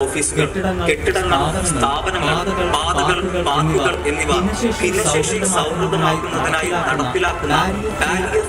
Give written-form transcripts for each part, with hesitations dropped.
ഓഫീസുകൾ, കെട്ടിടങ്ങൾ, സ്ഥാപനങ്ങൾ, പാതകൾ, പാർക്കുകൾ എന്നിവ ഭിന്നശേഷി സൗഹൃദമാക്കുന്നതിനായി നടപ്പിലാക്കുന്ന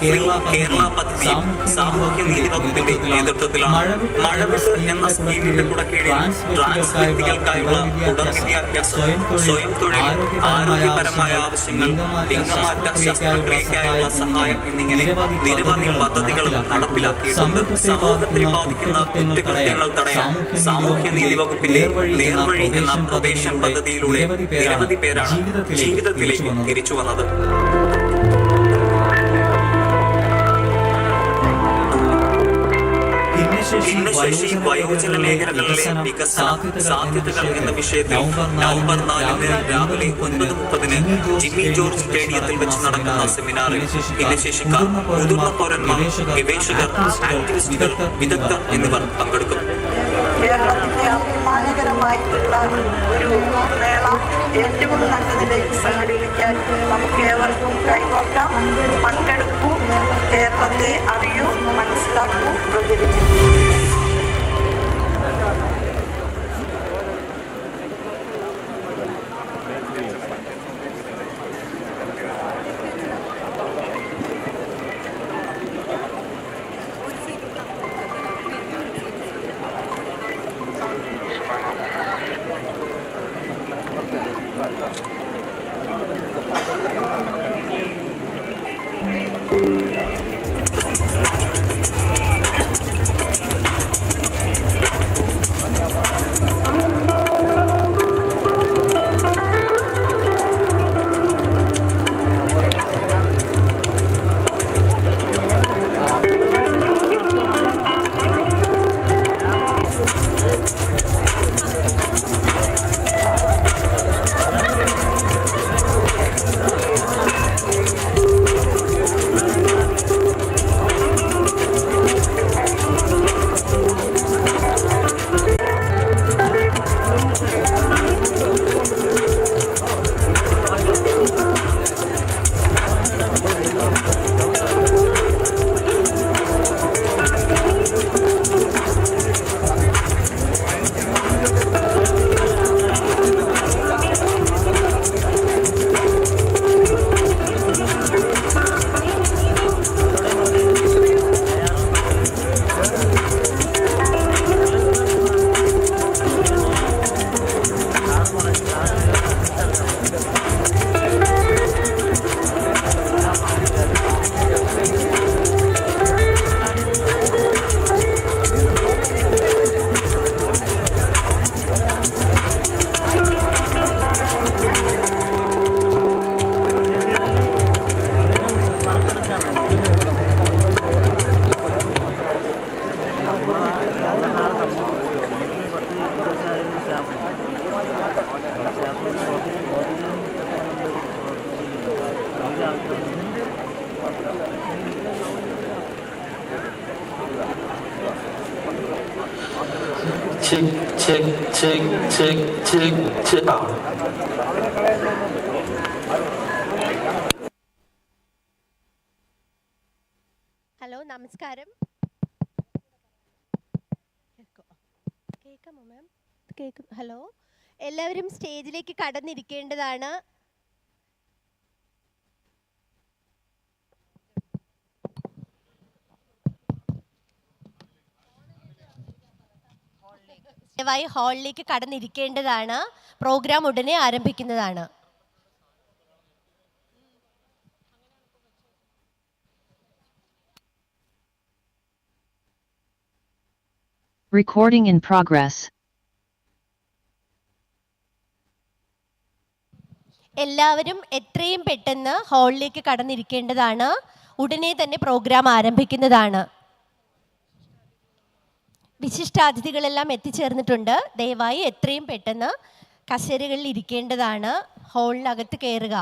കേരള പദ്ധതിയും സാമൂഹ്യ നീതി വകുപ്പിന്റെ നേതൃത്വത്തിലാണ്. മഴവിത്ത് എന്ന സ്കീമിന്റെ കീഴിൽ ട്രാൻസ് വ്യക്തികൾക്കായുള്ള തുടർ വിദ്യാഭ്യാസം, സ്വയം തൊഴിൽ, ആരോഗ്യപരമായ ആവശ്യങ്ങൾ, ലിംഗമാറ്റ ശസ്ത്രക്രിയയ്ക്കായുള്ള സഹായം എന്നിങ്ങനെ നിരവധി പദ്ധതികളും നടപ്പിലാക്കിയിട്ടുണ്ട്. സമൂഹത്തെ ബാധിക്കുന്ന കുറ്റകൃത്യങ്ങൾ തടയാൻ സാമൂഹ്യ നീതി വകുപ്പിന്റെ നേർവഴി എന്ന പ്രദേശം പദ്ധതിയിലൂടെ നിരവധി പേരാണ് ജീവിതത്തിലേക്ക് തിരിച്ചു വന്നത്. ഭിന്നശേഷി വയോജന മേഖലകളിലെ വികസന സാധ്യതകൾ എന്ന വിഷയത്തിൽ നവംബർ 4 രാവിലെ 9:30 ജിമ്മി ജോർജ് സ്റ്റേഡിയത്തിൽ വെച്ച് നടക്കുന്ന സെമിനാറിൽ ഭിന്നശേഷിക്കാർ, മുതിർന്ന പൗരന്മാർ, ഗവേഷകർ, ആക്ടിവിസ്റ്റുകൾ, വിദഗ്ധർ എന്നിവർ പങ്കെടുക്കും. കേരളത്തിന്റെ അഭിമാനകരമായിട്ടുള്ള ഒരു മേള ഏറ്റവും നല്ലതിലേക്ക് സംഘടിപ്പിക്കാൻ നമുക്ക് ഏവർക്കും കൈകോർക്കാം. പങ്കെടുക്കൂ, കേരളത്തെ അറിയൂ, മനസ്സിലാക്കൂ, പ്രചരിക്കൂ. ഹലോ, നമസ്കാരം. കേൾക്കാമോ മാം? ഹലോ, എല്ലാവരും സ്റ്റേജിലേക്ക് കടന്നിരിക്കേണ്ടതാണ്. ദയവായി ഹാളിലേക്ക് കടന്നിരിക്കേണ്ടതാണ്. പ്രോഗ്രാം ഉടനെ ആരംഭിക്കുന്നതാണ്. Recording in progress. എല്ലാവരും എത്രയും പെട്ടെന്ന് ഹാളിലേക്ക് കടന്നിരിക്കേണ്ടതാണ്. ഉടനെ തന്നെ പ്രോഗ്രാം ആരംഭിക്കുന്നതാണ്. വിശിഷ്ടാതിഥികളെല്ലാം എത്തിച്ചേർന്നിട്ടുണ്ട്. ദയവായി എത്രയും പെട്ടെന്ന് കസേരകളിൽ ഇരിക്കേണ്ടതാണ്. ഹാളിനകത്ത് കയറുക.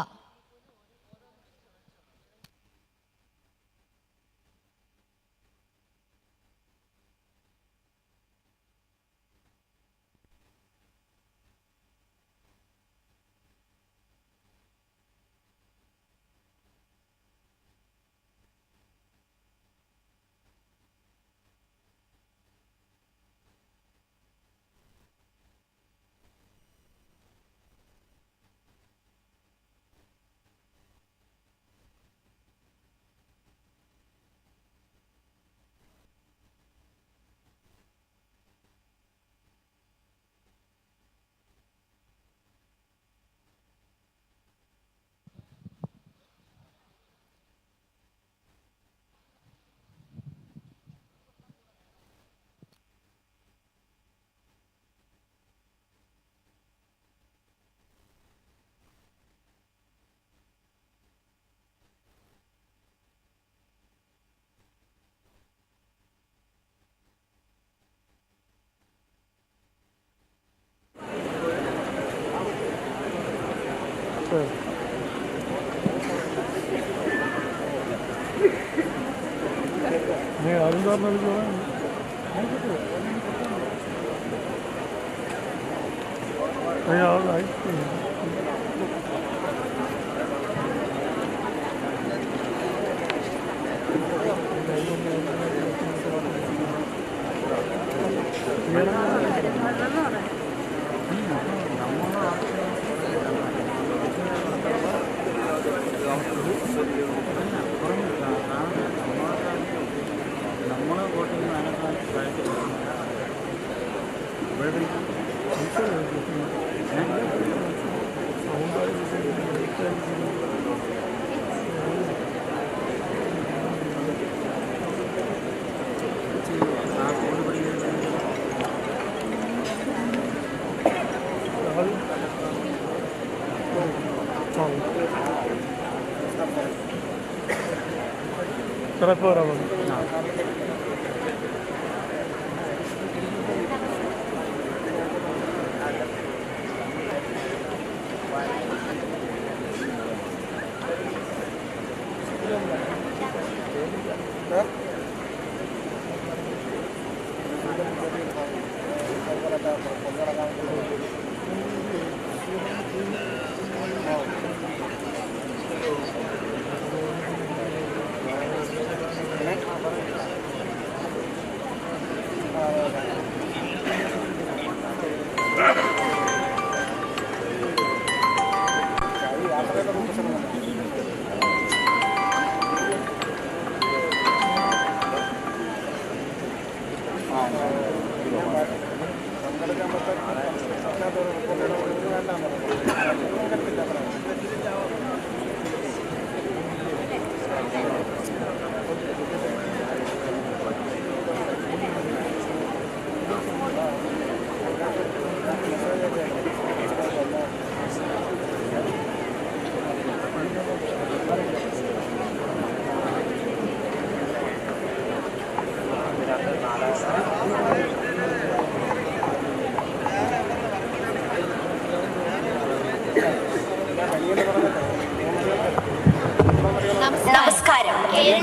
നമസ്കാരം.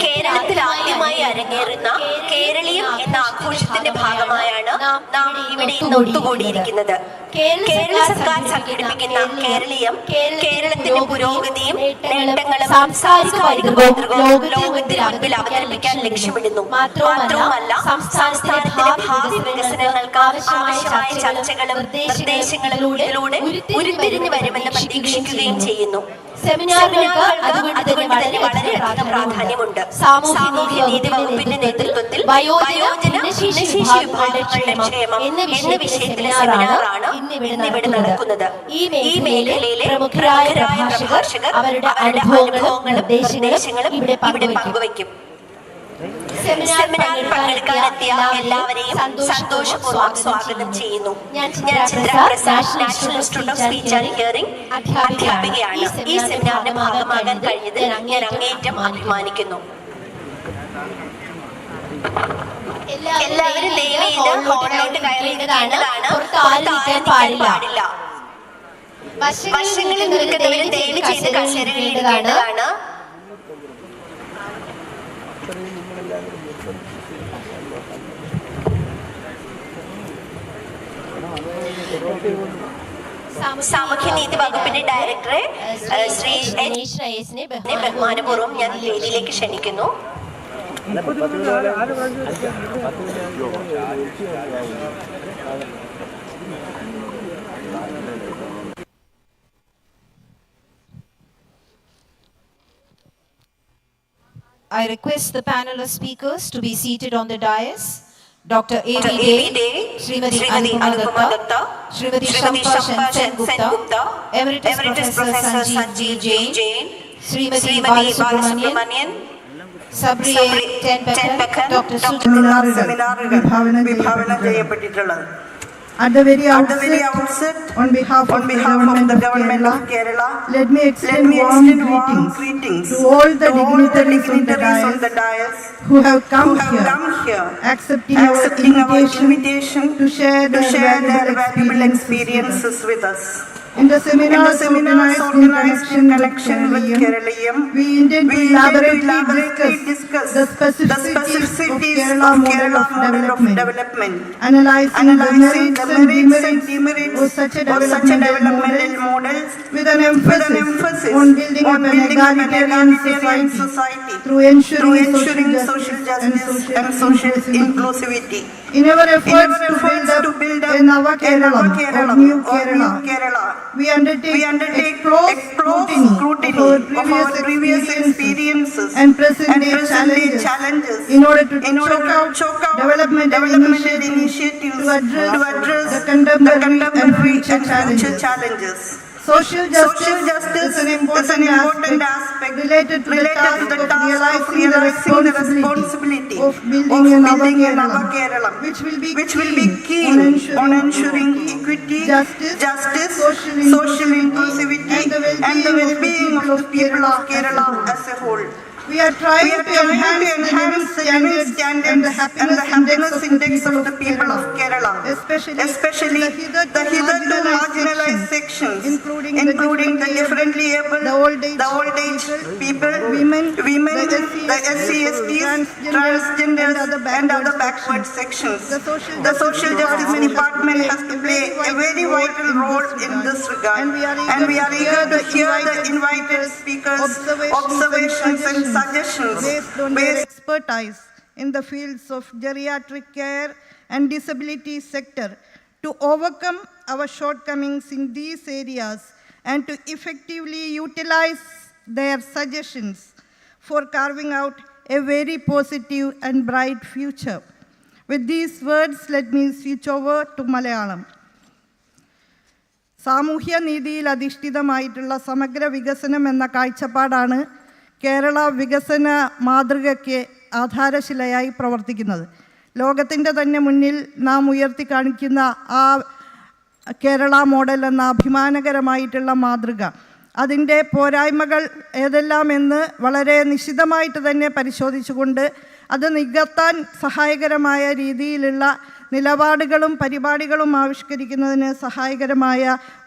കേരളത്തിൽ ആദ്യമായി അരങ്ങേറുന്ന കേരളീയം എന്ന ആഘോഷത്തിന്റെ ഭാഗമായാണ് നാം ഇവിടെ ഇന്ന് ഒത്തുകൂടിയിരിക്കുന്നത്. കേരള സർക്കാർ സംഘടിപ്പിക്കുന്ന കേരളീയം കേരളത്തിന്റെ പുരോഗതിയും നേട്ടങ്ങളും സാംസ്കാരിക പൈതൃകവും ലോകത്തിന് മുൻപിൽ അവതരിപ്പിക്കാൻ ലക്ഷ്യമിടുന്നു. മാത്രവുമല്ല സംസ്ഥാനത്തിന്റെ ഭാവി വികസനങ്ങൾക്ക് ആവശ്യമായ ചർച്ചകളും നിർദ്ദേശങ്ങളിലൂടെ ഉരുത്തിരിഞ്ഞു വരുമെന്ന് പ്രതീക്ഷിക്കുകയും ചെയ്യുന്നു. സെമിനാറുകൾക്ക് അതുകൊണ്ട് തന്നെ വളരെയധികം പ്രാധാന്യമുണ്ട്. സാമൂഹ്യ നീതി വകുപ്പിന്റെ നേതൃത്വത്തിൽ വയോജന ഭിന്നശേഷി വിഭാഗങ്ങളുടെ ക്ഷേമം എന്ന വിഷയത്തിലെ സെമിനാറാണ് ഇന്നിവിടെ നടക്കുന്നത്. ഈ മേഖലയിലെ പ്രമുഖരായ പ്രഭാഷകർ അവരുടെ അനുഭവങ്ങളും നിർദ്ദേശങ്ങളും ഇവിടെ പങ്കുവയ്ക്കും. സെമിനാറിൽ പങ്കെടുക്കാനെത്തിയ എല്ലാവരെയും സന്തോഷപൂർവ്വം സ്വാഗതം ചെയ്യുന്നു. ഞാൻ Chitraprasad, national institute of speech and hearing അധ്യാപികയാണ്. ഈ സെമിനാറിന്റെ ഭാഗമാകാൻ കഴിഞ്ഞതിൽ ഞാൻ അങ്ങേയറ്റം അഭിമാനിക്കുന്നു. എല്ലാവരും ദയവ് ചെയ്ത് ഹോളിലോട്ട് കയറേണ്ടതാണ്. പുറത്താരിക്കാൻ പാടില്ല. വശങ്ങളിൽ നിൽക്കുന്നവരും ദയവ് ചെയ്ത് കസേരകളിലിരിക്കേണ്ടതാണ്. സാമൂഹ്യനീതി വകുപ്പിന്റെ ഡയറക്ടറെ ശ്രീ രേഷ്ണയെ ബഹുമാനപൂർവ്വം ഞാൻ വേദിയിലേക്ക് ക്ഷണിക്കുന്നു. I request the panel of speakers to be seated on the dais. Dr. A.B. Dey, Srimati Anupama Datta, Srimati Shampa Sen-Gupta, Emeritus Professor Sanjeev Jain, Srimati Balasubramanian, Sabri 10 Pekkan, Dr. സെമിനാറുകൾ വിഭാവനം ചെയ്യപ്പെട്ടിട്ടുള്ളത്. At the very outset, on behalf of the government of Kerala, let me extend warm greetings to all the dignitaries on the dais, who have come here, accepting our invitation to share their valuable experiences with us. In the seminars organized in connection with Keraleeyam, we intend to elaborately discuss the specificities of Kerala model of development, analyzing the merits and demerits of such a developmental model with an emphasis on building up an egalitarian society through ensuring social justice and social inclusivity. In our efforts to build up a Nava Kerala or New Kerala, we undertake close scrutiny of our previous experiences and present-day challenges in order to choke out developmental initiatives to address the contemporary and future challenges. Social justice is an important aspect related to the task of realizing the responsibility of building a Nava Kerala, which will be key on ensuring equity, justice, social inclusivity, and the well-being of the people of Kerala as a whole. We are trying to enhance the living standards and the happiness index of the people of Kerala, especially the hitherto marginalized sections, including the differently able, the old age people, women, the SC/STs, transgenders, and other backward sections. The social justice department has to play a very vital role in this regard, and we are eager to hear the invited speakers' observations and suggestions based on their expertise in the fields of geriatric care and disability sector to overcome our shortcomings in these areas and to effectively utilize their suggestions for carving out a very positive and bright future. With these words, let me switch over to Malayalam. സാമൂഹ്യ നീതിയിൽ അധിഷ്ഠിതമായിട്ടുള്ള സമഗ്ര വികസനം എന്ന കാഴ്ചപ്പാടാണ് കേരള വികസന മാതൃകയ്ക്ക് ആധാരശിലയായി പ്രവർത്തിക്കുന്നത്. ലോകത്തിൻ്റെ തന്നെ മുന്നിൽ നാം ഉയർത്തി കാണിക്കുന്ന ആ കേരള മോഡൽ എന്ന അഭിമാനകരമായിട്ടുള്ള മാതൃക, അതിൻ്റെ പോരായ്മകൾ ഏതെല്ലാം എന്ന് വളരെ നിശിതമായിട്ട് തന്നെ പരിശോധിച്ചുകൊണ്ട് അത് നികത്താൻ സഹായകരമായ രീതിയിലുള്ള നിലപാടുകളും പരിപാടികളും ആവിഷ്കരിക്കുന്നതിന് സഹായകരമായ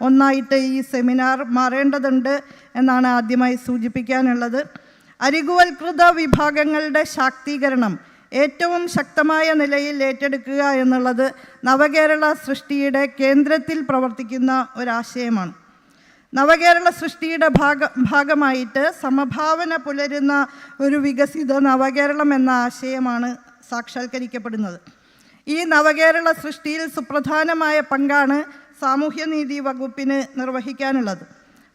ഒന്നായിട്ട് ഈ സെമിനാർ മാറേണ്ടതുണ്ട് എന്നാണ് ആദ്യമായി സൂചിപ്പിക്കാനുള്ളത്. അരികുവൽകൃത വിഭാഗങ്ങളുടെ ശാക്തീകരണം ഏറ്റവും ശക്തമായ നിലയിൽ ഏറ്റെടുക്കുക എന്നുള്ളത് നവകേരള സൃഷ്ടിയുടെ കേന്ദ്രത്തിൽ പ്രവർത്തിക്കുന്ന ഒരാശയമാണ്. നവകേരള സൃഷ്ടിയുടെ ഭാഗമായിട്ട് സമഭാവന പുലരുന്ന ഒരു വികസിത നവകേരളം എന്ന ആശയമാണ് സാക്ഷാത്കരിക്കപ്പെടുന്നത്. ഈ നവകേരള സൃഷ്ടിയിൽ സുപ്രധാനമായ പങ്കാണ് സാമൂഹ്യനീതി വകുപ്പിന് നിർവഹിക്കാനുള്ളത്.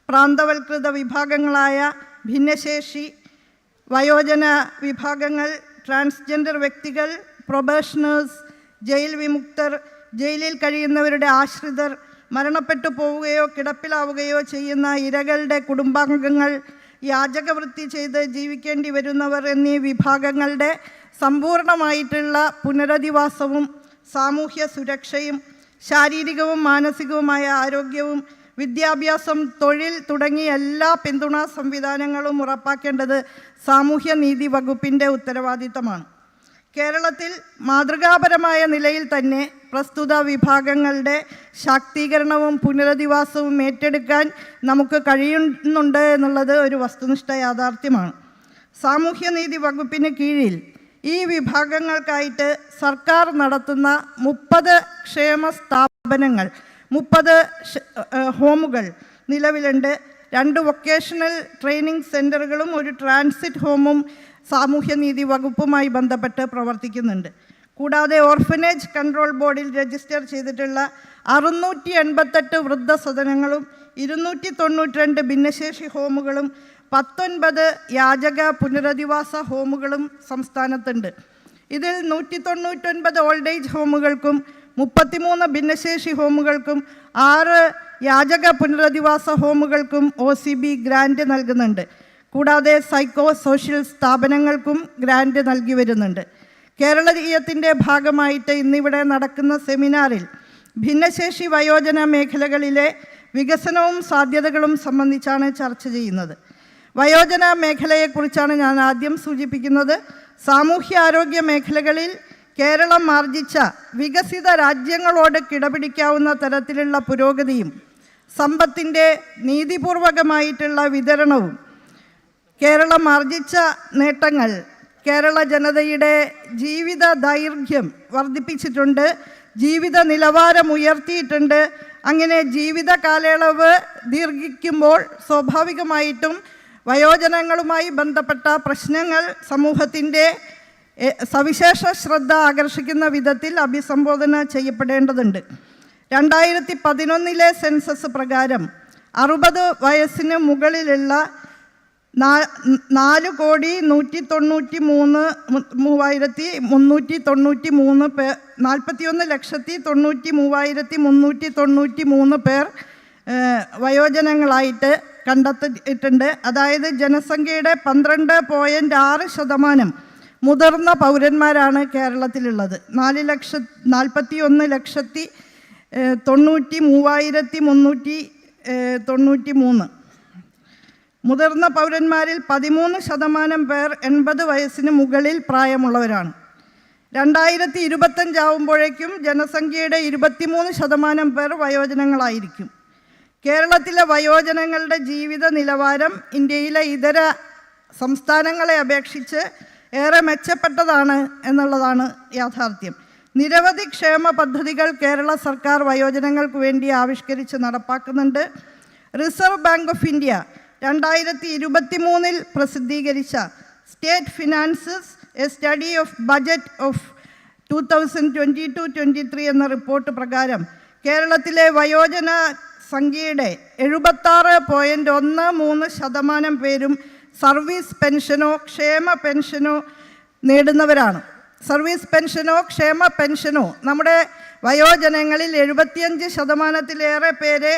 പ്രാന്തവൽകൃത വിഭാഗങ്ങളായ ഭിന്നശേഷി, വയോജന വിഭാഗങ്ങൾ, ട്രാൻസ്ജെൻഡർ വ്യക്തികൾ, പ്രൊബേഷണേഴ്സ്, ജയിൽ വിമുക്തർ, ജയിലിൽ കഴിയുന്നവരുടെ ആശ്രിതർ, മരണപ്പെട്ടു പോവുകയോ കിടപ്പിലാവുകയോ ചെയ്യുന്ന ഇരകളുടെ കുടുംബാംഗങ്ങൾ, യാചകവൃത്തി ചെയ്ത് ജീവിക്കേണ്ടി വരുന്നവർ എന്നീ വിഭാഗങ്ങളുടെ സമ്പൂർണമായിട്ടുള്ള പുനരധിവാസവും സാമൂഹ്യ സുരക്ഷയും ശാരീരികവും മാനസികവുമായ ആരോഗ്യവും വിദ്യാഭ്യാസം, തൊഴിൽ തുടങ്ങിയ എല്ലാ പിന്തുണാ സംവിധാനങ്ങളും ഉറപ്പാക്കേണ്ടത് സാമൂഹ്യനീതി വകുപ്പിൻ്റെ ഉത്തരവാദിത്തമാണ്. കേരളത്തിൽ മാതൃകാപരമായ നിലയിൽ തന്നെ പ്രസ്തുത വിഭാഗങ്ങളുടെ ശാക്തീകരണവും പുനരധിവാസവും ഏറ്റെടുക്കാൻ നമുക്ക് കഴിയുന്നുണ്ട് എന്നുള്ളത് ഒരു വസ്തുനിഷ്ഠ യാഥാർത്ഥ്യമാണ്. സാമൂഹ്യനീതി വകുപ്പിന് കീഴിൽ ഈ വിഭാഗങ്ങൾക്കായിട്ട് സർക്കാർ നടത്തുന്ന 30 ക്ഷേമ സ്ഥാപനങ്ങൾ, 30 ഹോമുകൾ നിലവിലുണ്ട്. 2 വൊക്കേഷണൽ ട്രെയിനിങ് സെൻ്ററുകളും ഒരു ട്രാൻസിറ്റ് ഹോമും സാമൂഹ്യനീതി വകുപ്പുമായി ബന്ധപ്പെട്ട് പ്രവർത്തിക്കുന്നുണ്ട്. കൂടാതെ ഓർഫനേജ് കൺട്രോൾ ബോർഡിൽ രജിസ്റ്റർ ചെയ്തിട്ടുള്ള 688 വൃദ്ധസദനങ്ങളും 292 ഭിന്നശേഷി ഹോമുകളും 19 യാചക പുനരധിവാസ ഹോമുകളും സംസ്ഥാനത്തുണ്ട്. ഇതിൽ 199 ഓൾഡ് ഏജ് ഹോമുകൾക്കും 33 ഭിന്നശേഷി ഹോമുകൾക്കും 6 യാചക പുനരധിവാസ ഹോമുകൾക്കും OCB ഗ്രാൻറ്റ് നൽകുന്നുണ്ട്. കൂടാതെ സൈക്കോ സോഷ്യൽ സ്ഥാപനങ്ങൾക്കും ഗ്രാൻറ്റ് നൽകി വരുന്നുണ്ട്. കേരളീയത്തിൻ്റെ ഭാഗമായിട്ട് ഇന്നിവിടെ നടക്കുന്ന സെമിനാറിൽ ഭിന്നശേഷി വയോജന മേഖലകളിലെ വികസനവും സാധ്യതകളും സംബന്ധിച്ചാണ് ചർച്ച ചെയ്യുന്നത്. വയോജന മേഖലയെക്കുറിച്ചാണ് ഞാൻ ആദ്യം സൂചിപ്പിക്കുന്നത്. സാമൂഹ്യാരോഗ്യ മേഖലകളിൽ കേരളം ആർജിച്ച വികസിത രാജ്യങ്ങളോട് കിടപിടിക്കാവുന്ന തരത്തിലുള്ള പുരോഗതിയും സമ്പത്തിൻ്റെ നീതിപൂർവകമായിട്ടുള്ള വിതരണവും കേരളം ആർജിച്ച നേട്ടങ്ങൾ കേരള ജനതയുടെ ജീവിത ദൈർഘ്യം വർദ്ധിപ്പിച്ചിട്ടുണ്ട്, ജീവിത നിലവാരം ഉയർത്തിയിട്ടുണ്ട്. അങ്ങനെ ജീവിത കാലയളവ് ദീർഘിക്കുമ്പോൾ സ്വാഭാവികമായിട്ടും വയോജനങ്ങളുമായി ബന്ധപ്പെട്ട പ്രശ്നങ്ങൾ സമൂഹത്തിൻ്റെ സവിശേഷ ശ്രദ്ധ ആകർഷിക്കുന്ന വിധത്തിൽ അഭിസംബോധന ചെയ്യപ്പെടേണ്ടതുണ്ട്. 2011 സെൻസസ് പ്രകാരം 60 വയസ്സിന് മുകളിലുള്ള 4,193,393 പേർ, 41,93,393 പേർ വയോജനങ്ങളായിട്ട് കണ്ടെത്തിയിട്ടുണ്ട്. അതായത് ജനസംഖ്യയുടെ 12.6% മുതിർന്ന പൗരന്മാരാണ് കേരളത്തിലുള്ളത്. 4,41,93,393 മുതിർന്ന പൗരന്മാരിൽ 13% പേർ 80 വയസ്സിന് മുകളിൽ പ്രായമുള്ളവരാണ്. 2025 ആവുമ്പോഴേക്കും ജനസംഖ്യയുടെ 23% പേർ വയോജനങ്ങളായിരിക്കും. കേരളത്തിലെ വയോജനങ്ങളുടെ ജീവിത നിലവാരം ഇന്ത്യയിലെ ഇതര സംസ്ഥാനങ്ങളെ അപേക്ഷിച്ച് ഏറെ മെച്ചപ്പെട്ടതാണ് എന്നുള്ളതാണ് യാഥാർത്ഥ്യം. നിരവധി ക്ഷേമ പദ്ധതികൾ കേരള സർക്കാർ വയോജനങ്ങൾക്ക് വേണ്ടി ആവിഷ്കരിച്ച് നടപ്പാക്കുന്നുണ്ട്. റിസർവ് ബാങ്ക് ഓഫ് ഇന്ത്യ 2023 പ്രസിദ്ധീകരിച്ച state finances A study of budget of 2022-23 എന്ന റിപ്പോർട്ട് പ്രകാരം കേരളത്തിലെ വയോജന സംഖ്യയുടെ 76.13% പേരും സർവീസ് പെൻഷനോ ക്ഷേമ പെൻഷനോ നേടുന്നവരാണ്. സർവീസ് പെൻഷനോ ക്ഷേമ പെൻഷനോ നമ്മുടെ വയോജനങ്ങളിൽ 75%-ലേറെ പേരെ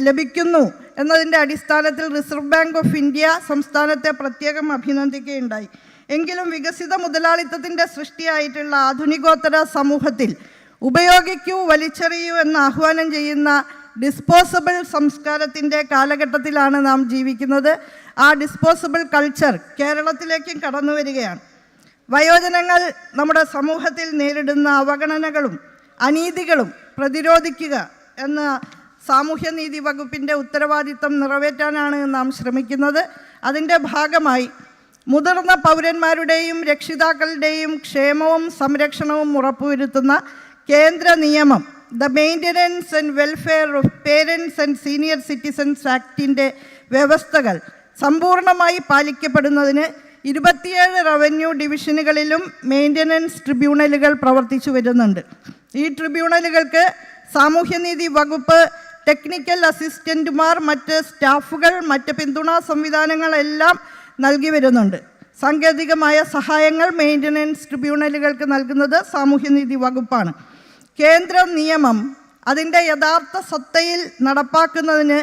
ലഭിക്കുന്നു എന്നതിൻ്റെ അടിസ്ഥാനത്തിൽ റിസർവ് ബാങ്ക് ഓഫ് ഇന്ത്യ സംസ്ഥാനത്തെ പ്രത്യേകം അഭിനന്ദിക്കുകയുണ്ടായി. എങ്കിലും വികസിത മുതലാളിത്തത്തിൻ്റെ സൃഷ്ടിയായിട്ടുള്ള ആധുനികോത്തര സമൂഹത്തിൽ ഉപയോഗിക്കൂ വലിച്ചെറിയൂ എന്ന് ആഹ്വാനം ചെയ്യുന്ന ഡിസ്പോസബിൾ സംസ്കാരത്തിൻ്റെ കാലഘട്ടത്തിലാണ് നാം ജീവിക്കുന്നത്. ആ ഡിസ്പോസബിൾ കൾച്ചർ കേരളത്തിലേക്കും കടന്നു വരികയാണ്. വയോജനങ്ങൾ നമ്മുടെ സമൂഹത്തിൽ നേരിടുന്ന അവഗണനകളും അനീതികളും പ്രതിരോധിക്കുക എന്ന സാമൂഹ്യനീതി വകുപ്പിൻ്റെ ഉത്തരവാദിത്തം നിറവേറ്റാനാണ് നാം ശ്രമിക്കുന്നത്. അതിൻ്റെ ഭാഗമായി മുതിർന്ന പൗരന്മാരുടെയും രക്ഷിതാക്കളുടെയും ക്ഷേമവും സംരക്ഷണവും ഉറപ്പുവരുത്തുന്ന കേന്ദ്ര നിയമം the maintenance and welfare of parents and senior citizens ആക്ടിൻ്റെ വ്യവസ്ഥകൾ സമ്പൂർണ്ണമായി പാലിക്കപ്പെടുന്നതിന് 27 റവന്യൂ ഡിവിഷനുകളിലും മെയിൻ്റനൻസ് ട്രിബ്യൂണലുകൾ പ്രവർത്തിച്ചു വരുന്നുണ്ട്. ഈ ട്രിബ്യൂണലുകൾക്ക് സാമൂഹ്യനീതി വകുപ്പ് ടെക്നിക്കൽ അസിസ്റ്റൻറ്റുമാർ, മറ്റ് സ്റ്റാഫുകൾ, മറ്റ് പിന്തുണാ സംവിധാനങ്ങളെല്ലാം നൽകി വരുന്നുണ്ട്. സാങ്കേതികമായ സഹായങ്ങൾ മെയിൻ്റനൻസ് ട്രിബ്യൂണലുകൾക്ക് നൽകുന്നത് സാമൂഹ്യനീതി വകുപ്പാണ്. കേന്ദ്ര നിയമം അതിൻ്റെ യഥാർത്ഥ സത്തയിൽ നടപ്പാക്കുന്നതിന്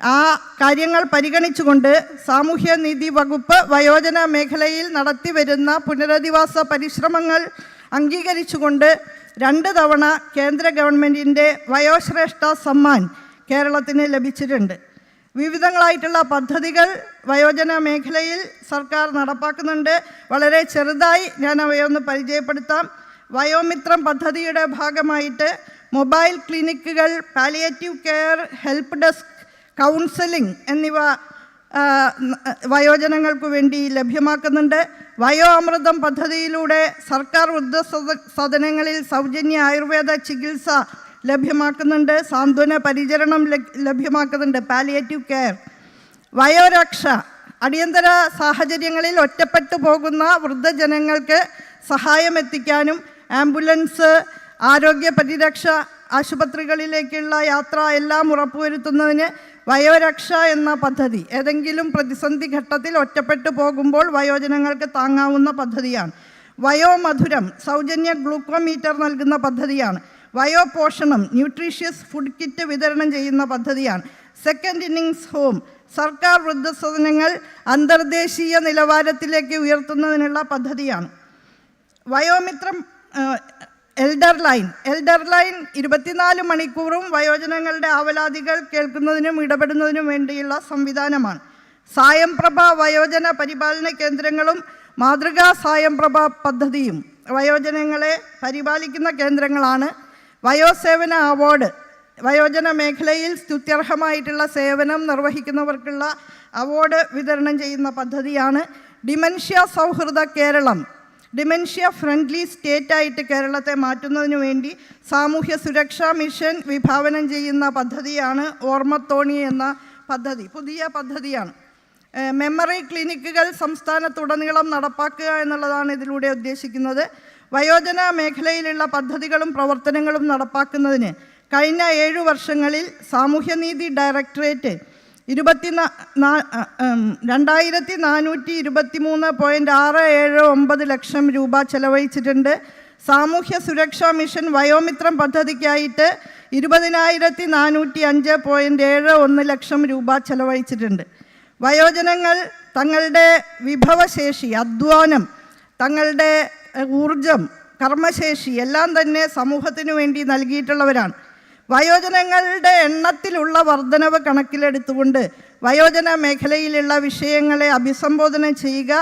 ആ കാര്യങ്ങൾ പരിഗണിച്ചുകൊണ്ട് സാമൂഹ്യനീതി വകുപ്പ് വയോജന മേഖലയിൽ നടത്തിവരുന്ന പുനരധിവാസ പരിശ്രമങ്ങൾ അംഗീകരിച്ചുകൊണ്ട് 2 തവണ കേന്ദ്ര ഗവൺമെൻറ്റിൻ്റെ വയോശ്രേഷ്ഠ സമ്മാൻ കേരളത്തിന് ലഭിച്ചിട്ടുണ്ട്. വിവിധങ്ങളായിട്ടുള്ള പദ്ധതികൾ വയോജന മേഖലയിൽ സർക്കാർ നടപ്പാക്കുന്നുണ്ട്. വളരെ ചെറുതായി ഞാൻ അവയൊന്ന് പരിചയപ്പെടുത്താം. വയോമിത്രം പദ്ധതിയുടെ ഭാഗമായിട്ട് മൊബൈൽ ക്ലിനിക്കുകൾ, palliative care, help desk, counselling എന്നിവ വയോജനങ്ങൾക്ക് വേണ്ടി ലഭ്യമാക്കുന്നുണ്ട്. വയോ അമൃതം പദ്ധതിയിലൂടെ സർക്കാർ വൃദ്ധസദനങ്ങളിൽ സൗജന്യ ആയുർവേദ ചികിത്സ ലഭ്യമാക്കുന്നുണ്ട്. സാന്ത്വന പരിചരണം ലഭ്യമാക്കുന്നുണ്ട്, പാലിയേറ്റീവ് കെയർ. വയോരക്ഷ, അടിയന്തര സാഹചര്യങ്ങളിൽ ഒറ്റപ്പെട്ടു പോകുന്ന വൃദ്ധജനങ്ങൾക്ക് സഹായം എത്തിക്കാനും ആംബുലൻസ്, ആരോഗ്യ പരിരക്ഷ, ആശുപത്രികളിലേക്കുള്ള യാത്ര എല്ലാം ഉറപ്പുവരുത്തുന്നതിന് വയോരക്ഷ എന്ന പദ്ധതി ഏതെങ്കിലും പ്രതിസന്ധി ഘട്ടത്തിൽ ഒറ്റപ്പെട്ടു പോകുമ്പോൾ വയോജനങ്ങൾക്ക് താങ്ങാവുന്ന പദ്ധതിയാണ്. വയോമധുരം സൗജന്യ ഗ്ലൂക്കോമീറ്റർ നൽകുന്ന പദ്ധതിയാണ്. വയോപോഷണം ന്യൂട്രീഷ്യസ് ഫുഡ് കിറ്റ് വിതരണം ചെയ്യുന്ന പദ്ധതിയാണ്. സെക്കൻഡ് ഇന്നിങ്സ് ഹോം സർക്കാർ വൃദ്ധസദനങ്ങൾ അന്തർദേശീയ നിലവാരത്തിലേക്ക് ഉയർത്തുന്നതിനുള്ള പദ്ധതിയാണ്. വയോമിത്രം എൽഡർ ലൈൻ 24 മണിക്കൂറും വയോജനങ്ങളുടെ ആവലാതികൾ കേൾക്കുന്നതിനും ഇടപെടുന്നതിനും വേണ്ടിയുള്ള സംവിധാനമാണ്. സായംപ്രഭ വയോജന പരിപാലന കേന്ദ്രങ്ങളും മാതൃകാ സ്വയംപ്രഭ പദ്ധതിയും വയോജനങ്ങളെ പരിപാലിക്കുന്ന കേന്ദ്രങ്ങളാണ്. വയോസേവന അവാർഡ് വയോജന മേഖലയിൽ സ്തുത്യർഹമായിട്ടുള്ള സേവനം നിർവഹിക്കുന്നവർക്കുള്ള അവാർഡ് വിതരണം ചെയ്യുന്ന പദ്ധതിയാണ്. ഡിമെൻഷ്യ സൗഹൃദ കേരളം, ഡിമെൻഷ്യ ഫ്രണ്ട്ലി സ്റ്റേറ്റായിട്ട് കേരളത്തെ മാറ്റുന്നതിനു വേണ്ടി സാമൂഹ്യ സുരക്ഷാ മിഷൻ വിഭാവനം ചെയ്യുന്ന പദ്ധതിയാണ് ഓർമ്മത്തോണി എന്ന പദ്ധതി. പുതിയ പദ്ധതിയാണ്. മെമ്മറി ക്ലിനിക്കുകൾ സംസ്ഥാനത്തുടനീളം നടപ്പാക്കുക എന്നുള്ളതാണ് ഇതിലൂടെ ഉദ്ദേശിക്കുന്നത്. വയോജന മേഖലയിലുള്ള പദ്ധതികളും പ്രവർത്തനങ്ങളും നടപ്പാക്കുന്നതിന് കഴിഞ്ഞ 7 വർഷങ്ങളിൽ സാമൂഹ്യനീതി ഡയറക്ടറേറ്റ് 2423.679 ലക്ഷം രൂപ ചെലവഴിച്ചിട്ടുണ്ട്. സാമൂഹ്യ സുരക്ഷാ മിഷൻ വയോമിത്രം പദ്ധതിക്കായിട്ട് 20,405.71 ലക്ഷം രൂപ ചെലവഴിച്ചിട്ടുണ്ട്. വയോജനങ്ങൾ തങ്ങളുടെ വിഭവശേഷി, അധ്വാനം, തങ്ങളുടെ ഊർജം, കർമ്മശേഷി എല്ലാം തന്നെ സമൂഹത്തിനു വേണ്ടി നൽകിയിട്ടുള്ളവരാണ്. വയോജനങ്ങളുടെ എണ്ണത്തിലുള്ള വർധനവ് കണക്കിലെടുത്തുകൊണ്ട് വയോജന മേഖലയിലുള്ള വിഷയങ്ങളെ അഭിസംബോധന ചെയ്യുക,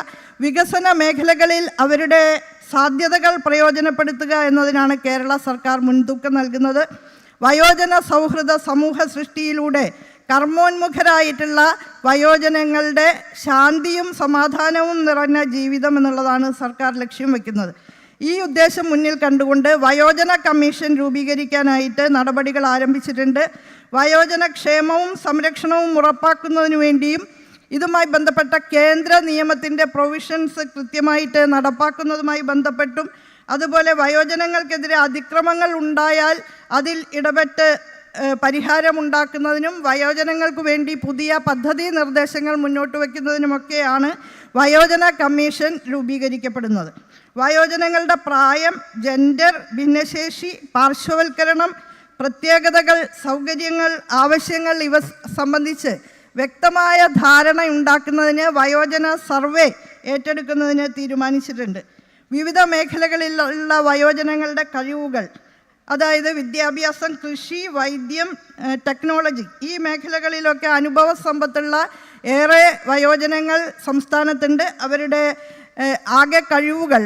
വികസന മേഖലകളിൽ അവരുടെ സാധ്യതകൾ പ്രയോജനപ്പെടുത്തുക എന്നതിനാണ് കേരള സർക്കാർ മുൻതൂക്കം നൽകുന്നത്. വയോജന സൗഹൃദ സമൂഹ സൃഷ്ടിയിലൂടെ കർമ്മോന്മുഖരായിട്ടുള്ള വയോജനങ്ങളുടെ ശാന്തിയും സമാധാനവും നിറഞ്ഞ ജീവിതം എന്നുള്ളതാണ് സർക്കാർ ലക്ഷ്യം വയ്ക്കുന്നത്. ഈ ഉദ്ദേശം മുന്നിൽ കണ്ടുകൊണ്ട് വയോജന കമ്മീഷൻ രൂപീകരിക്കാനായിട്ട് നടപടികൾ ആരംഭിച്ചിട്ടുണ്ട്. വയോജന ക്ഷേമവും സംരക്ഷണവും ഉറപ്പാക്കുന്നതിനു വേണ്ടിയും ഇതുമായി ബന്ധപ്പെട്ട കേന്ദ്ര നിയമത്തിൻ്റെ പ്രൊവിഷൻസ് കൃത്യമായിട്ട് നടപ്പാക്കുന്നതുമായി ബന്ധപ്പെട്ടും, അതുപോലെ വയോജനങ്ങൾക്കെതിരെ അതിക്രമങ്ങൾ ഉണ്ടായാൽ അതിൽ ഇടപെട്ട് പരിഹാരമുണ്ടാക്കുന്നതിനും വയോജനങ്ങൾക്ക് വേണ്ടി പുതിയ പദ്ധതി നിർദ്ദേശങ്ങൾ മുന്നോട്ട് വയ്ക്കുന്നതിനുമൊക്കെയാണ് വയോജന കമ്മീഷൻ രൂപീകരിക്കപ്പെടുന്നത്. വയോജനങ്ങളുടെ പ്രായം, ജെൻഡർ, ഭിന്നശേഷി, പാർശ്വവൽക്കരണം, പ്രത്യേകതകൾ, സൗകര്യങ്ങൾ, ആവശ്യങ്ങൾ ഇവ സംബന്ധിച്ച് വ്യക്തമായ ധാരണ ഉണ്ടാക്കുന്നതിന് വയോജന സർവേ ഏറ്റെടുക്കുന്നതിന് തീരുമാനിച്ചിട്ടുണ്ട്. വിവിധ മേഖലകളിലുള്ള വയോജനങ്ങളുടെ കഴിവുകൾ, അതായത് വിദ്യാഭ്യാസം, കൃഷി, വൈദ്യം, ടെക്നോളജി, ഈ മേഖലകളിലൊക്കെ അനുഭവ സമ്പത്തുള്ള ഏറെ വയോജനങ്ങൾ സംസ്ഥാനത്തുണ്ട്. അവരുടെ ആകെ കഴിവുകൾ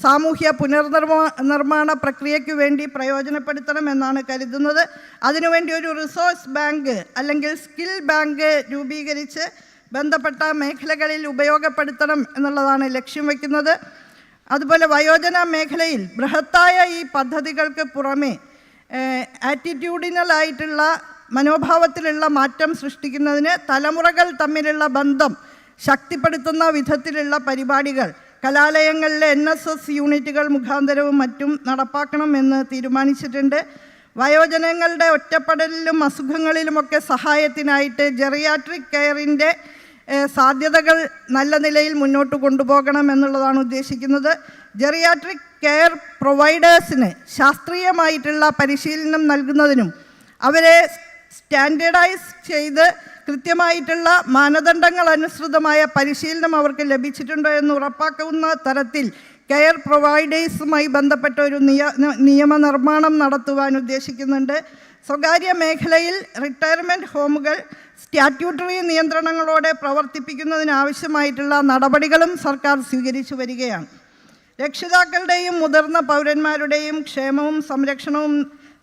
സാമൂഹ്യ പുനർനിർമ്മാണ പ്രക്രിയയ്ക്ക് വേണ്ടി പ്രയോജനപ്പെടുത്തണമെന്നാണ് കരുതുന്നത്. അതിനുവേണ്ടി ഒരു റിസോഴ്സ് ബാങ്ക് അല്ലെങ്കിൽ സ്കിൽ ബാങ്ക് രൂപീകരിച്ച് ബന്ധപ്പെട്ട മേഖലകളിൽ ഉപയോഗപ്പെടുത്തണം എന്നുള്ളതാണ് ലക്ഷ്യം വയ്ക്കുന്നത്. അതുപോലെ വയോജന മേഖലയിൽ ബൃഹത്തായ ഈ പദ്ധതികൾക്ക് പുറമെ ആറ്റിറ്റ്യൂഡിനലായിട്ടുള്ള മനോഭാവത്തിലുള്ള മാറ്റം സൃഷ്ടിക്കുന്നതിന് തലമുറകൾ തമ്മിലുള്ള ബന്ധം ശക്തിപ്പെടുത്തുന്ന വിധത്തിലുള്ള പരിപാടികൾ കലാലയങ്ങളിലെ NSS യൂണിറ്റുകൾ മുഖാന്തരവും മറ്റും നടപ്പാക്കണമെന്ന് തീരുമാനിച്ചിട്ടുണ്ട്. വയോജനങ്ങളുടെ ഒറ്റപ്പെടലിലും അസുഖങ്ങളിലുമൊക്കെ സഹായത്തിനായിട്ട് ജെറിയാട്രിക് കെയറിൻ്റെ സാധ്യതകൾ നല്ല നിലയിൽ മുന്നോട്ട് കൊണ്ടുപോകണം എന്നുള്ളതാണ് ഉദ്ദേശിക്കുന്നത്. ജെറിയാട്രിക് കെയർ പ്രൊവൈഡേഴ്സിന് ശാസ്ത്രീയമായിട്ടുള്ള പരിശീലനം നൽകുന്നതിനും അവരെ സ്റ്റാൻഡേർഡൈസ് ചെയ്ത് കൃത്യമായിട്ടുള്ള മാനദണ്ഡങ്ങൾ അനുസൃതമായ പരിശീലനം അവർക്ക് ലഭിച്ചിട്ടുണ്ടോ എന്ന് ഉറപ്പാക്കുന്ന തരത്തിൽ കെയർ പ്രൊവൈഡേഴ്സുമായി ബന്ധപ്പെട്ട ഒരു നിയമനിർമ്മാണം നടത്തുവാൻ ഉദ്ദേശിക്കുന്നുണ്ട്. സ്വകാര്യ മേഖലയിൽ റിട്ടയർമെൻറ്റ് ഹോമുകൾ സ്റ്റാറ്റ്യൂട്ടറി നിയന്ത്രണങ്ങളോടെ പ്രവർത്തിപ്പിക്കുന്നതിനാവശ്യമായിട്ടുള്ള നടപടികളും സർക്കാർ സ്വീകരിച്ചു വരികയാണ്. രക്ഷിതാക്കളുടെയും മുതിർന്ന പൗരന്മാരുടെയും ക്ഷേമവും സംരക്ഷണവും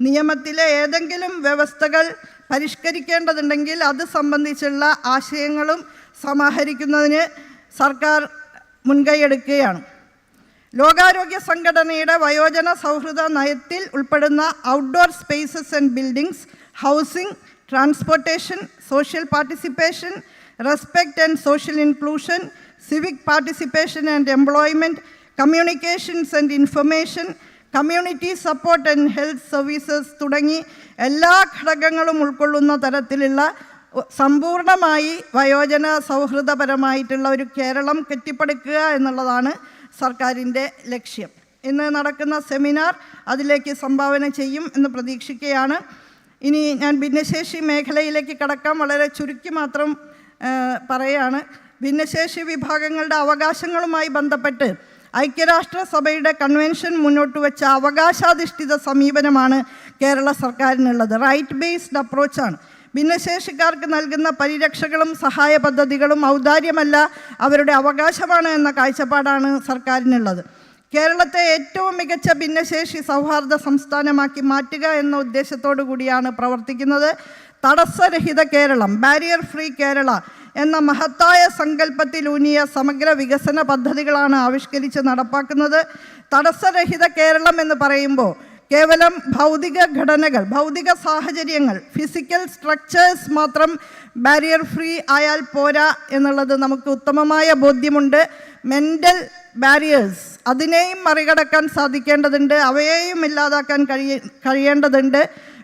നിയമത്തിലെ ഏതെങ്കിലും വ്യവസ്ഥകൾ പരിഷ്കരിക്കേണ്ടതുണ്ടെങ്കിൽ അത് സംബന്ധിച്ചുള്ള ആശയങ്ങളും സമാഹരിക്കുന്നതിന് സർക്കാർ മുൻകൈയെടുക്കുകയാണ്. ലോകാരോഗ്യ സംഘടനയുടെ വയോജന സൗഹൃദ നയത്തിൽ ഉൾപ്പെടുന്ന outdoor spaces and buildings, housing, transportation, social participation, respect and social inclusion, civic participation and employment, communications and information, community support and health services തുടങ്ങി എല്ലാ ഘടകങ്ങളും ഉൾക്കൊള്ളുന്ന തരത്തിലുള്ള സമ്പൂർണമായി വയോജന സൗഹൃദപരമായിട്ടുള്ള ഒരു കേരളം കെട്ടിപ്പടുക്കുക എന്നുള്ളതാണ് സർക്കാരിൻ്റെ ലക്ഷ്യം. ഇന്ന് നടക്കുന്ന സെമിനാർ അതിലേക്ക് സംഭാവന ചെയ്യും എന്ന് പ്രതീക്ഷിക്കുകയാണ്. ഇനി ഞാൻ ഭിന്നശേഷി മേഖലയിലേക്ക് കടക്കാൻ വളരെ ചുരുക്കി മാത്രം പറയുകയാണ്. ഭിന്നശേഷി വിഭാഗങ്ങളുടെ അവകാശങ്ങളുമായി ബന്ധപ്പെട്ട് ഐക്യരാഷ്ട്രസഭയുടെ കൺവെൻഷൻ മുന്നോട്ട് വെച്ച അവകാശാധിഷ്ഠിത സമീപനമാണ് കേരള സർക്കാരിനുള്ളത്. റൈറ്റ് ബേസ്ഡ് അപ്രോച്ചാണ്. ഭിന്നശേഷിക്കാർക്ക് നൽകുന്ന പരിരക്ഷകളും സഹായ പദ്ധതികളും ഔദാര്യമല്ല, അവരുടെ അവകാശമാണ് എന്ന കാഴ്ചപ്പാടാണ് സർക്കാരിനുള്ളത്. കേരളത്തെ ഏറ്റവും മികച്ച ഭിന്നശേഷി സൗഹാർദ്ദ സംസ്ഥാനമാക്കി മാറ്റുക എന്ന ഉദ്ദേശത്തോടു കൂടിയാണ് പ്രവർത്തിക്കുന്നത്. തടസ്സരഹിത കേരളം, ബാരിയർ ഫ്രീ കേരള എന്ന മഹത്തായ സങ്കല്പത്തിലൂന്നിയ സമഗ്ര വികസന പദ്ധതികളാണ് ആവിഷ്കരിച്ച് നടപ്പാക്കുന്നത്. തടസ്സരഹിത കേരളം എന്ന് പറയുമ്പോൾ കേവലം ഭൗതിക ഘടനകൾ, ഭൗതിക സാഹചര്യങ്ങൾ, ഫിസിക്കൽ സ്ട്രക്ചേഴ്സ് മാത്രം ബാരിയർ ഫ്രീ ആയാൽ പോരാ എന്നുള്ളത് നമുക്ക് ഉത്തമമായ ബോധ്യമുണ്ട്. മെൻ്റൽ ബാരിയേഴ്സ് അതിനെയും മറികടക്കാൻ സാധിക്കേണ്ടതുണ്ട്, അവയെയും ഇല്ലാതാക്കാൻ കഴിയേണ്ടതുണ്ട്.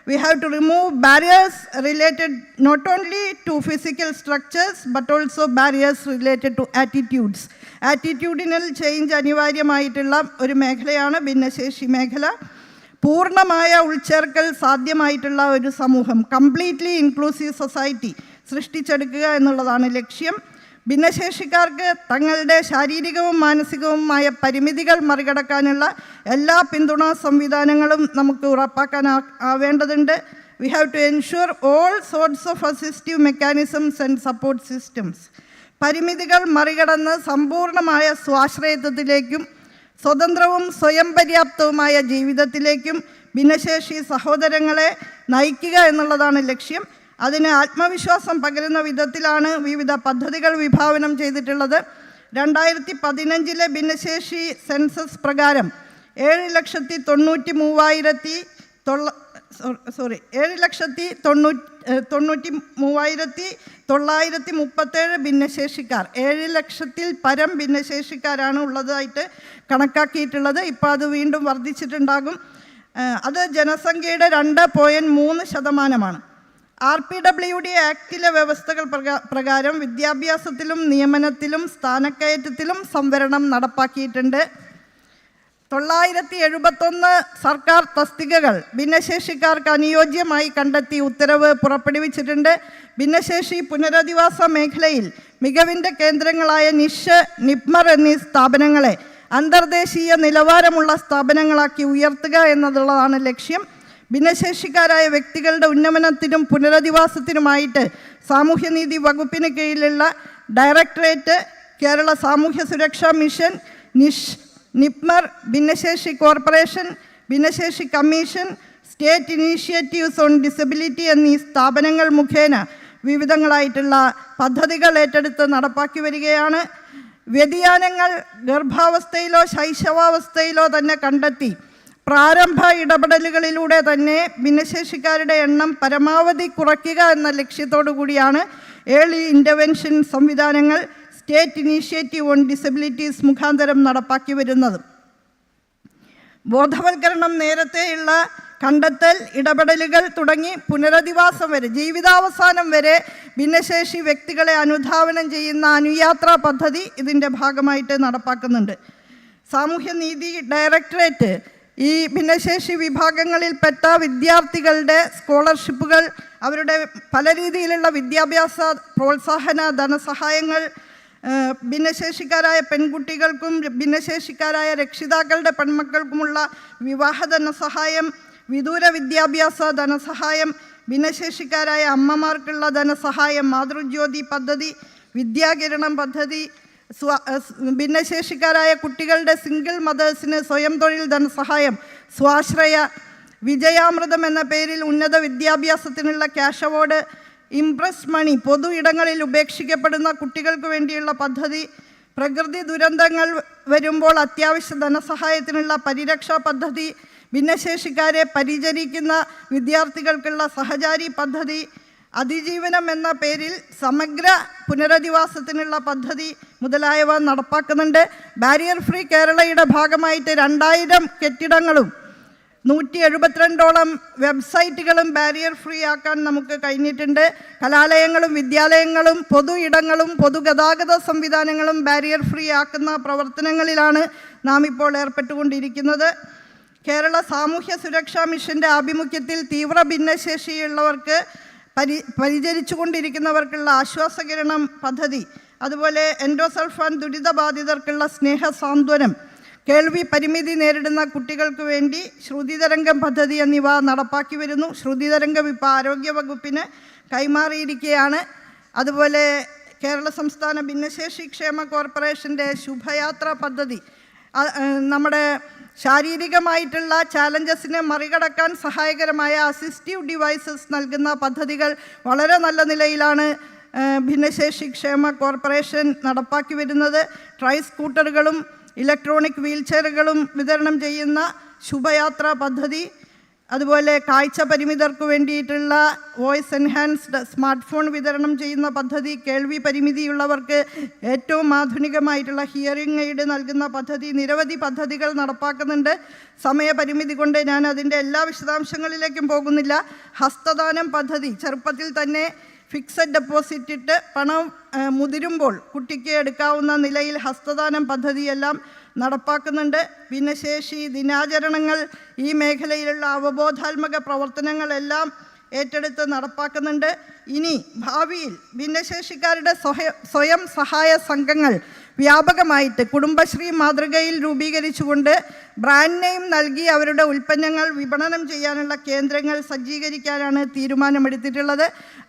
We have to remove barriers related not only to physical structures but also barriers related to attitudes. Attitudinal change അനിവാര്യമായിട്ടുള്ള ഒരു മേഖലയാണ് ഭിന്നശേഷി മേഖല. പൂർണ്ണമായ ഉൾച്ചേർക്കൽ സാധ്യമായിട്ടുള്ള ഒരു സമൂഹം, കംപ്ലീറ്റ്ലി ഇൻക്ലൂസീവ് സൊസൈറ്റി സൃഷ്ടിച്ചെടുക്കുക എന്നുള്ളതാണ് ലക്ഷ്യം. ഭിന്നശേഷിക്കാർക്ക് തങ്ങളുടെ ശാരീരികവും മാനസികവുമായ പരിമിതികൾ മറികടക്കാനുള്ള എല്ലാ പിന്തുണാ സംവിധാനങ്ങളും നമുക്ക് ഉറപ്പാക്കാനാവേണ്ടതുണ്ട്. We have to ensure all sorts of assistive mechanisms and support systems. പരിമിതികൾ മറികടന്ന് സമ്പൂർണ്ണമായ സ്വാശ്രയത്വത്തിലേക്കും സ്വതന്ത്രവും സ്വയം പര്യാപ്തവുമായ ജീവിതത്തിലേക്കും ഭിന്നശേഷി സഹോദരങ്ങളെ നയിക്കുക എന്നുള്ളതാണ് ലക്ഷ്യം. അതിന് ആത്മവിശ്വാസം പകരുന്ന വിധത്തിലാണ് വിവിധ പദ്ധതികൾ വിഭാവനം ചെയ്തിട്ടുള്ളത്. 2015 ഭിന്നശേഷി സെൻസസ് പ്രകാരം 7,93,937 ഭിന്നശേഷിക്കാർ, 7 ലക്ഷത്തിൽ പരം ഭിന്നശേഷിക്കാരാണ് ഉള്ളതായിട്ട് കണക്കാക്കിയിട്ടുള്ളത്. ഇപ്പോൾ അത് വീണ്ടും വർദ്ധിച്ചിട്ടുണ്ടാകും. അത് ജനസംഖ്യയുടെ 2.3%. RPWD ആക്ടിലെ വ്യവസ്ഥകൾ പ്രകാരം വിദ്യാഭ്യാസത്തിലും നിയമനത്തിലും സ്ഥാനക്കയറ്റത്തിലും സംവരണം നടപ്പാക്കിയിട്ടുണ്ട്. 971 സർക്കാർ തസ്തികകൾ ഭിന്നശേഷിക്കാർക്ക് അനുയോജ്യമായി കണ്ടെത്തി ഉത്തരവ് പുറപ്പെടുവിച്ചിട്ടുണ്ട്. ഭിന്നശേഷി പുനരധിവാസ മേഖലയിൽ മികവിൻ്റെ കേന്ദ്രങ്ങളായ നിഷ്, നിപ്മർ എന്നീ സ്ഥാപനങ്ങളെ അന്തർദേശീയ നിലവാരമുള്ള സ്ഥാപനങ്ങളാക്കി ഉയർത്തുക എന്നതുള്ളതാണ് ലക്ഷ്യം. ഭിന്നശേഷിക്കാരായ വ്യക്തികളുടെ ഉന്നമനത്തിനും പുനരധിവാസത്തിനുമായിട്ട് സാമൂഹ്യനീതി വകുപ്പിന് കീഴിലുള്ള ഡയറക്ടറേറ്റ്, കേരള സാമൂഹ്യ സുരക്ഷാ മിഷൻ, നിഷ്, നിപ്മർ, ഭിന്നശേഷി കോർപ്പറേഷൻ, ഭിന്നശേഷി commission, state initiatives on disability എന്നീ സ്ഥാപനങ്ങൾ മുഖേന വിവിധങ്ങളായിട്ടുള്ള പദ്ധതികൾ ഏറ്റെടുത്ത് നടപ്പാക്കി വരികയാണ്. വ്യതിയാനങ്ങൾ ഗർഭാവസ്ഥയിലോ ശൈശവാവസ്ഥയിലോ തന്നെ കണ്ടെത്തി പ്രാരംഭ ഇടപെടലുകളിലൂടെ തന്നെ ഭിന്നശേഷിക്കാരുടെ എണ്ണം പരമാവധി കുറയ്ക്കുക എന്ന ലക്ഷ്യത്തോടു കൂടിയാണ് ഏർലി ഇൻ്റർവെൻഷൻ സംവിധാനങ്ങൾ സ്റ്റേറ്റ് ഇനീഷ്യേറ്റീവ് ഓൺ ഡിസബിലിറ്റീസ് മുഖാന്തരം നടപ്പാക്കി വരുന്നത്. ബോധവൽക്കരണം, നേരത്തെയുള്ള കണ്ടെത്തൽ, ഇടപെടലുകൾ തുടങ്ങി പുനരധിവാസം വരെ, ജീവിതാവസാനം വരെ ഭിന്നശേഷി വ്യക്തികളെ അനുധാവനം ചെയ്യുന്ന അനുയാത്രാ പദ്ധതി ഇതിൻ്റെ ഭാഗമായിട്ട് നടപ്പാക്കുന്നുണ്ട്. സാമൂഹ്യനീതി ഡയറക്ടറേറ്റ് ഈ ഭിന്നശേഷി വിഭാഗങ്ങളിൽപ്പെട്ട വിദ്യാർത്ഥികളുടെ സ്കോളർഷിപ്പുകൾ, അവരുടെ പല രീതിയിലുള്ള വിദ്യാഭ്യാസ പ്രോത്സാഹന ധനസഹായങ്ങൾ, ഭിന്നശേഷിക്കാരായ പെൺകുട്ടികൾക്കും ഭിന്നശേഷിക്കാരായ രക്ഷിതാക്കളുടെ പെൺമക്കൾക്കുമുള്ള വിവാഹ ധനസഹായം, വിദൂര വിദ്യാഭ്യാസ ധനസഹായം, ഭിന്നശേഷിക്കാരായ അമ്മമാർക്കുള്ള ധനസഹായം, മാതൃജ്യോതി പദ്ധതി, വിദ്യാകിരണം പദ്ധതി, ഭിന്നശേഷിക്കാരായ കുട്ടികളുടെ സിംഗിൾ മദേഴ്സിന് സ്വയം തൊഴിൽ ധനസഹായം, സ്വാശ്രയ, വിജയാമൃതം എന്ന പേരിൽ ഉന്നത വിദ്യാഭ്യാസത്തിനുള്ള ക്യാഷ് അവാർഡ്, ഇംപ്രസ് മണി, പൊതു ഇടങ്ങളിൽ ഉപേക്ഷിക്കപ്പെടുന്ന കുട്ടികൾക്ക് വേണ്ടിയുള്ള പദ്ധതി, പ്രകൃതി ദുരന്തങ്ങൾ വരുമ്പോൾ അത്യാവശ്യ ധനസഹായത്തിനുള്ള പരിരക്ഷാ പദ്ധതി, ഭിന്നശേഷിക്കാരെ പരിചരിക്കുന്ന വിദ്യാർത്ഥികൾക്കുള്ള സഹചാരി പദ്ധതി, അതിജീവനം എന്ന പേരിൽ സമഗ്ര പുനരധിവാസത്തിനുള്ള പദ്ധതി മുതലായവ നടപ്പാക്കുന്നുണ്ട്. ബാരിയർ ഫ്രീ കേരളയുടെ ഭാഗമായിട്ട് 2000 കെട്ടിടങ്ങളും 172ഓളം വെബ്സൈറ്റുകളും ബാരിയർ ഫ്രീ ആക്കാൻ നമുക്ക് കഴിഞ്ഞിട്ടുണ്ട്. കലാലയങ്ങളും വിദ്യാലയങ്ങളും പൊതു ഇടങ്ങളും പൊതുഗതാഗത സംവിധാനങ്ങളും ബാരിയർ ഫ്രീ ആക്കുന്ന പ്രവർത്തനങ്ങളിലാണ് നാം ഇപ്പോൾ ഏർപ്പെട്ടുകൊണ്ടിരിക്കുന്നത്. കേരള സാമൂഹ്യ സുരക്ഷാ മിഷൻ്റെ ആഭിമുഖ്യത്തിൽ തീവ്ര ഭിന്നശേഷിയുള്ളവർക്ക് പരിചരിച്ചു കൊണ്ടിരിക്കുന്നവർക്കുള്ള ആശ്വാസകിരണം പദ്ധതി, അതുപോലെ എൻഡോസൾഫാൻ ദുരിതബാധിതർക്കുള്ള സ്നേഹസാന്ത്വനം, കേൾവി പരിമിതി നേരിടുന്ന കുട്ടികൾക്ക് വേണ്ടി ശ്രുതിതരംഗം പദ്ധതി എന്നിവ നടപ്പാക്കി വരുന്നു. ശ്രുതിതരംഗം ഇപ്പോൾ ആരോഗ്യ വകുപ്പിന് കൈമാറിയിരിക്കുകയാണ്. അതുപോലെ കേരള സംസ്ഥാന ഭിന്നശേഷി ക്ഷേമ കോർപ്പറേഷൻ്റെ ശുഭയാത്ര പദ്ധതി നമ്മുടെ ശാരീരികമായിട്ടുള്ള ചാലഞ്ചസിനെ മറികടക്കാൻ സഹായകരമായ അസിസ്റ്റീവ് ഡിവൈസസ് നൽകുന്ന പദ്ധതികൾ വളരെ നല്ല നിലയിലാണ് ഭിന്നശേഷി ക്ഷേമ കോർപ്പറേഷൻ നടപ്പാക്കി വരുന്നത്. ട്രൈ സ്കൂട്ടറുകളും ഇലക്ട്രോണിക് വീൽ ചെയറുകളും വിതരണം ചെയ്യുന്ന ശുഭയാത്ര പദ്ധതി, അതുപോലെ കാഴ്ച പരിമിതർക്ക് വേണ്ടിയിട്ടുള്ള വോയിസ് എൻഹാൻസ്ഡ് സ്മാർട്ട് ഫോൺ വിതരണം ചെയ്യുന്ന പദ്ധതി, കേൾവി പരിമിതിയുള്ളവർക്ക് ഏറ്റവും ആധുനികമായിട്ടുള്ള ഹിയറിംഗ് എയ്ഡ് നൽകുന്ന പദ്ധതി, നിരവധി പദ്ധതികൾ നടപ്പാക്കുന്നുണ്ട്. സമയപരിമിതി കൊണ്ട് ഞാൻ അതിൻ്റെ എല്ലാ വിശദാംശങ്ങളിലേക്കും പോകുന്നില്ല. ഹസ്തദാനം പദ്ധതി, ചെറുപ്പത്തിൽ തന്നെ ഫിക്സഡ് ഡെപ്പോസിറ്റ് ഇട്ട് പണം മുതിരുമ്പോൾ കുട്ടിക്ക് എടുക്കാവുന്ന നിലയിൽ ഹസ്തദാനം പദ്ധതിയെല്ലാം നടപ്പാക്കുന്നുണ്ട്. ഭിന്നശേഷി ദിനാചരണങ്ങൾ, ഈ മേഖലയിലുള്ള അവബോധാത്മക പ്രവർത്തനങ്ങളെല്ലാം ഏറ്റെടുത്ത് നടപ്പാക്കുന്നുണ്ട്. ഇനി ഭാവിയിൽ ഭിന്നശേഷിക്കാരുടെ സ്വയം സഹായ സംഘങ്ങൾ വ്യാപകമായിട്ട് കുടുംബശ്രീ മാതൃകയിൽ രൂപീകരിച്ചുകൊണ്ട് ബ്രാൻഡ് നെയിം നൽകി അവരുടെ ഉൽപ്പന്നങ്ങൾ വിപണനം ചെയ്യാനുള്ള കേന്ദ്രങ്ങൾ സജ്ജീകരിക്കാനാണ് തീരുമാനമെടുത്തിട്ടുള്ളത്.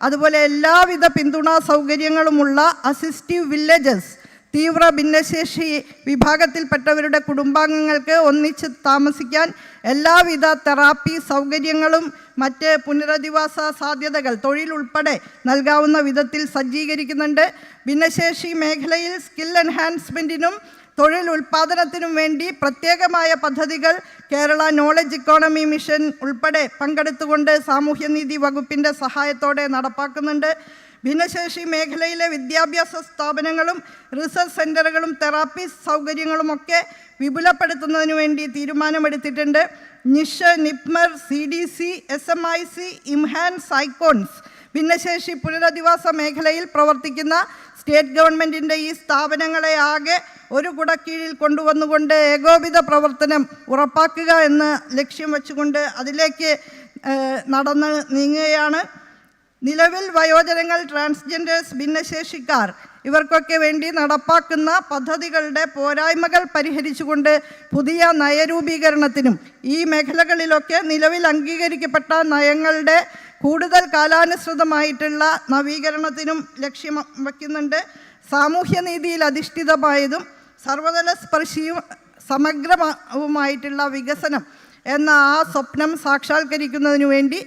അതുപോലെ എല്ലാവിധ പിന്തുണാ സൗകര്യങ്ങളുമുള്ള അസിസ്റ്റീവ് വില്ലേജസ്, തീവ്ര ഭിന്നശേഷി വിഭാഗത്തിൽപ്പെട്ടവരുടെ കുടുംബാംഗങ്ങൾക്ക് ഒന്നിച്ച് താമസിക്കാൻ എല്ലാവിധ തെറാപ്പി സൗകര്യങ്ങളും മറ്റ് പുനരധിവാസ സാധ്യതകൾ, തൊഴിലുൾപ്പെടെ നൽകാവുന്ന വിധത്തിൽ സജ്ജീകരിക്കുന്നുണ്ട്. ഭിന്നശേഷി മേഖലയിൽ സ്കിൽ എൻഹാൻസ്മെൻറ്റിനും തൊഴിൽ ഉൽപ്പാദനത്തിനും വേണ്ടി പ്രത്യേകമായ പദ്ധതികൾ കേരള നോളജ് ഇക്കോണമി മിഷൻ ഉൾപ്പെടെ പങ്കെടുത്തുകൊണ്ട് സാമൂഹ്യനീതി വകുപ്പിൻ്റെ സഹായത്തോടെ നടപ്പാക്കുന്നുണ്ട്. ഭിന്നശേഷി മേഖലയിലെ വിദ്യാഭ്യാസ സ്ഥാപനങ്ങളും റിസർച്ച് സെൻ്ററുകളും തെറാപ്പി സൗകര്യങ്ങളുമൊക്കെ വിപുലപ്പെടുത്തുന്നതിന് വേണ്ടി തീരുമാനമെടുത്തിട്ടുണ്ട്. NISH, NIPMR, CDC, SMIC, IMHANS, ICONS ഭിന്നശേഷി പുനരധിവാസ മേഖലയിൽ പ്രവർത്തിക്കുന്ന സ്റ്റേറ്റ് ഗവൺമെൻറ്റിൻ്റെ ഈ സ്ഥാപനങ്ങളെ ആകെ ഒരു കുടക്കീഴിൽ കൊണ്ടുവന്നുകൊണ്ട് ഏകോപിത പ്രവർത്തനം ഉറപ്പാക്കുക എന്ന ലക്ഷ്യം വെച്ചുകൊണ്ട് അതിലേക്ക് നടന്ന് നീങ്ങുകയാണ്. നിലവിൽ വയോജനങ്ങൾ, ട്രാൻസ്ജെൻഡേഴ്സ്, ഭിന്നശേഷിക്കാർ ഇവർക്കൊക്കെ വേണ്ടി നടപ്പാക്കുന്ന പദ്ധതികളുടെ പോരായ്മകൾ പരിഹരിച്ചുകൊണ്ട് പുതിയ നയരൂപീകരണത്തിനും ഈ മേഖലകളിലൊക്കെ നിലവിൽ അംഗീകരിക്കപ്പെട്ട നയങ്ങളുടെ കൂടുതൽ കാലാനുസൃതമായിട്ടുള്ള നവീകരണത്തിനും ലക്ഷ്യം വയ്ക്കുന്നുണ്ട്. സാമൂഹ്യനീതിയിൽ അധിഷ്ഠിതമായതും സർവതല സ്പർശിയും സമഗ്രവുമായിട്ടുള്ള വികസനം എന്ന ആ സ്വപ്നം സാക്ഷാത്കരിക്കുന്നതിനു വേണ്ടി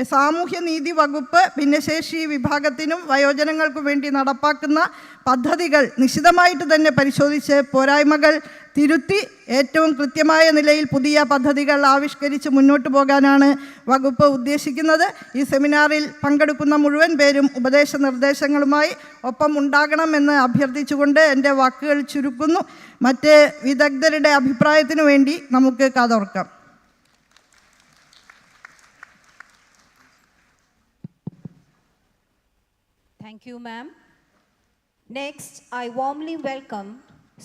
സാമൂഹ്യനീതി വകുപ്പ് ഭിന്നശേഷി വിഭാഗത്തിനും വയോജനങ്ങൾക്കും വേണ്ടി നടപ്പാക്കുന്ന പദ്ധതികൾ നിശിതമായിട്ട് തന്നെ പരിശോധിച്ച് പോരായ്മകൾ തിരുത്തി ഏറ്റവും കൃത്യമായ നിലയിൽ പുതിയ പദ്ധതികൾ ആവിഷ്കരിച്ച് മുന്നോട്ട് പോകാനാണ് വകുപ്പ് ഉദ്ദേശിക്കുന്നത്. ഈ സെമിനാറിൽ പങ്കെടുക്കുന്ന മുഴുവൻ പേരും ഉപദേശ നിർദ്ദേശങ്ങളുമായി ഒപ്പം ഉണ്ടാകണമെന്ന് അഭ്യർത്ഥിച്ചുകൊണ്ട് എൻ്റെ വാക്കുകൾ ചുരുക്കുന്നു. മറ്റ് വിദഗ്ധരുടെ അഭിപ്രായത്തിനു വേണ്ടി നമുക്ക് കാതോർക്കാം. Thank you, ma'am. Next, I warmly welcome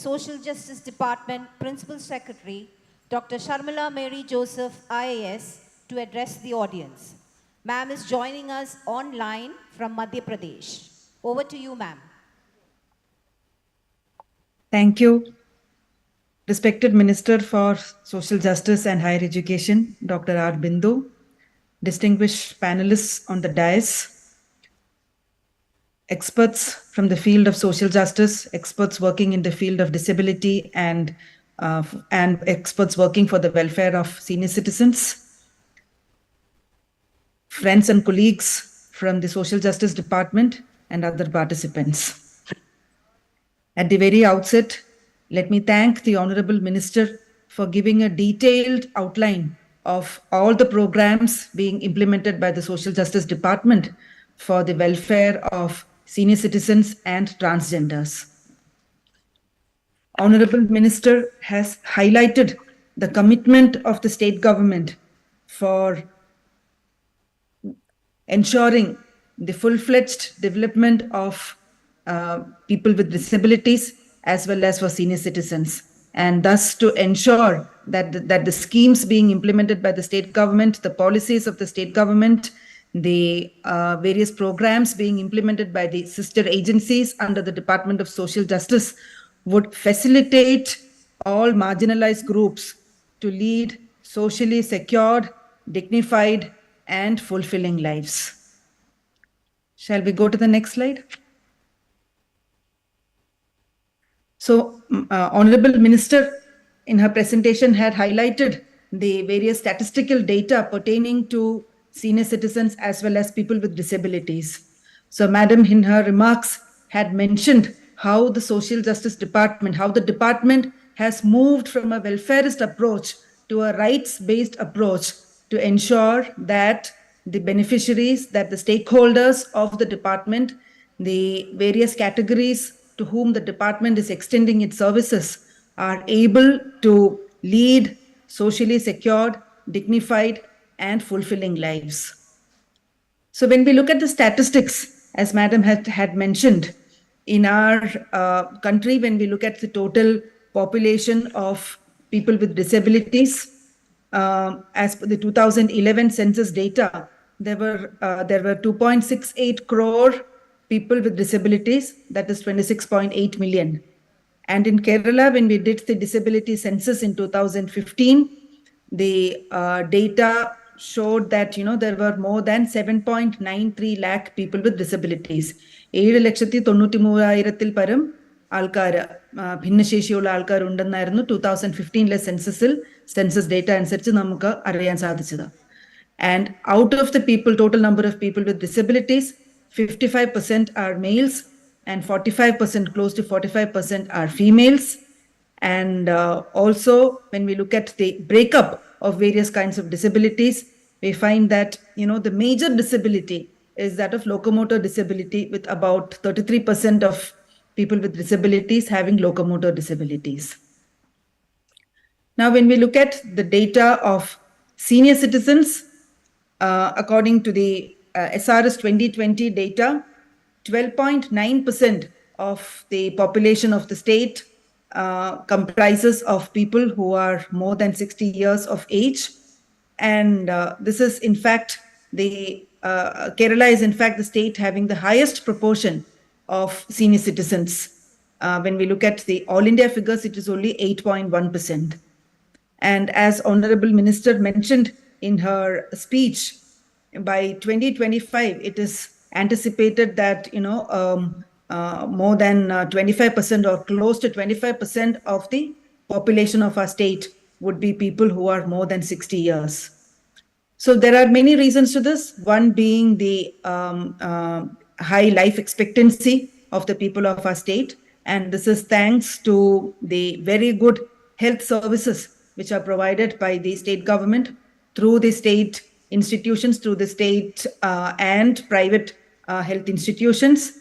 Social Justice Department Principal Secretary, Dr. Sharmila Mary Joseph, IAS, to address the audience. Ma'am is joining us online from Madhya Pradesh. Over to you, ma'am. Thank you. Respected Minister for Social Justice and Higher Education, Dr. R. Bindu, distinguished panelists on the dais, experts from the field of social justice, experts working in the field of disability, and experts working for the welfare of senior citizens, friends and colleagues from the Social Justice Department, and other participants. At the very outset, let me thank the Honorable Minister for giving a detailed outline of all the programs being implemented by the Social Justice Department for the welfare of senior citizens and transgenders. Honorable Minister has highlighted the commitment of the state government for ensuring the full-fledged development of people with disabilities as well as for senior citizens, and thus to ensure that the schemes being implemented by the state government, the policies of the state government, the various programs being implemented by the sister agencies under the Department of Social Justice would facilitate all marginalized groups to lead socially secured, dignified, and fulfilling lives. Shall we go to the next slide? So, Honorable Minister in her presentation had highlighted the various statistical data pertaining to senior citizens as well as people with disabilities. So, Madam in her remarks had mentioned how the Social Justice Department, how the department has moved from a welfarist approach to a rights-based approach to ensure that the beneficiaries, that the stakeholders of the department, the various categories to whom the department is extending its services are able to lead socially secured, dignified, and fulfilling lives. So when we look at the statistics, as Madam had mentioned, in our country, when we look at the total population of people with disabilities, as per the 2011 census data, there were 2.68 crore people with disabilities, that is 26.8 million. And in Kerala, when we did the disability census in 2015, the data showed that there were more than 7.93 lakh people with disabilities. 7,93,000 പരം ആൾക്കാർ ഭിന്നശേഷിയുള്ള ആൾക്കാർ ഉണ്ടെന്നായിരുന്നു 2015 census data അനുസരിച്ച് നമുക്ക് അറിയാൻ സാധിച്ചത്. And out of the people, total number of people with disabilities, 55% are males and 45%, close to 45% are females. And also when we look at the breakup of various kinds of disabilities, we find that the major disability is that of locomotor disability, with about 33% of people with disabilities having locomotor disabilities. Now when we look at the data of senior citizens, according to the SRS 2020 data, 12.9% of the population of the state comprises of people who are more than 60 years of age. And this is in fact Kerala is in fact the state having the highest proportion of senior citizens. When we look at the All India figures, it is only 8.1%. And as Honorable Minister mentioned in her speech, by 2025, it is anticipated that more than 25% or close to 25% of the population of our state would be people who are more than 60 years. So there are many reasons to this, one being the high life expectancy of the people of our state, and this is thanks to the very good health services which are provided by the state government through the state institutions, through the state and private health institutions.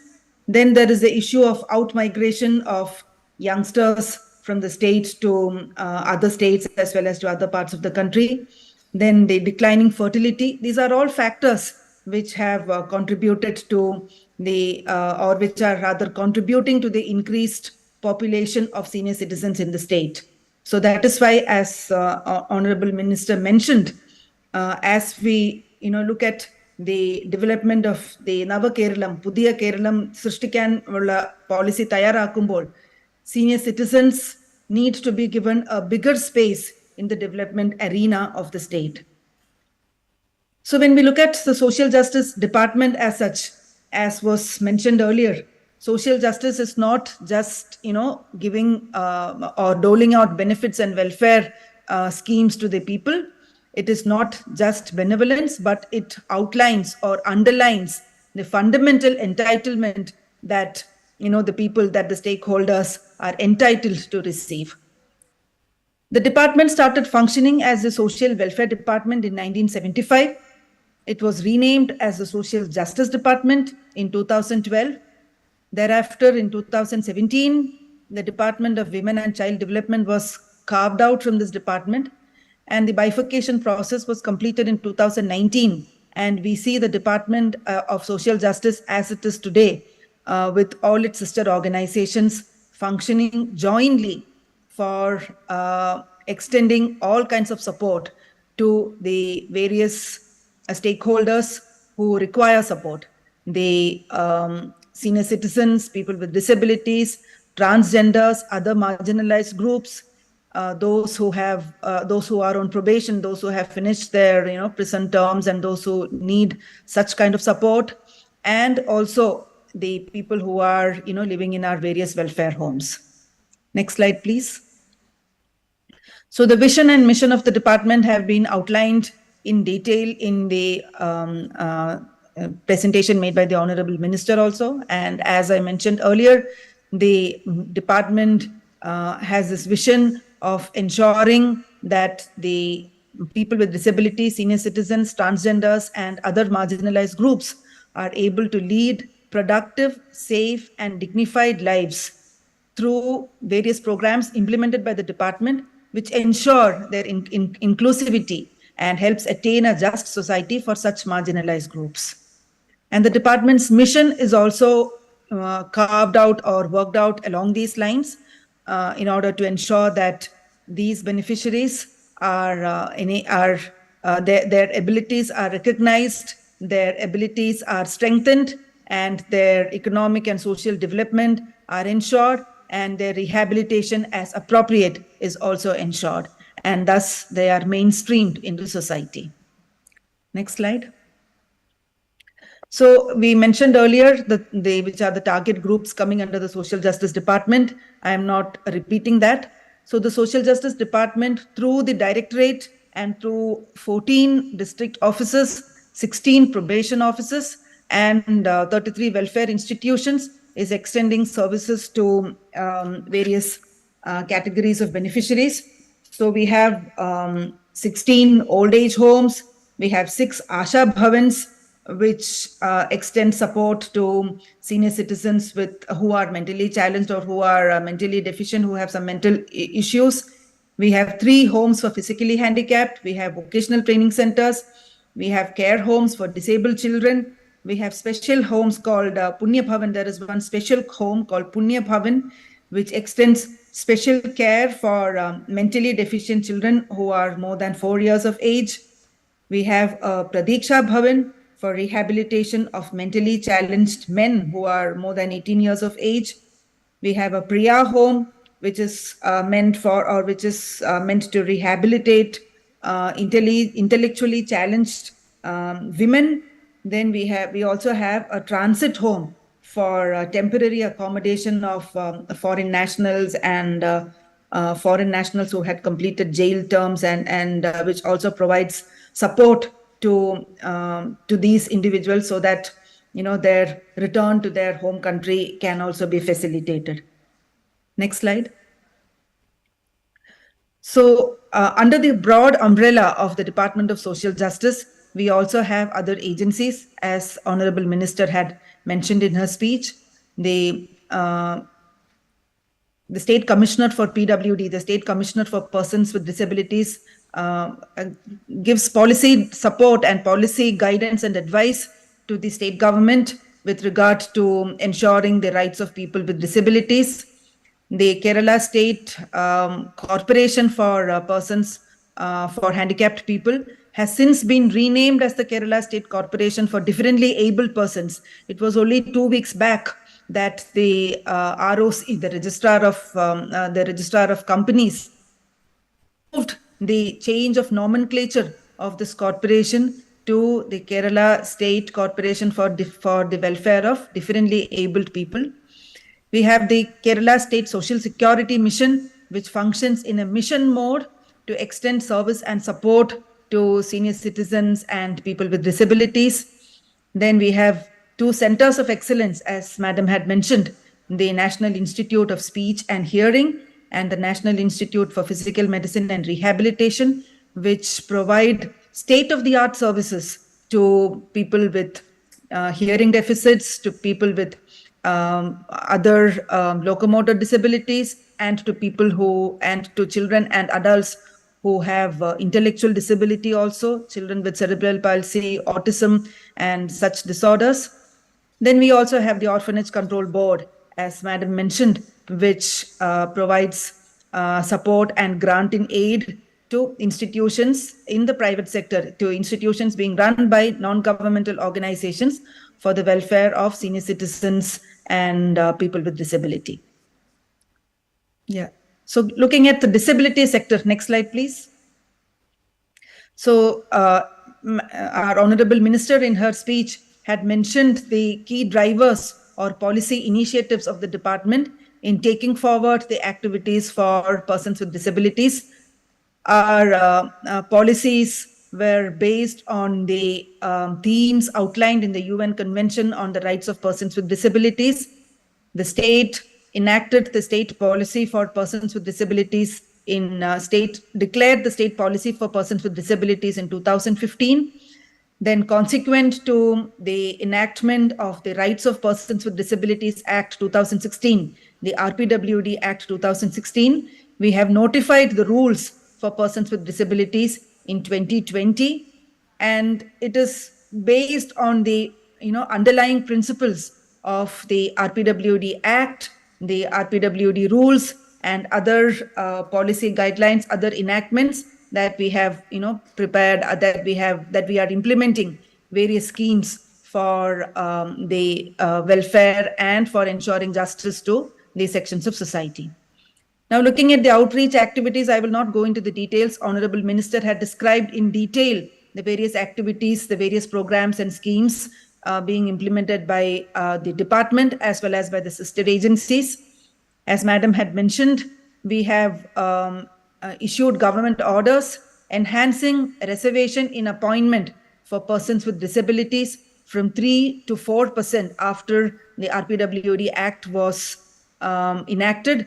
Then there is the issue of out-migration of youngsters from the state to other states as well as to other parts of the country. Then the declining fertility. These are all factors which have contributed to or which are rather contributing to the increased population of senior citizens in the state. So that is why, as Honorable Minister mentioned, as we look at the development of the Nava Keralam, Pudiya Keralam Srishtikan ulla policy tayarakumbol, senior citizens need to be given a bigger space in the development arena of the state. So when we look at the Social Justice Department as such, as was mentioned earlier, social justice is not just giving or doling out benefits and welfare schemes to the people. It is not just benevolence, but it outlines or underlines the fundamental entitlement that the people, that the stakeholders are entitled to receive. The department started functioning as the Social Welfare Department in 1975. It was renamed as the Social Justice Department in 2012. Thereafter, in 2017, the Department of Women and Child Development was carved out from this department, and the bifurcation process was completed in 2019. And we see the Department of Social Justice as it is today, with all its sister organizations functioning jointly for extending all kinds of support to the various stakeholders who require support. The senior citizens, people with disabilities, transgenders, other marginalized groups, those who are on probation, those who have finished their prison terms, and those who need such kind of support, and also the people who are living in our various welfare homes. Next slide, please. So the vision and mission of the department have been outlined in detail in the presentation made by the Honorable Minister also. And as I mentioned earlier, the department has this vision of ensuring that the people with disabilities, senior citizens, transgenders, and other marginalized groups are able to lead productive, safe, and dignified lives through various programs implemented by the department, which ensure their inclusivity and helps attain a just society for such marginalized groups. And the department's mission is also carved out or worked out along these lines in order to ensure that these beneficiaries their abilities are recognized, their abilities are strengthened, and their economic and social development are ensured, and their rehabilitation as appropriate is also ensured, and thus they are mainstreamed into society. Next slide. So we mentioned earlier which are the target groups coming under the Social Justice Department. I am not repeating that. So the Social Justice Department, through the Directorate and through 14 district offices, 16 probation offices, and 33 welfare institutions, is extending services to various categories of beneficiaries. So we have 16 old age homes, we have 6 Asha Bhavans, which extend support to senior citizens who are mentally challenged or who are mentally deficient, who have some mental issues. We have 3 homes for physically handicapped. We have vocational training centers. We have care homes for disabled children. We have special homes called Punya Bhavan. There is one special home called Punya Bhavan, which extends special care for mentally deficient children who are more than 4 years of age. We have Pradiksha Bhavan for rehabilitation of mentally challenged men who are more than 18 years of age. We have a Priya home, which is meant to rehabilitate intellectually challenged women. Then we also have a transit home for temporary accommodation of foreign nationals and foreign nationals who had completed jail terms, and which also provides support to these individuals so that their return to their home country can also be facilitated. Next slide. So under the broad umbrella of the Department of Social Justice, we also have other agencies, as Honorable Minister had mentioned in her speech. The State Commissioner for PWD, the State Commissioner for Persons with Disabilities, gives policy support and policy guidance and advice to the state government with regard to ensuring the rights of people with disabilities. The Kerala State Corporation for Persons for Handicapped People has since been renamed as the Kerala State Corporation for Differently Abled Persons. It was only 2 weeks back that the ROC, the Registrar of Companies, moved the change of nomenclature of this corporation to the Kerala State Corporation for the Welfare of Differently Abled People. We have the Kerala State Social Security Mission, which functions in a mission mode to extend service and support to senior citizens and people with disabilities. Then we have 2 centers of excellence, as Madam had mentioned, the National Institute of Speech and Hearing and the National Institute for Physical Medicine and Rehabilitation, which provide state-of-the-art services to people with hearing deficits, to people with other locomotor disabilities, and to children and adults who have intellectual disability also, children with cerebral palsy, autism, and such disorders. Then we also have the Orphanage Control Board, as Madam mentioned, which provides support and granting aid to institutions in the private sector, to institutions being run by non-governmental organizations for the welfare of senior citizens and people with disability. Yeah. So looking at the disability sector, next slide, please. So our Honorable Minister in her speech had mentioned the key drivers or policy initiatives of the department in taking forward the activities for persons with disabilities. Our policies were based on the themes outlined in the UN Convention on the Rights of Persons with Disabilities. The state enacted the state policy for persons with disabilities declared the state policy for persons with disabilities in 2015. Then consequent to the enactment of the Rights of Persons with Disabilities Act 2016, the RPWD Act 2016, we have notified the rules for persons with disabilities in 2020, and it is based on the underlying principles of the RPWD Act, the RPWD rules, and other policy guidelines, other enactments that we have prepared, that we are implementing various schemes for the welfare and for ensuring justice to these sections of society. Now, looking at the outreach activities, I will not go into the details. Honorable Minister had described in detail the various activities, the various programs and schemes being implemented by the department as well as by the sister agencies. As Madam had mentioned, we have issued government orders enhancing reservation in appointment for persons with disabilities from 3 to 4% after the RPWD Act was enacted.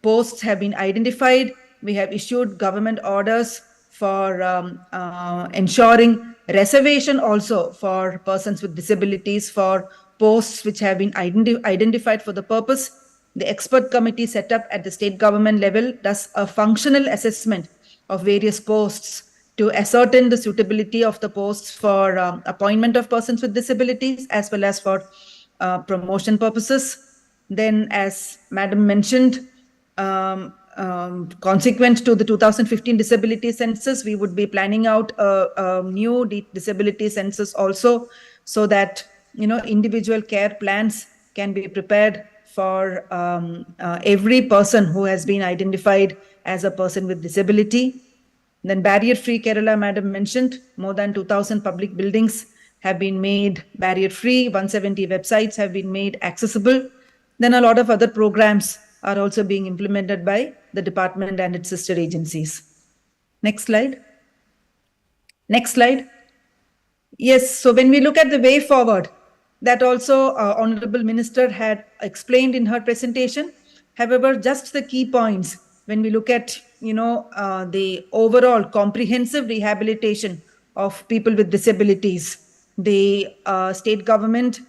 Posts have been identified. We have issued government orders for ensuring reservation also for persons with disabilities for posts which have been identified for the purpose. The expert committee set up at the state government level does a functional assessment of various posts to ascertain the suitability of the posts for appointment of persons with disabilities as well as for promotion purposes. Then, as Madam mentioned, consequent to the 2015 disability census, we would be planning out a new disability census also, so that individual care plans can be prepared for every person who has been identified as a person with disability. Then barrier-free Kerala, Madam mentioned, more than 2,000 public buildings have been made barrier-free, 170 websites have been made accessible. Then a lot of other programs are also being implemented by the department and its sister agencies. Next slide. Next slide. Yes, so when we look at the way forward, that also Honorable Minister had explained in her presentation. However, just the key points, when we look at the overall comprehensive rehabilitation of people with disabilities, the state government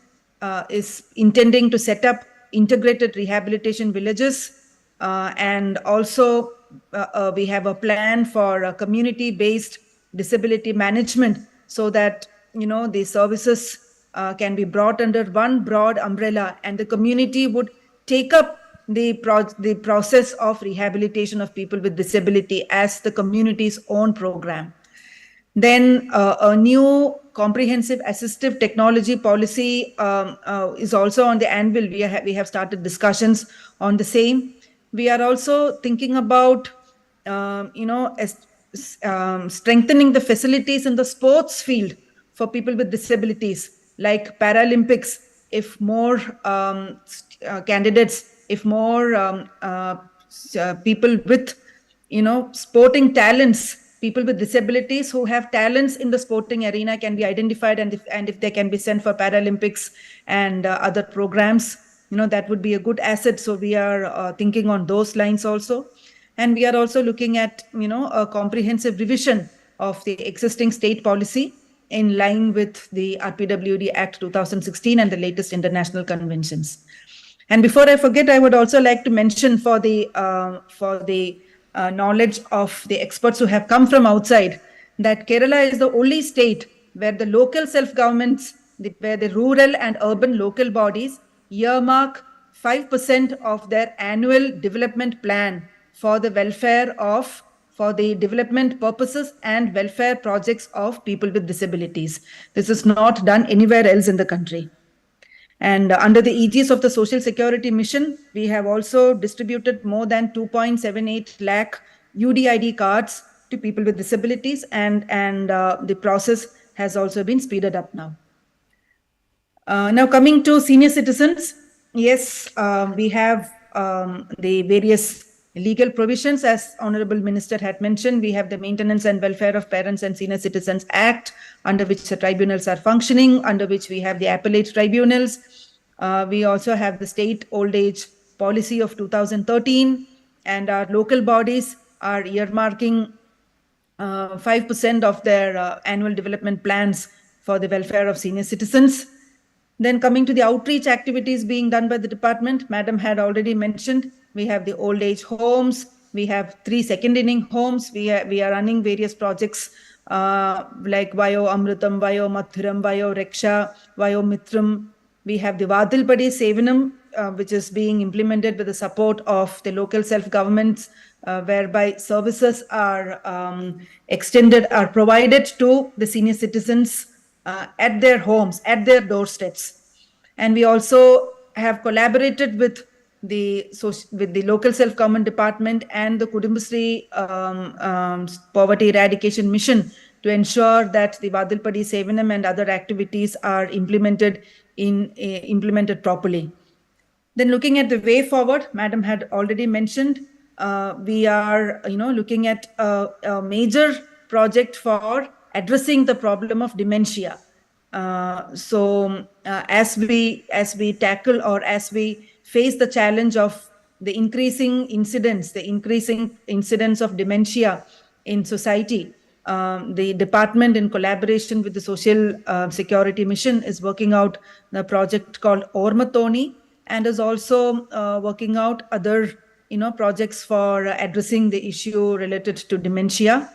is intending to set up integrated rehabilitation villages, and also we have a plan for community-based disability management, so that the services can be brought under one broad umbrella, and the community would take up the process of rehabilitation of people with disability as the community's own program. Then a new comprehensive assistive technology policy is also on the anvil. We have started discussions on the same. We are also thinking about strengthening the facilities in the sports field for people with disabilities, like Paralympics. If more candidates, if more people with sporting talents, people with disabilities who have talents in the sporting arena can be identified, and if they can be sent for Paralympics and other programs, that would be a good asset. So we are thinking on those lines also. And we are also looking at a comprehensive revision of the existing state policy in line with the RPWD Act 2016 and the latest international conventions. And before I forget, I would also like to mention for the knowledge of the experts who have come from outside, that Kerala is the only state where the local self-governments, where the rural and urban local bodies earmark 5% of their annual development plan for the for the development purposes and welfare projects of people with disabilities. This is not done anywhere else in the country. And under the aegis of the Social Security Mission, we have also distributed more than 2.78 lakh UDID cards to people with disabilities, and the process has also been speeded up now. Now coming to senior citizens, yes, we have the various legal provisions. As Honorable Minister had mentioned, we have the Maintenance and Welfare of Parents and Senior Citizens Act, under which the tribunals are functioning, under which we have the appellate tribunals. We also have the state old age policy of 2013, and our local bodies are earmarking 5% of their annual development plans for the welfare of senior citizens. Then coming to the outreach activities being done by the department, Madam had already mentioned, we have the old age homes, we have 3 second inning homes, we are running various projects like Vayo Amrutam, Vayo Mathuram, Vayo Reksha, Vayo Mitram. We have the Vadilpadi Sevanam, which is being implemented with the support of the local self-governments, whereby services are extended, are provided to the senior citizens at their homes, at their doorsteps. And we also have collaborated with the local self-government department and the Kudumbashree Poverty Eradication Mission to ensure that the Vadilpadi Sevanam and other activities are implemented properly. Then looking at the way forward, Madam had already mentioned, we are looking at a major project for addressing the problem of dementia. As we tackle, or as we face the challenge of the increasing incidence of dementia in society, the department, in collaboration with the Social Security Mission, is working out the project called Ormathoni, and is also working out other projects for addressing the issue related to dementia.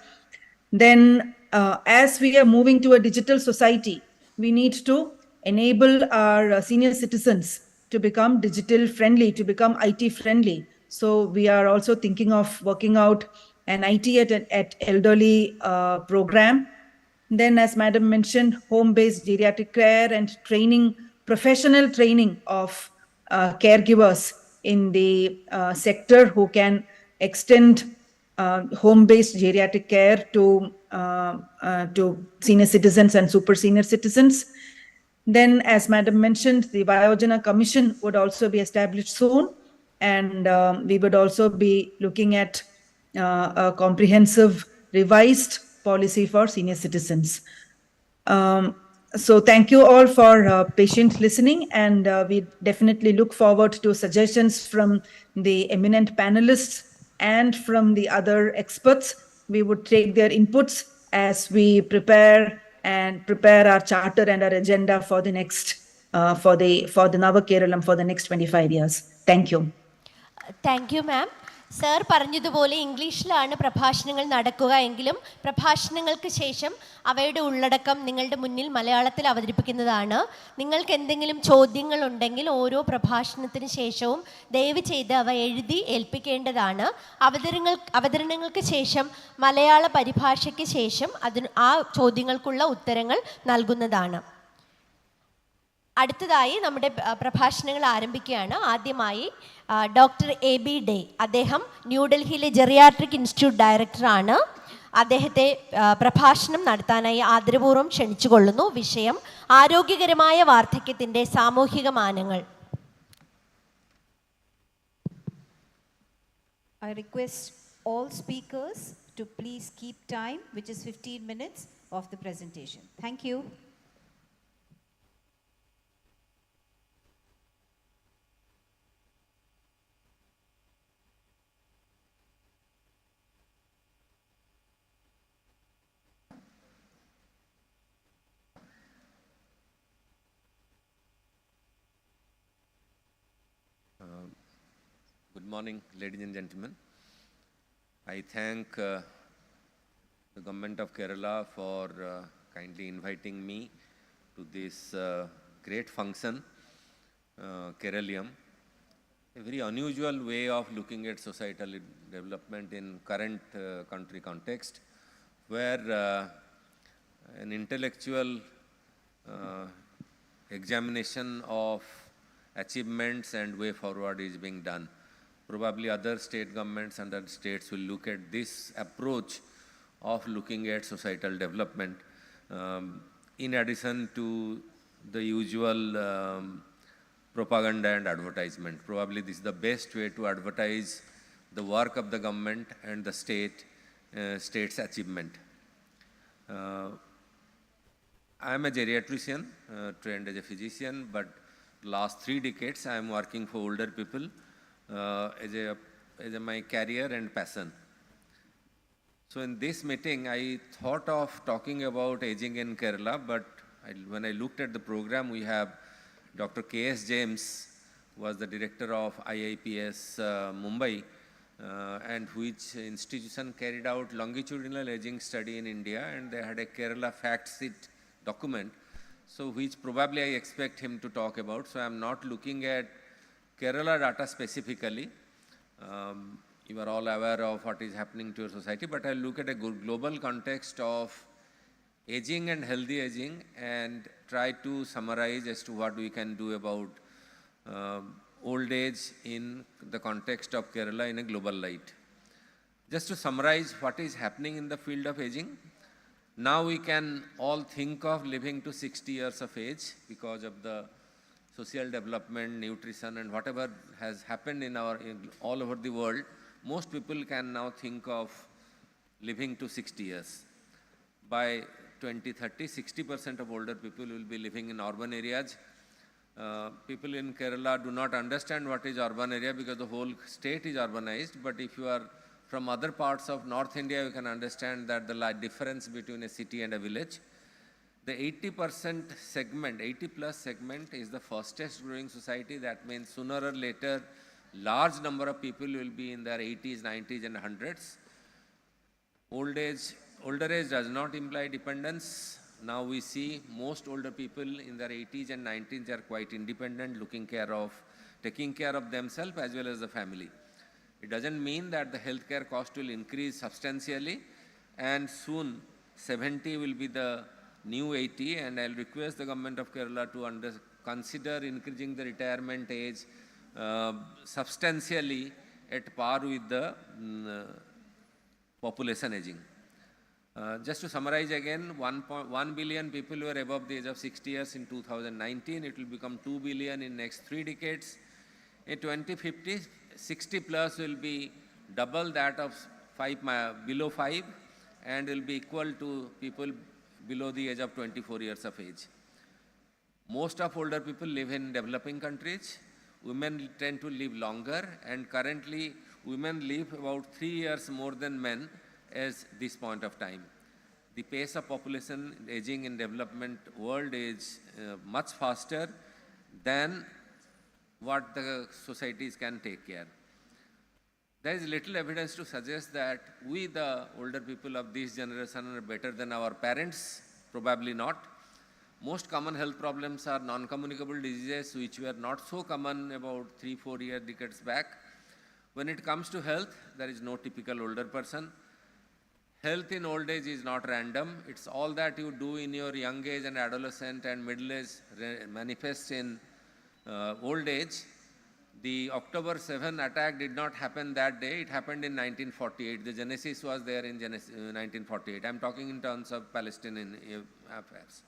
Then as we are moving to a digital society, we need to enable our senior citizens to become digital friendly, to become IT friendly. So we are also thinking of working out an IT at elderly program. Then, as Madam mentioned, home-based geriatric care and training, professional training of caregivers in the sector who can extend home-based geriatric care to senior citizens and super senior citizens. Then, as Madam mentioned, the Vayojana Commission would also be established soon, and we would also be looking at a comprehensive revised policy for senior citizens. So thank you all for patient listening, and we definitely look forward to suggestions from the eminent panelists and from the other experts. We would take their inputs as we prepare our charter and our agenda for the next for the Nava Keralam for the next 25 years. Thank you. Thank you, ma'am. Sir പറഞ്ഞതുപോലെ ഇംഗ്ലീഷിലാണ് പ്രഭാഷണങ്ങൾ നടക്കുക എങ്കിലും പ്രഭാഷണങ്ങൾക്ക് ശേഷം അവയുടെ ഉള്ളടക്കം നിങ്ങളുടെ മുന്നിൽ മലയാളത്തിൽ അവതരിപ്പിക്കുന്നതാണ്. നിങ്ങൾക്ക് എന്തെങ്കിലും ചോദ്യങ്ങളുണ്ടെങ്കിൽ ഓരോ പ്രഭാഷണത്തിന് ശേഷവും ദയവ് ചെയ്ത് അവ എഴുതി ഏൽപ്പിക്കേണ്ടതാണ്. അവതരണങ്ങൾക്ക് ശേഷം മലയാള പരിഭാഷയ്ക്ക് ശേഷം ആ ചോദ്യങ്ങൾക്കുള്ള ഉത്തരങ്ങൾ നൽകുന്നതാണ്. അടുത്തതായി നമ്മുടെ പ്രഭാഷണങ്ങൾ ആരംഭിക്കുകയാണ്. ആദ്യമായി ഡോക്ടർ AB ഡേ, അദ്ദേഹം ന്യൂഡൽഹിയിലെ ജെറിയാട്രിക് ഇൻസ്റ്റിറ്റ്യൂട്ട് ഡയറക്ടറാണ്. അദ്ദേഹത്തെ പ്രഭാഷണം നടത്താനായി ആദരപൂർവ്വം ക്ഷണിച്ചുകൊള്ളുന്നു. വിഷയം ആരോഗ്യകരമായ വാർദ്ധക്യത്തിൻ്റെ സാമൂഹിക മാനങ്ങൾ. I request all speakers to please keep time, which is 15 minutes of the presentation. Thank you. Good morning, ladies and gentlemen. I thank the government of Kerala for kindly inviting me to this great function, Keraleeyam, a very unusual way of looking at societal development in current country context, where an intellectual examination of achievements and way forward is being done. Probably other state governments and other states will look at this approach of looking at societal development in addition to the usual propaganda and advertisement. Probably this is the best way to advertise the work of the government and the state's achievement. I am a geriatrician, trained as a physician, but last 3 decades I am working for older people as my career and passion. So in this meeting, I thought of talking about aging in Kerala, but when I looked at the program, we have Dr. K.S. James, who was the director of IIPS Mumbai, and which institution carried out longitudinal aging study in India, and they had a Kerala fact sheet document, so which probably I expect him to talk about. So I am not looking at Kerala data specifically. You are all aware of what is happening to your society, but I'll look at a global context of aging and healthy aging and try to summarize as to what we can do about old age in the context of Kerala in a global light. Just to summarize what is happening in the field of aging, now we can all think of living to 60 years of age because of the social development, nutrition, and whatever has happened in all over the world. Most people can now think of living to 60 years. By 2030, 60% of older people will be living in urban areas. People in Kerala do not understand what is urban area because the whole state is urbanized, but if you are from other parts of North India, you can understand that the difference between a city and a village. The 80% segment, 80 plus segment is the fastest growing society. That means sooner or later, large number of people will be in their 80s, 90s and 100s. Older age does not imply dependence. Now we see most older people in their 80s and 90s are quite independent, taking care of themselves as well as the family. It doesn't mean that the healthcare cost will increase substantially, and soon 70 will be the new 80, and I'll request the government of Kerala to consider increasing the retirement age substantially at par with the population aging. Just to summarize again, 1 billion people were above the age of 60 years in 2019. It will become 2 billion in next 3 decades. In 2050, 60 plus will be double that of below 5 and will be equal to people below the age of 24 years of age. Most of older people live in developing countries. Women tend to live longer, and currently women live about 3 years more than men at this point of time. The pace of population aging in development world is much faster than what the societies can take care. There is little evidence to suggest that we, the older people of this generation, are better than our parents. Probably not. Most common health problems are non-communicable diseases, which were not so common about 3-4 decades back. When it comes to health, there is no typical older person. Health in old age is not random. It's all that you do in your young age and adolescent and middle age manifests in old age. The October 7 attack did not happen that day. It happened in 1948. The genesis was there in 1948. I'm talking in terms of Palestinian affairs.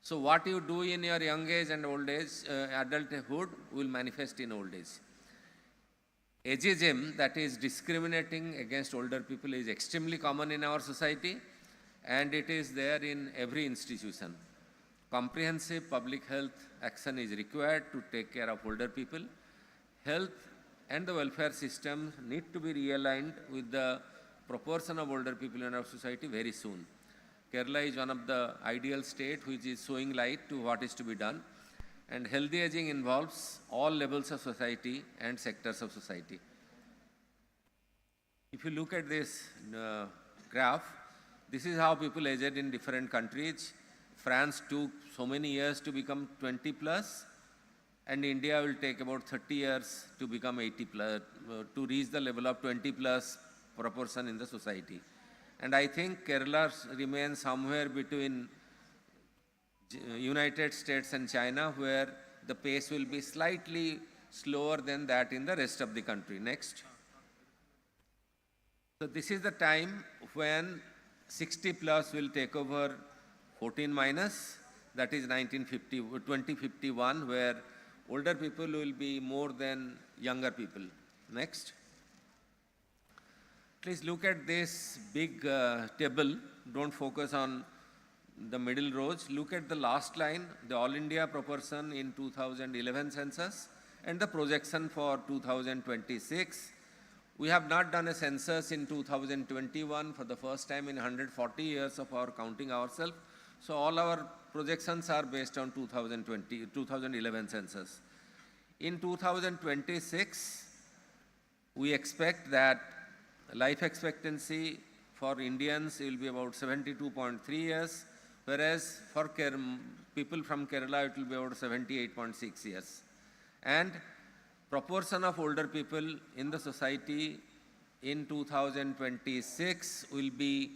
So what you do in your young age and old age, adulthood, will manifest in old age. Ageism, that is discriminating against older people, is extremely common in our society, and it is there in every institution. Comprehensive public health action is required to take care of older people. Health and the welfare system need to be realigned with the proportion of older people in our society very soon. Kerala is one of the ideal states which is showing light to what is to be done. And healthy aging involves all levels of society and sectors of society. If you look at this graph, this is how people aged in different countries. France took so many years to become 20 plus, and India will take about 30 years to become 80 plus, to reach the level of 20 plus proportion in the society. And I think Kerala remains somewhere between United States and China, where the pace will be slightly slower than that in the rest of the country. Next. So this is the time when 60 plus will take over 14 minus, that is 2051, where older people will be more than younger people. Next. Please look at this big table. Don't focus on the middle rows. Look at the last line, the All India proportion in 2011 census and the projection for 2026. We have not done a census in 2021 for the first time in 140 years of our counting ourselves. So all our projections are based on 2011 census. In 2026, we expect that life expectancy for Indians will be about 72.3 years, whereas for people from Kerala, it will be about 78.6 years. And proportion of older people in the society in 2026 will be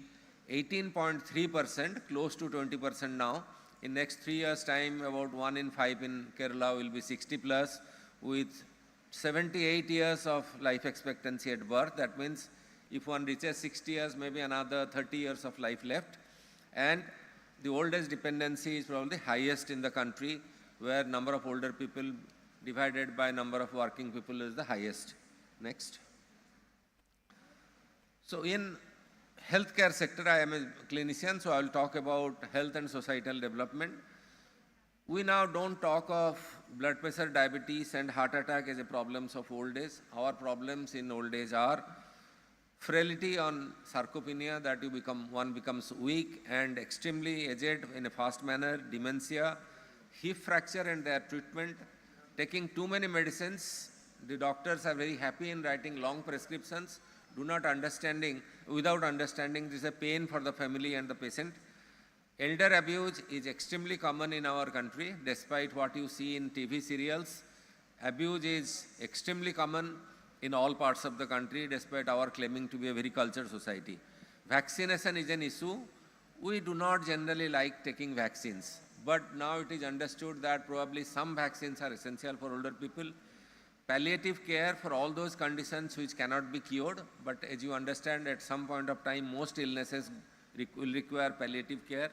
18.3%, close to 20% now. In next 3 years' time, about 1 in 5 in Kerala will be 60 plus, with 78 years of life expectancy at birth. That means if one reaches 60 years, maybe another 30 years of life left. And the old age dependency is probably highest in the country, where number of older people divided by number of working people is the highest. Next. So in healthcare sector, I am a clinician, so I will talk about health and societal development. We now don't talk of blood pressure, diabetes and heart attack as a problems of old age. Our problems in old age are frailty on sarcopenia, that one becomes weak and extremely aged in a fast manner, dementia, hip fracture and their treatment, taking too many medicines. The doctors are very happy in writing long prescriptions, without understanding this is a pain for the family and the patient. Elder abuse is extremely common in our country, despite what you see in TV serials. Abuse is extremely common in all parts of the country, despite our claiming to be a very cultured society. Vaccination is an issue. We do not generally like taking vaccines, but now it is understood that probably some vaccines are essential for older people. Palliative care for all those conditions which cannot be cured, but as you understand, at some point of time, most illnesses will require palliative care.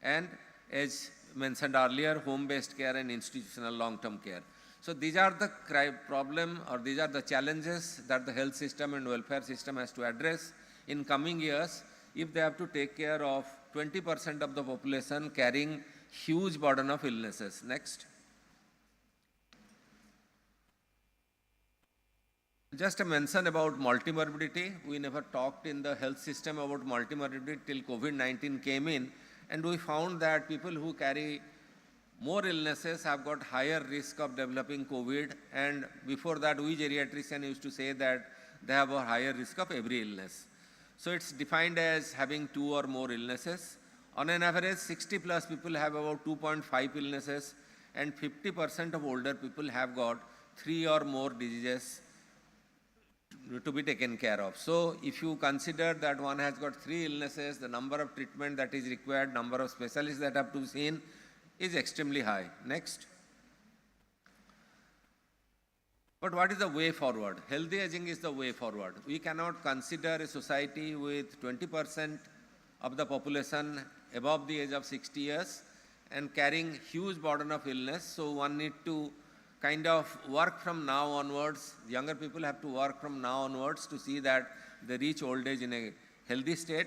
And as mentioned earlier, home-based care and institutional long-term care. So these are the problem, or these are the challenges that the health system and welfare system has to address in coming years if they have to take care of 20% of the population carrying huge burden of illnesses. Next. Just a mention about multimorbidity. We never talked in the health system about multimorbidity till COVID-19 came in, and we found that people who carry more illnesses have got higher risk of developing COVID, and before that we geriatricians used to say that they have a higher risk of every illness. So it's defined as having 2 or more illnesses. On an average, 60 plus people have about 2.5 illnesses, and 50% of older people have got 3 or more diseases to be taken care of. So if you consider that one has got 3 illnesses, the number of treatment that is required, number of specialists that have to be seen is extremely high. Next. But what is the way forward? Healthy aging is the way forward. We cannot consider a society with 20% of the population above the age of 60 years and carrying huge burden of illness. So one need to kind of work from now onwards. Younger people have to work from now onwards to see that they reach old age in a healthy state.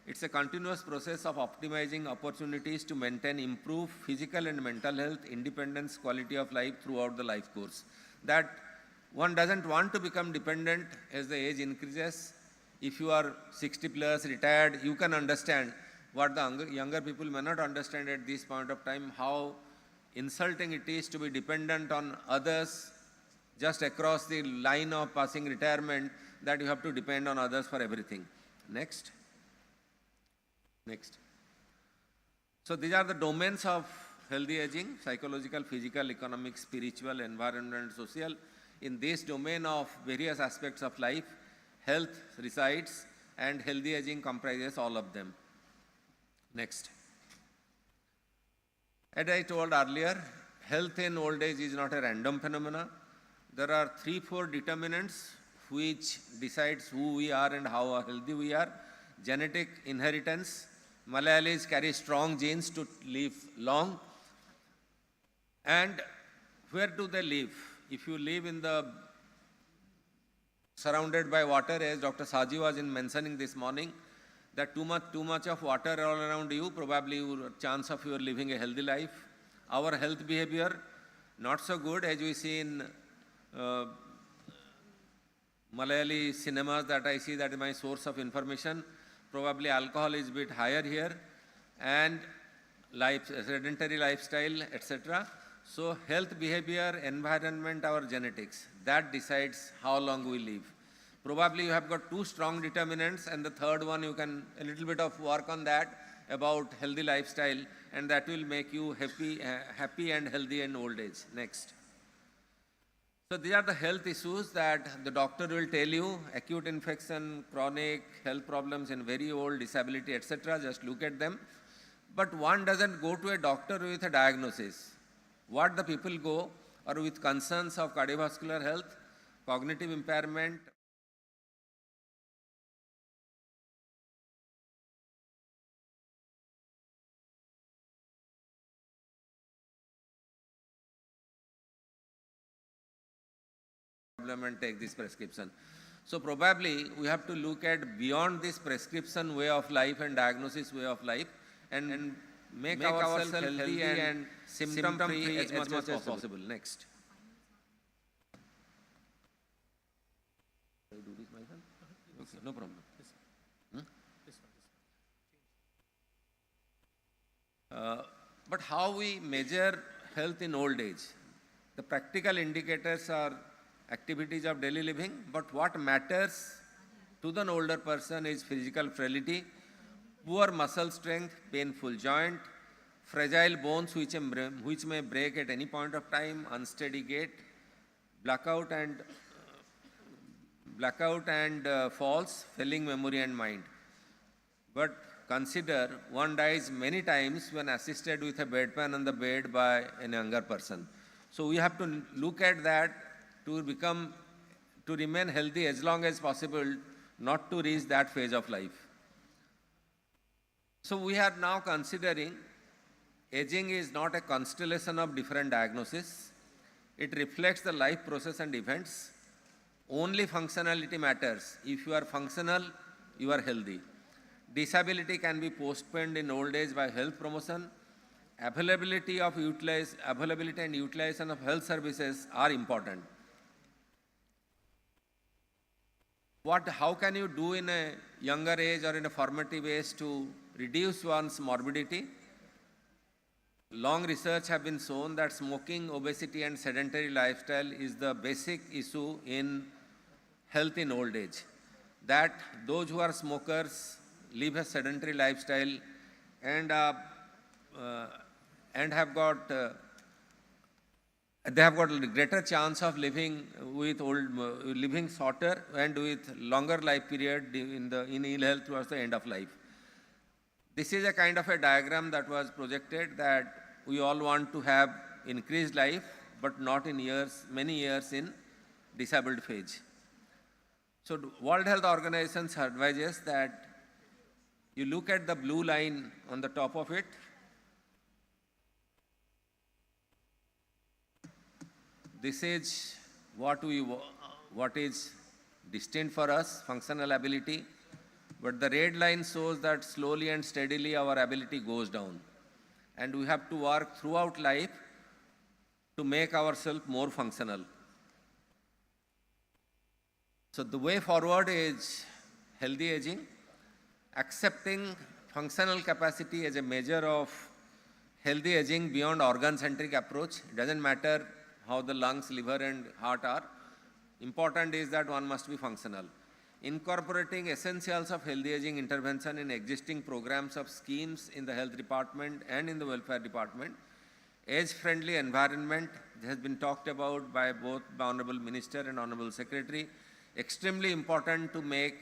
It's a continuous process of optimizing opportunities to maintain, improve physical and mental health, independence, quality of life throughout the life course. That one doesn't want to become dependent as the age increases. If you are 60 plus, retired, you can understand what the younger people may not understand at this point of time, how insulting it is to be dependent on others just across the line of passing retirement, that you have to depend on others for everything. Next. Next. So these are the domains of healthy aging: psychological, physical, economic, spiritual, environmental, social. In this domain of various aspects of life, health resides, and healthy aging comprises all of them. Next. As I told earlier, health in old age is not a random phenomena. There are 3-4 determinants which decides who we are and how healthy we are. Genetic inheritance. Malayalis carry strong genes to live long. And where do they live? If you live in the surrounded by water, as Dr. Saji was mentioning this morning, that too much of water all around you, probably your chance of you living a healthy life. Our health behavior, not so good, as we see in Malayali cinemas that I see, that is my source of information. Probably alcohol is a bit higher here, and sedentary lifestyle, etc. So health behavior, environment, our genetics, that decides how long we live. Probably you have got 2 strong determinants, and the third one you can a little bit of work on that about healthy lifestyle, and that will make you happy and healthy in old age. Next. So these are the health issues that the doctor will tell you: acute infection, chronic health problems in very old, disability, etc. Just look at them. But one doesn't go to a doctor with a diagnosis. What the people go are with concerns of cardiovascular health, cognitive impairment, and take this prescription. So probably we have to look at beyond this prescription way of life and diagnosis way of life, and make ourselves healthy and symptom free as much as possible. Next. Can I do this myself? Okay, no problem. But how we measure health in old age? The practical indicators are activities of daily living, but what matters to the older person is physical frailty, poor muscle strength, painful joint, fragile bones which may break at any point of time, unsteady gait, blackout and falls, failing memory and mind. But consider, one dies many times when assisted with a bedpan on the bed by a younger person. So we have to look at that to remain healthy as long as possible, not to reach that phase of life. So we are now considering aging is not a constellation of different diagnoses. It reflects the life process and events. Only functionality matters. If you are functional, you are healthy. Disability can be postponed in old age by health promotion. Availability and utilization of health services are important. How can you do in a younger age or in a formative age to reduce one's morbidity? Long research have been shown that smoking, obesity and sedentary lifestyle is the basic issue in health in old age. That those who are smokers live a sedentary lifestyle and have got they have got a greater chance of living shorter and with longer life period in ill health towards the end of life. This is a kind of a diagram that was projected, that we all want to have increased life, but not in many years in disabled phase. So World Health Organization advises that you look at the blue line on the top of it. This is what is distinct for us, functional ability, but the red line shows that slowly and steadily our ability goes down. And we have to work throughout life to make ourselves more functional. So the way forward is healthy aging, accepting functional capacity as a measure of healthy aging beyond organ-centric approach. It doesn't matter how the lungs, liver and heart are. Important is that one must be functional. Incorporating essentials of healthy aging intervention in existing programs of schemes in the health department and in the welfare department. Age-friendly environment has been talked about by both the Honorable Minister and Honorable Secretary. Extremely important to make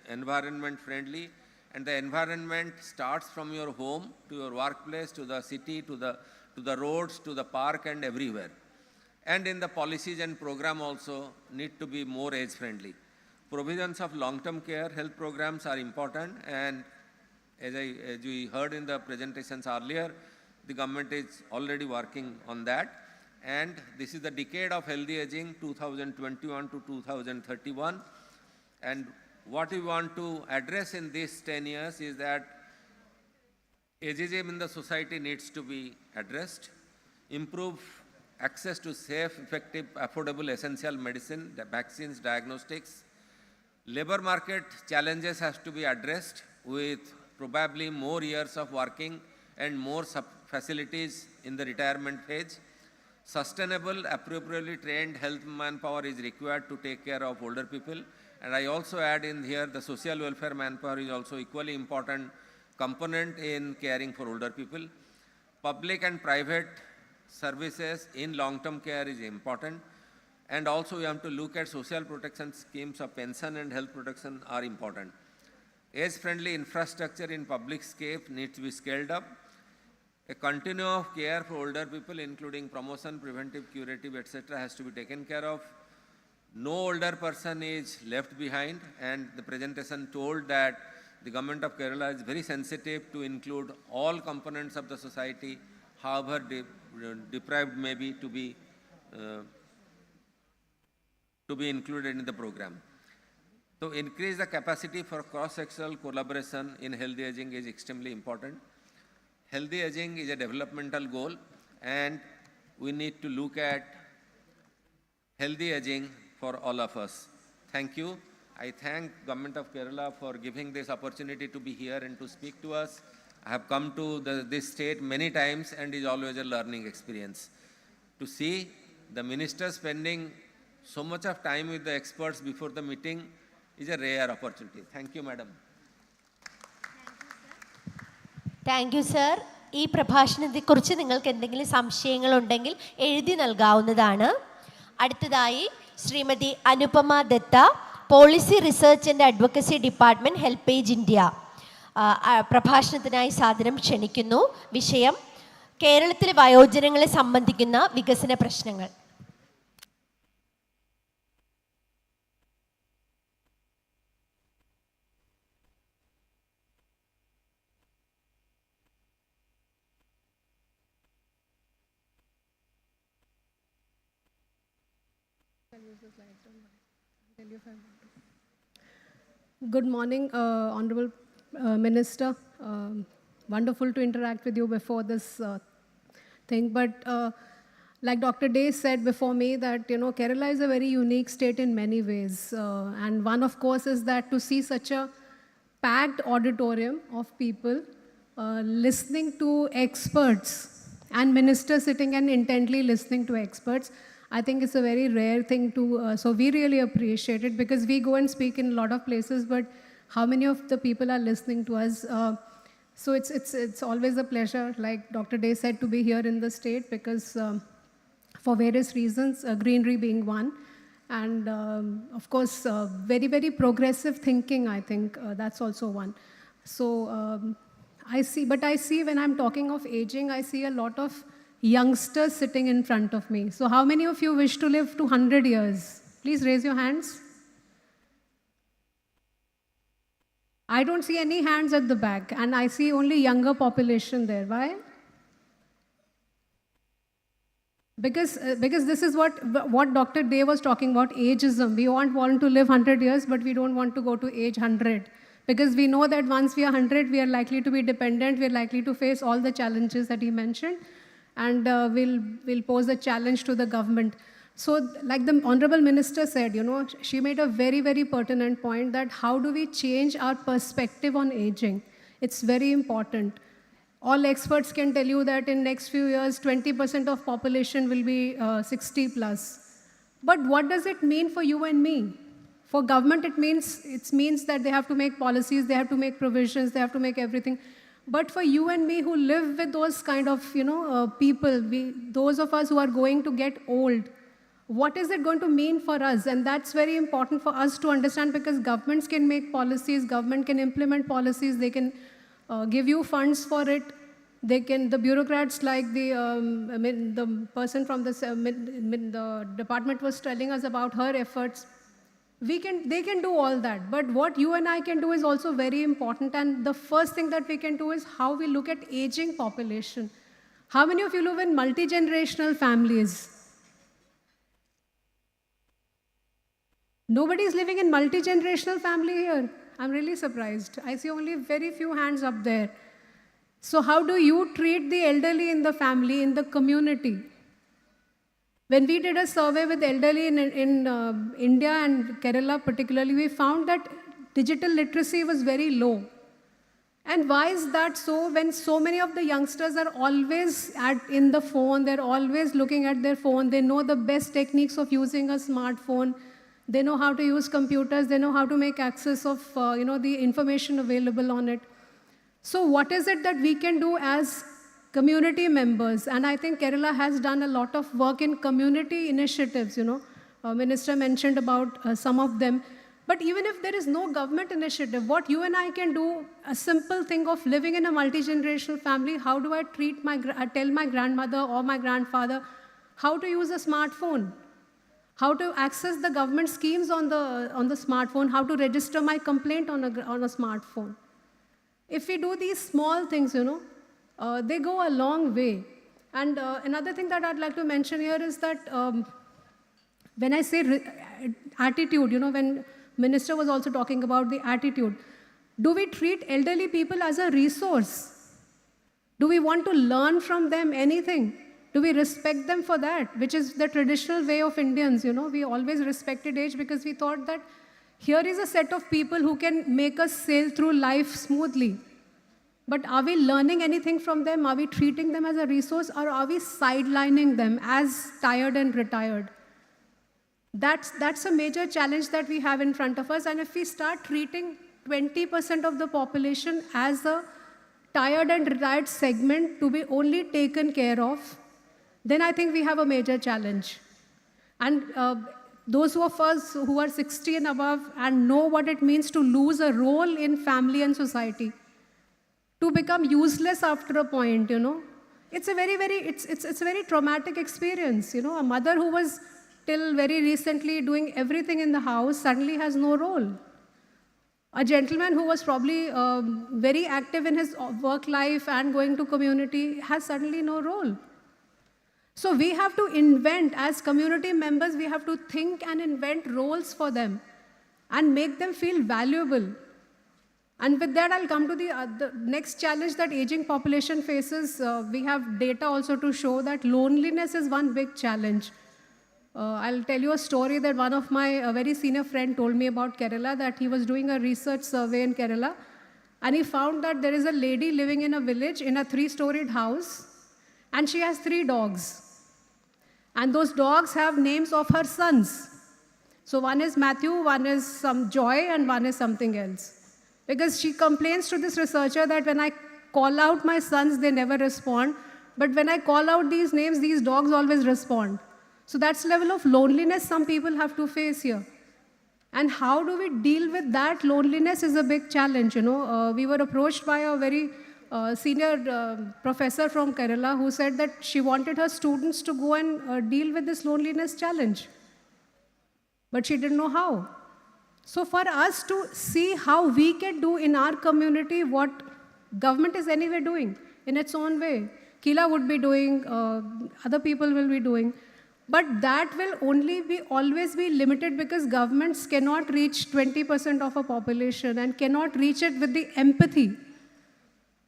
environment friendly and the environment starts from your home to your workplace, to the city, to the roads, to the park and everywhere. And in the policies and program also need to be more age friendly. Provisions of long-term care health programs are important, and as we heard in the presentations earlier, the government is already working on that. And this is the decade of healthy aging, 2021 to 2031. And what we want to address in these 10 years is that ageism in the society needs to be addressed, improve access to safe, effective, affordable, essential medicine, the vaccines, diagnostics. Labor market challenges has to be addressed with probably more years of working and more facilities in the retirement phase. Sustainable, appropriately trained health manpower is required to take care of older people. And I also add in here the social welfare manpower is also equally important component in caring for older people. Public and private services in long-term care is important. And also we have to look at social protection schemes of pension and health protection are important. Age-friendly infrastructure in public scape needs to be scaled up. A continuum of care for older people, including promotion, preventive, curative, etc., has to be taken care of. No older person is left behind, and the presentation told that the government of Kerala is very sensitive to include all components of the society, however deprived may be, to be included in the program. So increase the capacity for cross-sectional collaboration in healthy aging is extremely important. Healthy aging is a developmental goal, and we need to look at healthy aging for all of us. Thank you. I thank Government of Kerala for giving this opportunity to be here and to speak to us. I have come to this state many times and is always a learning experience. To see the minister spending so much of time with the experts before the meeting is a rare opportunity. Thank you, madam. Thank you sir. ഈ പ്രഭാഷണത്തെക്കുറിച്ച് നിങ്ങൾക്ക് എന്തെങ്കിലും സംശയങ്ങളുണ്ടെങ്കിൽ എഴുതി നൽകാവുന്നതാണ്. അടുത്തതായി Shrimati Anupama Datta, policy research and advocacy department, HelpAge India, പ്രഭാഷണത്തിനായി സാദരം ക്ഷണിക്കുന്നു. വിഷയം കേരളത്തിലെ വയോജനങ്ങളെ സംബന്ധിക്കുന്ന വികസന പ്രശ്നങ്ങൾ. Good morning, Honorable Minister. Wonderful to interact with you before this thing. But like Dr. Day said before me, that Kerala is a very unique state in many ways, and one of course is that to see such a packed auditorium of people listening to experts and ministers sitting and intently listening to experts. I think it's a very rare thing to, so we really appreciate it, because we go and speak in a lot of places, but how many of the people are listening to us? So it's always a pleasure, like Dr. Day said, to be here in the state, because for various reasons, greenery being one, and of course, very, very progressive thinking, I think that's also one. So I see when I'm talking of aging, I see a lot of youngsters sitting in front of me. So how many of you wish to live to 100 years? Please raise your hands. I don't see any hands at the back, and I see only younger population there. Why? Because this is what Dr. Day was talking about, ageism. We want to live 100 years, but we don't want to go to age 100. Because we know that once we are 100, we are likely to be dependent, we are likely to face all the challenges that he mentioned, and we'll pose a challenge to the government. So like the Honorable Minister said, she made a very, very pertinent point that how do we change our perspective on aging? It's very important. All experts can tell you that in next few years, 20% of population will be 60 plus. But what does it mean for you and me? For government, it means that they have to make policies, they have to make provisions, they have to make everything. But for you and me who live with those kind of, people, those of us who are going to get old, what is it going to mean for us? And that's very important for us to understand, because governments can make policies, government can implement policies, they can give you funds for it. They can, the bureaucrats like the person from the department was telling us about her efforts. They can do all that. But what you and I can do is also very important. And the first thing that we can do is how we look at aging population. How many of you live in multi-generational families? Nobody is living in multi-generational family here. I'm really surprised. I see only very few hands up there. So how do you treat the elderly in the family, in the community? When we did a survey with elderly in India and Kerala particularly, we found that digital literacy was very low. And why is that so? When so many of the youngsters are always in the phone, they're always looking at their phone, they know the best techniques of using a smartphone, they know how to use computers, they know how to make access of the information available on it. So what is it that we can do as community members? And I think Kerala has done a lot of work in community initiatives, Minister mentioned about some of them. But even if there is no government initiative, what you and I can do, a simple thing of living in a multi-generational family, how do I tell my grandmother or my grandfather how to use a smartphone? How to access the government schemes on the smartphone, how to register my complaint on a smartphone. If we do these small things, they go a long way. And another thing that I'd like to mention here is that when I say attitude, when Minister was also talking about the attitude, do we treat elderly people as a resource? Do we want to learn from them anything? Do we respect them for that, which is the traditional way of Indians? We always respected age because we thought that here is a set of people who can make us sail through life smoothly. But are we learning anything from them? Are we treating them as a resource, or are we sidelining them as tired and retired? That's a major challenge that we have in front of us. And if we start treating 20% of the population as a tired and retired segment to be only taken care of, then I think we have a major challenge. And those of us who are 60 and above and know what it means to lose a role in family and society, to become useless after a point, it's a very traumatic experience. A mother who was till very recently doing everything in the house suddenly has no role. A gentleman who was probably very active in his work life and going to community has suddenly no role. So we have to invent, as community members, we have to think and invent roles for them and make them feel valuable. And with that, I'll come to the next challenge that aging population faces. We have data also to show that loneliness is one big challenge. I'll tell you a story that one of my very senior friend told me about Kerala, that he was doing a research survey in Kerala, and he found that there is a lady living in a village in a 3-storied house, and she has 3 dogs. And those dogs have names of her sons. So one is Matthew, one is some Joy, and one is something else. Because she complains to this researcher that when I call out my sons, they never respond. But when I call out these names, these dogs always respond. So that's the level of loneliness some people have to face here. And how do we deal with that loneliness is a big challenge. We were approached by a very senior professor from Kerala who said that she wanted her students to go and deal with this loneliness challenge. But she didn't know how. So for us to see how we can do in our community what government is anyway doing in its own way. Kila would be doing, other people will be doing. But that will always be limited because governments cannot reach 20% of a population and cannot reach it with the empathy.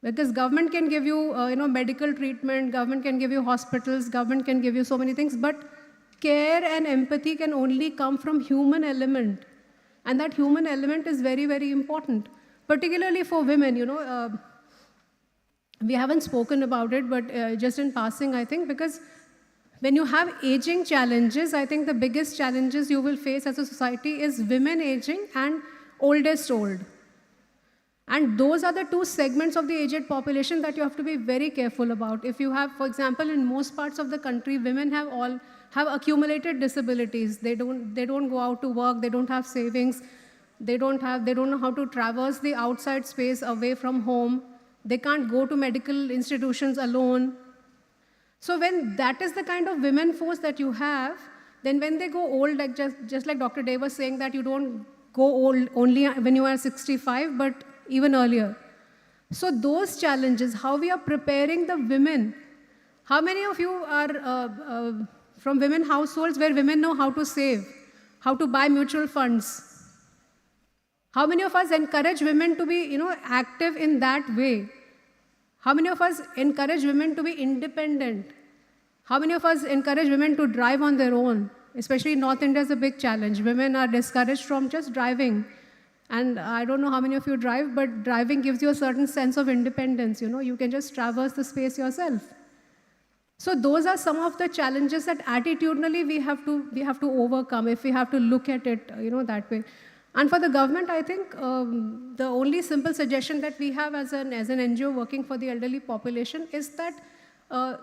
Because government can give you, medical treatment, government can give you hospitals, government can give you so many things, but care and empathy can only come from human element. And that human element is very, very important, particularly for women, we haven't spoken about it, but just in passing, I think, because when you have aging challenges, I think the biggest challenges you will face as a society is women aging and oldest old. And those are the 2 segments of the aged population that you have to be very careful about. If you have, for example, in most parts of the country, women have have accumulated disabilities. They don't go out to work, they don't have savings, they don't know how to traverse the outside space away from home. They can't go to medical institutions alone. So when that is the kind of women force that you have, then when they go old, like just like Dr. Day was saying, that you don't go old only when you are 65, but even earlier. So those challenges, how we are preparing the women. How many of you are from women households where women know how to save, how to buy mutual funds? How many of us encourage women to be, active in that way? How many of us encourage women to be independent? How many of us encourage women to drive on their own? Especially in North India is a big challenge. Women are discouraged from just driving. And I don't know how many of you drive, but driving gives you a certain sense of independence. You can just traverse the space yourself. So those are some of the challenges that attitudinally we have to overcome if we have to look at it, that way. And for the government, I think the only simple suggestion that we have as an NGO working for the elderly population is that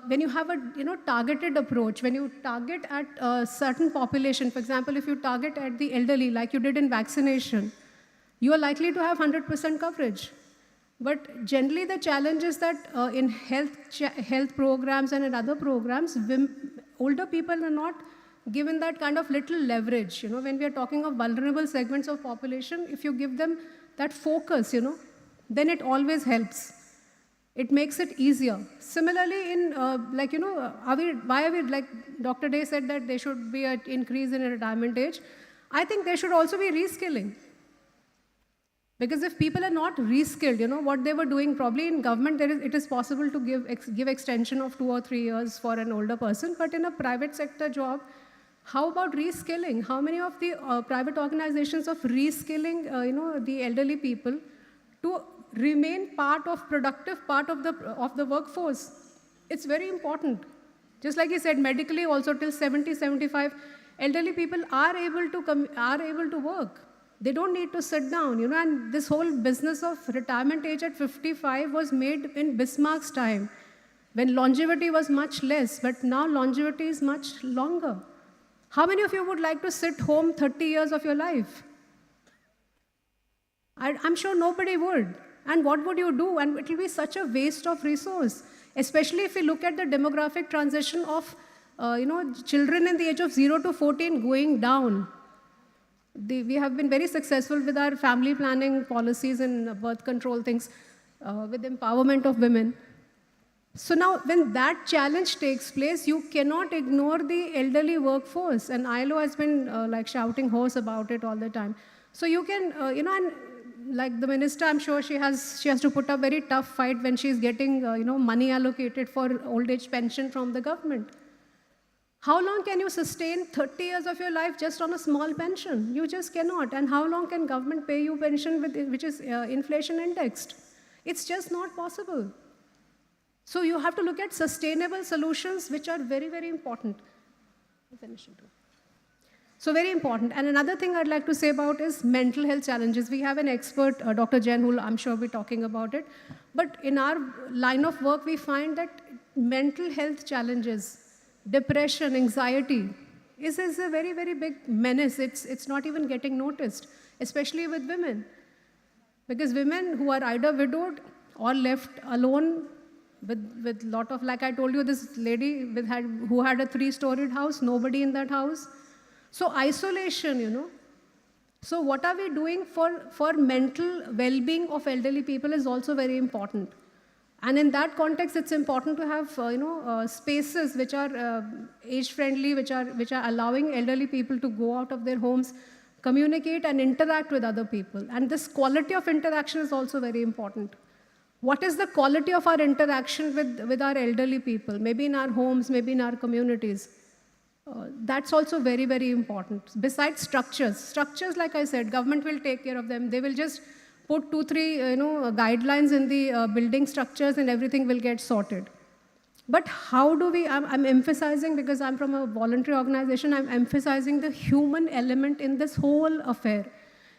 when you have a targeted approach, when you target at a certain population, for example, if you target at the elderly like you did in vaccination, you are likely to have 100% coverage. But generally the challenge is that in health programs and in other programs, older people are not given that kind of little leverage. When we are talking of vulnerable segments of population, if you give them that focus, then it always helps. It makes it easier. Similarly, in why are we, like Dr. Day said that there should be an increase in retirement age. I think there should also be reskilling. Because if people are not reskilled, what they were doing, probably in government, it is possible to give extension of 2 or 3 years for an older person. But in a private sector job, how about reskilling? How many of the private organizations of reskilling, the elderly people to remain productive part of the workforce? It's very important. Just like he said, medically also till 70, 75, elderly people are able to work. They don't need to sit down, and this whole business of retirement age at 55 was made in Bismarck's time, when longevity was much less, but now longevity is much longer. How many of you would like to sit home 30 years of your life? I'm sure nobody would. And what would you do? And it will be such a waste of resource, especially if we look at the demographic transition of, children in the age of 0 to 14 going down. We have been very successful with our family planning policies and birth control things, with empowerment of women. So now when that challenge takes place, you cannot ignore the elderly workforce. And ILO has been shouting hoarse about it all the time. So you can, and like the minister, I'm sure she has to put up very tough fight when she's getting, money allocated for old age pension from the government. How long can you sustain 30 years of your life just on a small pension? You just cannot. And how long can government pay you pension which is inflation indexed? It's just not possible. So you have to look at sustainable solutions, which are very, very important. So very important. And another thing I'd like to say about is mental health challenges. We have an expert, Dr. Jain, who I'm sure will be talking about it. But in our line of work, we find that mental health challenges, depression, anxiety, is a very, very big menace. It's not even getting noticed, especially with women. Because women who are either widowed or left alone with lot of, like I told you, this lady who had a 3-storied house, nobody in that house. So isolation, So what are we doing for mental well-being of elderly people is also very important. And in that context, it's important to have, spaces which are age-friendly, which are allowing elderly people to go out of their homes, communicate and interact with other people. And this quality of interaction is also very important. What is the quality of our interaction with our elderly people? Maybe in our homes, maybe in our communities. That's also very, very important. Besides structures, like I said, government will take care of them. They will just put 2-3 guidelines in the building structures and everything will get sorted. But how do we, I'm emphasizing, because I'm from a voluntary organization, I'm emphasizing the human element in this whole affair.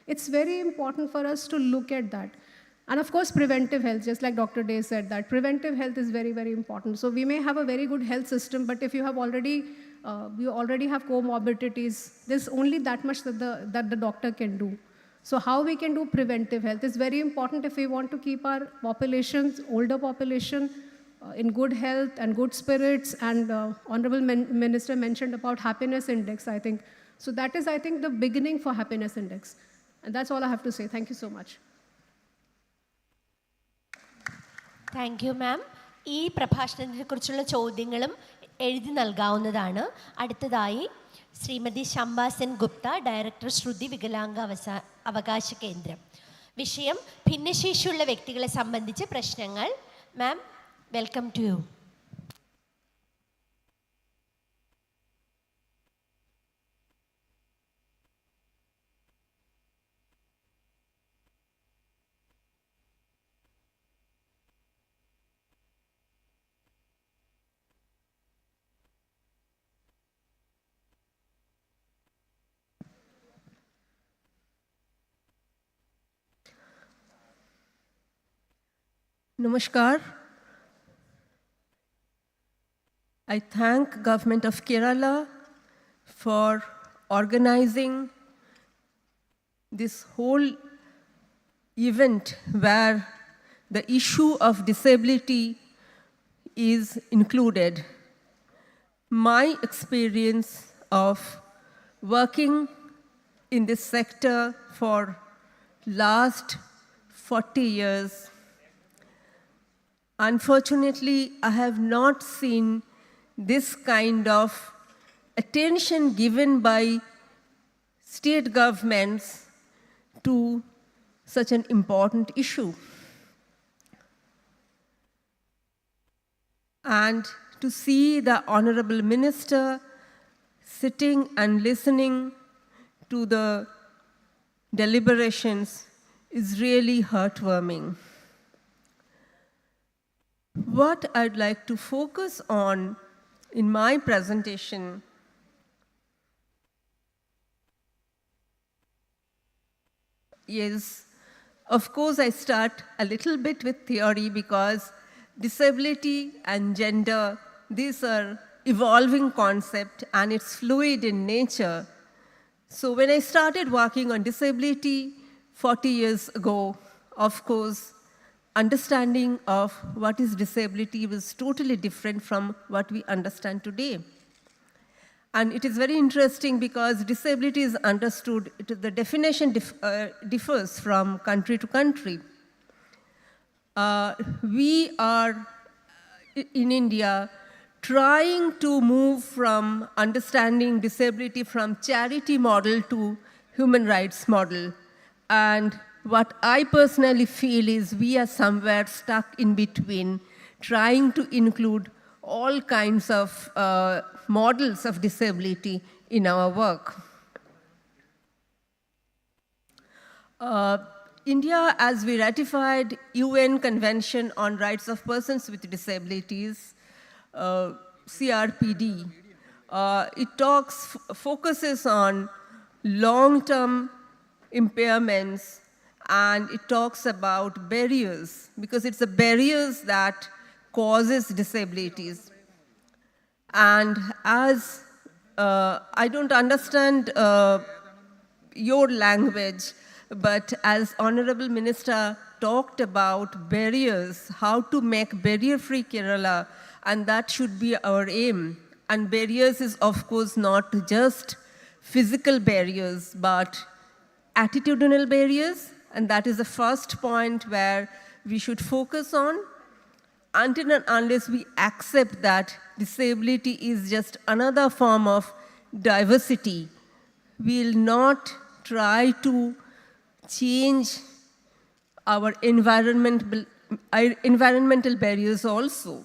It's very important for us to look at that. And of course, preventive health, just like Dr. Day said, that preventive health is very, very important. So we may have a very good health system, but if you have already we already have comorbidities. There's only that much that the doctor can do. So how we can do preventive health is very important if we want to keep our populations, older population, in good health and good spirits. And Honorable Minister mentioned about happiness index, I think. So that is, I think, the beginning for happiness index. And that's all I have to say. Thank you so much. Thank you ma'am. ഈ പ്രഭാഷണത്തെക്കുറിച്ചുള്ള ചോദ്യങ്ങളും എഴുതി നൽകാവുന്നതാണ്. അടുത്തതായി Shrimati Shampa Sen Gupta, director Shruti വികലാംഗ അവകാശ കേന്ദ്രം. വിഷയം ഭിന്നശേഷിയുള്ള വ്യക്തികളെ സംബന്ധിച്ച് പ്രശ്നങ്ങൾ. Ma'am, welcome to you. Namaskar. I thank Government of Kerala for organizing this whole event where the issue of disability is included. My experience of working in this sector for last 40 years, unfortunately, I have not seen this kind of attention given by state governments to such an important issue. And to see the Honorable Minister sitting and listening to the deliberations is really heartwarming. What I'd like to focus on in my presentation is, of course, I start a little bit with theory because disability and gender, these are evolving concepts and it's fluid in nature. So when I started working on disability 40 years ago, of course, understanding of what is disability was totally different from what we understand today. And it is very interesting because disability is understood, the definition differs from country to country. We are, in India, trying to move from understanding disability from charity model to human rights model. And what I personally feel is we are somewhere stuck in between, trying to include all kinds of models of disability in our work. India, as we ratified UN Convention on Rights of Persons with Disabilities, CRPD, it focuses on long-term impairments, and it talks about barriers, because it's the barriers that causes disabilities. And as I don't understand your language, but as Honorable Minister talked about barriers, how to make barrier-free Kerala, and that should be our aim. And barriers is, of course, not just physical barriers, but attitudinal barriers. And that is the first point where we should focus on. Until and unless we accept that disability is just another form of diversity, we will not try to change our environmental barriers also.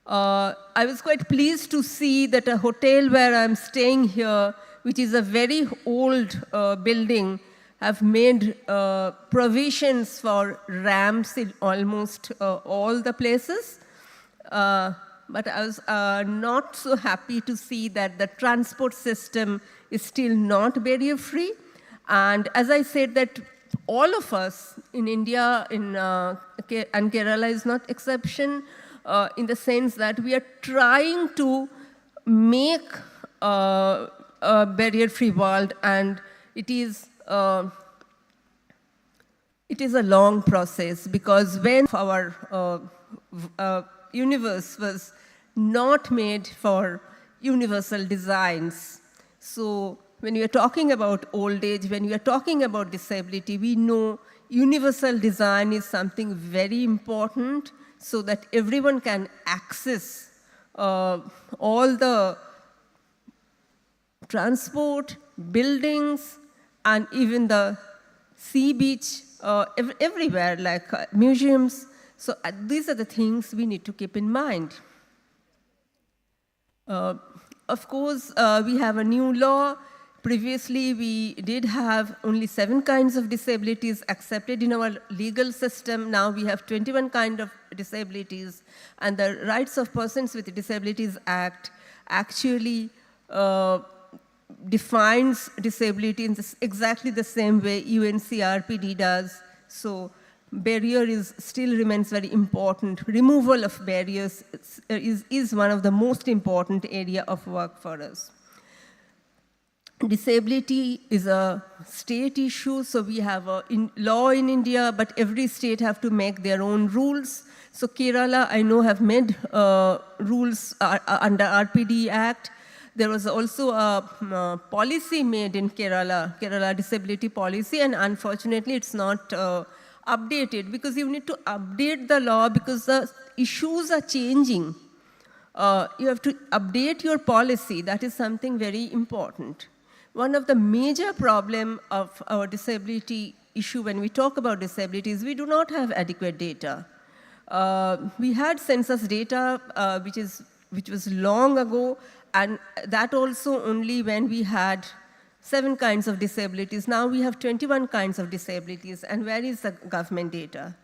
I was quite pleased to see that a hotel where I'm staying here, which is a very old building, have made provisions for ramps in almost all the places. But I was not so happy to see that the transport system is still not barrier-free. And as I said, that all of us in India, and Kerala is not exception, in the sense that we are trying to make a barrier-free world, and it is a long process, because when our universe was not made for universal designs. So when we are talking about old age, when we are talking about disability, we know universal design is something very important so that everyone can access all the transport, buildings, and even the sea beach, everywhere, like museums. So these are the things we need to keep in mind. Of course, we have a new law. Previously, we did have only 7 kinds of disabilities accepted in our legal system. Now we have 21 kinds of disabilities. And the Rights of Persons with Disabilities Act actually defines disability in exactly the same way UNCRPD does. So barrier still remains very important. Removal of barriers is one of the most important area of work for us. Disability is a state issue, so we have a law in India, but every state have to make their own rules. So Kerala, I know, have made rules under RPD Act. There was also a policy made in Kerala Disability Policy, and unfortunately it's not updated, because you need to update the law because the issues are changing. You have to update your policy. That is something very important. One of the major problems of our disability issue when we talk about disability is we do not have adequate data. We had census data which was long ago, and that also only when we had 7 kinds of disabilities. Now we have 21 kinds of disabilities, and where is the government data?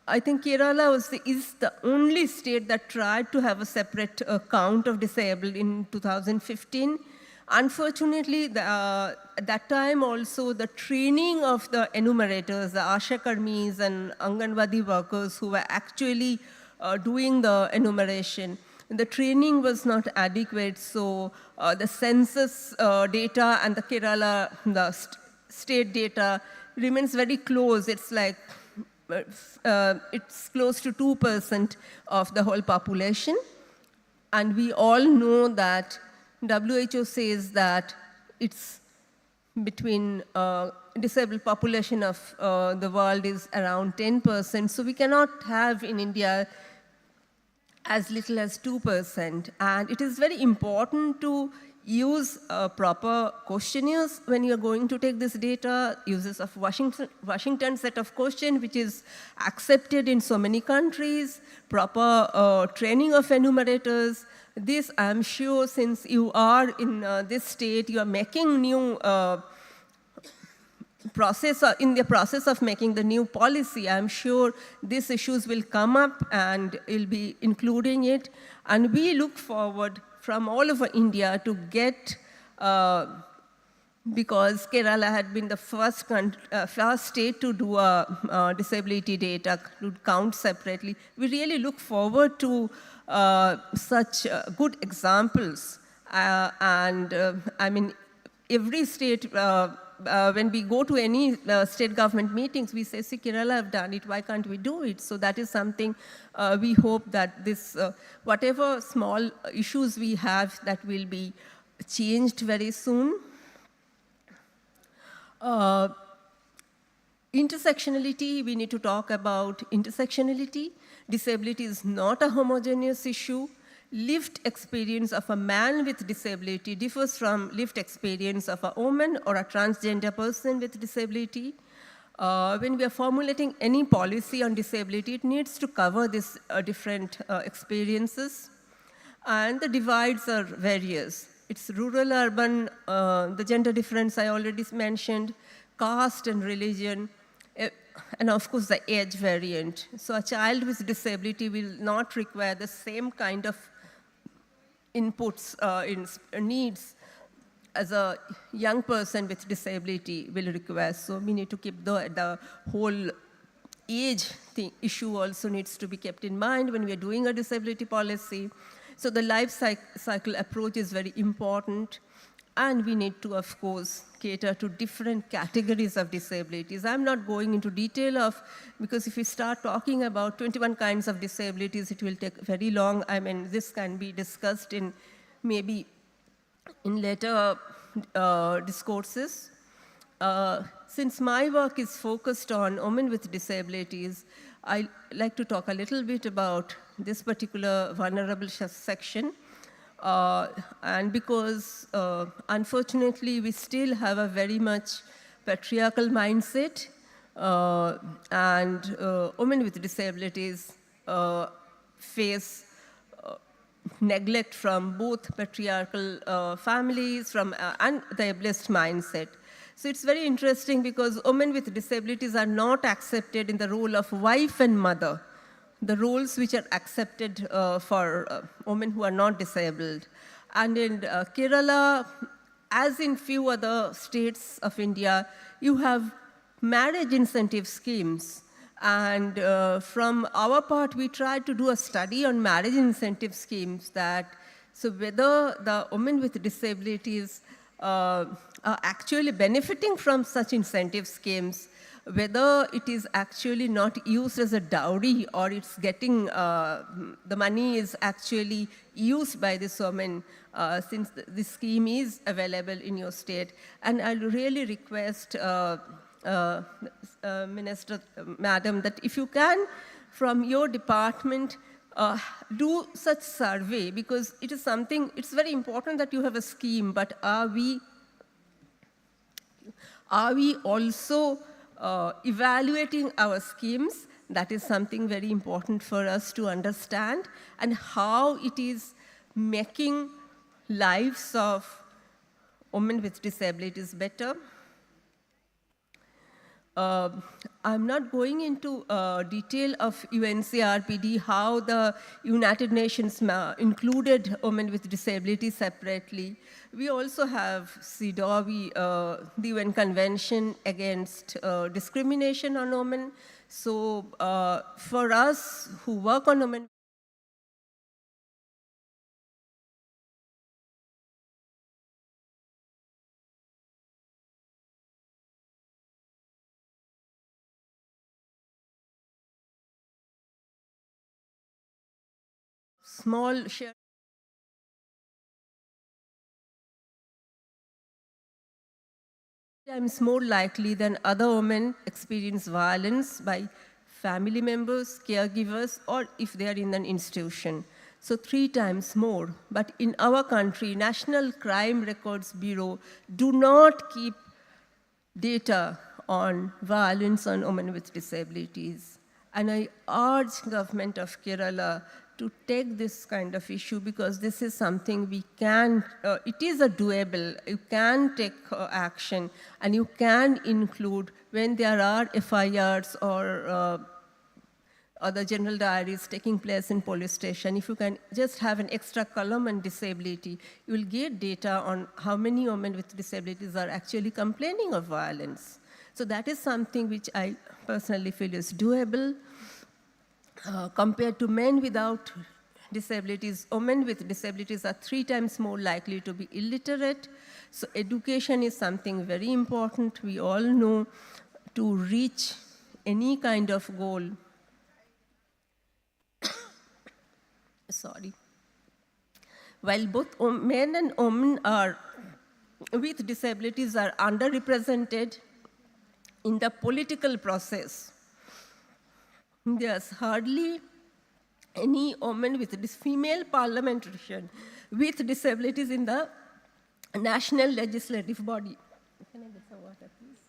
I think Kerala is the only state that tried to have a separate count of disabled in 2015. Unfortunately, at that time also, the training of the enumerators, the Asha Karmis and Anganwadi workers who were actually doing the enumeration, the training was not adequate, so the census data and the Kerala, the state data remains very close. It's like, it's close to 2% of the whole population. And we all know that WHO says that it's between disabled population of the world is around 10%. So we cannot have in India as little as 2%. And it is very important to use proper questionnaires when you're going to take this data, uses of Washington set of questions, which is accepted in so many countries, proper training of enumerators. This, I'm sure, since you are in this state, you are making new in the process of making the new policy. I'm sure these issues will come up and you'll be including it. And we look forward from all over India to get, because Kerala had been the first state to do a disability data, to count separately. We really look forward to such good examples. I mean, every state, when we go to any state government meetings, we say, see, Kerala have done it, why can't we do it? So that is something we hope that this, whatever small issues we have, that will be changed very soon. Intersectionality, we need to talk about intersectionality. Disability is not a homogeneous issue. Lived experience of a man with disability differs from lived experience of a woman or a transgender person with disability. When we are formulating any policy on disability, it needs to cover these different experiences. And the divides are various. It's rural, urban, the gender difference I already mentioned, caste and religion, and of course the age variant. So a child with disability will not require the same kind of inputs, needs as a young person with disability will require. So we need to keep the whole age issue also needs to be kept in mind when we are doing a disability policy. So the life cycle approach is very important, and we need to, of course, cater to different categories of disabilities. I'm not going into detail of, because if we start talking about 21 kinds of disabilities, it will take very long. I mean, this can be discussed in maybe in later discourses. Since my work is focused on women with disabilities, I like to talk a little bit about this particular vulnerable section. And because unfortunately we still have a very much patriarchal mindset, and women with disabilities face neglect from both patriarchal families and the ableist mindset. So it's very interesting because women with disabilities are not accepted in the role of wife and mother, the roles which are accepted for women who are not disabled. And in Kerala, as in few other states of India, you have marriage incentive schemes. And from our part, we tried to do a study on marriage incentive schemes so whether the women with disabilities are actually benefiting from such incentive schemes, whether it is actually not used as a dowry or it's getting, the money is actually used by this woman since the scheme is available in your state. And I'll really request Minister, Madam, that if you can, from your department, do such survey, because it is something, it's very important that you have a scheme, but are we also evaluating our schemes? That is something very important for us to understand, and how it is making lives of women with disabilities better. I'm not going into detail of UNCRPD, how the United Nations included women with disabilities separately. We also have CEDAW, the UN Convention Against Discrimination on Women. So for us who work on women, small share times more likely than other women experience violence by family members, caregivers, or if they are in an institution. So 3 times more. But in our country, National Crime Records Bureau do not keep data on violence on women with disabilities. And I urge government of Kerala to take this kind of issue, because this is something we can, it is a doable, you can take action, and you can include when there are FIRs or other general diaries taking place in police station. If you can just have an extra column on disability, you will get data on how many women with disabilities are actually complaining of violence. So that is something which I personally feel is doable. Compared to men without disabilities, women with disabilities are 3 times more likely to be illiterate. So education is something very important. We all know to reach any kind of goal. Sorry. While both men and women with disabilities are underrepresented in the political process, there's hardly any woman with this female parliamentarian with disabilities in the national legislative body. Can I get some water, please?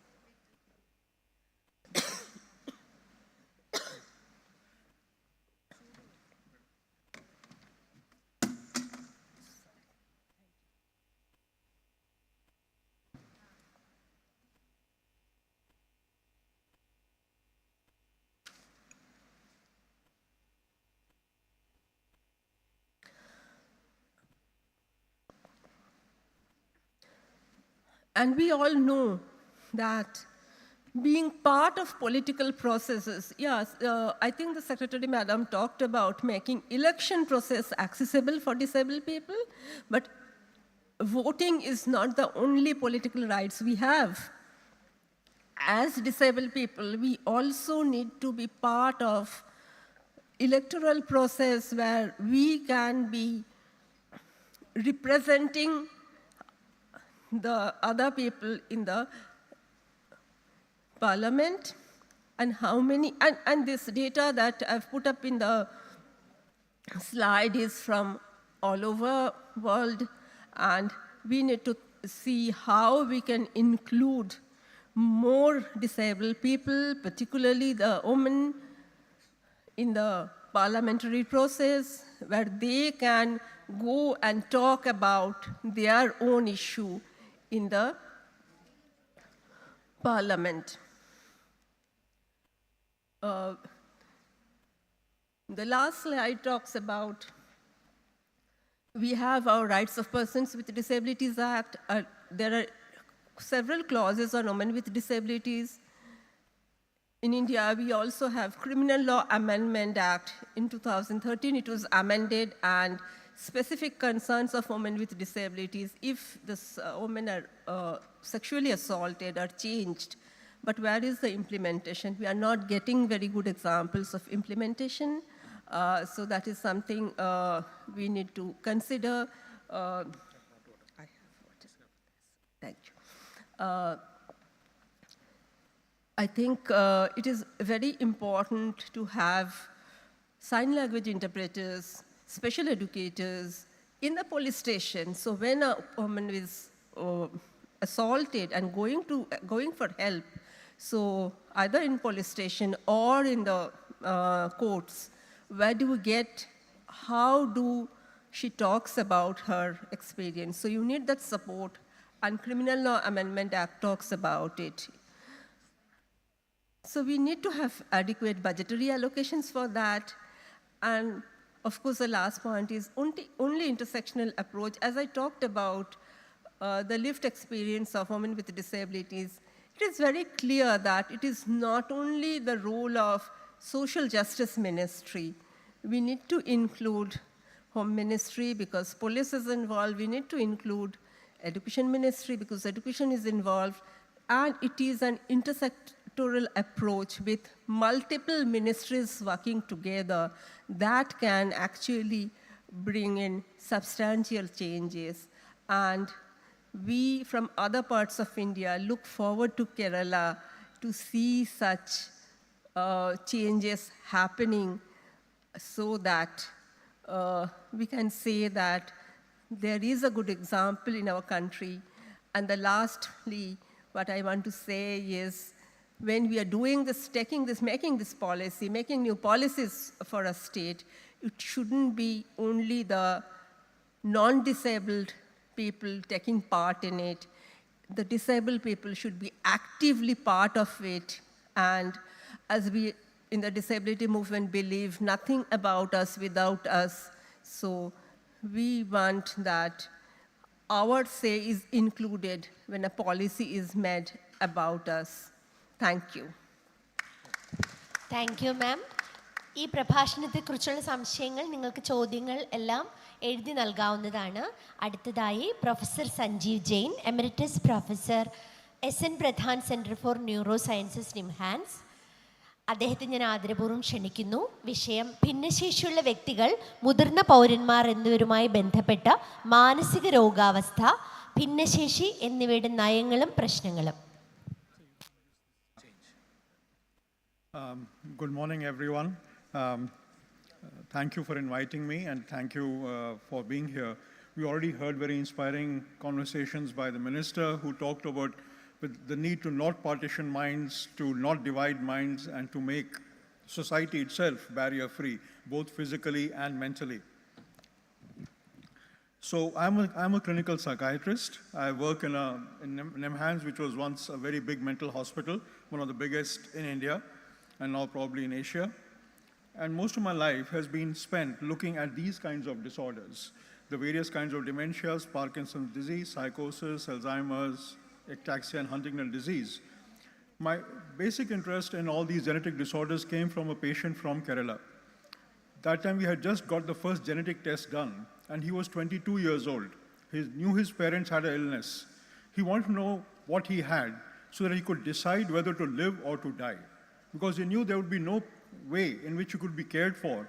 And we all know that being part of political processes. Yes, I think the Secretary Madam talked about making election process accessible for disabled people, but voting is not the only political rights we have. As disabled people, we also need to be part of electoral process where we can be representing the other people in the parliament, and how many, and this data that I've put up in the slide is from all over world, and we need to see how we can include more disabled people, particularly the women, in the parliamentary process, where they can go and talk about their own issue in the parliament. The last slide talks about, we have our Rights of Persons with Disabilities Act. There are several clauses on women with disabilities. In India, we also have Criminal Law Amendment Act. In 2013, it was amended, and specific concerns of women with disabilities, if this women are sexually assaulted, are changed. But where is the implementation? We are not getting very good examples of implementation. So that is something we need to consider. Thank you. I think it is very important to have sign language interpreters, special educators in the police station. So when a woman is assaulted and going for help, so either in police station or in the courts, where do we get, how do she talks about her experience? So you need that support, and Criminal Law Amendment Act talks about it. So we need to have adequate budgetary allocations for that. And of course, the last point is only intersectional approach. As I talked about the lived experience of women with disabilities, it is very clear that it is not only the role of social justice ministry. We need to include home ministry because police is involved. We need to include education ministry because education is involved. And it is an intersectoral approach with multiple ministries working together that can actually bring in substantial changes. And we from other parts of India look forward to Kerala to see such changes happening, so that we can say that there is a good example in our country. And the lastly, what I want to say is, when we are doing this, making this policy, making new policies for a state, it shouldn't be only the non-disabled people taking part in it. The disabled people should be actively part of it. And as we in the disability movement believe, nothing about us without us. So we want that our say is included when a policy is made about us. Thank you. Thank you, ma'am. ഈ പ്രഭാഷണത്തെക്കുറിച്ചുള്ള സംശയങ്ങൾ, നിങ്ങൾക്ക് ചോദ്യങ്ങൾ എല്ലാം എഴുതി നൽകാവുന്നതാണ്. അടുത്തതായി professor Sanjeev Jain, emeritus professor SN Pradhan centre for neuro sciences NIMHANS. അദ്ദേഹത്തെ ഞാൻ ആദരപൂർവ്വം ക്ഷണിക്കുന്നു. വിഷയം ഭിന്നശേഷിയുള്ള വ്യക്തികൾ, മുതിർന്ന പൗരന്മാർ എന്നിവരുമായി ബന്ധപ്പെട്ട മാനസിക രോഗാവസ്ഥ, ഭിന്നശേഷി എന്നിവയുടെ നയങ്ങളും പ്രശ്നങ്ങളും. Good morning, everyone. Thank you for inviting me, and thank you for being here. We already heard very inspiring conversations by the minister, who talked about the need to not partition minds, to not divide minds, and to make society itself barrier-free, both physically and mentally. So I'm a clinical psychiatrist. I work in NIMHANS, which was once a very big mental hospital, one of the biggest in India, and now probably in Asia. And most of my life has been spent looking at these kinds of disorders, the various kinds of dementias, Parkinson's disease, psychosis, Alzheimer's, ataxia, and Huntington disease. My basic interest in all these genetic disorders came from a patient from Kerala. That time we had just got the first genetic test done, and he was 22 years old. He knew his parents had an illness. He wanted to know what he had so that he could decide whether to live or to die. Because he knew there would be no way in which he could be cared for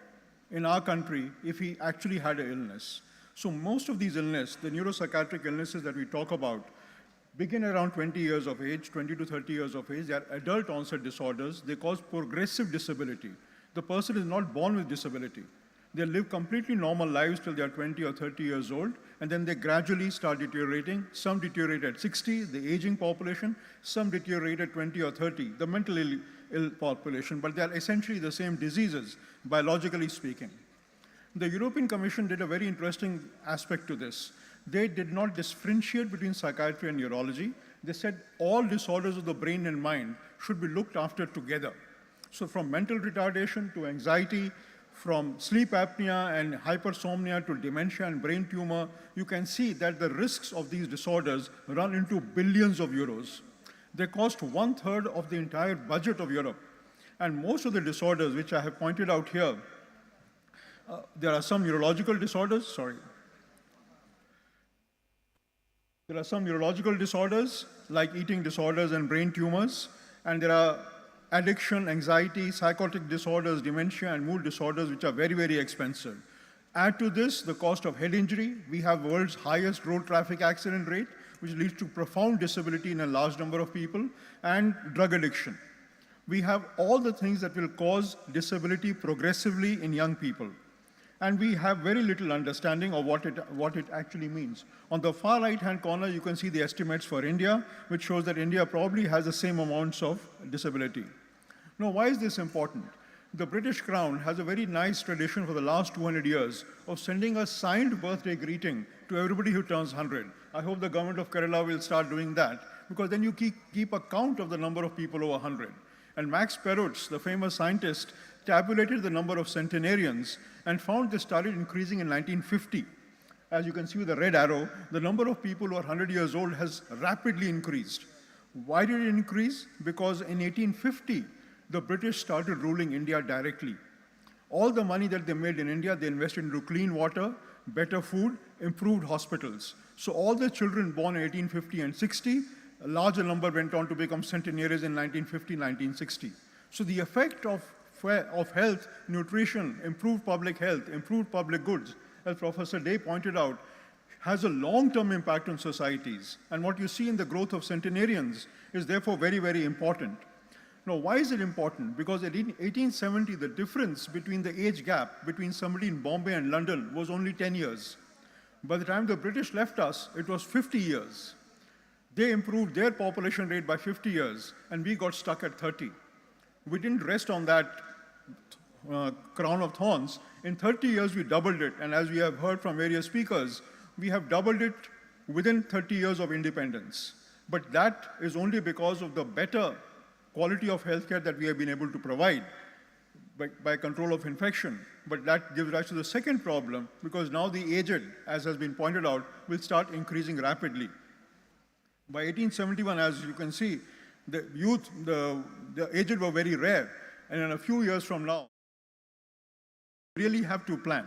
in our country if he actually had an illness. So most of these illnesses, the neuropsychiatric illnesses that we talk about, begin around 20 years of age, 20 to 30 years of age. They are adult onset disorders. They cause progressive disability. The person is not born with disability. They live completely normal lives till they are 20 or 30 years old, and then they gradually start deteriorating. Some deteriorate at 60, the aging population. Some deteriorate at 20 or 30, the mentally ill population. But they are essentially the same diseases, biologically speaking. The European Commission did a very interesting aspect to this. They did not differentiate between psychiatry and neurology. They said all disorders of the brain and mind should be looked after together. So from mental retardation to anxiety, from sleep apnea and hypersomnia to dementia and brain tumor, you can see that the risks of these disorders run into billions of euros. They cost 1/3 of the entire budget of Europe. And most of the disorders, which I have pointed out here, there are some neurological disorders, There are some neurological disorders like eating disorders and brain tumors, and there are addiction, anxiety, psychotic disorders, dementia, and mood disorders, which are very, very expensive. Add to this the cost of head injury. We have the world's highest road traffic accident rate, which leads to profound disability in a large number of people, and drug addiction. We have all the things that will cause disability progressively in young people. And we have very little understanding of what it actually means. On the far right-hand corner, you can see the estimates for India, which shows that India probably has the same amounts of disability. Now, why is this important? The British Crown has a very nice tradition for the last 200 years of sending a signed birthday greeting to everybody who turns 100. I hope the government of Kerala will start doing that, because then you keep a count of the number of people over 100. And Max Perutz, the famous scientist, tabulated the number of centenarians and found they started increasing in 1950. As you can see with the red arrow, the number of people who are 100 years old has rapidly increased. Why did it increase? Because in 1850, the British started ruling India directly. All the money that they made in India, they invested into clean water, better food, improved hospitals. So all the children born in 1850 and 60, a larger number went on to become centenaries in 1950, 1960. So the effect of health, nutrition, improved public health, improved public goods, as Professor Day pointed out, has a long-term impact on societies. And what you see in the growth of centenarians is therefore very, very important. Now, why is it important? Because in 1870, the difference between the age gap between somebody in Bombay and London was only 10 years. By the time the British left us, it was 50 years. They improved their population rate by 50 years, and we got stuck at 30. We didn't rest on that crown of thorns. In 30 years, we doubled it. And as we have heard from various speakers, we have doubled it within 30 years of independence. But that is only because of the better quality of healthcare that we have been able to provide by control of infection. But that gives rise to the second problem, because now the aged, as has been pointed out, will start increasing rapidly. By 1871, as you can see, the youth, the aged were very rare. And in a few years from now, we really have to plan.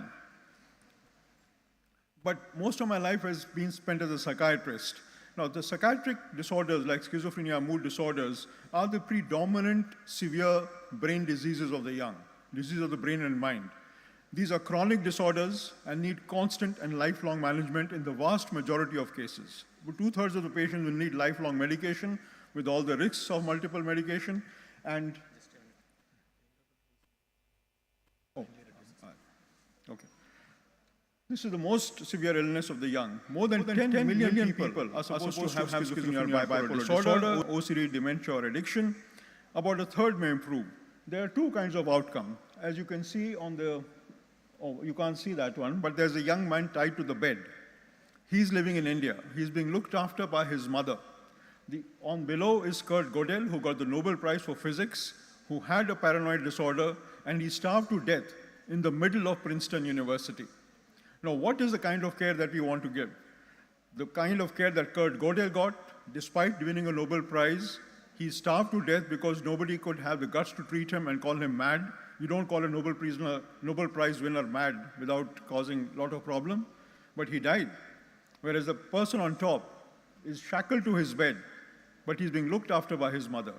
But most of my life has been spent as a psychiatrist. Now, the psychiatric disorders like schizophrenia, mood disorders, are the predominant severe brain diseases of the young, diseases of the brain and mind. These are chronic disorders and need constant and lifelong management in the vast majority of cases. 2/3 of the patients will need lifelong medication with all the risks of multiple medication. And this is the most severe illness of the young. More than 10 million people are supposed to have schizophrenia, bipolar disorder, OCD, dementia, or addiction. About a third may improve. There are two kinds of outcome. As you can see on the, you can't see that one, but there's a young man tied to the bed. He's living in India. He's being looked after by his mother. On below is Kurt Gödel, who got the Nobel Prize for Physics, who had a paranoid disorder, and he starved to death in the middle of Princeton University. Now, what is the kind of care that we want to give? The kind of care that Kurt Gödel got, despite winning a Nobel Prize, He starved to death because nobody could have the guts to treat him and call him mad. You don't call a Nobel Prize winner mad without causing a lot of problem. But he died. Whereas the person on top is shackled to his bed, but he's being looked after by his mother.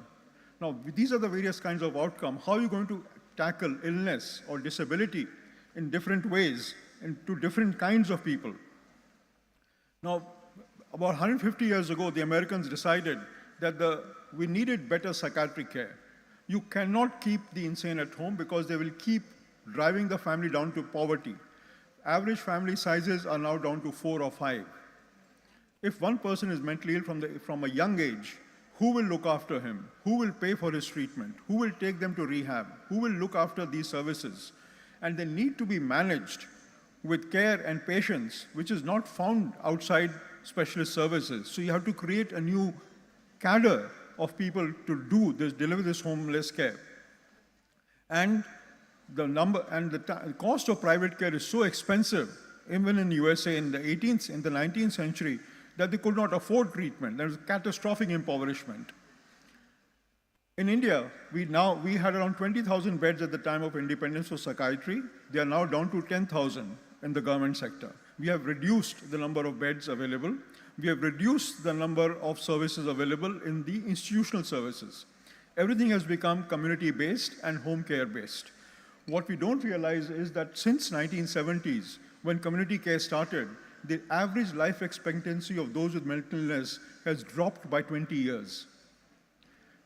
Now, these are the various kinds of outcomes. How are you going to tackle illness or disability in different ways and to different kinds of people? Now, about 150 years ago, the Americans decided that we needed better psychiatric care. You cannot keep the insane at home because they will keep driving the family down to poverty. Average family sizes are now down to 4 or 5. If one person is mentally ill from a young age, who will look after him? Who will pay for his treatment? Who will take them to rehab? Who will look after these services? And they need to be managed with care and patience, which is not found outside specialist services. So you have to create a new cadre of people to deliver this homeless care. And the cost of private care is so expensive, even in USA in the 19th century, that they could not afford treatment. There was catastrophic impoverishment. In India, we had around 20,000 beds at the time of independence for psychiatry. They are now down to 10,000 in the government sector. We have reduced the number of beds available. We have reduced the number of services available in the institutional services. Everything has become community-based and home care-based. What we don't realize is that since 1970s, when community care started, the average life expectancy of those with mental illness has dropped by 20 years.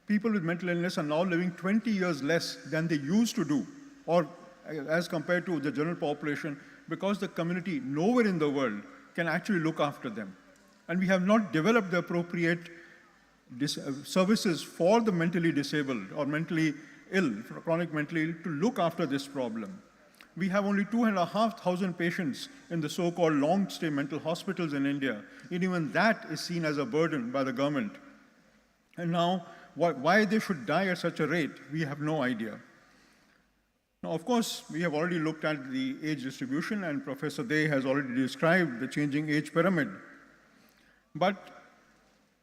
People with mental illness are now living 20 years less than they used to do, or as compared to the general population, because the community nowhere in the world can actually look after them. And we have not developed the appropriate services for the mentally disabled or mentally ill, chronic mentally ill, to look after this problem. We have only 2,500 patients in the so-called long-stay mental hospitals in India, and even that is seen as a burden by the government. And now, why they should die at such a rate, we have no idea. Now, of course, we have already looked at the age distribution, and Professor Dey has already described the changing age pyramid. But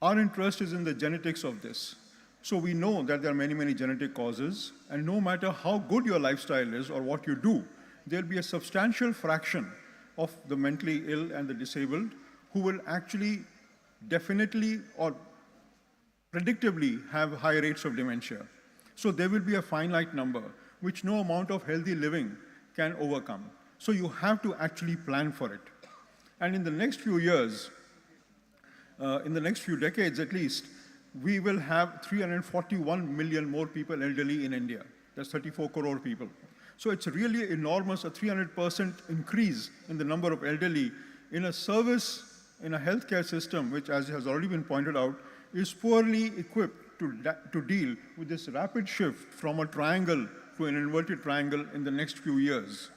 our interest is in the genetics of this. So we know that there are many, many genetic causes, and no matter how good your lifestyle is or what you do, there'll be a substantial fraction of the mentally ill and the disabled who will actually definitely or predictably have high rates of dementia. So there will be a finite number which no amount of healthy living can overcome. So you have to actually plan for it. And in the next few years, in the next few decades at least, we will have 341 million more people elderly in India. That's 34 crore people. So it's really enormous, a 300% increase in the number of elderly in a service, in a healthcare system, which, as has already been pointed out, is poorly equipped to deal with this rapid shift from a triangle to an inverted triangle in the next few years.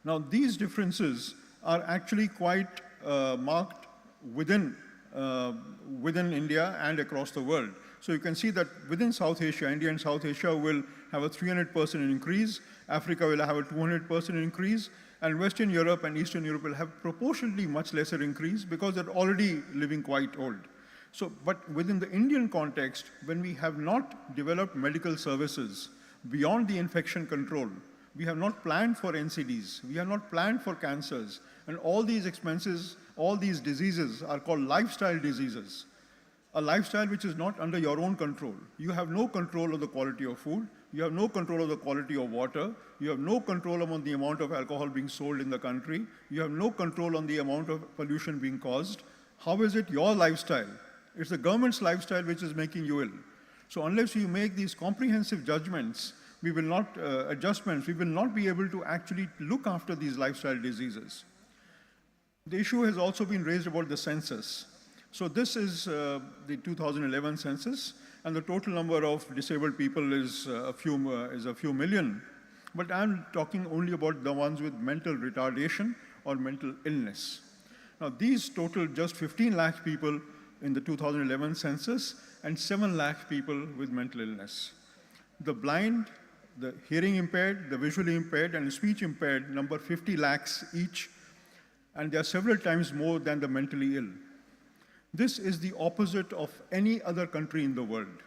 Now, these differences are actually quite marked within India and across the world. So you can see that within South Asia, India and South Asia will have a 300% increase, Africa will have a 200% increase, and Western Europe and Eastern Europe will have proportionally much lesser increase because they're already living quite old. So, but within the Indian context, when we have not developed medical services beyond the infection control, we have not planned for NCDs, we have not planned for cancers, and all these expenses, all these diseases are called lifestyle diseases. A lifestyle which is not under your own control. You have no control of the quality of food, you have no control of the quality of water, you have no control on the amount of alcohol being sold in the country, you have no control on the amount of pollution being caused. How is it your lifestyle? It's the government's lifestyle which is making you ill. So unless you make these comprehensive judgments, we will not, adjustments, we will not be able to actually look after these lifestyle diseases. The issue has also been raised about the census. So this is the 2011 census, and the total number of disabled people is a few million. But I'm talking only about the ones with mental retardation or mental illness. Now these total just 15 lakh people in the 2011 census and 7 lakh people with mental illness. The blind, the hearing impaired, the visually impaired, and speech impaired number 50 lakhs each, and they are several times more than the mentally ill. This is the opposite of any other country in the world.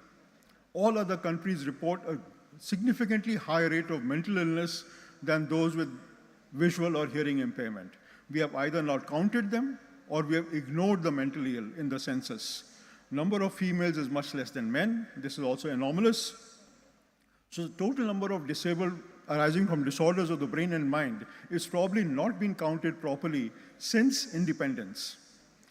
All other countries report a significantly higher rate of mental illness than those with visual or hearing impairment. We have either not counted them or we have ignored the mentally ill in the census. Number of females is much less than men. This is also anomalous. So the total number of disabled arising from disorders of the brain and mind is probably not been counted properly since independence.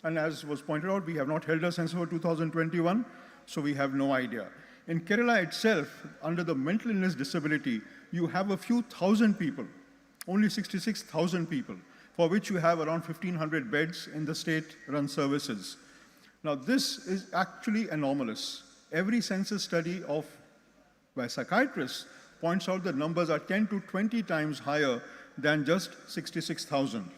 And as was pointed out, we have not held a census for 2021, so we have no idea. In Kerala itself, under the mental illness disability, you have a few thousand people, only 66,000 people, for which you have around 1,500 beds in the state-run services. Now, this is actually anomalous. Every census study by psychiatrists points out that numbers are 10 to 20 times higher than just 66,000.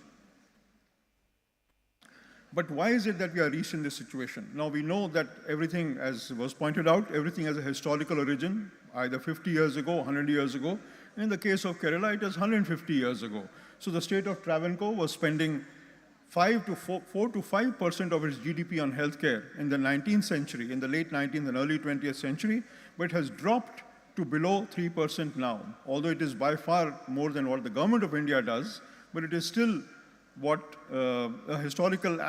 But why is it that we are reached in this situation? Now, we know that everything, as was pointed out, everything has a historical origin, either 50 years ago, 100 years ago. In the case of Kerala, it is 150 years ago. So the state of Travancore was spending 4 to 5% of its GDP on healthcare in the 19th century, in the late 19th and early 20th century, but it has dropped to below 3% now, although it is by far more than what the government of India does, but it is still what a historical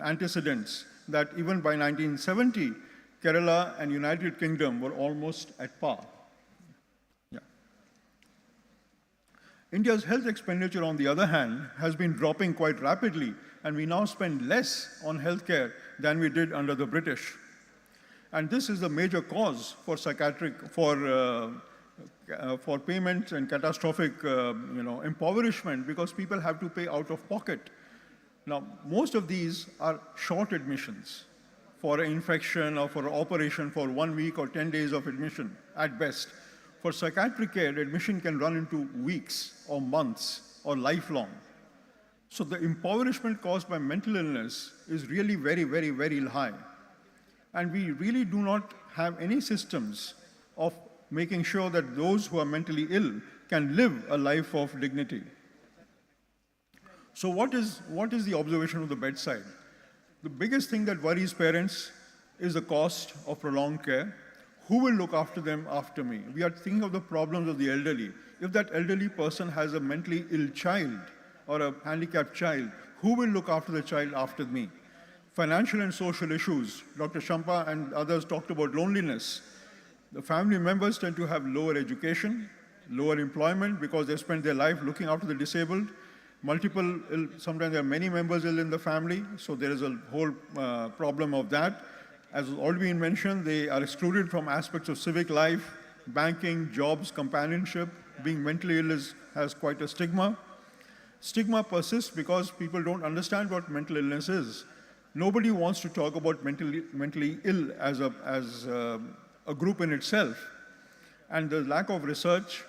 antecedents that even by 1970, Kerala and United Kingdom were almost at par. Yeah. India's health expenditure, on the other hand, has been dropping quite rapidly, and we now spend less on healthcare than we did under the British. And this is the major cause for for payments and catastrophic impoverishment, because people have to pay out of pocket. Now, most of these are short admissions for an infection or for an operation for 1 week or 10 days of admission at best. For psychiatric care, admission can run into weeks or months or lifelong. So the impoverishment caused by mental illness is really very, very, very high. And we really do not have any systems of making sure that those who are mentally ill can live a life of dignity. So what is the observation of the bedside? The biggest thing that worries parents is the cost of prolonged care. Who will look after them after me? We are thinking of the problems of the elderly. If that elderly person has a mentally ill child or a handicapped child, who will look after the child after me? Financial and social issues. Dr. Shampa and others talked about loneliness. The family members tend to have lower education, lower employment, because they spend their life looking after the disabled. Sometimes there are many members ill in the family, so there is a whole problem of that. As has already been mentioned, they are excluded from aspects of civic life, banking, jobs, companionship. Being mentally ill has quite a stigma. Stigma persists because people don't understand what mental illness is. Nobody wants to talk about mentally ill as a group in itself. And the lack of research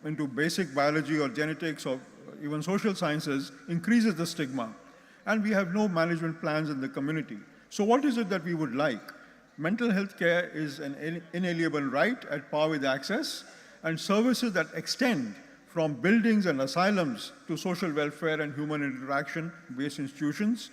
into basic biology or genetics or even social sciences increases the stigma. And we have no management plans in the community. So what is it that we would like? Mental health care is an inalienable right at par with access, and services that extend from buildings and asylums to social welfare and human interaction-based institutions.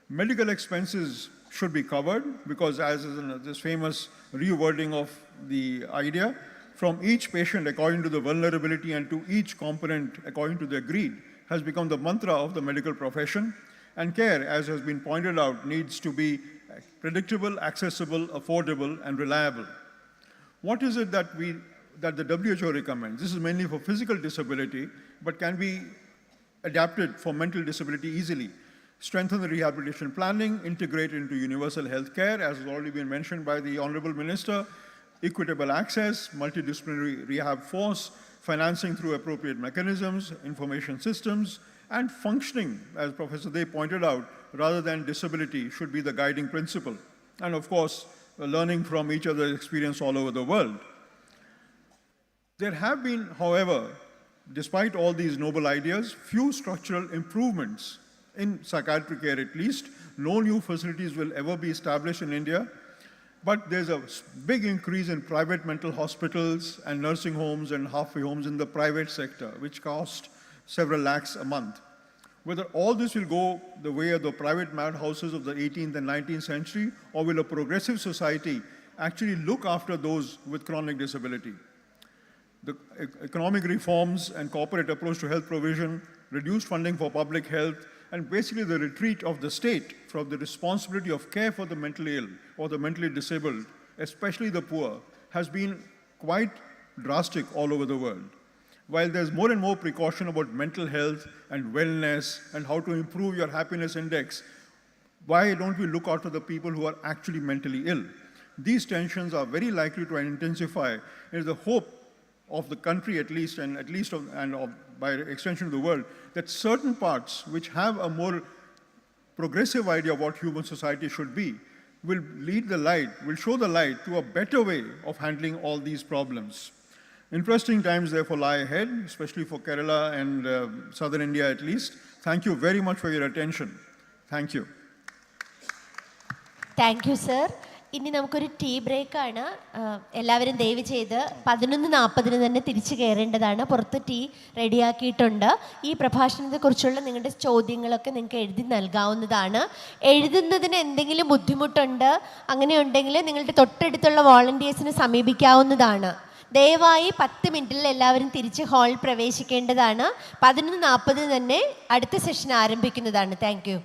Medical expenses should be covered because, as is in this famous rewording of the idea, from each patient according to the vulnerability and to each component according to their greed, has become the mantra of the medical profession. And care, as has been pointed out, needs to be predictable, accessible, affordable, and reliable. What is it that the WHO recommends? This is mainly for physical disability, but can be adapted for mental disability easily. Strengthen the rehabilitation planning, integrate into universal health care, as has already been mentioned by the Honorable Minister, equitable access, multidisciplinary rehab force, financing through appropriate mechanisms, information systems, and functioning, as Professor Dey pointed out, rather than disability should be the guiding principle. And of course, learning from each other's experience all over the world. There have been, however, despite all these noble ideas, few structural improvements in psychiatric care at least. No new facilities will ever be established in India, but there's a big increase in private mental hospitals and nursing homes and halfway homes in the private sector, which cost several lakhs a month. Whether all this will go the way of the private madhouses of the 18th and 19th century, or will a progressive society actually look after those with chronic disability? The economic reforms and corporate approach to health provision, reduced funding for public health, and basically the retreat of the state from the responsibility of care for the mentally ill or the mentally disabled, especially the poor, has been quite drastic all over the world. While there's more and more precaution about mental health and wellness and how to improve your happiness index, why don't we look after the people who are actually mentally ill? These tensions are very likely to intensify. It is the hope of the country at least, and by extension of the world, that certain parts which have a more progressive idea of what human society should be will lead the light, will show the light to a better way of handling all these problems. Interesting times therefore lie ahead, especially for Kerala and southern India at least. Thank you very much for your attention. Thank you. Thank you sir. ഇനി നമുക്കൊരു tea ബ്രേക്കാണ്. എല്ലാവരും ദയവ് ചെയ്ത് 11:40 തന്നെ തിരിച്ചു കയറേണ്ടതാണ്. പുറത്ത് tea റെഡിയാക്കിയിട്ടുണ്ട്. ഈ പ്രഭാഷണത്തെക്കുറിച്ചുള്ള നിങ്ങളുടെ ചോദ്യങ്ങളൊക്കെ നിങ്ങൾക്ക് എഴുതി നൽകാവുന്നതാണ്. എഴുതുന്നതിന് എന്തെങ്കിലും ബുദ്ധിമുട്ടുണ്ട് അങ്ങനെയുണ്ടെങ്കിൽ നിങ്ങളുടെ തൊട്ടടുത്തുള്ള വോളണ്ടിയേഴ്സിനെ സമീപിക്കാവുന്നതാണ്. ദയവായി 10 മിനിറ്റിൽ എല്ലാവരും തിരിച്ച് ഹാളിൽ പ്രവേശിക്കേണ്ടതാണ്. 11:40 തന്നെ അടുത്ത സെഷൻ ആരംഭിക്കുന്നതാണ്. Thank you.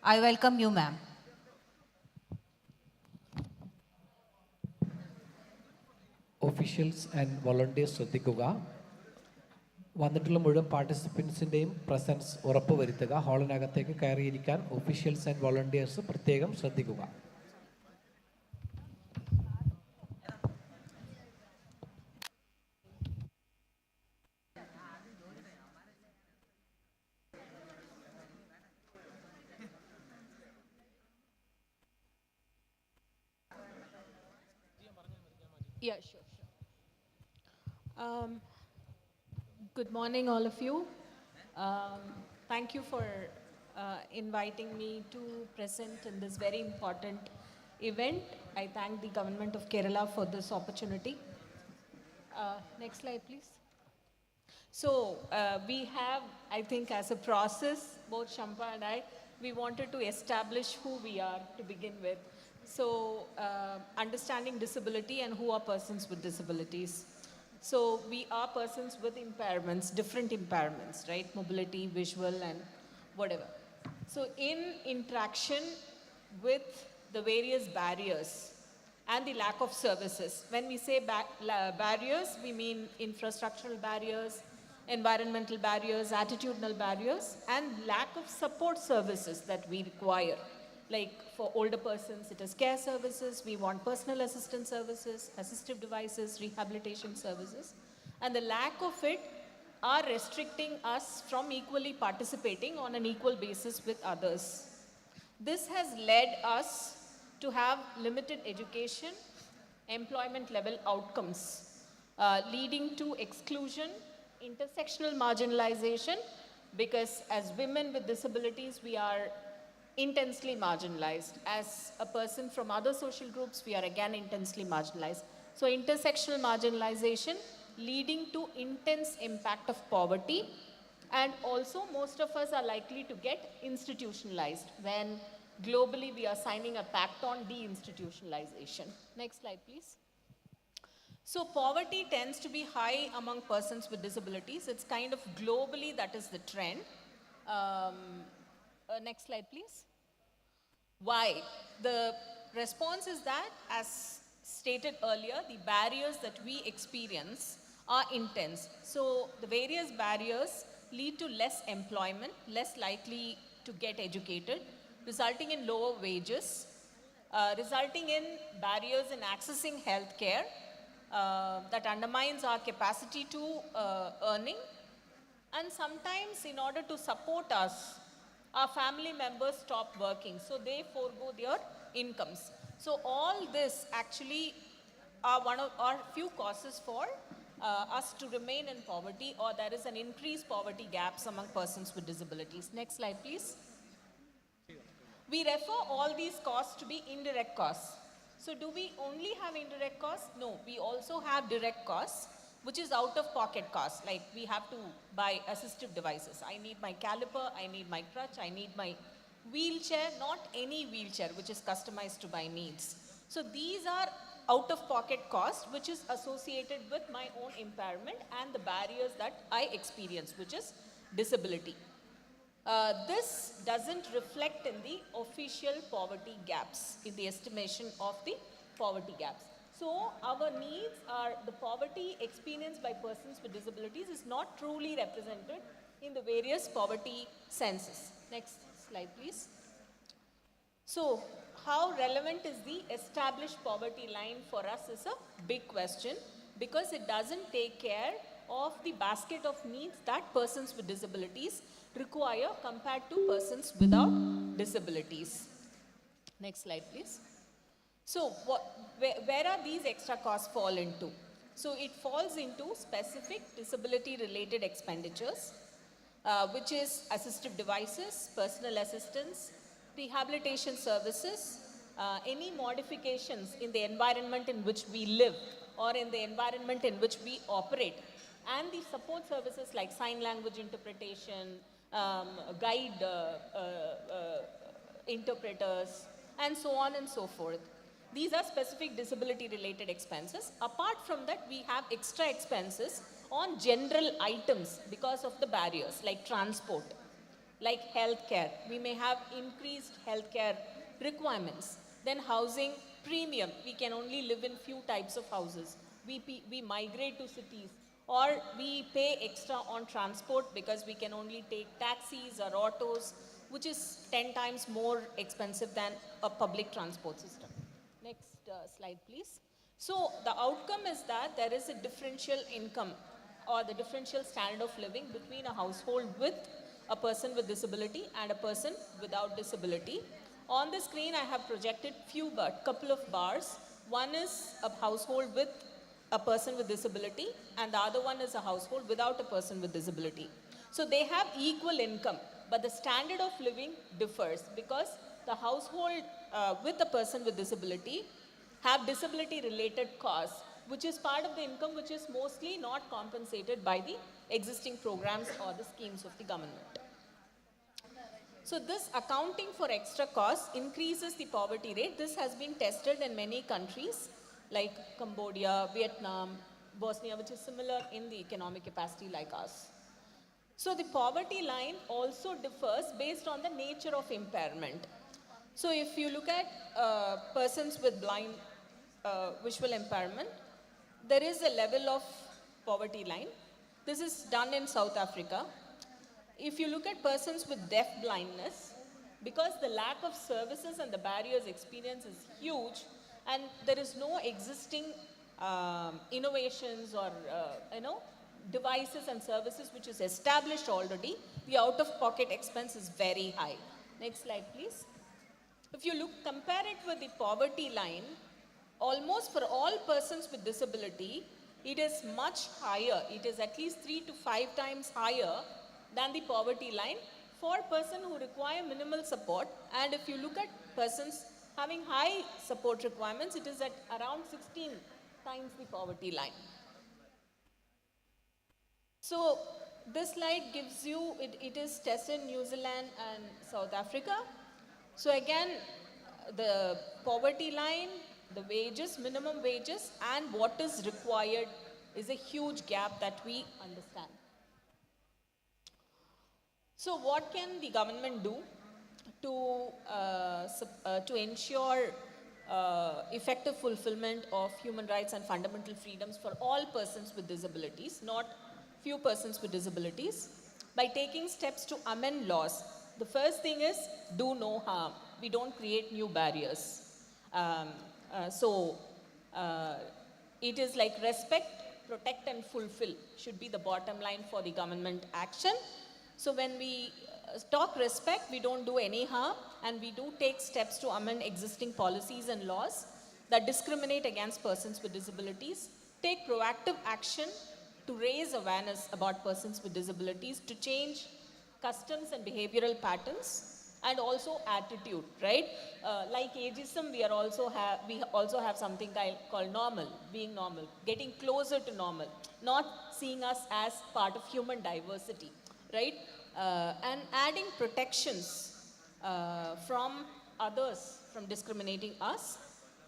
I welcome you, ma'am. Officials and volunteers ശ്രദ്ധിക്കുക. വന്നിട്ടുള്ള മുഴുവൻ പാർട്ടിസിപ്പൻസിൻ്റെയും പ്രസൻസ് ഉറപ്പുവരുത്തുക. ഹാളിനകത്തേക്ക് കയറിയിരിക്കാൻ ഒഫീഷ്യൽസ് ആൻഡ് വോളണ്ടിയേഴ്സ് പ്രത്യേകം ശ്രദ്ധിക്കുക. Yeah, sure. Good morning, all of you. Thank you for inviting me to present in this very important event. I thank the government of Kerala for this opportunity. Next slide, please. So we have, I think, as a process, both Shampa and I, we wanted to establish who we are to begin with. So understanding disability and who are persons with disabilities. So we are persons with impairments, different impairments, right? Mobility, visual, and whatever. So in interaction with the various barriers and the lack of services, when we say barriers, we mean infrastructural barriers, environmental barriers, attitudinal barriers, and lack of support services that we require. Like for older persons, it is care services, we want personal assistance services, assistive devices, rehabilitation services. And the lack of it are restricting us from equally participating on an equal basis with others. This has led us to have limited education, employment level outcomes, leading to exclusion, intersectional marginalization, because as women with disabilities, we are intensely marginalized. As a person from other social groups, we are again intensely marginalized. So intersectional marginalization leading to intense impact of poverty, and also most of us are likely to get institutionalized when globally we are signing a pact on deinstitutionalization. Next slide, please. So poverty tends to be high among persons with disabilities. It's kind of globally that is the trend. Next slide, please. Why? The response is that, as stated earlier, the barriers that we experience are intense. So the various barriers lead to less employment, less likely to get educated, resulting in lower wages, resulting in barriers in accessing health care that undermines our capacity to earning. And sometimes, in order to support us, our family members stop working, so they forego their incomes. So all this actually are one of our few causes for us to remain in poverty, or there is an increased poverty gaps among persons with disabilities. Next slide, please. We refer all these costs to be indirect costs. So do we only have indirect costs? No, we also have direct costs, which is out-of-pocket costs. Like we have to buy assistive devices. I need my caliper, I need my crutch, I need my wheelchair, not any wheelchair, which is customized to my needs. So these are out-of-pocket costs, which is associated with my own impairment and the barriers that I experience, which is disability. This doesn't reflect in the official poverty gaps, in the estimation of the poverty gaps. So our needs are, the poverty experienced by persons with disabilities is not truly represented in the various poverty census. Next slide, please. So how relevant is the established poverty line for us is a big question, because it doesn't take care of the basket of needs that persons with disabilities require compared to persons without disabilities. Next slide, please. So where are these extra costs fall into? So it falls into specific disability related expenditures, which is assistive devices, personal assistance, rehabilitation services, any modifications in the environment in which we live or in the environment in which we operate, and the support services like sign language interpretation, guide interpreters, and so on and so forth. These are specific disability related expenses. Apart from that, we have extra expenses on general items because of the barriers like transport, like healthcare. We may have increased healthcare requirements. Then housing premium. We can only live in few types of houses. We migrate to cities, or we pay extra on transport because we can only take taxis or autos, which is 10 times more expensive than a public transport system. Next slide, please. So the outcome is that there is a differential income or the differential standard of living between a household with a person with disability and a person without disability. On the screen, I have projected couple of bars. One is a household with a person with disability, and the other one is a household without a person with disability. So they have equal income, but the standard of living differs because the household with a person with disability have disability related costs, which is part of the income which is mostly not compensated by the existing programs or the schemes of the government. So this accounting for extra costs increases the poverty rate. This has been tested in many countries like Cambodia, Vietnam, Bosnia, which is similar in the economic capacity like us. So the poverty line also differs based on the nature of impairment. So if you look at persons with blind visual impairment, there is a level of poverty line. This is done in South Africa. If you look at persons with deaf blindness, because the lack of services and the barriers experienced is huge, and there is no existing innovations or devices and services which is established already, the out-of-pocket expense is very high. Next slide, please. If you compare it with the poverty line, almost for all persons with disability, it is much higher. It is at least 3 to 5 times higher than the poverty line for person who require minimal support. And if you look at persons having high support requirements, it is at around 16 times the poverty line. So this slide gives you, it is tested in New Zealand and South Africa. So again, the poverty line, the wages, minimum wages, and what is required is a huge gap that we understand. So what can the government do to ensure effective fulfillment of human rights and fundamental freedoms for all persons with disabilities, not few persons with disabilities? By taking steps to amend laws. The first thing is do no harm. We don't create new barriers. It is like respect, protect and fulfill should be the bottom line for the government action. So when we talk respect, we don't do any harm, and we do take steps to amend existing policies and laws that discriminate against persons with disabilities, take proactive action to raise awareness about persons with disabilities, to change customs and behavioral patterns, and also attitude, right? Like ageism, we also have something called normal, being normal, getting closer to normal, not seeing us as part of human diversity, right? And adding protections from others from discriminating us,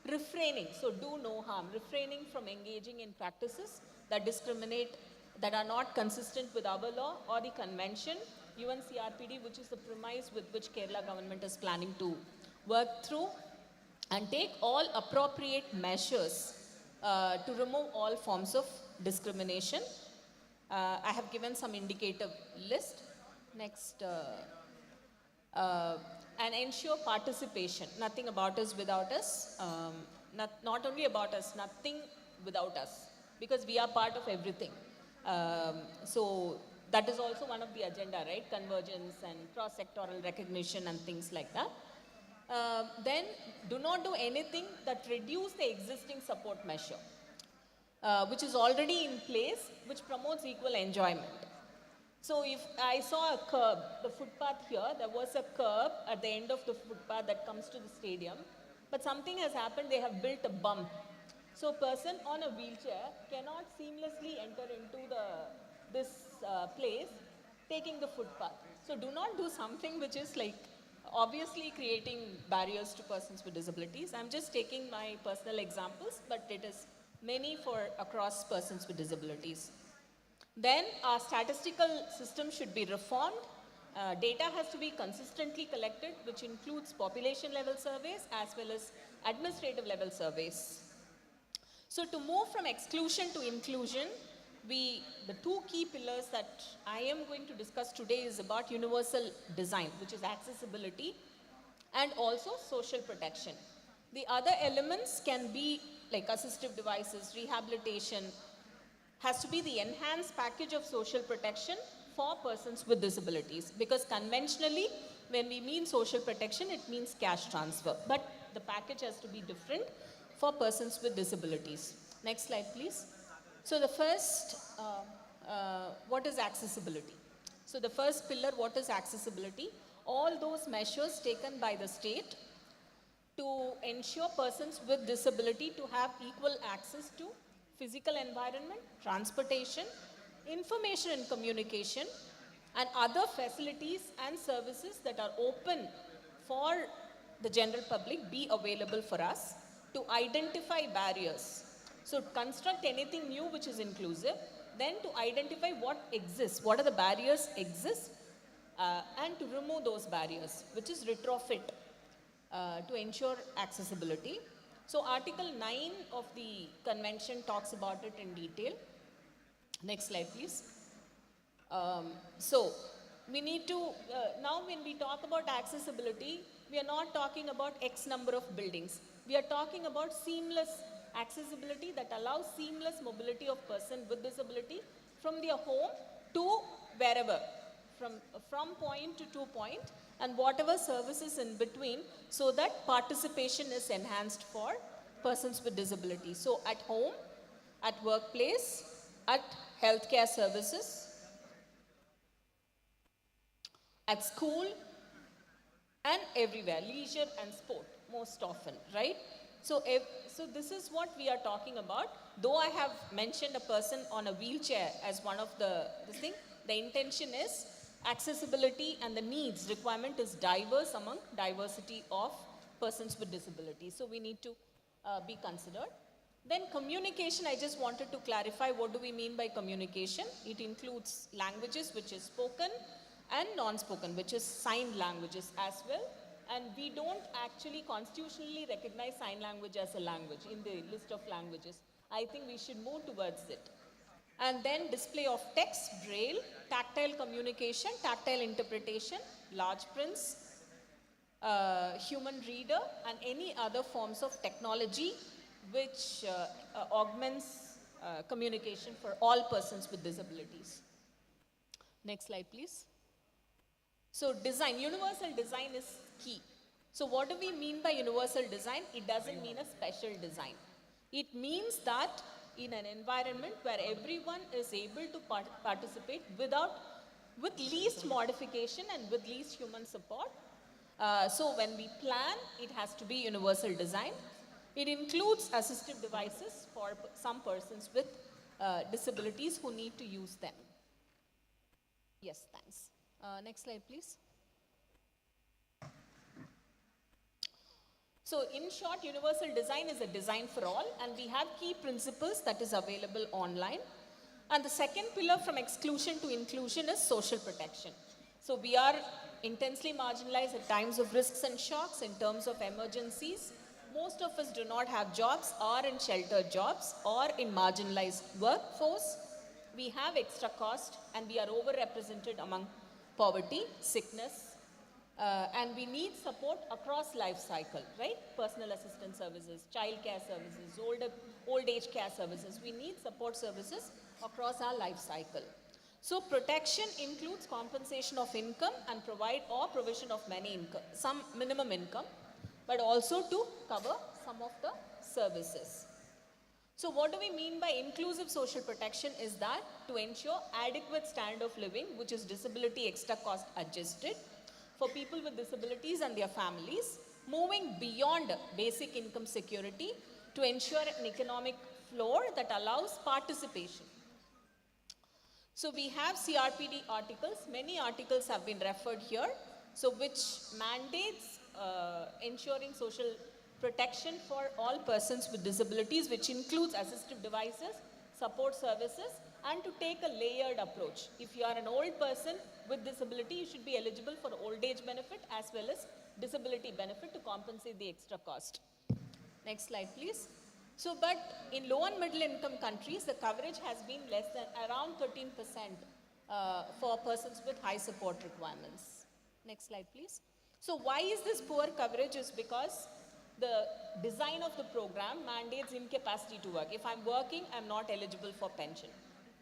refraining, so do no harm, refraining from engaging in practices that discriminate, that are not consistent with our law or the convention, UNCRPD, which is the premise with which Kerala government is planning to work through, and take all appropriate measures to remove all forms of discrimination. I have given some indicative list. Next, and ensure participation. Nothing about us without us. Not only about us, nothing without us, because we are part of everything. So that is also one of the agenda, right? Convergence and cross-sectoral recognition and things like that. Then do not do anything that reduce the existing support measure, which is already in place, which promotes equal enjoyment. So if I saw a curb, the footpath here, there was a curb at the end of the footpath that comes to the stadium, but something has happened, they have built a bump. So a person on a wheelchair cannot seamlessly enter into this place, taking the footpath. So do not do something which is like obviously creating barriers to persons with disabilities. I'm just taking my personal examples, but it is many for across persons with disabilities. Then our statistical system should be reformed Data has to be consistently collected, which includes population level surveys as well as administrative level surveys. So to move from exclusion to inclusion, the two key pillars that I am going to discuss today is about universal design, which is accessibility, and also social protection. The other elements can be like assistive devices, rehabilitation, has to be the enhanced package of social protection for persons with disabilities. Because conventionally, when we mean social protection, it means cash transfer. But the package has to be different for persons with disabilities. Next slide, please. So the first, what is accessibility? So the first pillar, what is accessibility? All those measures taken by the state to ensure persons with disability to have equal access to physical environment, transportation, information and communication, and other facilities and services that are open for the general public be available for us, to identify barriers. So construct anything new which is inclusive, then to identify what exists, what are the barriers exist, and to remove those barriers, which is retrofit to ensure accessibility. So Article 9 of the convention talks about it in detail. Next slide, please. So we need to, now when we talk about accessibility, we are not talking about X number of buildings. We are talking about seamless accessibility that allows seamless mobility of person with disability from their home to wherever, from point to point, and whatever services in between, so that participation is enhanced for persons with disability. So at home, at workplace, at healthcare services, at school, and everywhere, leisure and sport most often, right? So this is what we are talking about. Though I have mentioned a person on a wheelchair as one of the thing, the intention is accessibility and the needs requirement is diverse among diversity of persons with disabilities. So we need to be considered. Then communication, I just wanted to clarify what do we mean by communication. It includes languages which is spoken and non-spoken, which is sign languages as well. And we don't actually constitutionally recognize sign language as a language in the list of languages. I think we should move towards it. And then display of text, braille, tactile communication, tactile interpretation, large prints, human reader, and any other forms of technology which augments communication for all persons with disabilities. Next slide, please. So design, universal design is key. So what do we mean by universal design? It doesn't mean a special design. It means that in an environment where everyone is able to participate with least modification and with least human support. So when we plan, it has to be universal design. It includes assistive devices for some persons with disabilities who need to use them. Yes, thanks. Next slide, please. So in short, universal design is a design for all, and we have key principles that is available online. And the second pillar from exclusion to inclusion is social protection. So we are intensely marginalized at times of risks and shocks in terms of emergencies. Most of us do not have jobs, or in sheltered jobs, or in marginalized workforce. We have extra cost, and we are overrepresented among poverty, sickness, and we need support across life cycle, right? Personal assistance services, child care services, old age care services. We need support services across our life cycle. So protection includes compensation of income and provision of some minimum income, but also to cover some of the services. So what do we mean by inclusive social protection is that to ensure adequate standard of living, which is disability extra cost adjusted, for people with disabilities and their families, moving beyond basic income security to ensure an economic floor that allows participation. So we have CRPD articles, many articles have been referred here, so which mandates ensuring social protection for all persons with disabilities, which includes assistive devices, support services, and to take a layered approach. If you are an old person with disability, you should be eligible for old age benefit as well as disability benefit to compensate the extra cost. Next slide, please. So, but in low and middle income countries, the coverage has been less than around 13% for persons with high support requirements. Next slide, please. So, why is this poor coverage? Is because the design of the program mandates incapacity to work. If I'm working, I'm not eligible for pension.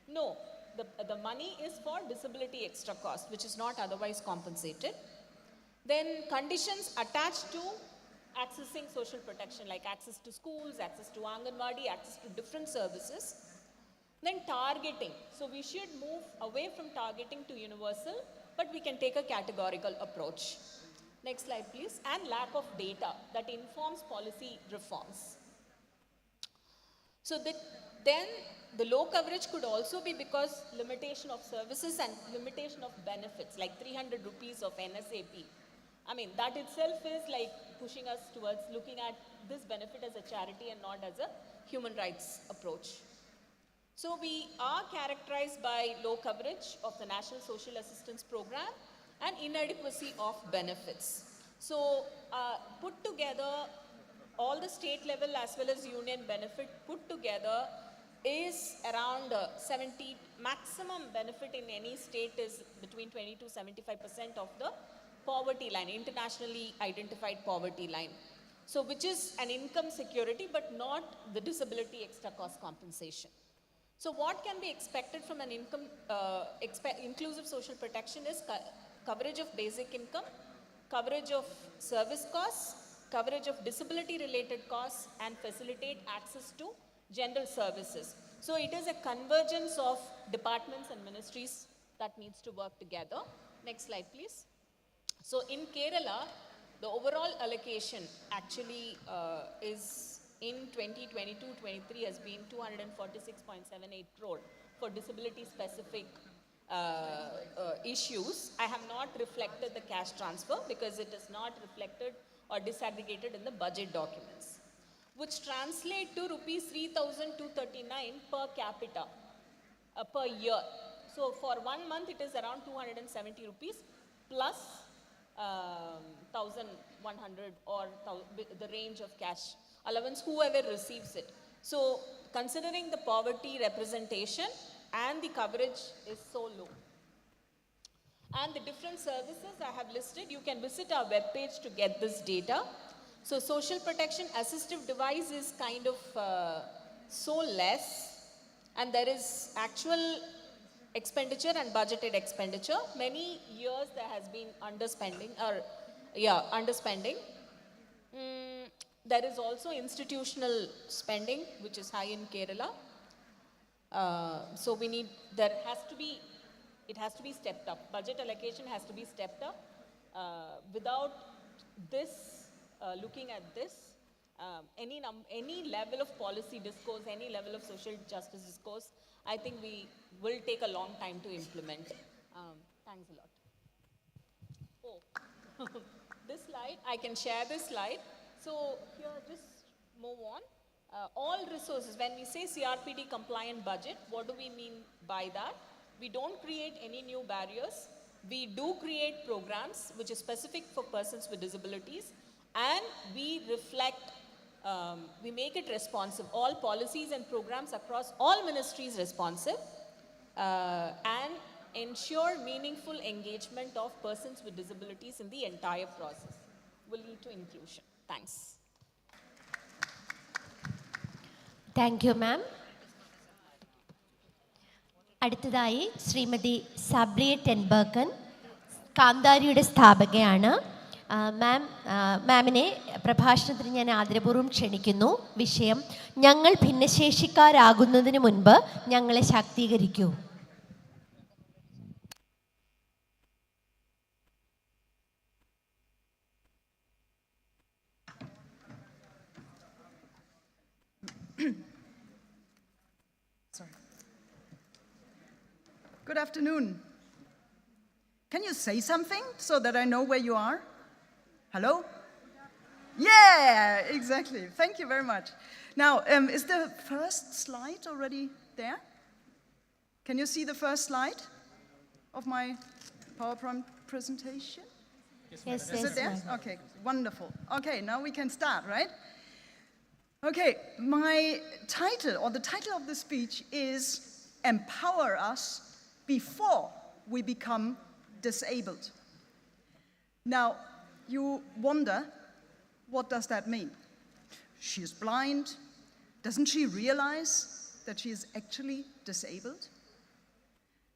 No, the money is for disability extra cost, which is not otherwise compensated. Then conditions attached to accessing social protection, like access to schools, access to Anganwadi, access to different services. Then targeting. So we should move away from targeting to universal, but we can take a categorical approach. Next slide, please. And lack of data that informs policy reforms. So then the low coverage could also be because limitation of services and limitation of benefits, like 300 rupees of NSAP. I mean, that itself is like pushing us towards looking at this benefit as a charity and not as a human rights approach. So we are characterized by low coverage of the National Social Assistance Program and inadequacy of benefits. So put together, all the state level as well as union benefit put together is around 70, maximum benefit in any state is between 20 to 75% of the poverty line, internationally identified poverty line. So which is an income security but not the disability extra cost compensation. So what can be expected from an income, inclusive social protection is coverage of basic income, coverage of service costs, coverage of disability related costs, and facilitate access to general services. So it is a convergence of departments and ministries that needs to work together. Next slide, please. So in Kerala, the overall allocation actually is in 2022-23 has been 246.78 crore for disability specific issues. I have not reflected the cash transfer because it is not reflected or disaggregated in the budget documents, which translate to rupees 3,239 per capita per year. So for 1 month it is around 270 rupees plus 1,100 or the range of cash allowance, whoever receives it. So considering the poverty representation and the coverage is so low. And the different services I have listed, you can visit our webpage to get this data. So social protection assistive device is kind of so less, and there is actual expenditure and budgeted expenditure. Many years there has been underspending underspending. There is also institutional spending, which is high in Kerala. So we need, it has to be stepped up. Budget allocation has to be stepped up. Without this, looking at this, any level of policy discourse, any level of social justice discourse, I think we will take a long time to implement. Thanks a lot. Oh, this slide, I can share this slide. So here, just move on. All resources, when we say CRPD compliant budget, what do we mean by that? We don't create any new barriers. We do create programs which is specific for persons with disabilities, and we reflect, we make it responsive. All policies and programs across all ministries responsive, and ensure meaningful engagement of persons with disabilities in the entire process. Will lead to inclusion. Thanks. Thank you, ma'am. അടുത്തതായി ശ്രീമതി സബ്രിയ ടെൻബർക്കൻ, കാന്താരിയുടെ സ്ഥാപകയാണ്. മാമിനെ പ്രഭാഷണത്തിന് ഞാൻ ആദരപൂർവ്വം ക്ഷണിക്കുന്നു. വിഷയം: ഞങ്ങൾ ഭിന്നശേഷിക്കാരാകുന്നതിന് മുൻപ് ഞങ്ങളെ ശാക്തീകരിക്കൂ. Good afternoon. Can you say something so that I know where you are? Hello? Yeah, exactly. Thank you very much. Now, is the first slide already there? Can you see the first slide of my PowerPoint presentation? Yes, Is it there? Okay, wonderful. Okay, now we can start, right? Okay, my title, or the title of the speech is Empower Us Before We Become Disabled. Now, you wonder, what does that mean? She's blind. Doesn't she realize that she is actually disabled?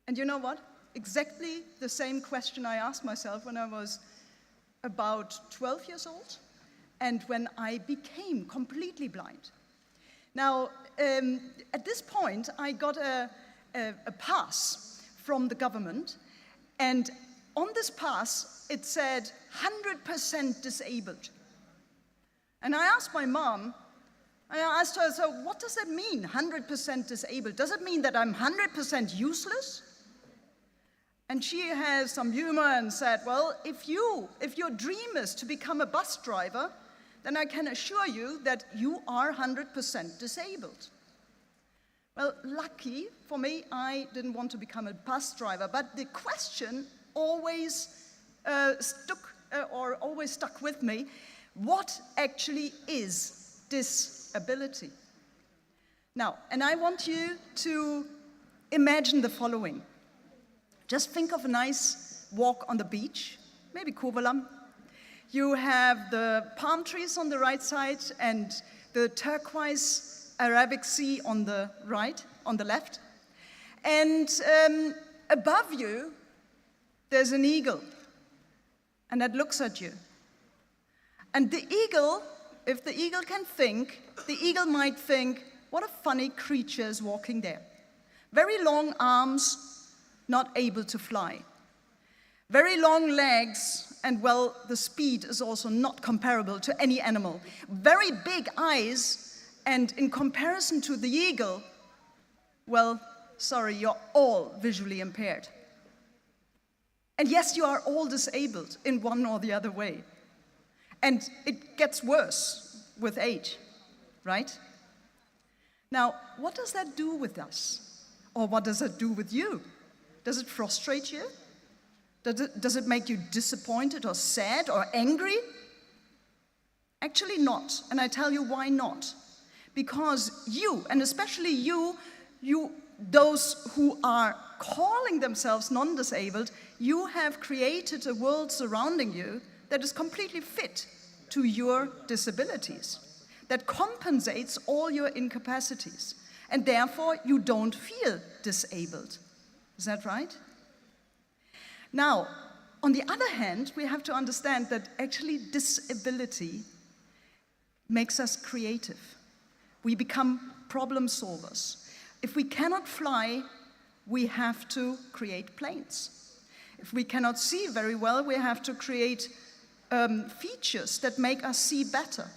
And you know what? Exactly the same question I asked myself when I was about 12 years old and when I became completely blind. Now, at this point, I got a pass from the government, and on this pass, it said 100% disabled. And I asked my mom, I asked her, so what does that mean, 100% disabled? Does it mean that I'm 100% useless? And she has some humor and said, well, if your dream is to become a bus driver, then I can assure you that you are 100% disabled. Well, lucky for me, I didn't want to become a bus driver, but the question always stuck with me. What actually is disability? Now, and I want you to imagine the following. Just think of a nice walk on the beach, maybe Kovalam. You have the palm trees on the right side and the turquoise Arabic Sea on the right, on the left. And above you, there's an eagle, and that looks at you. And the eagle, if the eagle can think, the eagle might think, what a funny creature is walking there. Very long arms, not able to fly. Very long legs, and well, the speed is also not comparable to any animal. Very big eyes, and in comparison to the eagle, well, sorry, you're all visually impaired. And yes, you are all disabled in one or the other way. And it gets worse with age, right? Now, what does that do with us? Or what does it do with you? Does it frustrate you? Does it make you disappointed or sad or angry? Actually not, and I tell you why not. Because you, and especially you, those who are calling themselves non-disabled, you have created a world surrounding you that is completely fit to your disabilities, that compensates all your incapacities, and therefore you don't feel disabled. Is that right? Now, on the other hand, we have to understand that actually disability makes us creative. We become problem solvers. If we cannot fly, we have to create planes. If we cannot see very well, we have to create features that make us see better.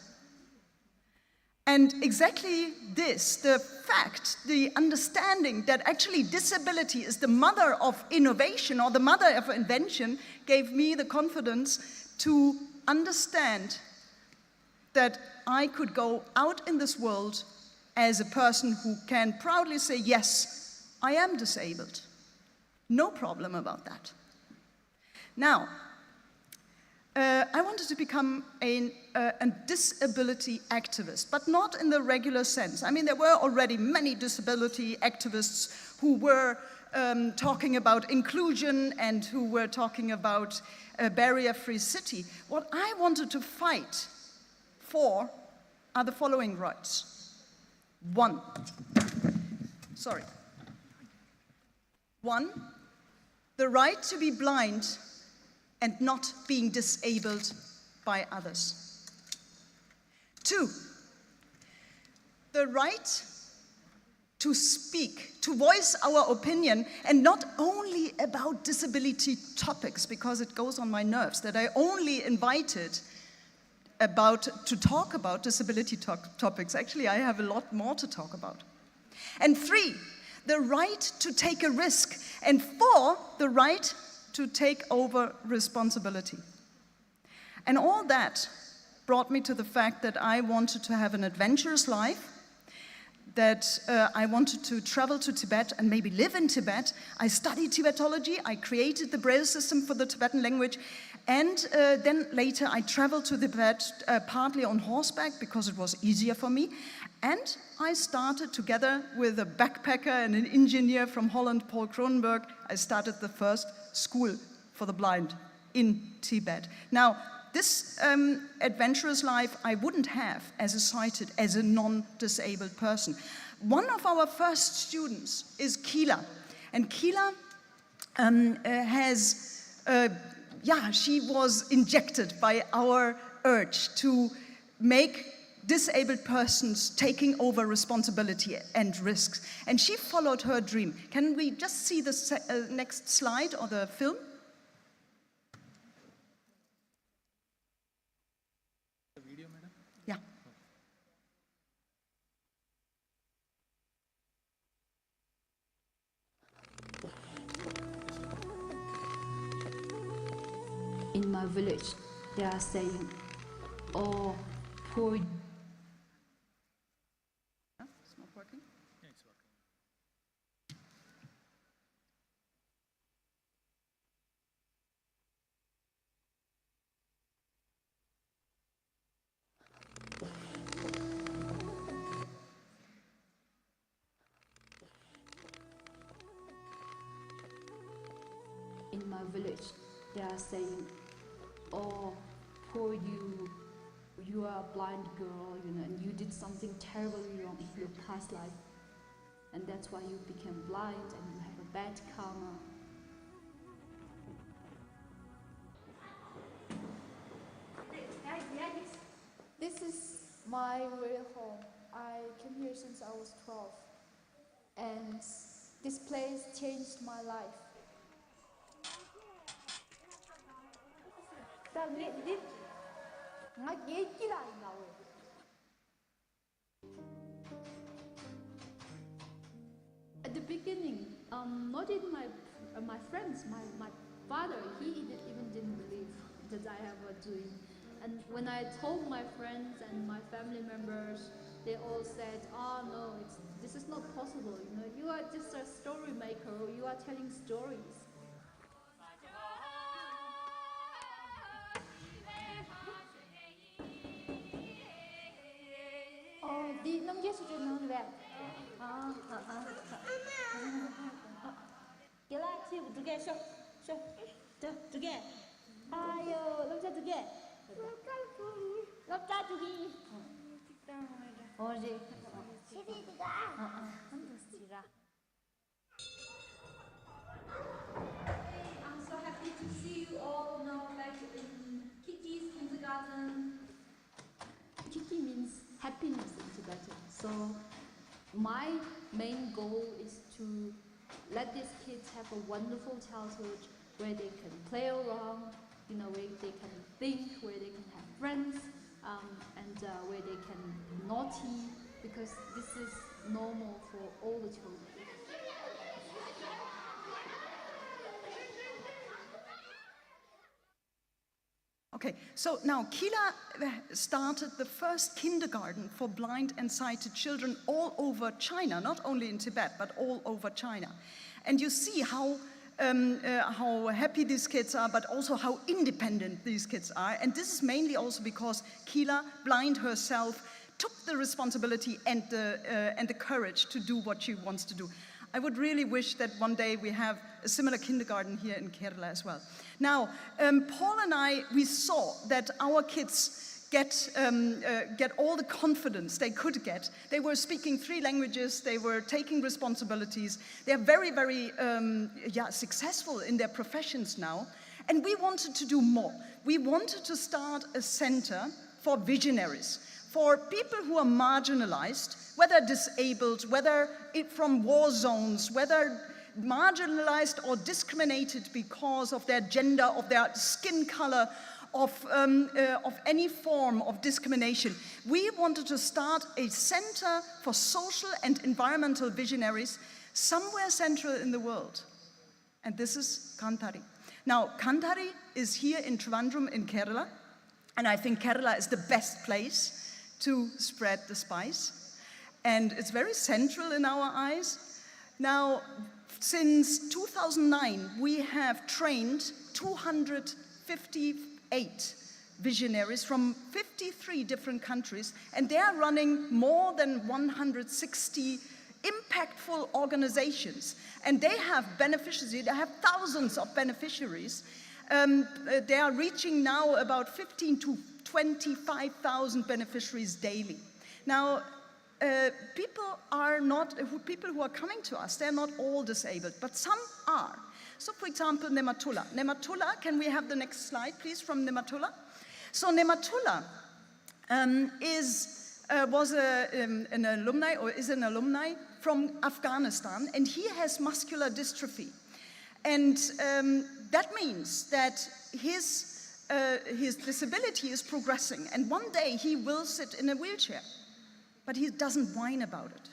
And exactly this, the fact, the understanding that actually disability is the mother of innovation or the mother of invention gave me the confidence to understand that I could go out in this world as a person who can proudly say, yes, I am disabled. No problem about that. Now, I wanted to become a disability activist, but not in the regular sense. I mean, there were already many disability activists who were talking about inclusion and who were talking about a barrier-free city. What I wanted to fight for are the following rights. One, the right to be blind and not being disabled by others. 2, the right to speak, to voice our opinion, and not only about disability topics, because it goes on my nerves that I only invited to talk about disability topics. Actually, I have a lot more to talk about. And 3, the right to take a risk. And 4, the right to take over responsibility. And all that brought me to the fact that I wanted to have an adventurous life, that I wanted to travel to Tibet and maybe live in Tibet. I studied Tibetology, I created the Braille system for the Tibetan language, and then later I traveled to Tibet partly on horseback because it was easier for me. And I started together with a backpacker and an engineer from Holland, Paul Kronenberg, I started the first school for the blind in Tibet. Now, this adventurous life I wouldn't have as a sighted, as a non-disabled person. One of our first students is Kila. And Kila she was injected by our urge to make disabled persons taking over responsibility and risks. And she followed her dream. Can we just see the next slide or the film? Yeah. In my village, they are saying, oh, poor. It's not working? Yeah, it's working. In my village, they are saying, oh, poor you, you are a blind girl, and you did something terribly wrong in your past life. And that's why you became blind and you have a bad karma. This is my real home. I came here since I was 12. And this place changed my life. At the beginning, not even my friends, my father, he even didn't believe that I have a dream. And when I told my friends and my family members, they all said, oh no, this is not possible, you are just a story maker, or you are telling stories. Đi nông dân sudah nông về. Kira sih juga so juga. Ayo, lompat juga. Lompat juga. Oh je. Sini juga. I'm so happy to see you all now back in Kiki's kindergarten. Kiki means happiness in Tibetan. So my main goal is to let these kids have a wonderful childhood where they can play around, where they can think, where they can have friends, and where they can be naughty, because this is normal for all the children. Okay, so now Kila started the first kindergarten for blind and sighted children all over China, not only in Tibet, but all over China. And you see how happy these kids are, but also how independent these kids are. And this is mainly also because Kila, blind herself, took the responsibility and the courage to do what she wants to do. I would really wish that one day we have a similar kindergarten here in Kerala as well. Now, Paul and I, we saw that our kids get all the confidence they could get. They were speaking 3 languages, they were taking responsibilities. They're very, very successful in their professions now. And we wanted to do more. We wanted to start a center for visionaries, for people who are marginalized, whether disabled, whether from war zones, whether marginalized or discriminated because of their gender, of their skin color, of any form of discrimination. We wanted to start a center for social and environmental visionaries somewhere central in the world. And this is Kantari. Now, Kantari is here in Trivandrum in Kerala, and I think Kerala is the best place to spread the spice. and it's very central in our eyes. Now, since 2009, we have trained 258 visionaries from 53 different countries, and they are running more than 160 impactful organizations. And they have beneficiaries, they have thousands of beneficiaries. They are reaching now about 15 to 25,000 beneficiaries daily. Now, people who are coming to us, they're not all disabled, but some are. So, for example, Nematullah. Nematullah, can we have the next slide, please, from Nematullah? So, Nematullah was an alumni, or is an alumni from Afghanistan, and he has muscular dystrophy. And that means that his disability is progressing, and one day he will sit in a wheelchair. But he doesn't whine about it.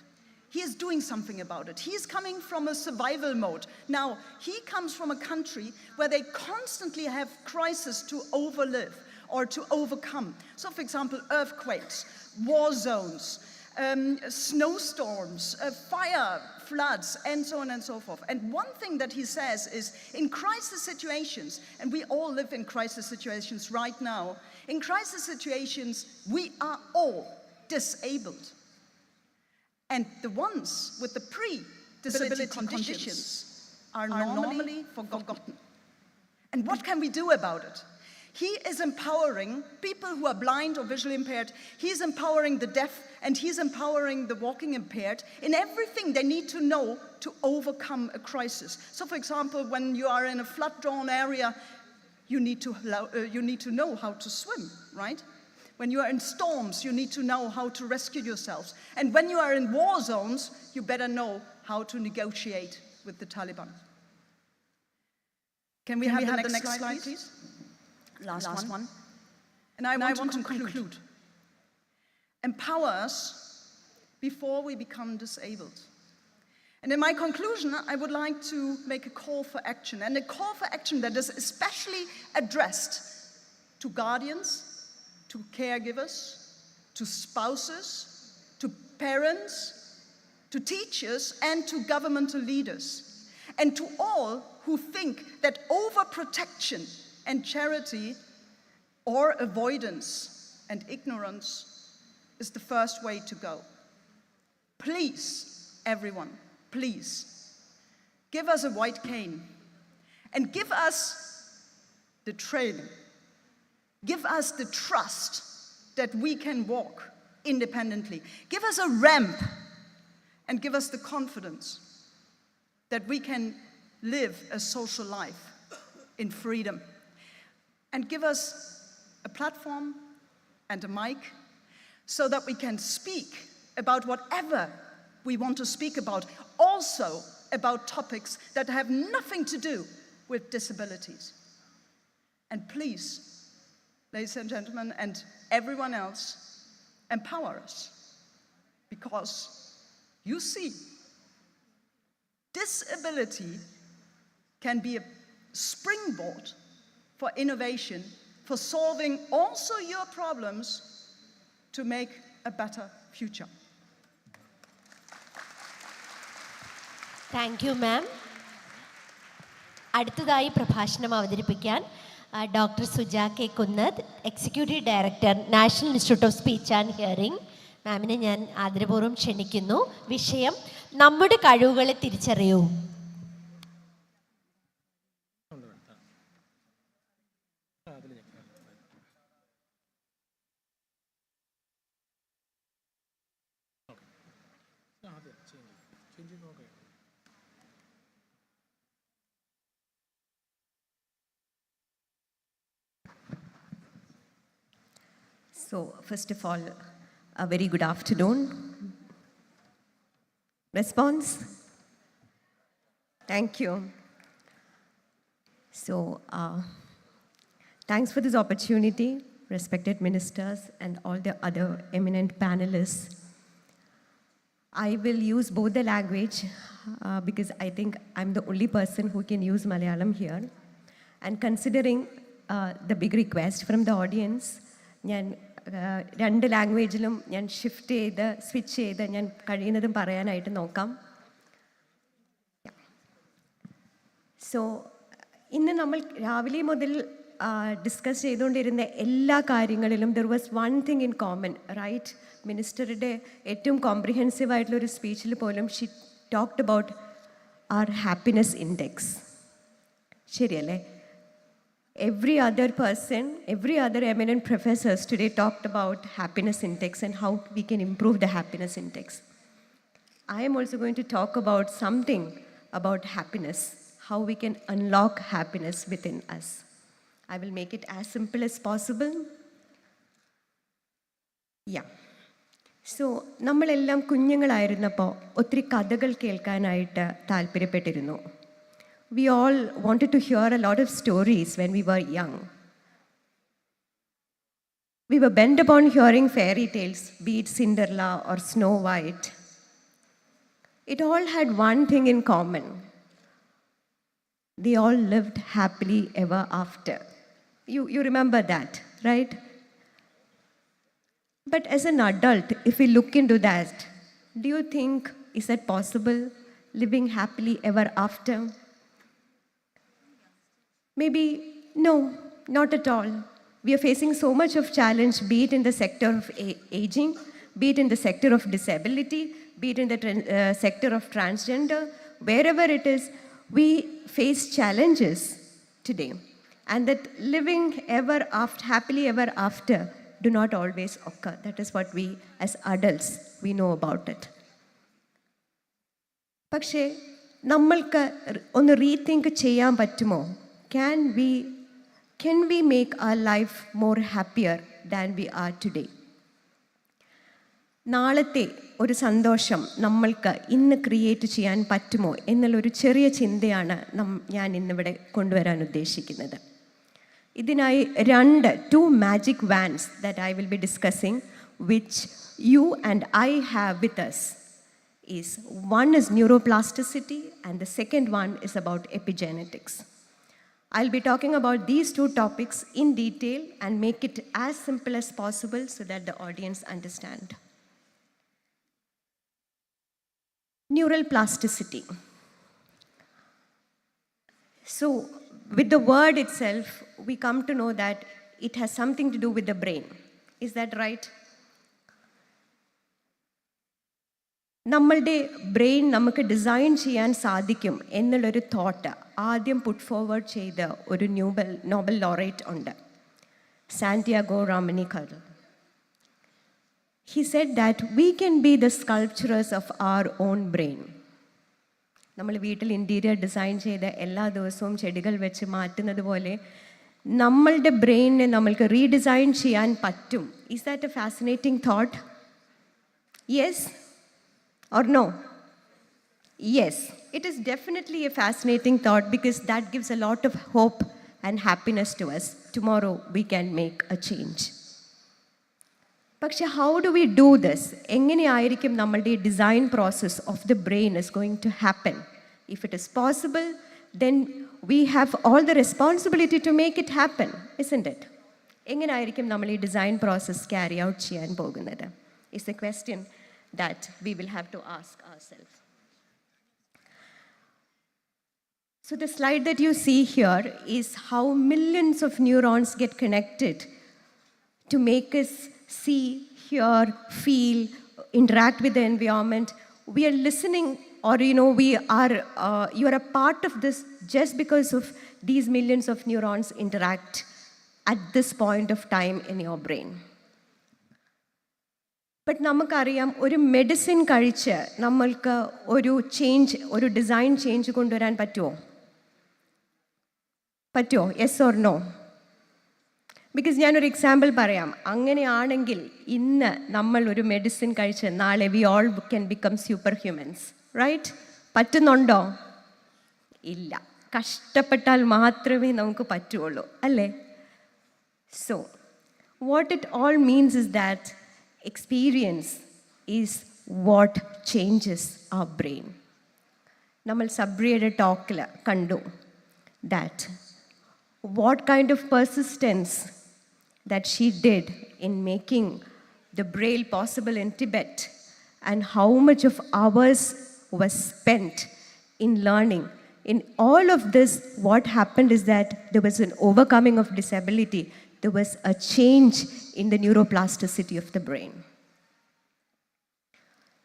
He is doing something about it. He is coming from a survival mode. Now, he comes from a country where they constantly have crises to overlive or to overcome. So, for example, earthquakes, war zones, snowstorms, fire, floods, and so on and so forth. And one thing that he says is, in crisis situations, and we all live in crisis situations right now, in crisis situations, we are all disabled. And the ones with the pre-disability conditions are normally forgotten. And what can we do about it? He is empowering people who are blind or visually impaired. He's empowering the deaf, and he's empowering the walking impaired in everything they need to know to overcome a crisis. So, for example, when you are in a flood-drawn area, you need to know how to swim, right? When you are in storms, you need to know how to rescue yourselves. And when you are in war zones, you better know how to negotiate with the Taliban. Can we have the next slide, please? Last one. And I want to conclude. Empower us before we become disabled. And in my conclusion, I would like to make a call for action, and a call for action that is especially addressed to guardians, to caregivers, to spouses, to parents, to teachers, and to governmental leaders, and to all who think that overprotection and charity or avoidance and ignorance is the first way to go. Please, everyone, please, give us a white cane and give us the training. Give us the trust that we can walk independently. Give us a ramp and give us the confidence that we can live a social life in freedom. And give us a platform and a mic so that we can speak about whatever we want to speak about, also about topics that have nothing to do with disabilities. And please, ladies and gentlemen, and everyone else, empower us. Because you see, disability can be a springboard for innovation, for solving also your problems to make a better future. Thank you, ma'am. അടുത്തതായി പ്രഭാഷണം അവതരിപ്പിക്കാൻ doctor Suja K Kunnath, executive director, national institute of speech and hearing. മാമിനെ ഞാൻ ആദരപൂർവ്വം ക്ഷണിക്കുന്നു. വിഷയം നമ്മുടെ കഴിവുകളെ തിരിച്ചറിയൂ. So, first of all, a very good afternoon. Response? Thank you. So, thanks for this opportunity, respected ministers and all the other eminent panelists. I will use both the language because I think I'm the only person who can use Malayalam here. And considering the big request from the audience, രണ്ട് ലാംഗ്വേജിലും ഞാൻ switch ചെയ്ത് ഞാൻ കഴിയുന്നതും പറയാനായിട്ട് നോക്കാം. So ഇന്ന് നമ്മൾ രാവിലെ മുതൽ ഡിസ്കസ് ചെയ്തുകൊണ്ടിരുന്ന എല്ലാ കാര്യങ്ങളിലും there was one thing in common, right? മിനിസ്റ്ററുടെ ഏറ്റവും കോംപ്രിഹെൻസീവ് ആയിട്ടുള്ളൊരു സ്പീച്ചിൽ പോലും she talked about our happiness index. ശരിയല്ലേ? Every other person, every other eminent professors today talked about happiness index and how we can improve the happiness index. I am also going to talk about something about happiness, how we can unlock happiness within us. I will make it as simple as possible. Yeah. So, നമ്മളെല്ലാം കുഞ്ഞുങ്ങളായിരുന്നപ്പോൾ ഒത്തിരി കഥകൾ കേൾക്കാനായിട്ട് താല്പര്യപ്പെട്ടിരുന്നു. We all wanted to hear a lot of stories when we were young. We were bent upon hearing fairy tales, be it Cinderella or Snow White. It all had one thing in common. They all lived happily ever after. You remember that, right? But as an adult, if we look into that, do you think, is that possible, living happily ever after? Maybe no, not at all. We are facing so much of challenge, be it in the sector of aging, be it in the sector of disability, be it in the sector of transgender. Wherever it is, we face challenges today. And that living happily ever after do not always occur. That is what we as adults, we know about it. പക്ഷേ നമ്മൾക്ക് ഒന്ന് rethink ചെയ്യാൻ പറ്റുമോ? Can we make our life more happier than we are today? നാളത്തെ ഒരു സന്തോഷം നമ്മൾക്ക് ഇന്ന് ക്രിയേറ്റ് ചെയ്യാൻ പറ്റുമോ എന്നുള്ളൊരു ചെറിയ ചിന്തയാണ് ഞാൻ ഇന്നിവിടെ കൊണ്ടുവരാൻ ഉദ്ദേശിക്കുന്നത്. ഇതിനായി two magic wands that I will be discussing, which you and I have with us. One is neuroplasticity and the second one is about epigenetics. I'll be talking about these two topics in detail and make it as simple as possible so that the audience understand. Neural plasticity. So, with the word itself, we come to know that it has something to do with the brain. Is that right? നമ്മളുടെ brain നമുക്ക് design ചെയ്യാൻ സാധിക്കും എന്നുള്ളൊരു thought ആദ്യം put forward ചെയ്ത ഒരു Nobel laureate ഉണ്ട്, Santiago റാമനിക്കൽ. He said that we can be the sculptors of our own brain. നമ്മൾ വീട്ടിൽ ഇൻറ്റീരിയർ ഡിസൈൻ ചെയ്ത് എല്ലാ ദിവസവും ചെടികൾ വെച്ച് മാറ്റുന്നത് പോലെ നമ്മളുടെ ബ്രെയിനിനെ നമ്മൾക്ക് റീഡിസൈൻ ചെയ്യാൻ പറ്റും. Is that A fascinating thought? Yes or no? Yes, it is definitely a fascinating thought because that gives a lot of hope and happiness to us. Tomorrow we can make a change. പക്ഷേ how do we do this? എങ്ങനെയായിരിക്കും നമ്മളുടെ design process of the brain is going to happen? If it is possible, then we have all the responsibility to make it happen, isn't it? എങ്ങനെയായിരിക്കും നമ്മൾ ഈ design process carry out ചെയ്യാൻ പോകുന്നത്? Is the question that we will have to ask ourselves. So the slide that you see here is how millions of neurons get connected to make us see, hear, feel, interact with the environment. We are listening, or you are a part of this just because of these millions of neurons interact at this point of time in your brain. But നമുക്കറിയാം, ഒരു medicine കഴിച്ച് നമ്മൾക്ക് ഒരു design change കൊണ്ടുവരാൻ പറ്റുമോ? Yes or no? Because ഞാനൊരു example പറയാം. അങ്ങനെയാണെങ്കിൽ ഇന്ന് നമ്മൾ ഒരു മെഡിസിൻ കഴിച്ച് നാളെ we all can become super humans, right? പറ്റുന്നുണ്ടോ? ഇല്ല. കഷ്ടപ്പെട്ടാൽ മാത്രമേ നമുക്ക് പറ്റുള്ളൂ, അല്ലേ? So what it all means is that experience is what changes our brain. നമ്മൾ സബ്രിയുടെ ടോക്കിൽ കണ്ടു that what kind of persistence that she did in making the Braille possible in Tibet, and how much of hours was spent in learning. In all of this, what happened is that there was an overcoming of disability. There was a change in the neuroplasticity of the brain.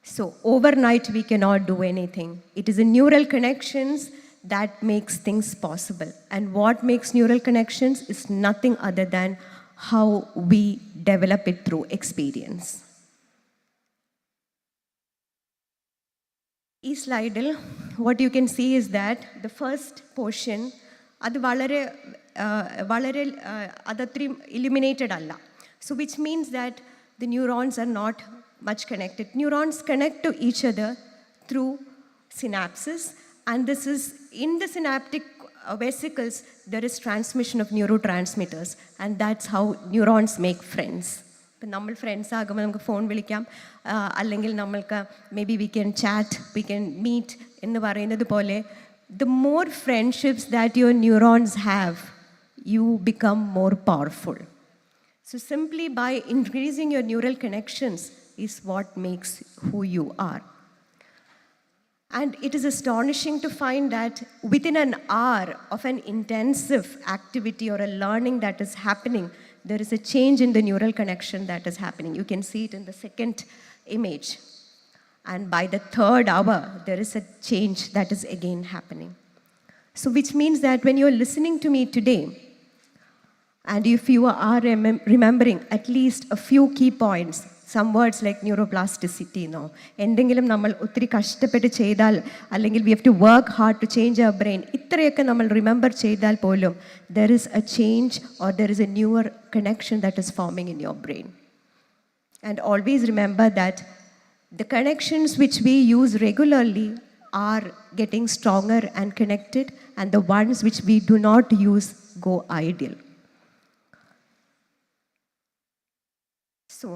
So overnight, we cannot do anything. It is the neural connections that makes things possible. And what makes neural connections is nothing other than how we develop it through experience. This slide, what you can see is that the first portion, that's illuminated alla. So which means that the neurons are not much connected. Neurons connect to each other through synapses, and this is in the synaptic vesicles, there is transmission of neurotransmitters, and that's how neurons make friends. നമ്മൾ friends ആകുമ്പോൾ നമുക്ക് phone വിളിക്കാം, അല്ലെങ്കിൽ നമ്മൾക്ക് maybe we can chat, we can meet എന്ന് പറയുന്നത് പോലെ, the more friendships that your neurons have, you become more powerful. So simply by increasing your neural connections is what makes who you are. And it is astonishing to find that within an hour of an intensive activity or a learning that is happening, there is a change in the neural connection that is happening. You can see it in the second image. And by the third hour, there is a change that is again happening. So which means that when you're listening to me today, and if you are remembering at least a few key points, some words like neuroplasticity, no, എന്തെങ്കിലും നമ്മൾ ഒത്തിരി കഷ്ടപ്പെട്ട് ചെയ്താൽ, അല്ലെങ്കിൽ we have to work hard to change our brain, ഇത്രയൊക്കെ നമ്മൾ remember ചെയ്താൽ പോലും there is a change or there is a newer connection that is forming in your brain. And always remember that the connections which we use regularly are getting stronger and connected, and the ones which we do not use go idle. So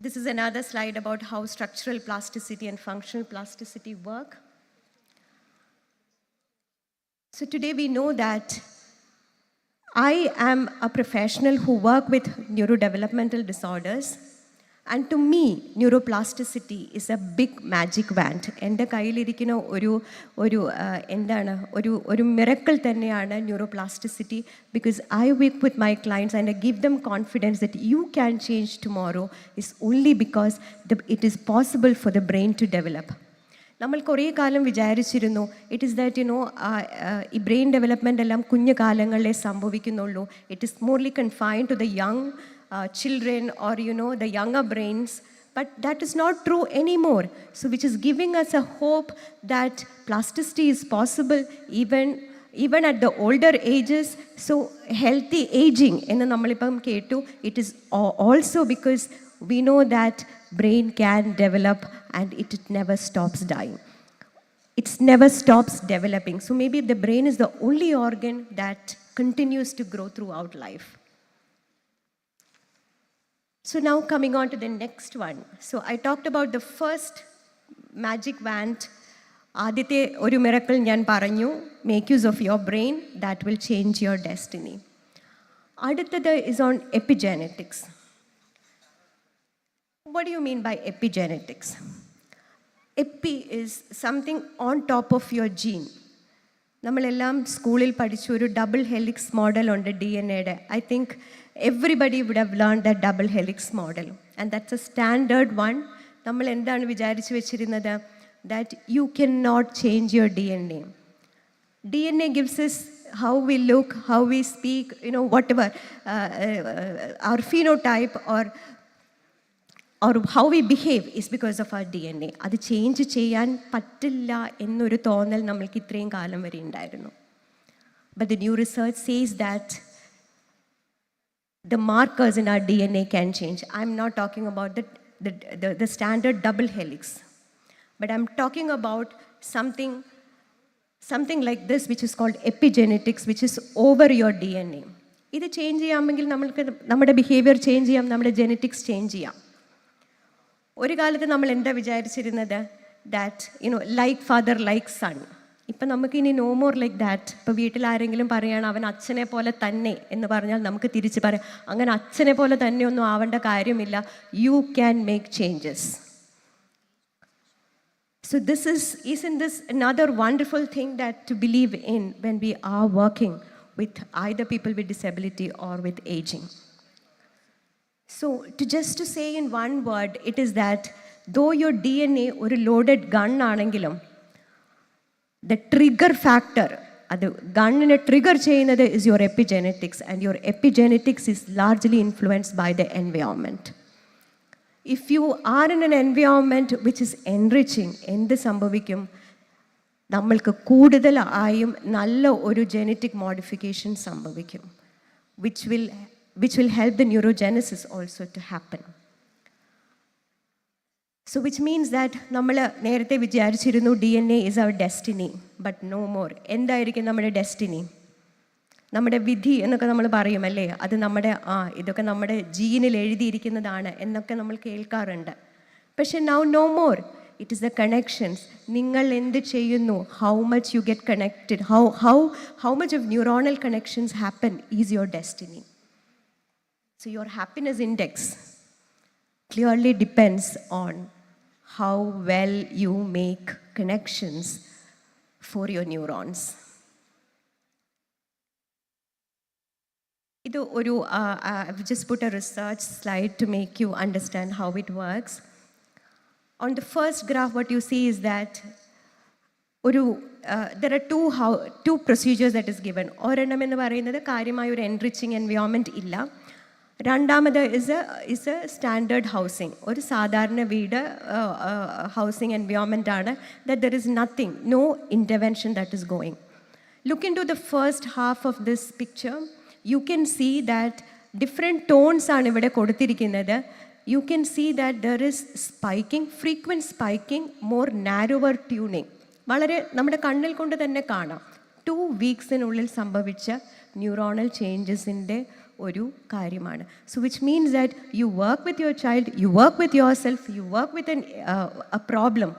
this is another slide about how structural plasticity and functional plasticity work. So today we know that I am a professional who work with neurodevelopmental disorders, and to me, neuroplasticity is a big magic wand. എൻ്റെ കയ്യിലിരിക്കുന്ന ഒരു miracle തന്നെയാണ് neuroplasticity, because I work with my clients and I give them confidence that you can change tomorrow is only because it is possible for the brain to develop. നമ്മൾ കുറേ കാലം വിചാരിച്ചിരുന്നു it is that ഈ brain development എല്ലാം കുഞ്ഞു കാലങ്ങളിലേ സംഭവിക്കുന്നുള്ളൂ. It is morely confined to the young children or the younger brains, but that is not true anymore. So which is giving us a hope that plasticity is possible even at the older ages. So healthy aging ennu nammalippam kettu, it is also because we know that brain can develop and it never stops dying. It never stops developing. So maybe the brain is the only organ that continues to grow throughout life. So now coming on to the next one. So I talked about the first magic wand. ആദ്യത്തെ ഒരു miracle ഞാൻ പറഞ്ഞു, make use of your brain, that will change your destiny. അടുത്തത് is on epigenetics. What do you mean by epigenetics? Epi is something on top of your gene. നമ്മളെല്ലാം സ്കൂളിൽ പഠിച്ച ഒരു double helix model ഉണ്ട് DNA-യുടെ. I think everybody would have learned that double helix model, and that's a standard one. നമ്മൾ എന്താണ് വിചാരിച്ചു വെച്ചിരുന്നത്? That you cannot change your DNA. DNA gives us how we look, how we speak, whatever, our phenotype or how we behave is because of our DNA. അത് change ചെയ്യാൻ പറ്റില്ല എന്നൊരു തോന്നൽ നമ്മൾക്ക് ഇത്രയും കാലം വരെ ഉണ്ടായിരുന്നു. But the new research says that the markers in our DNA can change. I'm not talking about the standard double helix, but I'm talking about something like this, which is called epigenetics, which is over your DNA. ഇത് change ചെയ്യാമെങ്കിൽ നമ്മൾക്ക് നമ്മുടെ behaviour change ചെയ്യാം, നമ്മുടെ genetics change ചെയ്യാം. ഒരു കാലത്ത് നമ്മൾ എന്താ വിചാരിച്ചിരുന്നത്? That like father like son. ഇപ്പം നമുക്കിനി നോ മോർ ലൈക്ക് ദാറ്റ്. ഇപ്പോൾ വീട്ടിൽ ആരെങ്കിലും പറയുകയാണ് അവൻ അച്ഛനെ പോലെ തന്നെ എന്ന് പറഞ്ഞാൽ നമുക്ക് തിരിച്ച് പറയാം അങ്ങനെ അച്ഛനെ പോലെ തന്നെ ഒന്നും ആവേണ്ട കാര്യമില്ല. You can make changes. So isn't this another wonderful thing that to believe in when we are working with either people with disability or with aging? So to say in one word, it is that though your DNA ഒരു loaded gun ആണെങ്കിലും the trigger factor, അത് ഗണ്ണിനെ trigger ചെയ്യുന്നത് is your epigenetics, and your epigenetics is largely influenced by the environment. If you are in an environment which is enriching, എന്ത് സംഭവിക്കും? നമ്മൾക്ക് കൂടുതലായും നല്ല ഒരു ജനറ്റിക് മോഡിഫിക്കേഷൻ സംഭവിക്കും, which will help the neurogenesis also to happen. So which means that നമ്മൾ നേരത്തെ വിചാരിച്ചിരുന്നു DNA is our destiny, but no more. എന്തായിരിക്കും നമ്മുടെ ഡെസ്റ്റിനി? നമ്മുടെ വിധി എന്നൊക്കെ നമ്മൾ പറയുമല്ലേ, അത് നമ്മുടെ ഇതൊക്കെ നമ്മുടെ ജീനിൽ എഴുതിയിരിക്കുന്നതാണ് എന്നൊക്കെ നമ്മൾ കേൾക്കാറുണ്ട്. പക്ഷെ now no more. It is the connections. നിങ്ങൾ എന്ത് ചെയ്യുന്നു, how much you get connected, how much of neuronal connections happen is your destiny. So your happiness index clearly depends on how well you make connections for your neurons. I've just put a research slide to make you understand how it works. On the first graph, what you see is that there are two procedures that is given. ഒരെണ്ണം എന്ന് പറയുന്നത് കാര്യമായ ഒരു enriching environment ഇല്ല. രണ്ടാമത് is a standard housing, ഒരു സാധാരണ വീട് ഹൗസിംഗ് എൻവയോൺമെൻ്റ് ആണ്, that there is nothing, no intervention that is going. Look into the first half of this picture. You can see that different tones ആണ് ഇവിടെ കൊടുത്തിരിക്കുന്നത്. You can see that there is spiking, frequent spiking, more narrower tuning. വളരെ നമ്മുടെ കണ്ണിൽ കൊണ്ട് തന്നെ കാണാം 2 വീക്സിനുള്ളിൽ സംഭവിച്ച ന്യൂറോണൽ ചേഞ്ചസിൻ്റെ ഒരു കാര്യമാണ്. So which means that you work with your child, you work with yourself, you work with a problem.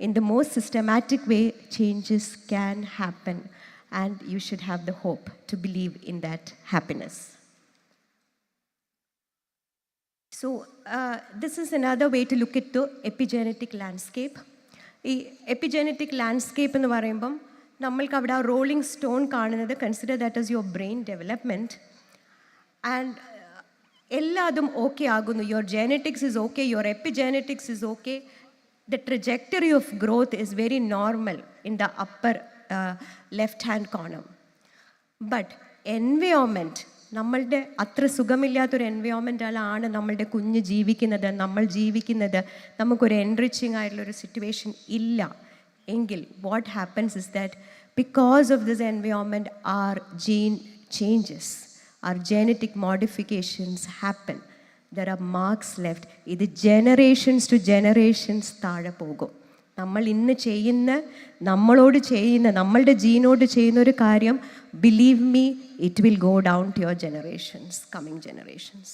In the most systematic way, changes can happen. And you should have the hope to believe in that happiness. So this is another way to look at the epigenetic landscape. ഈ എപ്പിജെനറ്റിക് landscape എന്ന് പറയുമ്പം നമ്മൾക്ക് അവിടെ ആ rolling stone കാണുന്നത് consider that as your brain development. And എല്ലാതും okay ആകുന്നു. Your genetics is okay, your epigenetics is okay. The trajectory of growth is very normal in the upper left hand corner. But environment, നമ്മളുടെ അത്ര സുഖമില്ലാത്തൊരു എൻവയോൺമെൻറ്റിലാണ് നമ്മളുടെ കുഞ്ഞ് ജീവിക്കുന്നത്, നമ്മൾ ജീവിക്കുന്നത്, നമുക്കൊരു എൻറിച്ചിങ് ആയിട്ടുള്ളൊരു സിറ്റുവേഷൻ ഇല്ല എങ്കിൽ what happens is that because of this environment our gene changes, our genetic modifications happen. There are marks left. ഇത് generations to generations താഴെ പോകും. നമ്മൾ ഇന്ന് ചെയ്യുന്ന, നമ്മളോട് ചെയ്യുന്ന, നമ്മളുടെ ജീനോട് ചെയ്യുന്ന ഒരു കാര്യം, believe me, it will go down to your generations, coming generations.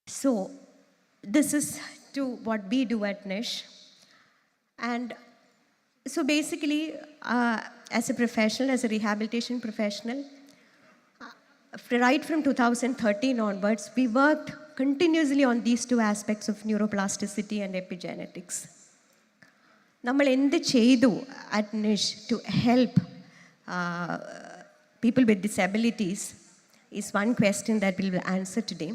So this is to what we do at NISH. And so basically as a professional, as a rehabilitation professional, right from 2013 onwards, we worked continuously on these two aspects of neuroplasticity and epigenetics. നമ്മൾ എന്ത് ചെയ്തു at NISH to help people with disabilities is one question that we will answer today.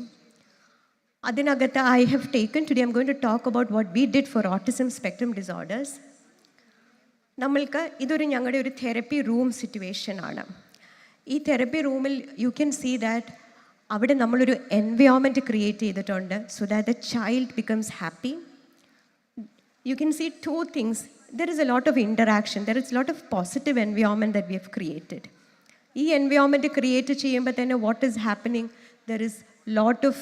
അതിനകത്ത് I have taken, today I'm going to talk about what we did for autism spectrum disorders. നമ്മൾക്ക് ഇതൊരു ഞങ്ങളുടെ ഒരു therapy room situation ആണ്. ഈ therapy റൂമിൽ U can see that അവിടെ നമ്മളൊരു എൻവയോൺമെൻറ്റ് ക്രിയേറ്റ് ചെയ്തിട്ടുണ്ട് so that the child becomes happy. You can see 2 things. There is a lot of interaction, there is a lot of positive environment that we have created. ഈ environment create ചെയ്യുമ്പോൾ തന്നെ what is happening, there is lot of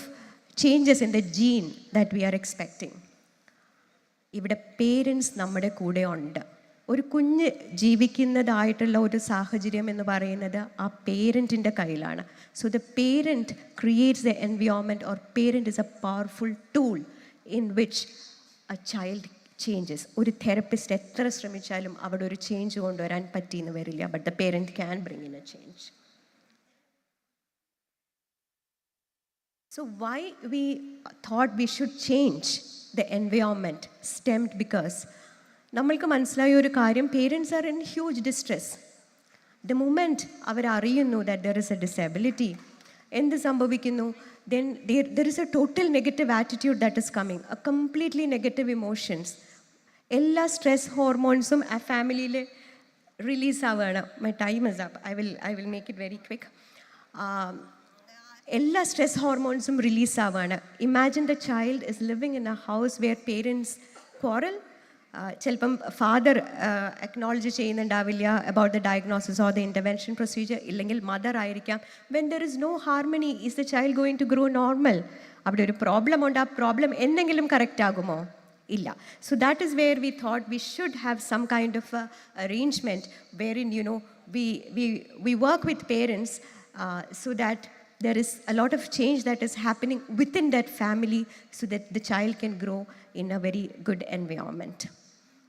changes in the gene that we are expecting. ഇവിടെ parents നമ്മുടെ കൂടെ ഉണ്ട്. ഒരു കുഞ്ഞ് ജീവിക്കുന്നതായിട്ടുള്ള ഒരു സാഹചര്യം എന്ന് പറയുന്നത് ആ പേരൻറ്റിൻ്റെ കയ്യിലാണ്. So the parent creates the environment, or parent is A powerful tool in which A child changes. ഒരു തെറപ്പിസ്റ്റ് എത്ര ശ്രമിച്ചാലും അവിടെ ഒരു ചേഞ്ച് കൊണ്ടുവരാൻ പറ്റിയെന്ന് വരില്ല. But the parent can bring in A change. So why we thought we should change the environment stemmed because നമ്മൾക്ക് മനസ്സിലായ ഒരു കാര്യം, parents are in huge distress. The moment അവർ അറിയുന്നു that there is a disability, എന്ത് സംഭവിക്കുന്നു, then there is a total negative attitude that is coming, a completely negative emotions. എല്ലാ stress ഹോർമോൺസും ആ ഫാമിലിയിൽ റിലീസ് ആവുകയാണ്. My time is up. I will make it very quick. എല്ലാ stress ഹോർമോൺസും release ആവുകയാണ്. Imagine the child is living in a house where parents quarrel. ചിലപ്പം father acknowledge ചെയ്യുന്നുണ്ടാവില്ല about the diagnosis or the intervention procedure, ഇല്ലെങ്കിൽ mother ആയിരിക്കാം. When there is no harmony, is the child going to grow normal? അവിടെ ഒരു problem ഉണ്ട്. ആ problem എന്തെങ്കിലും correct ആകുമോ? ഇല്ല. So that is where we thought we should have some kind of a arrangement wherein, you know, we work with parents so that there is a lot of change that is happening within that family so that the child can grow in a very good environment.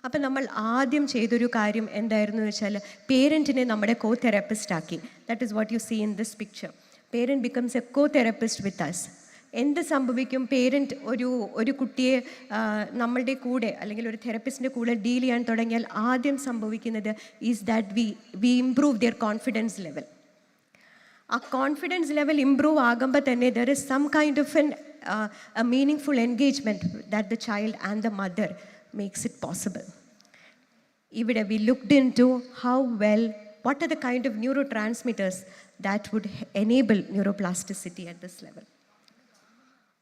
അപ്പം നമ്മൾ ആദ്യം ചെയ്തൊരു കാര്യം എന്തായിരുന്നു വെച്ചാൽ, പേരൻറ്റിനെ നമ്മുടെ co therapist ആക്കി. That is what you see in this picture. Parent becomes a co therapist with us. എന്ത് സംഭവിക്കും, പേരൻറ്റ് ഒരു കുട്ടിയെ നമ്മളുടെ കൂടെ അല്ലെങ്കിൽ ഒരു തെറപ്പിസ്റ്റിൻ്റെ കൂടെ ഡീൽ ചെയ്യാൻ തുടങ്ങിയാൽ ആദ്യം സംഭവിക്കുന്നത് is that we improve their confidence level. ആ കോൺഫിഡൻസ് ലെവൽ ഇംപ്രൂവ് ആകുമ്പോൾ തന്നെ there is some kind of a meaning engagement that the child and the mother makes it possible. ഇവിടെ we looked into how well, what are the kind of neurotransmitters that would enable neuroplasticity at this level.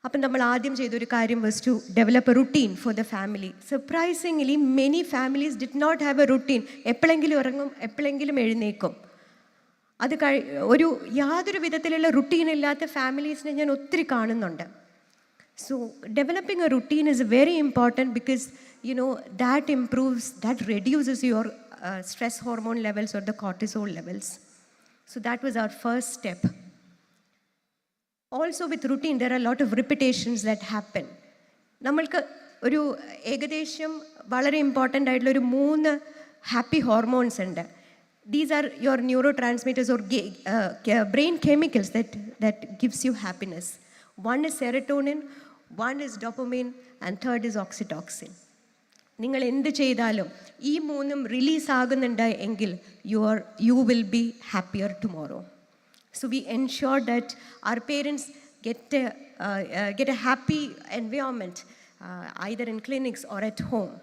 അപ്പം നമ്മൾ ആദ്യം ചെയ്തൊരു കാര്യം was to develop a routine for the family. Surprisingly, many families did not have a routine. എപ്പോഴെങ്കിലും ഉറങ്ങും, എപ്പോഴെങ്കിലും എഴുന്നേക്കും. അത് ഒരു യാതൊരു വിധത്തിലുള്ള റുട്ടീൻ ഇല്ലാത്ത ഫാമിലീസിനെ ഞാൻ ഒത്തിരി കാണുന്നുണ്ട്. So developing a routine is very important because, you know, that reduces your stress hormone levels or the cortisol levels. So that was our first step. Also with routine, there are a lot of repetitions that happen. നമ്മൾക്ക് ഒരു ഏകദേശം വളരെ important ആയിട്ടുള്ള ഒരു 3 happy hormones ഉണ്ട്. These are your neurotransmitters or brain chemicals that gives you happiness. One is serotonin, one is dopamine, and third is oxytocin. നിങ്ങൾ എന്ത് ചെയ്താലും ഈ 3 റിലീസ് ആകുന്നുണ്ട് എങ്കിൽ you will be happier tomorrow. So we ensure that our parents get a happy environment either in clinics or at home.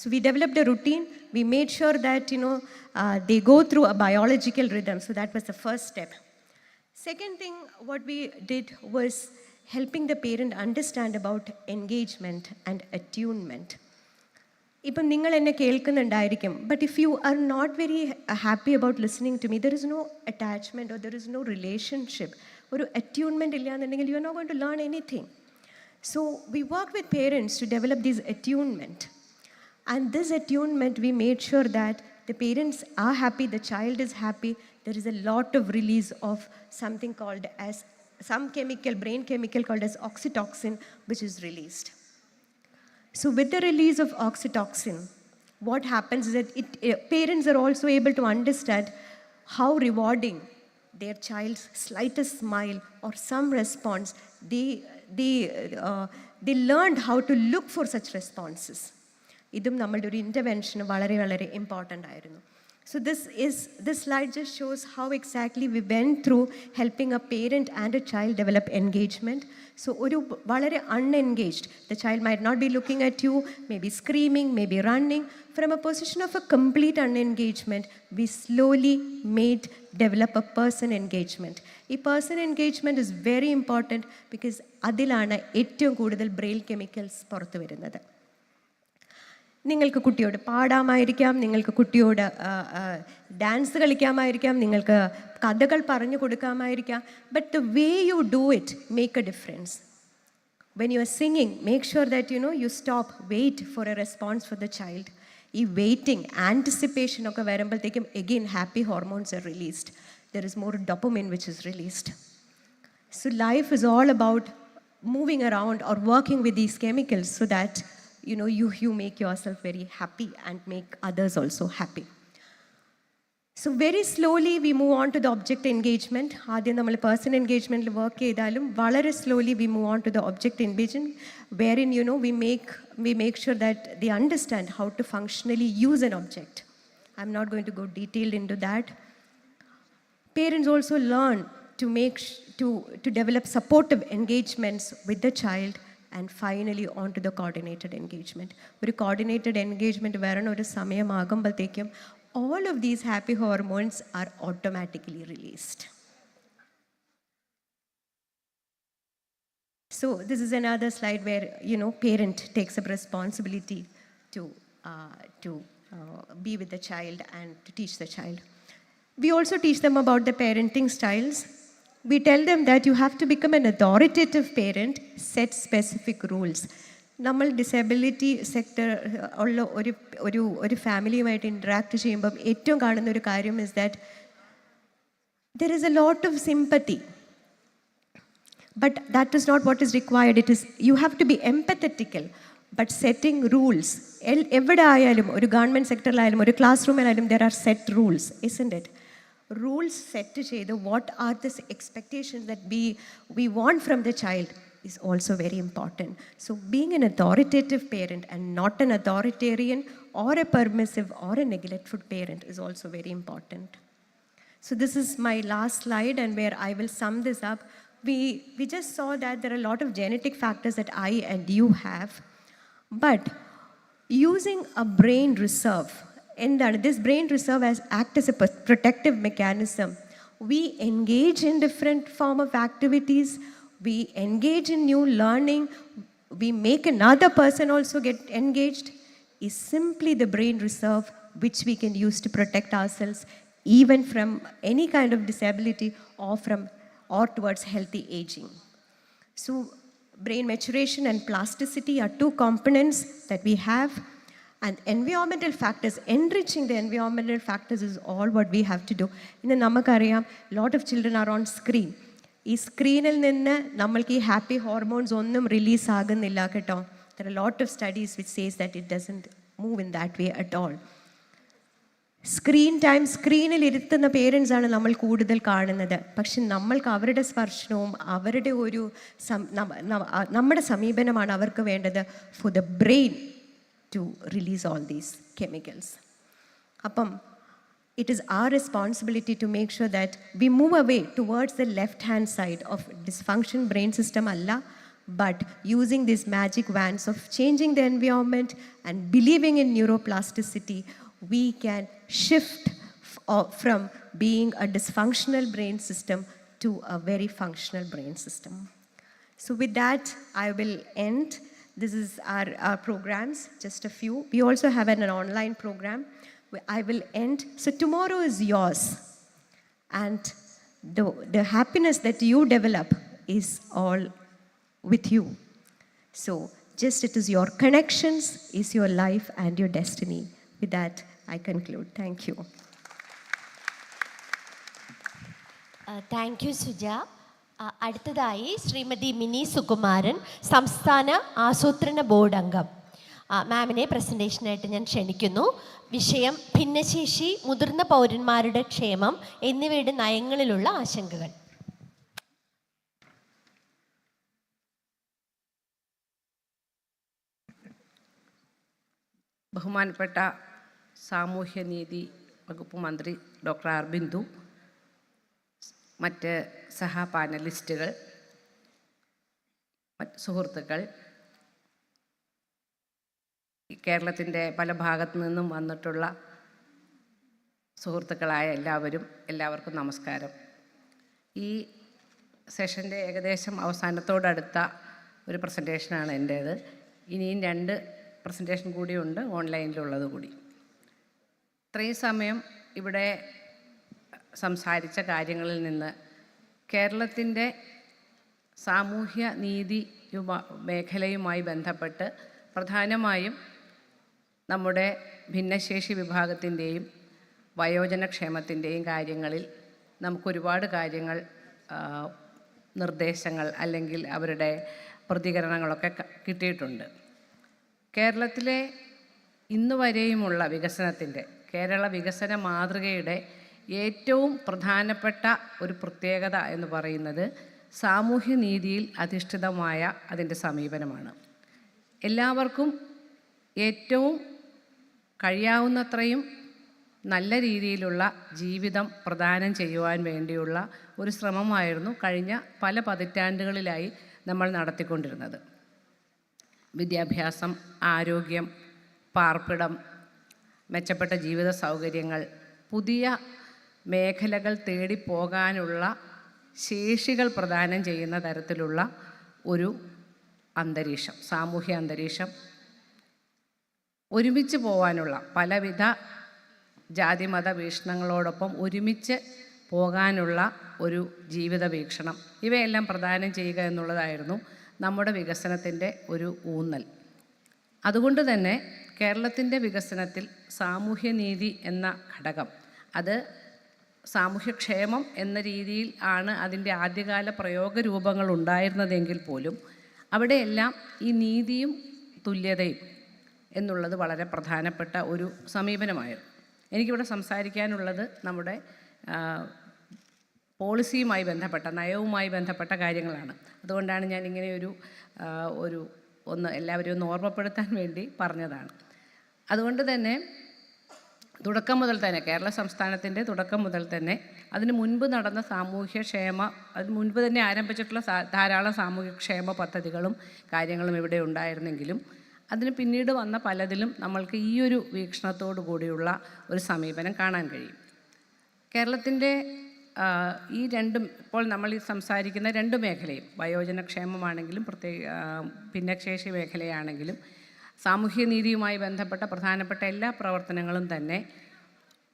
So we developed a routine. We made sure that, you know, they go through a biological rhythm. So that was the first step. Second thing, what we did was helping the parent understand about engagement and attunement. ഇപ്പം നിങ്ങൾ എന്നെ കേൾക്കുന്നുണ്ടായിരിക്കും, but if you are not very happy about listening to me, there is no attachment or there is no relationship, ഒരു attunement ഇല്ല എന്നുണ്ടെങ്കിൽ you are not going to learn anything. So we work with parents to develop these attunement. And this attunement, we made sure that the parents are happy, the child is happy. There is a lot of release of something called as brain chemical called as oxytocin, which is released. So with the release of oxytocin, what happens is that parents are also able to understand how rewarding their child's slightest smile or some response. They learned how to look for such responses. ഇതും നമ്മളുടെ ഒരു ഇൻ്റർവെൻഷന് വളരെ വളരെ important ആയിരുന്നു. So this slide just shows how exactly we went through helping a parent and a child develop engagement. So ഒരു വളരെ unengaged, the child might not be looking at you, maybe screaming, maybe running. From a position of a complete unengagement, we slowly develop a person engagement. ഈ person engagement is very important because അതിലാണ് ഏറ്റവും കൂടുതൽ brain chemicals പുറത്തു വരുന്നത്. നിങ്ങൾക്ക് കുട്ടിയോട് പാടാമായിരിക്കാം, നിങ്ങൾക്ക് കുട്ടിയോട് ഡാൻസ് കളിക്കാമായിരിക്കാം, നിങ്ങൾക്ക് കഥകൾ പറഞ്ഞു കൊടുക്കാമായിരിക്കാം, but the way you do it make a difference. When you are singing, make sure that you stop, wait for a response for the child. ഈ വെയിറ്റിംഗ്, ആൻറ്റിസിപ്പേഷൻ ഒക്കെ വരുമ്പോഴത്തേക്കും again happy hormones are released. There is more dopamine which is released. So life is all about moving around or working with these chemicals so that you make yourself very happy and make others also happy. So very slowly we move on to the object engagement. ആദ്യം നമ്മൾ person engagement work ചെയ്താലും വളരെ slowly we move on to the object engagement, wherein we make sure that they understand how to functionally use an object. I'm not going to go detailed into that. Parents also learn to develop supportive engagements with the child, and finally on to the coordinated engagement. ഒരു coordinated engagement വരണ ഒരു സമയമാകുമ്പോഴത്തേക്കും all of these happy hormones are automatically released. So this is another slide where parent takes up responsibility to be with the child and to teach the child. We also teach them about the parenting styles. We tell them that you have to become an authoritative parent, set specific rules. നമ്മൾ disability sector ഉള്ള ഒരു ഫാമിലിയുമായിട്ട് interact ചെയ്യുമ്പം ഏറ്റവും കാണുന്ന ഒരു കാര്യം is that there is a lot of sympathy, but that is not what is required. It is you have to be empathetical, but setting rules എവിടെ ആയാലും, ഒരു ഗവൺമെൻറ് സെക്ടറിലായാലും ഒരു ക്ലാസ് റൂമിലായാലും there are set rules, isn't it? Rules set to say what are the expectations that we want from the child is also very important. So being an authoritative parent and not an authoritarian or a permissive or a neglectful parent is also very important. So this is my last slide, and where I will sum this up. We just saw that there are a lot of genetic factors that I and you have, but using a brain reserve, and this brain reserve acts as a protective mechanism. We engage in different form of activities, we engage in new learning, we make another person also get engaged, is simply the brain reserve which we can use to protect ourselves even from any kind of disability or towards healthy aging. So brain maturation and plasticity are two components that we have. And environmental factors, enriching the environmental factors is all what we have to do. In namakkariyam, lot of children are on screen. Ee screenil ninnu nammalku ee happy hormones onnum release agunnilla ketto. There are a lot of studies which says that it doesn't move in that way at all. Screen time, സ്ക്രീനിൽ ഇരുത്തുന്ന parents ആണ് നമ്മൾ കൂടുതൽ കാണുന്നത്. പക്ഷെ നമ്മൾക്ക് അവരുടെ സ്പർശനവും അവരുടെ ഒരു നമ്മുടെ സമീപനമാണ് അവർക്ക് വേണ്ടത് for the brain to release all these chemicals. It is our responsibility to make sure that we move away towards the left-hand side of dysfunction brain system alla, but using these magic wands of changing the environment and believing in neuroplasticity, we can shift from being a dysfunctional brain system to a very functional brain system. So with that, I will end. This is our programs, just a few. We also have an online program where I will end. So tomorrow is yours. And the happiness that you develop is all with you. So just it is your connections, is your life and your destiny. With that, I conclude. Thank you. Thank you, Suja. അടുത്തതായി Shrimati mini Sukumaran, സംസ്ഥാന ആസൂത്രണ board അംഗം. മാമിനെ പ്രസൻറ്റേഷനായിട്ട് ഞാൻ ക്ഷണിക്കുന്നു. വിഷയം ഭിന്നശേഷി, മുതിർന്ന പൗരന്മാരുടെ ക്ഷേമം എന്നിവയുടെ നയങ്ങളിലുള്ള ആശങ്കകൾ. ബഹുമാനപ്പെട്ട സാമൂഹ്യനീതി വകുപ്പ് മന്ത്രി ഡോക്ടർ ആർ ബിന്ദു, മറ്റ് പാനലിസ്റ്റുകൾ, മറ്റ് സുഹൃത്തുക്കൾ, കേരളത്തിൻ്റെ പല ഭാഗത്തു നിന്നും വന്നിട്ടുള്ള സുഹൃത്തുക്കളായ എല്ലാവർക്കും നമസ്കാരം. ഈ സെഷൻ്റെ ഏകദേശം അവസാനത്തോടടുത്ത ഒരു പ്രസൻറ്റേഷനാണ് എൻ്റേത്. ഇനിയും 2 പ്രസൻറ്റേഷൻ കൂടിയുണ്ട്, ഓൺലൈനിലുള്ളത് കൂടി. ഇത്രയും സമയം ഇവിടെ സംസാരിച്ച കാര്യങ്ങളിൽ നിന്ന് കേരളത്തിൻ്റെ സാമൂഹ്യ നീതി മേഖലയുമായി ബന്ധപ്പെട്ട് പ്രധാനമായും നമ്മുടെ ഭിന്നശേഷി വിഭാഗത്തിൻ്റെയും വയോജനക്ഷേമത്തിൻ്റെയും കാര്യങ്ങളിൽ നമുക്കൊരുപാട് കാര്യങ്ങൾ, നിർദ്ദേശങ്ങൾ അല്ലെങ്കിൽ അവരുടെ പ്രതികരണങ്ങളൊക്കെ കിട്ടിയിട്ടുണ്ട്. കേരളത്തിലെ ഇന്നു വരെയുമുള്ള വികസനത്തിൻ്റെ, കേരള വികസന മാതൃകയുടെ ഏറ്റവും പ്രധാനപ്പെട്ട ഒരു പ്രത്യേകത എന്ന് പറയുന്നത് സാമൂഹ്യനീതിയിൽ അധിഷ്ഠിതമായ അതിൻ്റെ സമീപനമാണ്. എല്ലാവർക്കും ഏറ്റവും കഴിയാവുന്നത്രയും നല്ല രീതിയിലുള്ള ജീവിതം പ്രദാനം ചെയ്യുവാൻ വേണ്ടിയുള്ള ഒരു ശ്രമമായിരുന്നു കഴിഞ്ഞ പല പതിറ്റാണ്ടുകളിലായി നമ്മൾ നടത്തിക്കൊണ്ടിരുന്നത്. വിദ്യാഭ്യാസം, ആരോഗ്യം, പാർപ്പിടം, മെച്ചപ്പെട്ട ജീവിത സൗകര്യങ്ങൾ, പുതിയ മേഖലകൾ തേടിപ്പോകാനുള്ള ശേഷികൾ പ്രദാനം ചെയ്യുന്ന തരത്തിലുള്ള ഒരു അന്തരീക്ഷം, സാമൂഹ്യ അന്തരീക്ഷം, ഒരുമിച്ച് പോകാനുള്ള പലവിധ ജാതിമത വീക്ഷണങ്ങളോടൊപ്പം ഒരുമിച്ച് പോകാനുള്ള ഒരു ജീവിത വീക്ഷണം, ഇവയെല്ലാം പ്രദാനം ചെയ്യുക എന്നുള്ളതായിരുന്നു നമ്മുടെ വികസനത്തിൻ്റെ ഒരു ഊന്നൽ. അതുകൊണ്ട് തന്നെ കേരളത്തിൻ്റെ വികസനത്തിൽ സാമൂഹ്യനീതി എന്ന ഘടകം, അത് സാമൂഹ്യക്ഷേമം എന്ന രീതിയിൽ ആണ് അതിൻ്റെ ആദ്യകാല പ്രയോഗ രൂപങ്ങൾ ഉണ്ടായിരുന്നതെങ്കിൽ പോലും അവിടെയെല്ലാം ഈ നീതിയും തുല്യതയും എന്നുള്ളത് വളരെ പ്രധാനപ്പെട്ട ഒരു സമീപനമായിരുന്നു. എനിക്കിവിടെ സംസാരിക്കാനുള്ളത് നമ്മുടെ പോളിസിയുമായി ബന്ധപ്പെട്ട, നയവുമായി ബന്ധപ്പെട്ട കാര്യങ്ങളാണ്. അതുകൊണ്ടാണ് ഞാൻ ഇങ്ങനെ ഒന്ന് എല്ലാവരെയും ഒന്ന് ഓർമ്മപ്പെടുത്താൻ വേണ്ടി പറഞ്ഞതാണ്. അതുകൊണ്ട് തന്നെ തുടക്കം മുതൽ തന്നെ, കേരള സംസ്ഥാനത്തിൻ്റെ തുടക്കം മുതൽ തന്നെ അതിന് മുൻപ് നടന്ന അതിന് മുൻപ് തന്നെ ആരംഭിച്ചിട്ടുള്ള ധാരാളം സാമൂഹ്യക്ഷേമ പദ്ധതികളും കാര്യങ്ങളും ഇവിടെ ഉണ്ടായിരുന്നെങ്കിലും അതിന് പിന്നീട് വന്ന പലതിലും നമ്മൾക്ക് ഈ ഒരു വീക്ഷണത്തോടു കൂടിയുള്ള ഒരു സമീപനം കാണാൻ കഴിയും. കേരളത്തിൻ്റെ ഈ രണ്ടും, ഇപ്പോൾ നമ്മൾ ഈ സംസാരിക്കുന്ന രണ്ട് മേഖലയും, വയോജനക്ഷേമമാണെങ്കിലും ഭിന്നശേഷി മേഖലയാണെങ്കിലും സാമൂഹ്യനീതിയുമായി ബന്ധപ്പെട്ട പ്രധാനപ്പെട്ട എല്ലാ പ്രവർത്തനങ്ങളും തന്നെ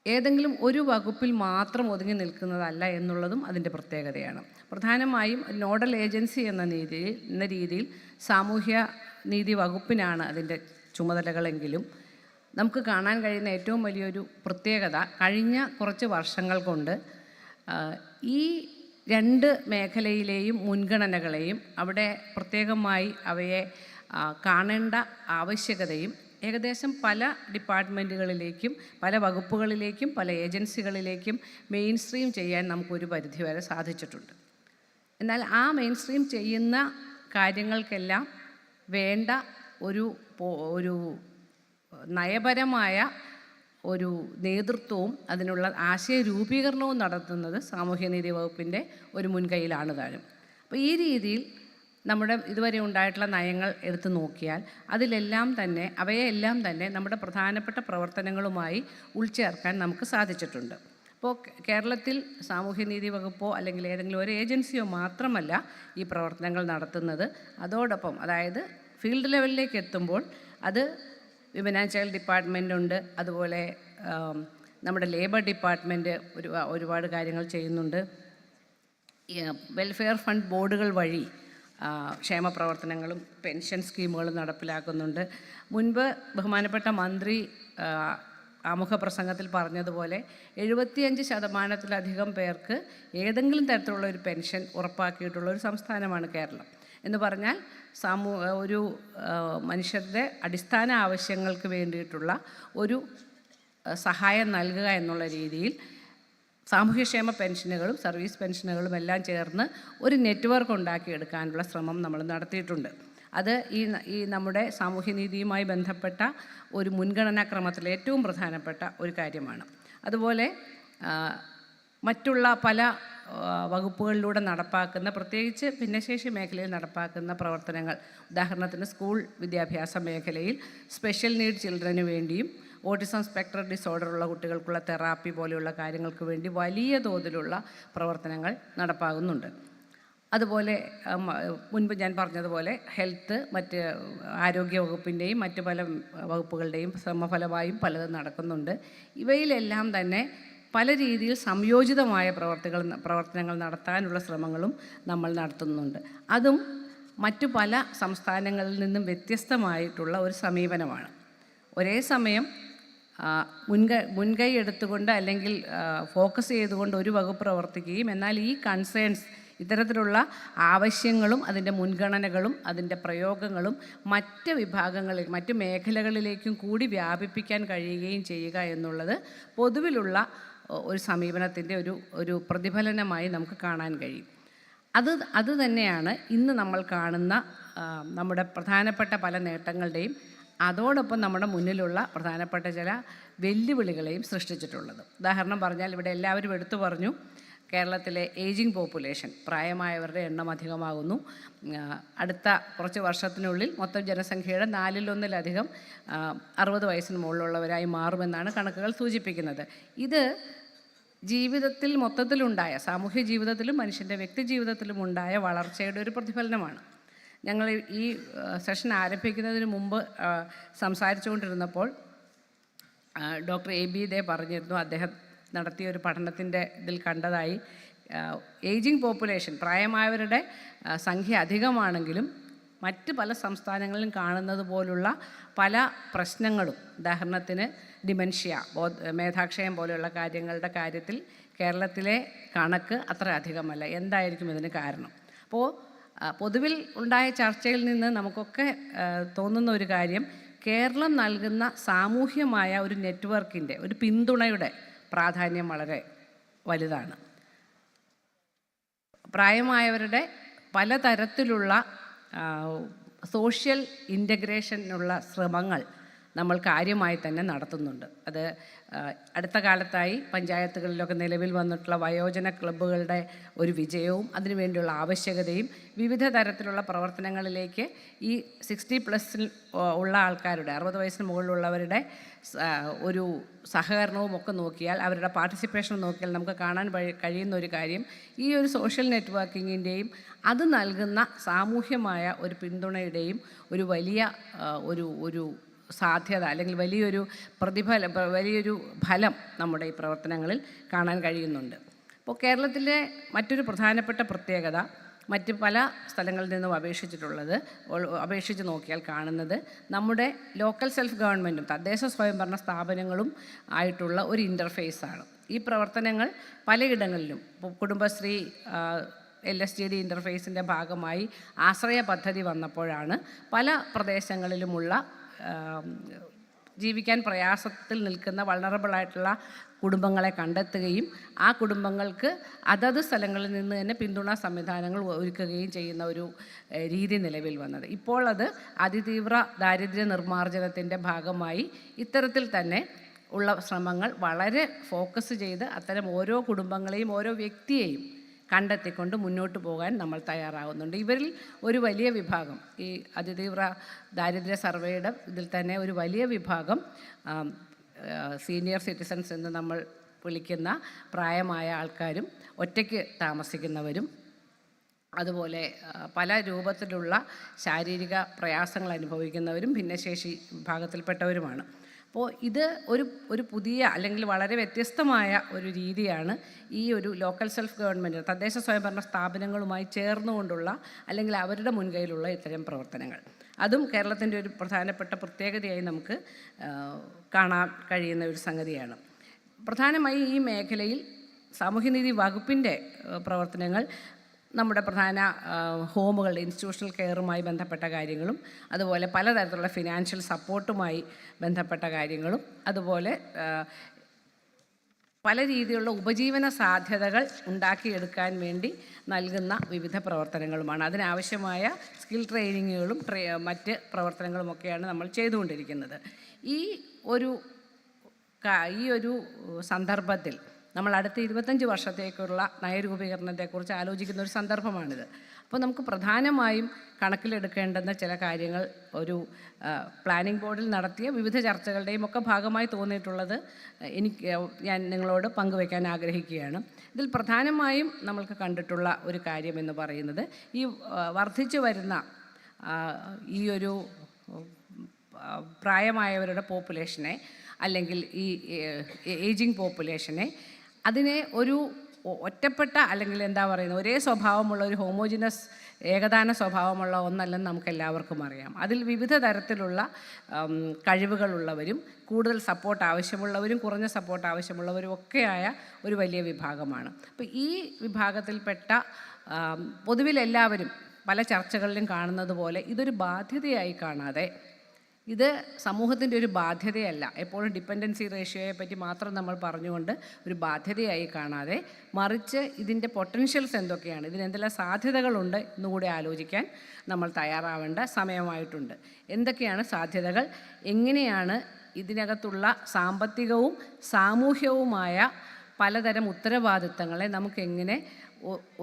ഏതെങ്കിലും ഒരു വകുപ്പിൽ മാത്രം ഒതുങ്ങി നിൽക്കുന്നതല്ല എന്നുള്ളതും അതിൻ്റെ പ്രത്യേകതയാണ്. പ്രധാനമായും നോഡൽ ഏജൻസി എന്ന രീതിയിൽ സാമൂഹ്യ നീതി വകുപ്പിനാണ് അതിൻ്റെ ചുമതലകളെങ്കിലും നമുക്ക് കാണാൻ കഴിയുന്ന ഏറ്റവും വലിയൊരു പ്രത്യേകത കഴിഞ്ഞ കുറച്ച് വർഷങ്ങൾ കൊണ്ട് ഈ രണ്ട് മേഖലയിലെയും മുൻഗണനകളെയും അവിടെ പ്രത്യേകമായി അവയെ കാണേണ്ട ആവശ്യകതയും ഏകദേശം പല ഡിപ്പാർട്ട്മെൻറ്റുകളിലേക്കും പല വകുപ്പുകളിലേക്കും പല ഏജൻസികളിലേക്കും മെയിൻ സ്ട്രീം ചെയ്യാൻ നമുക്കൊരു പരിധിവരെ സാധിച്ചിട്ടുണ്ട്. എന്നാൽ ആ മെയിൻ സ്ട്രീം ചെയ്യുന്ന കാര്യങ്ങൾക്കെല്ലാം വേണ്ട ഒരു നയപരമായ ഒരു നേതൃത്വവും അതിനുള്ള ആശയ രൂപീകരണവും നടത്തുന്നത് സാമൂഹ്യനീതി വകുപ്പിൻ്റെ ഒരു മുൻകൈയിലാണ് താനും. അപ്പോൾ ഈ രീതിയിൽ നമ്മുടെ ഇതുവരെ ഉണ്ടായിട്ടുള്ള നയങ്ങൾ എടുത്തു നോക്കിയാൽ അവയെല്ലാം തന്നെ നമ്മുടെ പ്രധാനപ്പെട്ട പ്രവർത്തനങ്ങളുമായി ഉൾച്ചേർക്കാൻ നമുക്ക് സാധിച്ചിട്ടുണ്ട്. അപ്പോൾ കേരളത്തിൽ സാമൂഹ്യനീതി വകുപ്പോ അല്ലെങ്കിൽ ഏതെങ്കിലും ഒരു ഏജൻസിയോ മാത്രമല്ല ഈ പ്രവർത്തനങ്ങൾ നടത്തുന്നത്. അതോടൊപ്പം, അതായത് ഫീൽഡ് ലെവലിലേക്ക് എത്തുമ്പോൾ അത് വിമൻ ആൻഡ് ചൈൽഡ് ഡിപ്പാർട്ട്മെൻ്റ് ഉണ്ട്, അതുപോലെ നമ്മുടെ ലേബർ ഡിപ്പാർട്ട്മെൻറ്റ് ഒരുപാട് കാര്യങ്ങൾ ചെയ്യുന്നുണ്ട്. വെൽഫെയർ ഫണ്ട് ബോർഡുകൾ വഴി ക്ഷേമ പ്രവർത്തനങ്ങളും പെൻഷൻ സ്കീമുകളും നടപ്പിലാക്കുന്നുണ്ട്. മുൻപ് ബഹുമാനപ്പെട്ട മന്ത്രി ആമുഖ പ്രസംഗത്തിൽ പറഞ്ഞതുപോലെ 75% പേർക്ക് ഏതെങ്കിലും തരത്തിലുള്ള ഒരു പെൻഷൻ ഉറപ്പാക്കിയിട്ടുള്ള ഒരു സംസ്ഥാനമാണ് കേരളം. എന്ന് പറഞ്ഞാൽ ഒരു മനുഷ്യരുടെ അടിസ്ഥാന ആവശ്യങ്ങൾക്ക് വേണ്ടിയിട്ടുള്ള ഒരു സഹായം നൽകുക എന്നുള്ള രീതിയിൽ സാമൂഹ്യക്ഷേമ പെൻഷനുകളും സർവീസ് പെൻഷനുകളും എല്ലാം ചേർന്ന് ഒരു നെറ്റ്വർക്ക് ഉണ്ടാക്കിയെടുക്കാനുള്ള ശ്രമം നമ്മൾ നടത്തിയിട്ടുണ്ട്. അത് ഈ നമ്മുടെ സാമൂഹ്യനീതിയുമായി ബന്ധപ്പെട്ട ഒരു മുൻഗണനാക്രമത്തിൽ ഏറ്റവും പ്രധാനപ്പെട്ട ഒരു കാര്യമാണ്. അതുപോലെ മറ്റുള്ള പല വകുപ്പുകളിലൂടെ നടപ്പാക്കുന്ന, പ്രത്യേകിച്ച് ഭിന്നശേഷി മേഖലയിൽ നടപ്പാക്കുന്ന പ്രവർത്തനങ്ങൾ, ഉദാഹരണത്തിന് സ്കൂൾ വിദ്യാഭ്യാസ മേഖലയിൽ സ്പെഷ്യൽ നീഡ് ചിൽഡ്രന് വേണ്ടിയും ഓട്ടിസം സ്പെക്ട്രം ഡിസോർഡർ ഉള്ള കുട്ടികൾക്കുള്ള തെറാപ്പി പോലെയുള്ള കാര്യങ്ങൾക്ക് വേണ്ടി വലിയ തോതിലുള്ള പ്രവർത്തനങ്ങൾ നടപ്പാകുന്നുണ്ട്. അതുപോലെ മുൻപ് ഞാൻ പറഞ്ഞതുപോലെ ഹെൽത്ത്, മറ്റ് ആരോഗ്യ വകുപ്പിൻ്റെയും മറ്റ് പല വകുപ്പുകളുടെയും ശ്രമഫലമായും പലതും നടക്കുന്നുണ്ട്. ഇവയിലെല്ലാം തന്നെ പല രീതിയിൽ സംയോജിതമായ പ്രവർത്തനങ്ങൾ നടത്താനുള്ള ശ്രമങ്ങളും നമ്മൾ നടത്തുന്നുണ്ട്. അതും മറ്റു പല സംസ്ഥാനങ്ങളിൽ നിന്നും വ്യത്യസ്തമായിട്ടുള്ള ഒരു സമീപനമാണ്. ഒരേ സമയം മുൻകൈ എടുത്തുകൊണ്ട് അല്ലെങ്കിൽ ഫോക്കസ് ചെയ്തുകൊണ്ട് ഒരു വകുപ്പ് പ്രവർത്തിക്കുകയും എന്നാൽ ഈ കൺസേൺസ്, ഇത്തരത്തിലുള്ള ആവശ്യങ്ങളും അതിൻ്റെ മുൻഗണനകളും അതിൻ്റെ പ്രയോഗങ്ങളും മറ്റ് വിഭാഗങ്ങളിൽ മറ്റ് മേഖലകളിലേക്കും കൂടി വ്യാപിപ്പിക്കാൻ കഴിയുകയും ചെയ്യുക എന്നുള്ളത് പൊതുവിലുള്ള ഒരു സമീപനത്തിൻ്റെ ഒരു പ്രതിഫലനമായി നമുക്ക് കാണാൻ കഴിയും. അത് തന്നെയാണ് ഇന്ന് നമ്മൾ കാണുന്ന നമ്മുടെ പ്രധാനപ്പെട്ട പല നേട്ടങ്ങളുടെയും അതോടൊപ്പം നമ്മുടെ മുന്നിലുള്ള പ്രധാനപ്പെട്ട ചില വെല്ലുവിളികളെയും സൃഷ്ടിച്ചിട്ടുള്ളത്. ഉദാഹരണം പറഞ്ഞാൽ ഇവിടെ എല്ലാവരും എടുത്തു പറഞ്ഞു, കേരളത്തിലെ ഏജിങ് പോപ്പുലേഷൻ, പ്രായമായവരുടെ എണ്ണം അധികമാകുന്നു. അടുത്ത കുറച്ച് വർഷത്തിനുള്ളിൽ മൊത്തം ജനസംഖ്യയുടെ 1/4 60 വയസ്സിന് മുകളിലുള്ളവരായി മാറുമെന്നാണ് കണക്കുകൾ സൂചിപ്പിക്കുന്നത്. ഇത് ജീവിതത്തിൽ മൊത്തത്തിലുണ്ടായ, സാമൂഹ്യ ജീവിതത്തിലും മനുഷ്യൻ്റെ വ്യക്തി ജീവിതത്തിലും ഉണ്ടായ വളർച്ചയുടെ ഒരു പ്രതിഫലനമാണ്. ഞങ്ങൾ ഈ സെഷൻ ആരംഭിക്കുന്നതിന് മുമ്പ് സംസാരിച്ചുകൊണ്ടിരുന്നപ്പോൾ ഡോക്ടർ എ.ബി. ദേ പറഞ്ഞിരുന്നു, അദ്ദേഹം നടത്തിയ ഒരു പഠനത്തിൻ്റെ ഇതിൽ കണ്ടതായി ഏജിങ് പോപ്പുലേഷൻ, പ്രായമായവരുടെ സംഖ്യ അധികമാണെങ്കിലും മറ്റ് പല സംസ്ഥാനങ്ങളിലും കാണുന്നത് പോലുള്ള പല പ്രശ്നങ്ങളും, ഉദാഹരണത്തിന് ഡിമെൻഷ്യ, മേധാക്ഷയം പോലെയുള്ള കാര്യങ്ങളുടെ കാര്യത്തിൽ കേരളത്തിലെ കണക്ക് അത്ര അധികമല്ല. എന്തായിരിക്കും ഇതിന് കാരണം? അപ്പോൾ പൊതുവിൽ ഉണ്ടായ ചർച്ചയിൽ നിന്ന് നമുക്കൊക്കെ തോന്നുന്ന ഒരു കാര്യം, കേരളം നൽകുന്ന സാമൂഹ്യമായ ഒരു നെറ്റ്വർക്കിൻ്റെ, ഒരു പിന്തുണയുടെ പ്രാധാന്യം വളരെ വലുതാണ്. പ്രായമായവരുടെ പലതരത്തിലുള്ള സോഷ്യൽ ഇൻ്റഗ്രേഷനുള്ള ശ്രമങ്ങൾ നമ്മൾ കാര്യമായി തന്നെ നടത്തുന്നുണ്ട്. അത് അടുത്ത കാലത്തായി പഞ്ചായത്തുകളിലൊക്കെ നിലവിൽ വന്നിട്ടുള്ള വയോജന ക്ലബ്ബുകളുടെ ഒരു വിജയവും അതിനുവേണ്ടിയുള്ള ആവശ്യകതയും വിവിധ തരത്തിലുള്ള പ്രവർത്തനങ്ങളിലേക്ക് ഈ 60+ ഉള്ള ആൾക്കാരുടെ, 60 വയസ്സിന് മുകളിലുള്ളവരുടെ ഒരു സഹകരണവും ഒക്കെ നോക്കിയാൽ, അവരുടെ പാർട്ടിസിപ്പേഷൻ നോക്കിയാൽ നമുക്ക് കാണാൻ കഴിയുന്ന ഒരു കാര്യം, ഈ ഒരു സോഷ്യൽ നെറ്റ്വർക്കിങ്ങിൻ്റെയും അത് നൽകുന്ന സാമൂഹ്യമായ ഒരു പിന്തുണയുടെയും ഒരു വലിയ ഒരു സാധ്യത, അല്ലെങ്കിൽ വലിയൊരു ഫലം നമ്മുടെ ഈ പ്രവർത്തനങ്ങളിൽ കാണാൻ കഴിയുന്നുണ്ട്. അപ്പോൾ കേരളത്തിലെ മറ്റൊരു പ്രധാനപ്പെട്ട പ്രത്യേകത, മറ്റ് പല സ്ഥലങ്ങളിൽ നിന്നും അപേക്ഷിച്ച് നോക്കിയാൽ കാണുന്നത്, നമ്മുടെ ലോക്കൽ സെൽഫ് ഗവൺമെൻറ്റും തദ്ദേശ സ്വയംഭരണ സ്ഥാപനങ്ങളും ആയിട്ടുള്ള ഒരു ഇൻ്റർഫേസാണ്. ഈ പ്രവർത്തനങ്ങൾ പലയിടങ്ങളിലും, കുടുംബശ്രീ SJD ഇൻ്റർഫേസിൻ്റെ ഭാഗമായി ആശ്രയ പദ്ധതി വന്നപ്പോഴാണ് പല പ്രദേശങ്ങളിലുമുള്ള ജീവിക്കാൻ പ്രയാസത്തിൽ നിൽക്കുന്ന വൾണറബിളായിട്ടുള്ള കുടുംബങ്ങളെ കണ്ടെത്തുകയും ആ കുടുംബങ്ങൾക്ക് അതത് സ്ഥലങ്ങളിൽ നിന്ന് തന്നെ പിന്തുണാ സംവിധാനങ്ങൾ ഒരുക്കുകയും ചെയ്യുന്ന ഒരു രീതി നിലവിൽ വന്നത്. ഇപ്പോൾ അത് അതിതീവ്ര ദാരിദ്ര്യ നിർമ്മാർജ്ജനത്തിൻ്റെ ഭാഗമായി ഇത്തരത്തിൽ തന്നെ ഉള്ള ശ്രമങ്ങൾ വളരെ ഫോക്കസ് ചെയ്ത് അത്തരം ഓരോ കുടുംബങ്ങളെയും ഓരോ വ്യക്തിയെയും കണ്ടെത്തിക്കൊണ്ട് മുന്നോട്ട് പോകാൻ നമ്മൾ തയ്യാറാകുന്നുണ്ട്. ഇവരിൽ ഒരു വലിയ വിഭാഗം, ഈ അതിതീവ്ര ദാരിദ്ര്യ സർവേയുടെ ഇതിൽ തന്നെ ഒരു വലിയ വിഭാഗം സീനിയർ സിറ്റിസൺസ് എന്ന് നമ്മൾ വിളിക്കുന്ന പ്രായമായ ആൾക്കാരും ഒറ്റയ്ക്ക് താമസിക്കുന്നവരും അതുപോലെ പല രൂപത്തിലുള്ള ശാരീരിക പ്രയാസങ്ങൾ അനുഭവിക്കുന്നവരും ഭിന്നശേഷി വിഭാഗത്തിൽപ്പെട്ടവരുമാണ്. അപ്പോൾ ഇത് ഒരു പുതിയ അല്ലെങ്കിൽ വളരെ വ്യത്യസ്തമായ ഒരു രീതിയാണ് ഈ ഒരു ലോക്കൽ സെൽഫ് ഗവൺമെൻറ്, തദ്ദേശ സ്വയംഭരണ സ്ഥാപനങ്ങളുമായി ചേർന്നുകൊണ്ടുള്ള അല്ലെങ്കിൽ അവരുടെ മുൻകൈയിലുള്ള ഇത്തരം പ്രവർത്തനങ്ങൾ. അതും കേരളത്തിൻ്റെ ഒരു പ്രധാനപ്പെട്ട പ്രത്യേകതയായി നമുക്ക് കാണാൻ കഴിയുന്ന ഒരു സംഗതിയാണ്. പ്രധാനമായി ഈ മേഖലയിൽ സാമൂഹ്യനീതി വകുപ്പിൻ്റെ പ്രവർത്തനങ്ങൾ നമ്മുടെ പ്രധാന ഹോമുകളുടെ ഇൻസ്റ്റിറ്റ്യൂഷണൽ കെയറുമായി ബന്ധപ്പെട്ട കാര്യങ്ങളും അതുപോലെ പലതരത്തിലുള്ള ഫിനാൻഷ്യൽ സപ്പോർട്ടുമായി ബന്ധപ്പെട്ട കാര്യങ്ങളും അതുപോലെ പല രീതിയിലുള്ള ഉപജീവന സാധ്യതകൾ ഉണ്ടാക്കിയെടുക്കാൻ വേണ്ടി നൽകുന്ന വിവിധ പ്രവർത്തനങ്ങളുമാണ്. അതിനാവശ്യമായ സ്കിൽ ട്രെയിനിങ്ങുകളും മറ്റ് പ്രവർത്തനങ്ങളുമൊക്കെയാണ് നമ്മൾ ചെയ്തുകൊണ്ടിരിക്കുന്നത്. ഈ ഒരു സന്ദർഭത്തിൽ നമ്മൾ അടുത്ത 25 വർഷത്തേക്കുള്ള നയരൂപീകരണത്തെക്കുറിച്ച് ആലോചിക്കുന്ന ഒരു സന്ദർഭമാണിത്. അപ്പോൾ നമുക്ക് പ്രധാനമായും കണക്കിലെടുക്കേണ്ടുന്ന ചില കാര്യങ്ങൾ ഒരു പ്ലാനിംഗ് ബോർഡിൽ നടത്തിയ വിവിധ ചർച്ചകളുടെയും ഒക്കെ ഭാഗമായി തോന്നിയിട്ടുള്ളത് ഞാൻ നിങ്ങളോട് പങ്കുവയ്ക്കാൻ ആഗ്രഹിക്കുകയാണ്. ഇതിൽ പ്രധാനമായും നമ്മൾക്ക് കണ്ടിട്ടുള്ള ഒരു കാര്യം എന്ന് പറയുന്നത്, ഈ വർദ്ധിച്ചു വരുന്ന ഈ ഒരു പ്രായമായവരുടെ പോപ്പുലേഷനെ അല്ലെങ്കിൽ ഈ ഏജിങ് പോപ്പുലേഷനെ അതിനെ ഒരു ഒറ്റപ്പെട്ട അല്ലെങ്കിൽ എന്താ പറയുന്നത് ഒരേ സ്വഭാവമുള്ള ഒരു ഹോമോജിനസ് ഏകദാന സ്വഭാവമുള്ള ഒന്നല്ലെന്ന് നമുക്ക് എല്ലാവർക്കും അറിയാം. അതിൽ വിവിധ തരത്തിലുള്ള കഴിവുകളുള്ളവരും കൂടുതൽ സപ്പോർട്ട് ആവശ്യമുള്ളവരും കുറഞ്ഞ സപ്പോർട്ട് ആവശ്യമുള്ളവരും ഒക്കെയായ ഒരു വലിയ വിഭാഗമാണ്. അപ്പോൾ ഈ വിഭാഗത്തിൽപ്പെട്ട പൊതുവിൽ എല്ലാവരും പല ചർച്ചകളിലും കാണുന്നത് പോലെ ഇതൊരു ബാധ്യതയായി കാണാതെ, ഇത് സമൂഹത്തിൻ്റെ ഒരു ബാധ്യതയല്ല, എപ്പോഴും ഡിപ്പെൻഡൻസി റേഷ്യോയെ പറ്റി മാത്രം നമ്മൾ പറഞ്ഞുകൊണ്ട് ഒരു ബാധ്യതയായി കാണാതെ, മറിച്ച് ഇതിൻ്റെ പൊട്ടൻഷ്യൽസ് എന്തൊക്കെയാണ്, ഇതിനെന്തെല്ലാം സാധ്യതകളുണ്ട് എന്നുകൂടി ആലോചിക്കാൻ നമ്മൾ തയ്യാറാവേണ്ട സമയമായിട്ടുണ്ട്. എന്തൊക്കെയാണ് സാധ്യതകൾ, എങ്ങനെയാണ് ഇതിനകത്തുള്ള സാമ്പത്തികവും സാമൂഹ്യവുമായ പലതരം ഉത്തരവാദിത്തങ്ങളെ നമുക്കെങ്ങനെ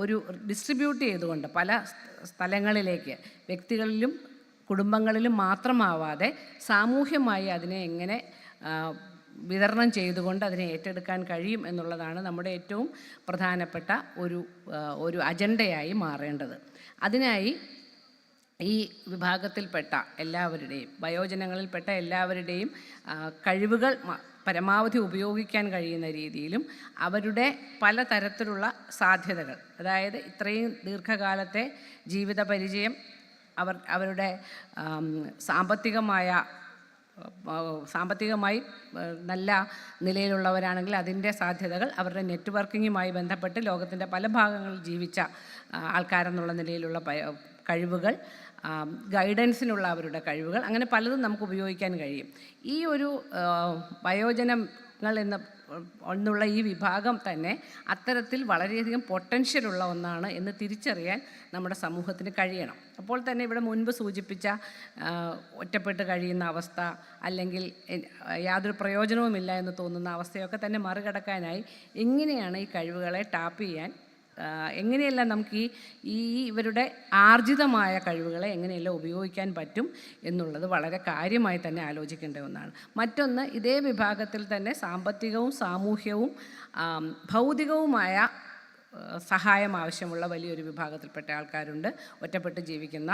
ഒരു ഡിസ്ട്രിബ്യൂട്ട് ചെയ്തുകൊണ്ട് പല സ്ഥലങ്ങളിലേക്ക്, വ്യക്തികളിലും കുടുംബങ്ങളിലും മാത്രമാവാതെ സാമൂഹ്യമായി അതിനെ എങ്ങനെ വിതരണം ചെയ്തുകൊണ്ട് അതിനെ ഏറ്റെടുക്കാൻ കഴിയും എന്നുള്ളതാണ് നമ്മുടെ ഏറ്റവും പ്രധാനപ്പെട്ട ഒരു അജണ്ടയായി മാറേണ്ടത്. അതിനായി ഈ വിഭാഗത്തിൽപ്പെട്ട എല്ലാവരുടെയും, വയോജനങ്ങളിൽപ്പെട്ട എല്ലാവരുടെയും കഴിവുകൾ പരമാവധി ഉപയോഗിക്കാൻ കഴിയുന്ന രീതിയിലും അവരുടെ പലതരത്തിലുള്ള സാധ്യതകൾ, അതായത് ഇത്രയും ദീർഘകാലത്തെ ജീവിത പരിചയം, അവരുടെ സാമ്പത്തികമായി നല്ല നിലയിലുള്ളവരാണെങ്കിൽ അതിൻ്റെ സാധ്യതകൾ, അവരുടെ നെറ്റ്വർക്കിങ്ങുമായി ബന്ധപ്പെട്ട് ലോകത്തിൻ്റെ പല ഭാഗങ്ങളിൽ ജീവിച്ച ആൾക്കാരെന്നുള്ള നിലയിലുള്ള കഴിവുകൾ, ഗൈഡൻസിനുള്ള അവരുടെ കഴിവുകൾ, അങ്ങനെ പലതും നമുക്ക് ഉപയോഗിക്കാൻ കഴിയും. ഈ ഒരു വയോജനങ്ങൾ എന്നുള്ള ഈ വിഭാഗം തന്നെ അത്തരത്തിൽ വളരെയധികം പൊട്ടൻഷ്യലുള്ള ഒന്നാണ് എന്ന് തിരിച്ചറിയാൻ നമ്മുടെ സമൂഹത്തിന് കഴിയണം. അപ്പോൾ തന്നെ ഇവിടെ മുൻപ് സൂചിപ്പിച്ച ഒറ്റപ്പെട്ട് കഴിയുന്ന അവസ്ഥ, അല്ലെങ്കിൽ യാതൊരു പ്രയോജനവുമില്ല എന്ന് തോന്നുന്ന അവസ്ഥയൊക്കെ തന്നെ മറികടക്കാനായി എങ്ങനെയാണ് ഈ കഴിവുകളെ ടാപ്പ് ചെയ്യാൻ, എങ്ങനെയെല്ലാം നമുക്ക് ഇവരുടെ ആർജിതമായ കഴിവുകളെ എങ്ങനെയെല്ലാം ഉപയോഗിക്കാൻ പറ്റും എന്നുള്ളത് വളരെ കാര്യമായി തന്നെ ആലോചിക്കേണ്ട ഒന്നാണ്. മറ്റൊന്ന്, ഇതേ വിഭാഗത്തിൽ തന്നെ സാമ്പത്തികവും സാമൂഹ്യവും ഭൗതികവുമായ സഹായം ആവശ്യമുള്ള വലിയൊരു വിഭാഗത്തിൽപ്പെട്ട ആൾക്കാരുണ്ട്. ഒറ്റപ്പെട്ട് ജീവിക്കുന്ന,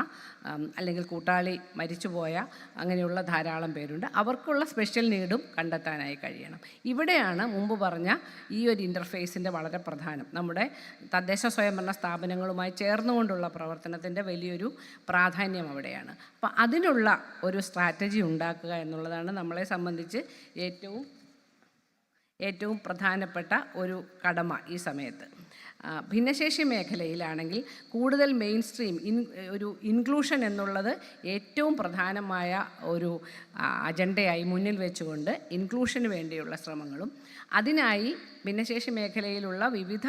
അല്ലെങ്കിൽ കൂട്ടാളി മരിച്ചുപോയ, അങ്ങനെയുള്ള ധാരാളം പേരുണ്ട്. അവർക്കുള്ള സ്പെഷ്യൽ നീഡും കണ്ടെത്താനായി കഴിയണം. ഇവിടെയാണ് മുമ്പ് പറഞ്ഞ ഈ ഒരു ഇൻ്റർഫേസിൻ്റെ വളരെ പ്രധാനം. നമ്മുടെ തദ്ദേശ സ്വയംഭരണ സ്ഥാപനങ്ങളുമായി ചേർന്നുകൊണ്ടുള്ള പ്രവർത്തനത്തിൻ്റെ വലിയൊരു പ്രാധാന്യം അവിടെയാണ്. അപ്പോൾ അതിനുള്ള ഒരു സ്ട്രാറ്റജി ഉണ്ടാക്കുക എന്നുള്ളതാണ് നമ്മളെ സംബന്ധിച്ച് ഏറ്റവും പ്രധാനപ്പെട്ട ഒരു കടമ ഈ സമയത്ത്. ഭിന്നശേഷി മേഖലയിലാണെങ്കിൽ കൂടുതൽ മെയിൻ സ്ട്രീം ഒരു ഇൻക്ലൂഷൻ എന്നുള്ളത് ഏറ്റവും പ്രധാനമായ ഒരു അജണ്ടയായി മുന്നിൽ വെച്ചുകൊണ്ട് ഇൻക്ലൂഷന് വേണ്ടിയുള്ള ശ്രമങ്ങളും, അതിനായി ഭിന്നശേഷി മേഖലയിലുള്ള വിവിധ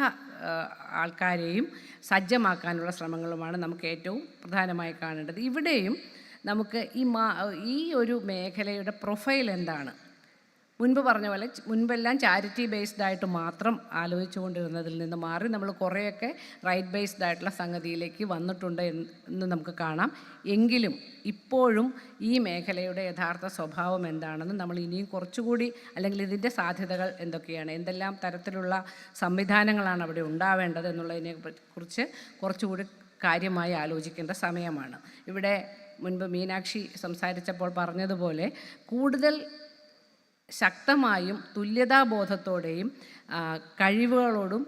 ആൾക്കാരെയും സജ്ജമാക്കാനുള്ള ശ്രമങ്ങളുമാണ് നമുക്ക് ഏറ്റവും പ്രധാനമായി കാണേണ്ടത്. ഇവിടെയും നമുക്ക് ഈ ഒരു മേഖലയുടെ പ്രൊഫൈൽ എന്താണ്, മുൻപ് പറഞ്ഞ പോലെ മുൻപെല്ലാം ചാരിറ്റി ബേസ്ഡ് ആയിട്ട് മാത്രം ആലോചിച്ചുകൊണ്ടിരുന്നതിൽ നിന്ന് മാറി നമ്മൾ കുറേയൊക്കെ റൈറ്റ് ബേസ്ഡ് ആയിട്ടുള്ള സംഗതിയിലേക്ക് വന്നിട്ടുണ്ട് എന്ന് നമുക്ക് കാണാം. എങ്കിലും ഇപ്പോഴും ഈ മേഖലയുടെ യഥാർത്ഥ സ്വഭാവം എന്താണെന്ന് നമ്മൾ ഇനിയും കുറച്ചുകൂടി, അല്ലെങ്കിൽ ഇതിൻ്റെ സാധ്യതകൾ എന്തൊക്കെയാണ്, എന്തെല്ലാം തരത്തിലുള്ള സംവിധാനങ്ങളാണ് അവിടെ ഉണ്ടാവേണ്ടത് എന്നുള്ളതിനെ കുറിച്ച് കുറച്ചുകൂടി കാര്യമായി ആലോചിക്കേണ്ട സമയമാണ്. ഇവിടെ മുൻപ് മീനാക്ഷി സംസാരിച്ചപ്പോൾ പറഞ്ഞതുപോലെ കൂടുതൽ ശക്തമായും തുല്യതാബോധത്തോടെയും കഴിവുകളോടും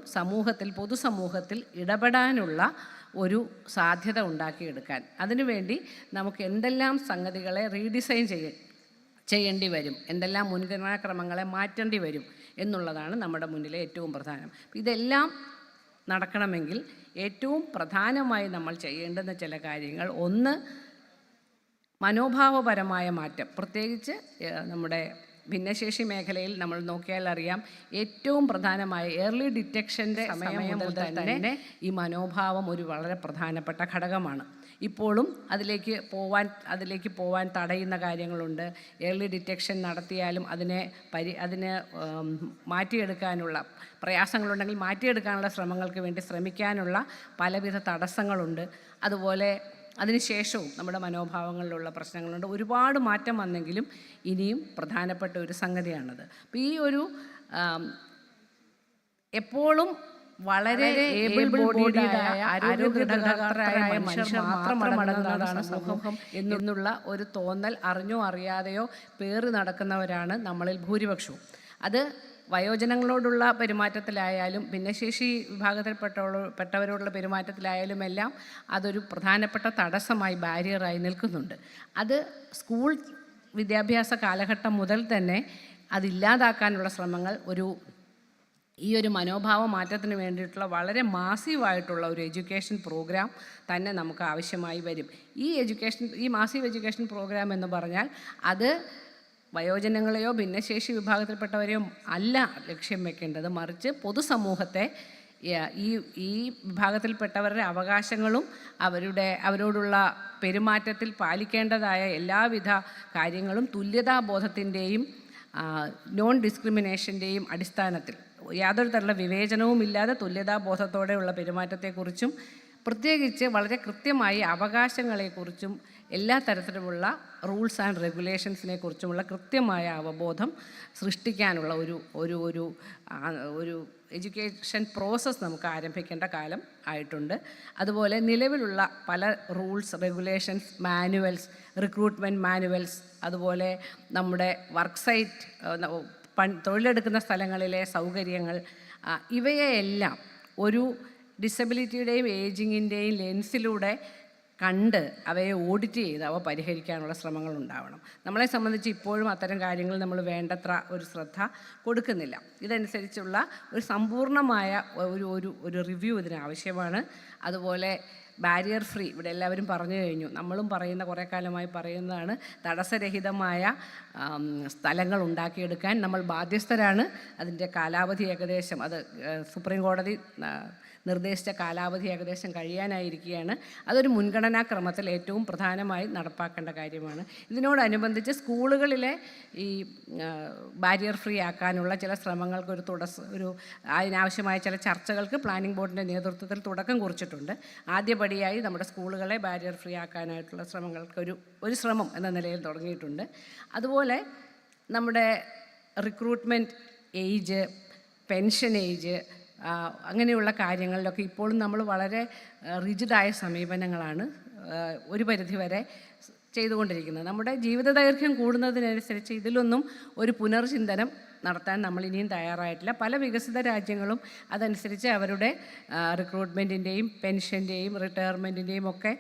പൊതുസമൂഹത്തിൽ ഇടപെടാനുള്ള ഒരു സാധ്യത ഉണ്ടാക്കിയെടുക്കാൻ, അതിനുവേണ്ടി നമുക്ക് എന്തെല്ലാം സംഗതികളെ റീഡിസൈൻ ചെയ്യേണ്ടി വരും, എന്തെല്ലാം മുൻഗണനാക്രമങ്ങളെ മാറ്റേണ്ടി വരും എന്നുള്ളതാണ് നമ്മുടെ മുന്നിലെ ഏറ്റവും പ്രധാനം. ഇതെല്ലാം നടക്കണമെങ്കിൽ ഏറ്റവും പ്രധാനമായി നമ്മൾ ചെയ്യേണ്ടുന്ന ചില കാര്യങ്ങൾ, ഒന്ന് മനോഭാവപരമായ മാറ്റം. പ്രത്യേകിച്ച് നമ്മുടെ ഭിന്നശേഷി മേഖലയിൽ നമ്മൾ നോക്കിയാൽ അറിയാം, ഏറ്റവും പ്രധാനമായ ഏർലി ഡിറ്റക്ഷൻ്റെ സമയം മുതൽ തന്നെ ഈ മനോഭാവം ഒരു വളരെ പ്രധാനപ്പെട്ട ഘടകമാണ്. ഇപ്പോഴും അതിലേക്ക് പോവാൻ തടയുന്ന കാര്യങ്ങളുണ്ട്. ഏർലി ഡിറ്റക്ഷൻ നടത്തിയാലും അതിനെ മാറ്റിയെടുക്കാനുള്ള പ്രയാസങ്ങളുണ്ടെങ്കിൽ മാറ്റിയെടുക്കാനുള്ള ശ്രമങ്ങൾക്ക് വേണ്ടി ശ്രമിക്കാനുള്ള പലവിധ തടസ്സങ്ങളുണ്ട്. അതുപോലെ അതിനുശേഷവും നമ്മുടെ മനോഭാവങ്ങളിലുള്ള പ്രശ്നങ്ങളുണ്ട്. ഒരുപാട് മാറ്റം വന്നെങ്കിലും ഇനിയും പ്രധാനപ്പെട്ട ഒരു സംഗതിയാണത്. അപ്പോൾ ഈ ഒരു എപ്പോഴും വളരെ ഏബിൾ ബോഡീഡായ ആരോഗ്യദൃഢഗാത്രരായ മനുഷ്യർ മാത്രം അടങ്ങുന്നതാണ് സമൂഹം എന്നുള്ള ഒരു തോന്നൽ അറിഞ്ഞോ അറിയാതെയോ പേറി നടക്കുന്നവരാണ് നമ്മളിൽ ഭൂരിപക്ഷവും. അത് വയോജനങ്ങളോടുള്ള പെരുമാറ്റത്തിലായാലും ഭിന്നശേഷി വിഭാഗത്തിൽപ്പെട്ടവരോടുള്ള പെരുമാറ്റത്തിലായാലും എല്ലാം അതൊരു പ്രധാനപ്പെട്ട തടസ്സമായി, ബാരിയറായി നിൽക്കുന്നുണ്ട്. അത് സ്കൂൾ വിദ്യാഭ്യാസ കാലഘട്ടം മുതൽ തന്നെ അതില്ലാതാക്കാനുള്ള ശ്രമങ്ങൾ ഒരു ഈ ഒരു മനോഭാവ മാറ്റത്തിന് വേണ്ടിയിട്ടുള്ള വളരെ മാസീവായിട്ടുള്ള ഒരു എഡ്യൂക്കേഷൻ പ്രോഗ്രാം തന്നെ നമുക്ക് ആവശ്യമായി വരും. ഈ മാസീവ് എഡ്യൂക്കേഷൻ പ്രോഗ്രാം എന്ന് പറഞ്ഞാൽ അത് വയോജനങ്ങളെയോ ഭിന്നശേഷി വിഭാഗത്തിൽപ്പെട്ടവരെയോ അല്ല ലക്ഷ്യം വെക്കേണ്ടത്, മറിച്ച് പൊതുസമൂഹത്തെ ഈ വിഭാഗത്തിൽപ്പെട്ടവരുടെ അവകാശങ്ങളും അവരോടുള്ള പെരുമാറ്റത്തിൽ പാലിക്കേണ്ടതായ എല്ലാവിധ കാര്യങ്ങളും തുല്യതാബോധത്തിൻ്റെയും നോൺ ഡിസ്ക്രിമിനേഷൻ്റെയും അടിസ്ഥാനത്തിൽ യാതൊരു തരത്തിലുള്ള വിവേചനവുമില്ലാതെ തുല്യതാബോധത്തോടെയുള്ള പെരുമാറ്റത്തെക്കുറിച്ചും പ്രത്യേകിച്ച് വളരെ കൃത്യമായി അവകാശങ്ങളെക്കുറിച്ചും എല്ലാ തരത്തിലുമുള്ള റൂൾസ് ആൻഡ് റെഗുലേഷൻസിനെ കുറിച്ചുമുള്ള കൃത്യമായ അവബോധം സൃഷ്ടിക്കാനുള്ള ഒരു എഡ്യൂക്കേഷൻ പ്രോസസ്സ് നമുക്ക് ആരംഭിക്കേണ്ട കാലം ആയിട്ടുണ്ട്. അതുപോലെ നിലവിലുള്ള പല rules, regulations, manuals, recruitment manuals, അതുപോലെ നമ്മുടെ വർക്ക് സൈറ്റ് തൊഴിലെടുക്കുന്ന സ്ഥലങ്ങളിലെ സൗകര്യങ്ങൾ, ഇവയെല്ലാം ഒരു ഡിസബിലിറ്റിയുടെയും ഏജിങ്ങിൻ്റെയും ലെൻസിലൂടെ കണ്ട് അവയെ ഓഡിറ്റ് ചെയ്ത് അവ പരിഹരിക്കാനുള്ള ശ്രമങ്ങൾ ഉണ്ടാവണം. നമ്മളെ സംബന്ധിച്ച് ഇപ്പോഴും അത്തരം കാര്യങ്ങൾ നമ്മൾ വേണ്ടത്ര ഒരു ശ്രദ്ധ കൊടുക്കുന്നില്ല. ഇതനുസരിച്ചുള്ള ഒരു സമ്പൂർണ്ണമായ ഒരു റിവ്യൂ ഇതിന് ആവശ്യമാണ്. അതുപോലെ ബാരിയർ ഫ്രീ, ഇവിടെ എല്ലാവരും പറഞ്ഞു കഴിഞ്ഞു, നമ്മളും പറയുന്ന കുറേ കാലമായി പറയുന്നതാണ്, തടസ്സരഹിതമായ സ്ഥലങ്ങൾ ഉണ്ടാക്കിയെടുക്കാൻ നമ്മൾ ബാധ്യസ്ഥരാണ്. അതിൻ്റെ കാലാവധി ഏകദേശം, അത് സുപ്രീം കോടതി നിർദ്ദേശിച്ച കാലാവധി ഏകദേശം കഴിയാനായിരിക്കുകയാണ്. അതൊരു മുൻഗണനാക്രമത്തിൽ ഏറ്റവും പ്രധാനമായി നടപ്പാക്കേണ്ട കാര്യമാണ്. ഇതിനോടനുബന്ധിച്ച് സ്കൂളുകളിലെ ഈ ബാരിയർ ഫ്രീ ആക്കാനുള്ള ചില ശ്രമങ്ങൾക്ക് അതിനാവശ്യമായ ചില ചർച്ചകൾക്ക് പ്ലാനിംഗ് ബോർഡിൻ്റെ നേതൃത്വത്തിൽ തുടക്കം കുറിച്ചിട്ടുണ്ട്. ആദ്യപടിയായി നമ്മുടെ സ്കൂളുകളെ ബാരിയർ ഫ്രീ ആക്കാനായിട്ടുള്ള ശ്രമങ്ങൾക്ക് ഒരു ശ്രമം എന്ന നിലയിൽ തുടങ്ങിയിട്ടുണ്ട്. അതുപോലെ നമ്മുടെ റിക്രൂട്ട്മെൻറ്റ് ഏജ്, പെൻഷൻ ഏജ്, അങ്ങനെയുള്ള കാര്യങ്ങളിലൊക്കെ ഇപ്പോഴും നമ്മൾ വളരെ റിജിഡായ സമീപനങ്ങളാണ് ഒരു പരിധിവരെ ചെയ്തുകൊണ്ടിരിക്കുന്നത്. നമ്മുടെ ജീവിത ദൈർഘ്യം കൂടുന്നതിനനുസരിച്ച് ഇതിലൊന്നും ഒരു പുനർചിന്തനം നടത്താൻ നമ്മൾ ഇനിയും തയ്യാറായിട്ടില്ല. പല വികസിത രാജ്യങ്ങളും അതനുസരിച്ച് അവരുടെ റിക്രൂട്ട്മെൻറ്റിൻ്റെയും പെൻഷൻ്റെയും റിട്ടയർമെൻറ്റിൻ്റെയും ഒക്കെ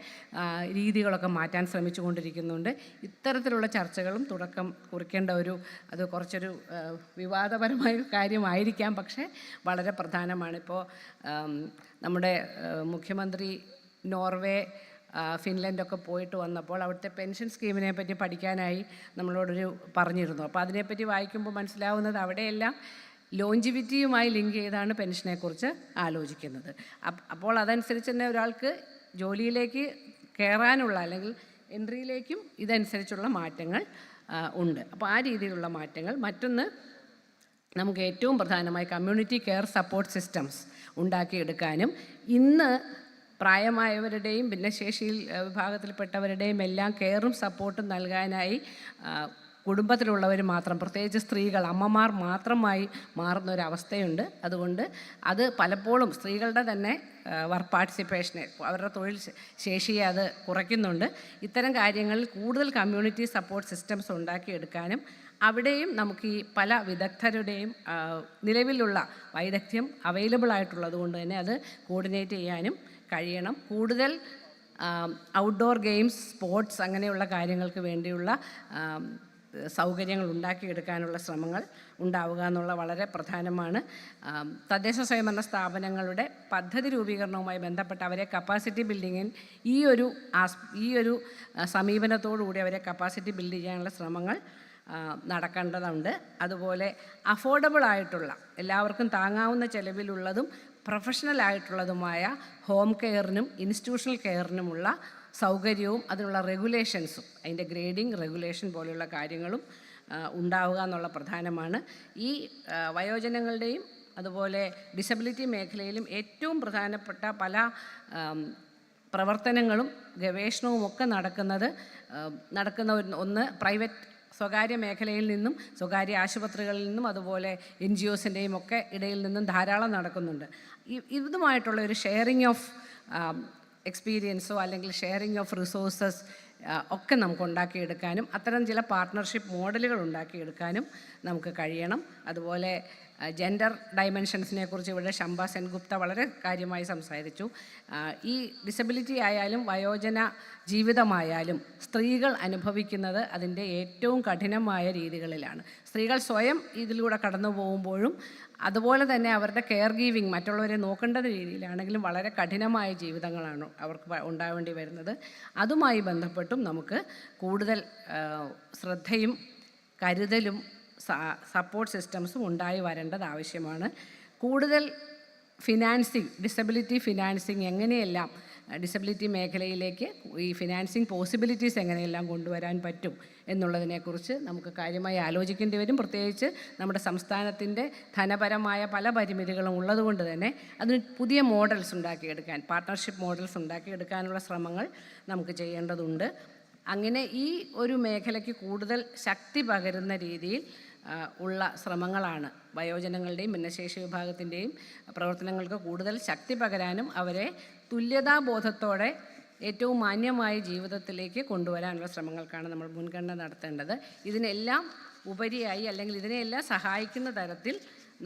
രീതികളൊക്കെ മാറ്റാൻ ശ്രമിച്ചു കൊണ്ടിരിക്കുന്നുണ്ട്. ഇത്തരത്തിലുള്ള ചർച്ചകളും തുടക്കം കുറിക്കേണ്ട അത് കുറച്ചൊരു വിവാദപരമായ കാര്യമായിരിക്കാം, പക്ഷേ വളരെ പ്രധാനമാണ്. ഇപ്പോൾ നമ്മുടെ മുഖ്യമന്ത്രി നോർവേ, ഫിൻലൻഡൊക്കെ പോയിട്ട് വന്നപ്പോൾ അവിടുത്തെ പെൻഷൻ സ്കീമിനെ പറ്റി പഠിക്കാനായി നമ്മളോടൊരു പറഞ്ഞിരുന്നു. അപ്പോൾ അതിനെപ്പറ്റി വായിക്കുമ്പോൾ മനസ്സിലാവുന്നത് അവിടെയെല്ലാം ലോഞ്ചിവിറ്റിയുമായി ലിങ്ക് ചെയ്താണ് പെൻഷനെക്കുറിച്ച് ആലോചിക്കുന്നത്. അപ്പോൾ അതനുസരിച്ച് തന്നെ ഒരാൾക്ക് ജോലിയിലേക്ക് കയറാനുള്ള അല്ലെങ്കിൽ എൻട്രിയിലേക്കും ഇതനുസരിച്ചുള്ള മാറ്റങ്ങൾ ഉണ്ട്. അപ്പോൾ ആ രീതിയിലുള്ള മാറ്റങ്ങൾ. മറ്റൊന്ന്, നമുക്ക് ഏറ്റവും പ്രധാനമായി കമ്മ്യൂണിറ്റി കെയർ സപ്പോർട്ട് സിസ്റ്റംസ് ഉണ്ടാക്കിയെടുക്കാനും ഇന്ന് പ്രായമായവരുടെയും ഭിന്നശേഷിയിൽ വിഭാഗത്തിൽപ്പെട്ടവരുടെയും എല്ലാം കെയറും സപ്പോർട്ടും നൽകാനായി കുടുംബത്തിലുള്ളവർ മാത്രം, പ്രത്യേകിച്ച് സ്ത്രീകൾ, അമ്മമാർ മാത്രമായി മാറുന്നൊരവസ്ഥയുണ്ട്. അതുകൊണ്ട് അത് പലപ്പോഴും സ്ത്രീകളുടെ തന്നെ വർക്ക് പാർട്ടിസിപ്പേഷനെ, അവരുടെ തൊഴിൽ ശേഷിയെ അത് കുറയ്ക്കുന്നുണ്ട്. ഇത്തരം കാര്യങ്ങളിൽ കൂടുതൽ കമ്മ്യൂണിറ്റി സപ്പോർട്ട് സിസ്റ്റംസ് ഉണ്ടാക്കിയെടുക്കാനും അവിടെയും നമുക്ക് ഈ പല വിദഗ്ധരുടെയും നിലവിലുള്ള വൈദഗ്ധ്യം അവൈലബിൾ ആയിട്ടുള്ളത് കൊണ്ട് തന്നെ അത് കോർഡിനേറ്റ് ചെയ്യാനും കഴിയണം. കൂടുതൽ ഔട്ട്ഡോർ ഗെയിംസ്, സ്പോർട്സ്, അങ്ങനെയുള്ള കാര്യങ്ങൾക്ക് വേണ്ടിയുള്ള സൗകര്യങ്ങൾ ഉണ്ടാക്കിയെടുക്കാനുള്ള ശ്രമങ്ങൾ ഉണ്ടാവുക എന്നുള്ള വളരെ പ്രധാനമാണ്. തദ്ദേശ സ്വയംഭരണ സ്ഥാപനങ്ങളുടെ പദ്ധതി രൂപീകരണവുമായി ബന്ധപ്പെട്ട് അവരെ കപ്പാസിറ്റി ബിൽഡിങ്ങിൽ ഈ ഒരു സമീപനത്തോടുകൂടി അവരെ കപ്പാസിറ്റി ബിൽഡ് ചെയ്യാനുള്ള ശ്രമങ്ങൾ നടക്കേണ്ടതുണ്ട്. അതുപോലെ അഫോർഡബിൾ ആയിട്ടുള്ള, എല്ലാവർക്കും താങ്ങാവുന്ന ചെലവിലുള്ളതും പ്രൊഫഷണൽ ആയിട്ടുള്ളതുമായ ഹോം കെയറിനും ഇൻസ്റ്റിറ്റ്യൂഷണൽ കെയറിനുമുള്ള സൗകര്യവും അതിനുള്ള റെഗുലേഷൻസും, അതിൻ്റെ ഗ്രേഡിംഗ്, റെഗുലേഷൻ പോലെയുള്ള കാര്യങ്ങളും ഉണ്ടാവുക എന്നുള്ള പ്രധാനമാണ്. ഈ വയോജനങ്ങളുടെയും അതുപോലെ ഡിസബിലിറ്റി മേഖലയിലും ഏറ്റവും പ്രധാനപ്പെട്ട പല പ്രവർത്തനങ്ങളും ഗവേഷണവും ഒക്കെ നടക്കുന്ന ഒന്ന് സ്വകാര്യ മേഖലയിൽ നിന്നും, സ്വകാര്യ ആശുപത്രികളിൽ നിന്നും, അതുപോലെ NGOസിൻ്റെയും ഒക്കെ ഇടയിൽ നിന്നും ധാരാളം നടക്കുന്നുണ്ട്. ഇതുമായിട്ടുള്ള ഒരു ഷെയറിങ് ഓഫ് എക്സ്പീരിയൻസോ അല്ലെങ്കിൽ ഷെയറിങ് ഓഫ് റിസോഴ്സസ് ഒക്കെ നമുക്ക് ഉണ്ടാക്കിയെടുക്കാനും അത്തരം ചില പാർട്ട്ണർഷിപ്പ് മോഡലുകൾ ഉണ്ടാക്കിയെടുക്കാനും നമുക്ക് കഴിയണം. അതുപോലെ ജെൻഡർ ഡൈമെൻഷൻസിനെ കുറിച്ച് ഇവിടെ ശംഭ സെൻഗുപ്ത വളരെ കാര്യമായി സംസാരിച്ചു. ഈ ഡിസബിലിറ്റി ആയാലും വയോജന ജീവിതമായാലും സ്ത്രീകൾ അനുഭവിക്കുന്നത് അതിൻ്റെ ഏറ്റവും കഠിനമായ രീതികളിലാണ്. സ്ത്രീകൾ സ്വയം ഇതിലൂടെ കടന്നു പോകുമ്പോഴും അതുപോലെ തന്നെ അവരുടെ കെയർ ഗീവിങ് മറ്റുള്ളവരെ നോക്കേണ്ട രീതിയിലാണെങ്കിലും വളരെ കഠിനമായ ജീവിതങ്ങളാണ് അവർക്ക് ഉണ്ടാവേണ്ടി വരുന്നത്. അതുമായി ബന്ധപ്പെട്ടും നമുക്ക് കൂടുതൽ ശ്രദ്ധയും കരുതലും സപ്പോർട്ട് സിസ്റ്റംസും ഉണ്ടായി വരേണ്ടത് ആവശ്യമാണ്. കൂടുതൽ ഫിനാൻസിങ്, ഡിസബിലിറ്റി ഫിനാൻസിങ് എങ്ങനെയെല്ലാം ഡിസബിലിറ്റി മേഖലയിലേക്ക് ഈ ഫിനാൻസിങ് പോസിബിലിറ്റീസ് എങ്ങനെയെല്ലാം കൊണ്ടുവരാൻ പറ്റും എന്നുള്ളതിനെക്കുറിച്ച് നമുക്ക് കാര്യമായി ആലോചിക്കേണ്ടി വരും. പ്രത്യേകിച്ച് നമ്മുടെ സംസ്ഥാനത്തിൻ്റെ ധനപരമായ പല പരിമിതികളും ഉള്ളതുകൊണ്ട് തന്നെ അതിന് പുതിയ മോഡൽസ് ഉണ്ടാക്കിയെടുക്കാൻ, പാർട്ട്ണർഷിപ്പ് മോഡൽസ് ഉണ്ടാക്കിയെടുക്കാനുള്ള ശ്രമങ്ങൾ നമുക്ക് ചെയ്യേണ്ടതുണ്ട്. അങ്ങനെ ഈ ഒരു മേഖലയ്ക്ക് കൂടുതൽ ശക്തി പകരുന്ന രീതിയിൽ ഉള്ള ശ്രമങ്ങളാണ് വയോജനങ്ങളുടെയും ഭിന്നശേഷി വിഭാഗത്തിൻ്റെയും പ്രവർത്തനങ്ങൾക്ക് കൂടുതൽ ശക്തി പകരാനും അവരെ തുല്യതാബോധത്തോടെ ഏറ്റവും മാന്യമായ ജീവിതത്തിലേക്ക് കൊണ്ടുവരാനുള്ള ശ്രമങ്ങൾക്കാണ് നമ്മൾ മുൻഗണന നടത്തേണ്ടത്. ഇതിനെല്ലാം ഉപരിയായി അല്ലെങ്കിൽ ഇതിനെയെല്ലാം സഹായിക്കുന്ന തരത്തിൽ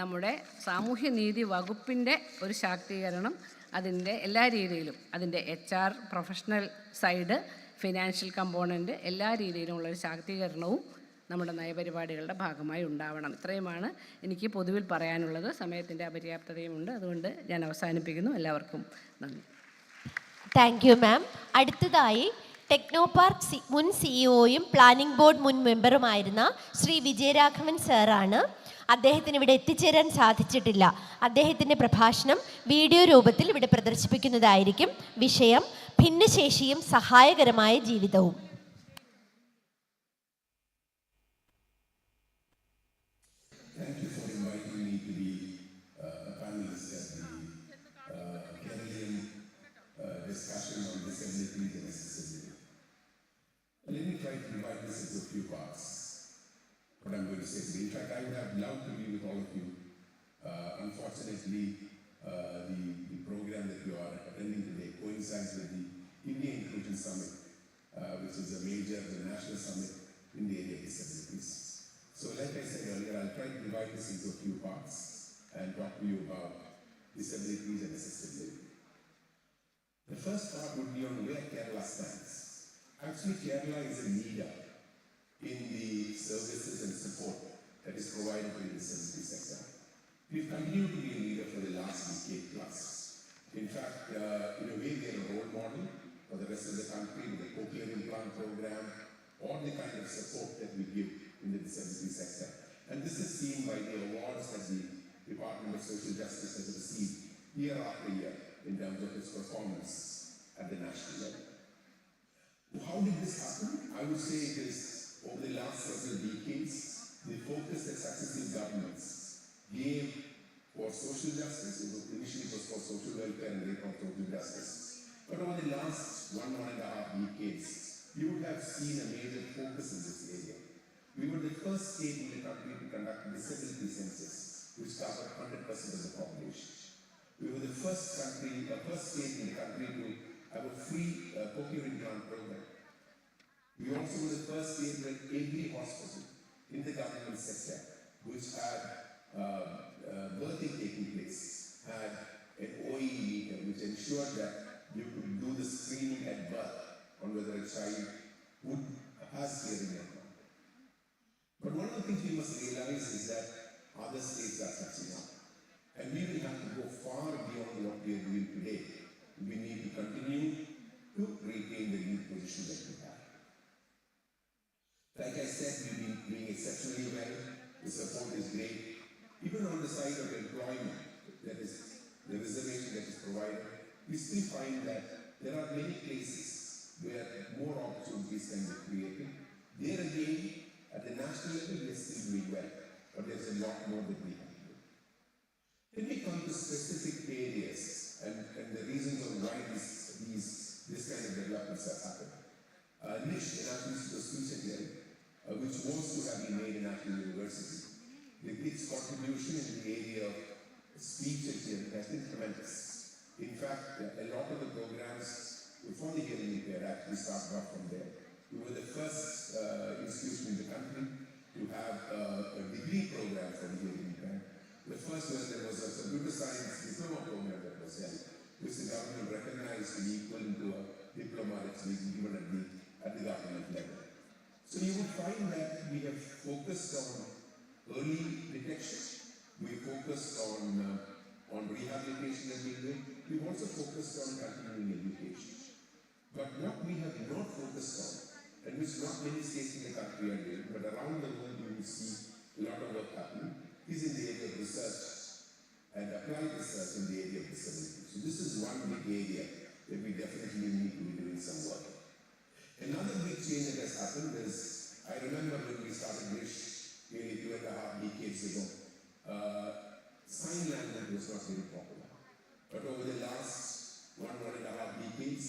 നമ്മുടെ സാമൂഹ്യനീതി വകുപ്പിൻ്റെ ഒരു ശാക്തീകരണം അതിൻ്റെ എല്ലാ രീതിയിലും, അതിൻ്റെ HR, professional side, financial component എല്ലാ രീതിയിലുമുള്ളൊരു ശാക്തീകരണവും നമ്മുടെ നയപരിപാടികളുടെ ഭാഗമായി ഉണ്ടാവണം. ഇത്രയുമാണ് എനിക്ക് പൊതുവിൽ പറയാനുള്ളത്. സമയത്തിൻ്റെ അപര്യാപ്തതയുമുണ്ട്, അതുകൊണ്ട് ഞാൻ അവസാനിപ്പിക്കുന്നു. എല്ലാവർക്കും നന്ദി. താങ്ക് യു മാം. അടുത്തതായി ടെക്നോ പാർക്ക് മുൻ CEO-യും പ്ലാനിംഗ് ബോർഡ് മുൻ മെമ്പറുമായിരുന്ന ശ്രീ വിജയരാഘവൻ സാറാണ്. അദ്ദേഹത്തിന് ഇവിടെ എത്തിച്ചേരാൻ സാധിച്ചിട്ടില്ല. അദ്ദേഹത്തിൻ്റെ പ്രഭാഷണം വീഡിയോ രൂപത്തിൽ ഇവിടെ പ്രദർശിപ്പിക്കുന്നതായിരിക്കും. വിഷയം ഭിന്നശേഷിയും സഹായകരമായ ജീവിതവും. Thank you for inviting me to be a panelist at the Keraleeyam discussion on disabilities and accessibility. Let me try to divide this into a few parts, what I'm going to say today. In fact, I would have loved to be with all of you. Unfortunately, the program that you are attending today coincides with the India Inclusion Summit, which is a major national summit in the area of disabilities. So like I said earlier, I'll try to divide this into a few parts and talk to you about disabilities and accessibility. The first part would be on where Kerala stands. Actually, Kerala is a leader in the services and support that is provided to the disability sector. We've continued to be a leader for the last decade plus. In fact, in a way, we are a role model for the rest of the country with the cochlear implant program, all the kind of support that we give in the disability sector. And this is seen by the awards that the Department of Social Justice has received year after year in terms of its performance at the national level. How did this happen? I would say it is over the last several decades, the focus that successive governments gave for social justice. Initially it was for social welfare and later on social justice. But over the last 1.5 decades, you would have seen a major focus in this area. We were the first state in the country to conduct a disability census, which covered 100% of the population. We were the first state in the country to have a free cochlear implant program. We also were the first state where every hospital in the government sector, which had birthing taking place, had an OE meter, which ensured that you could do the screening at birth on whether a child has hearing or not. But one of the things we must realize is that other states are catching up. And we will have to go far beyond what we are doing today. We need to continue to retain the lead position that we have. Like I said, we've been doing exceptionally well. The support is great. Even on the side of employment, that is the reservation that is provided, we still find that there are many places where more opportunities can be created. There again, at the national level, we are still doing well, but there's a lot more that we can do. Then we come to specific areas and the reasons of why this kind of developments have happened. NISH, the National Institute of Speech and Hearing, which was to have been made in National University, its contribution in the area of speech and hearing has been tremendous. In fact, a lot of the programs for the hearing impaired actually started off from there. We were the first institution in the country to have a degree program for the hearing impaired. The first when there was a computer science diploma program that was held, which the government recognized to be equivalent to a diploma that's being given at the government level. So you would find that we have focused on early detection, we focused on rehabilitation and healing, we've also focused on continuing education. But what we have not focused on, and which not many states in the country are doing, but around the world you will see a lot of work happening, is in the area of research and applied research in the area of disability. So this is one big area that we definitely need to be doing some work. Another big change that has happened is, I remember when we started WISH nearly 2.5 decades ago, sign language was not very popular. But over the last 1.5 decades,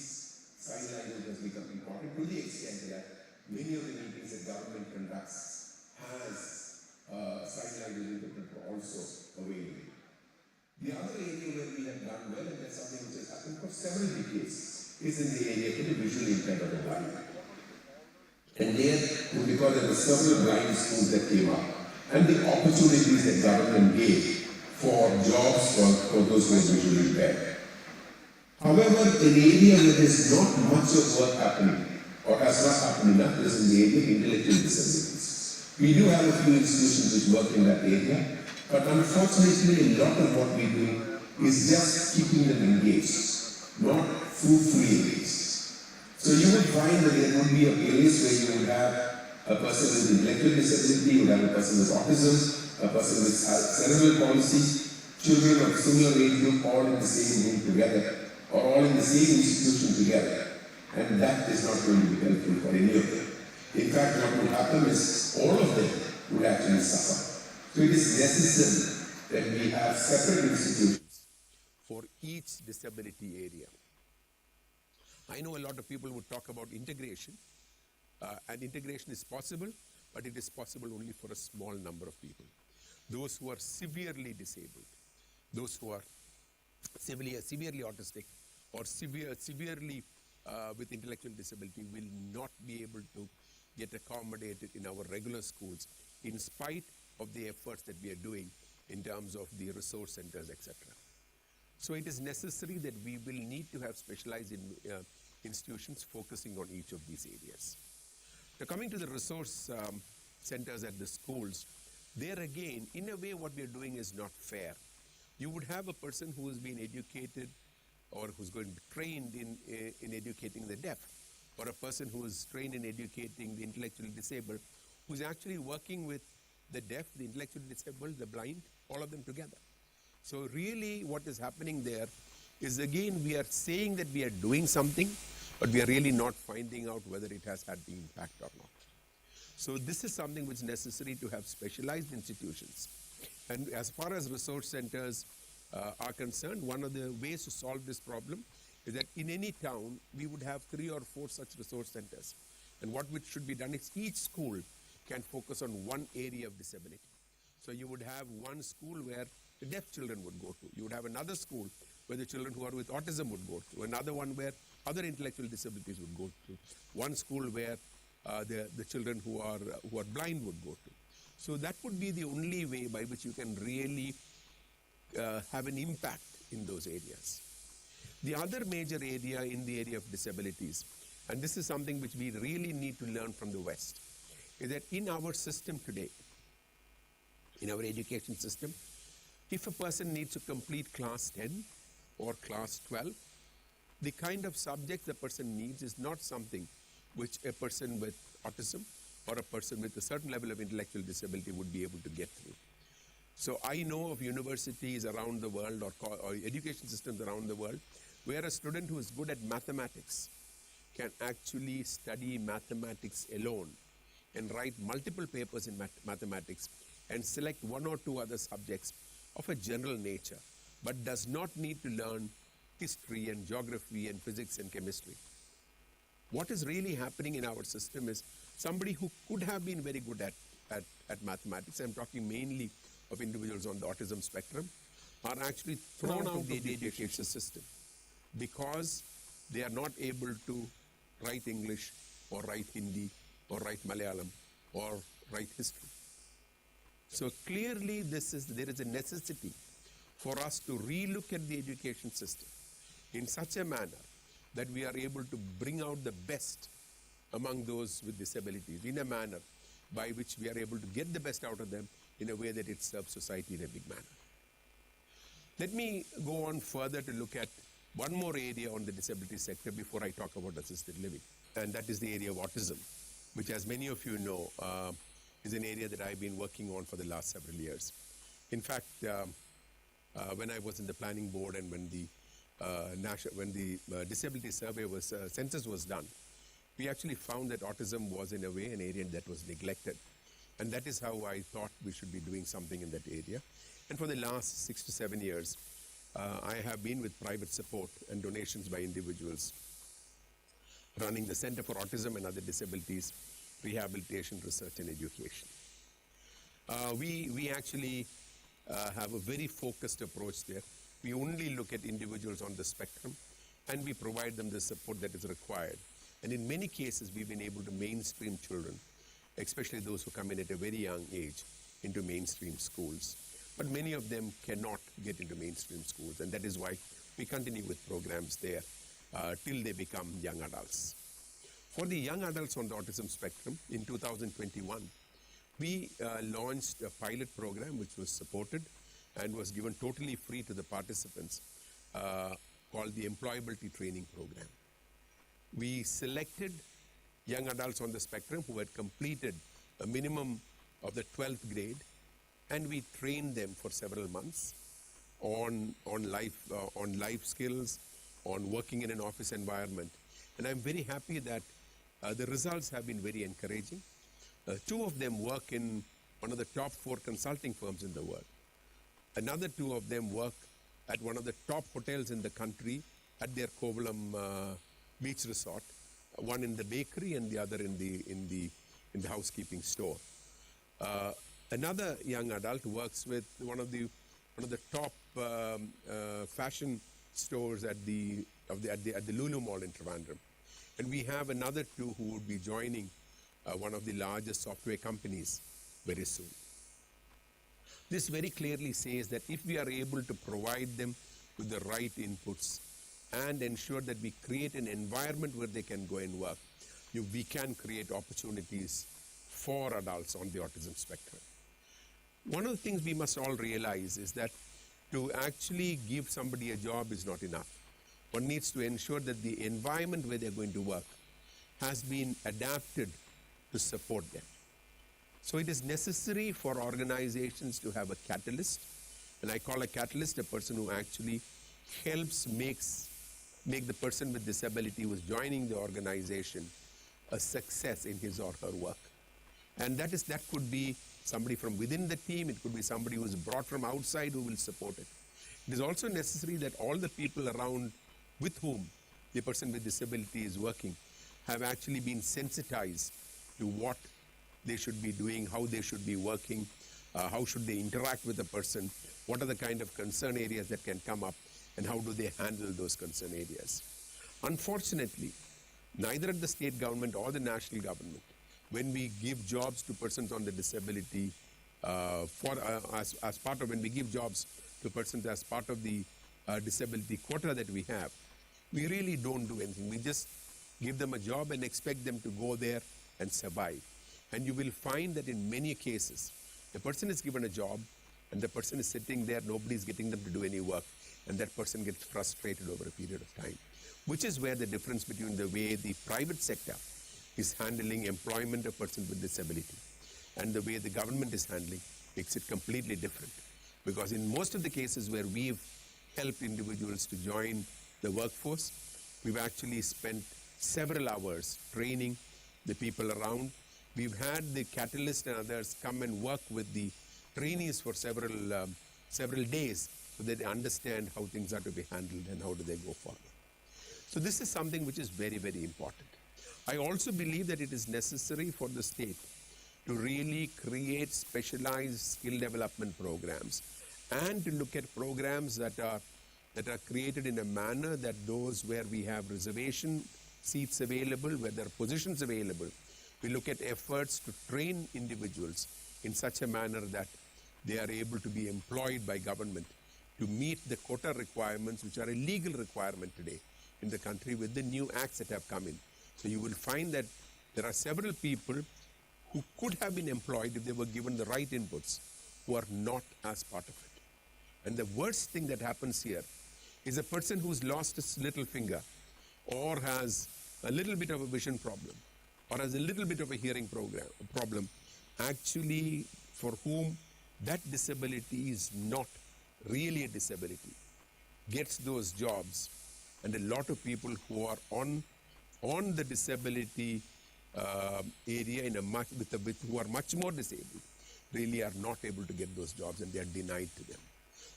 sign language has become important to the extent that many of the meetings that government conducts has sign language interpreter also available. The other area where we have done well, and that's something which has happened for several decades, is in the area of the visually impaired or the blind. And there, because there were several blind schools that came up, and the opportunities that government gave for jobs for those who are visually impaired. However, an area where there's not much of work happening, or has not happened enough, is in the area of intellectual disabilities. We do have a few institutions which work in that area, but unfortunately, a lot of what we do is just keeping them engaged, not fruitfully engaged. So you would find that there would be a place where you would have a person with intellectual disability, you would have a person with autism, a person with cerebral palsy, children of similar age group all in the same room together, or all in the same institution together. And that is not going to be helpful for any of them. In fact, what would happen is all of them would actually suffer. So it is necessary that we have separate institutions for each disability area. I know a lot of people would talk about integration, and integration is possible, but it is possible only for a small number of people. Those who are severely disabled, those who are severely autistic, or severely with intellectual disability will not be able to get accommodated in our regular schools in spite of the efforts that we are doing in terms of the resource centers, etc. So it is necessary that we will need to have specialized institutions focusing on each of these areas. Now, coming to the resource centers at the schools, there again, in a way, what we are doing is not fair. You would have a person who has been educated or who's going to be trained in educating the deaf, or a person who is trained in educating the intellectually disabled, who's actually working with the deaf, the intellectually disabled, the blind, all of them together. So really what is happening there is, again, we are saying that we are doing something, but we are really not finding out whether it has had the impact or not. So this is something which is necessary to have specialized institutions. And as far as resource centers are concerned, one of the ways to solve this problem is that in any town, we would have 3 or 4 such resource centers. And what which should be done is each school can focus on one area of disability. So you would have one school where the deaf children would go to. You would have another school where the children who are with autism would go to. Another one where other intellectual disabilities would go to. One school where the children who are blind would go to. So that would be the only way by which you can really have an impact in those areas. The other major area in the area of disabilities, and this is something which we really need to learn from the West, is that in our system today, in our education system, if a person needs to complete class 10 or class 12, the kind of subject the person needs is not something which a person with autism or a person with a certain level of intellectual disability would be able to get through. So I know of universities around the world or education systems around the world where a student who is good at mathematics can actually study mathematics alone and write multiple papers in mathematics and select 1 or 2 other subjects of a general nature, but does not need to learn history and geography and physics and chemistry. What is really happening in our system is somebody who could have been very good at mathematics, I'm talking mainly of individuals on the autism spectrum, are actually thrown out of the education system because they are not able to write English or write Hindi or write Malayalam or write history. So clearly there is a necessity for us to relook at the education system in such a manner that we are able to bring out the best among those with disabilities in a manner by which we are able to get the best out of them in a way that it serves society in a big manner. Let me go on further to look at one more area on the disability sector before I talk about assisted living, and that is the area of autism, which, as many of you know, is an area that I've been working on for the last several years. In fact, when I was in the planning board and when the disability survey census was done, we actually found that autism was in a way an area that was neglected. And that is how I thought we should be doing something in that area. And for the last 6 to 7 years, I have been with private support and donations by individuals running the Center for Autism and Other Disabilities, Rehabilitation, Research and Education. We actually have a very focused approach there. We only look at individuals on the spectrum and we provide them the support that is required. And in many cases, we've been able to mainstream children, especially those who come in at a very young age, into mainstream schools. But many of them cannot get into mainstream schools, and that is why we continue with programs there till they become young adults. For the young adults on the autism spectrum, in 2021, we launched a pilot program which was supported and was given totally free to the participants called the Employability Training Program. We selected young adults on the spectrum who had completed a minimum of the 12th grade, and we trained them for several months on life skills, on working in an office environment. And I'm very happy that the results have been very encouraging. 2 of them work in one of the top 4 consulting firms in the world. Another 2 of them work at one of the top hotels in the country at their Kovalam beach resort, one in the bakery and the other in the housekeeping store. Another young adult works with one of the top fashion stores at the Lulu Mall in Trivandrum, and we have another 2 who would be joining one of the largest software companies very soon. This very clearly says that if we are able to provide them with the right inputs and ensure that we create an environment where they can go and work, we can create opportunities for adults on the autism spectrum. One of the things we must all realize is that to actually give somebody a job is not enough. One needs to ensure that the environment where they're going to work has been adapted to support them. So it is necessary for organizations to have a catalyst, and I call a catalyst a person who actually helps make the person with disability who is joining the organization a success in his or her work. And that could be somebody from within the team, it could be somebody who is brought from outside who will support it. It is also necessary that all the people around with whom the person with disability is working have actually been sensitized to what they should be doing, how they should be working, how should they interact with the person, what are the kind of concern areas that can come up, and how do they handle those concern areas. Unfortunately, neither at the state government or the national government, when we give jobs to persons on the disability, when we give jobs to persons as part of the disability quota that we have, we really don't do anything. We just give them a job and expect them to go there and survive. And you will find that in many cases, the person is given a job and the person is sitting there, nobody is getting them to do any work, and that person gets frustrated over a period of time, which is where the difference between the way the private sector is handling employment of persons with disability and the way the government is handling makes it completely different. Because in most of the cases where we've helped individuals to join the workforce, we've actually spent several hours training the people around. We've had the catalyst and others come and work with the trainees for several days so that they understand how things are to be handled and how do they go forward. So this is something which is very, very important. I also believe that it is necessary for the state to really create specialized skill development programs and to look at programs that are created in a manner that those where we have reservation seats available, where there are positions available, we look at efforts to train individuals in such a manner that they are able to be employed by government to meet the quota requirements, which are a legal requirement today in the country with the new acts that have come in. So you will find that there are several people who could have been employed if they were given the right inputs, who are not as part of it. And the worst thing that happens here is a person who's lost his little finger, or has a little bit of a vision problem, or has a little bit of a hearing problem, actually for whom that disability is not really a disability, gets those jobs. And a lot of people who are on the disability area who are much more disabled really are not able to get those jobs, and they are denied to them.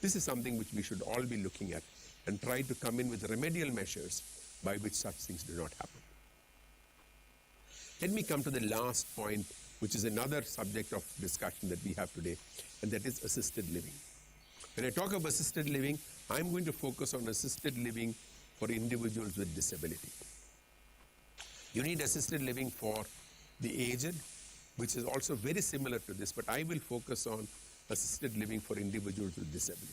This is something which we should all be looking at and try to come in with remedial measures by which such things do not happen. Let me come to the last point, which is another subject of discussion that we have today, and that is assisted living. When I talk of assisted living, I'm going to focus on assisted living for individuals with disability. You need assisted living for the aged, which is also very similar to this, but I will focus on assisted living for individuals with disability.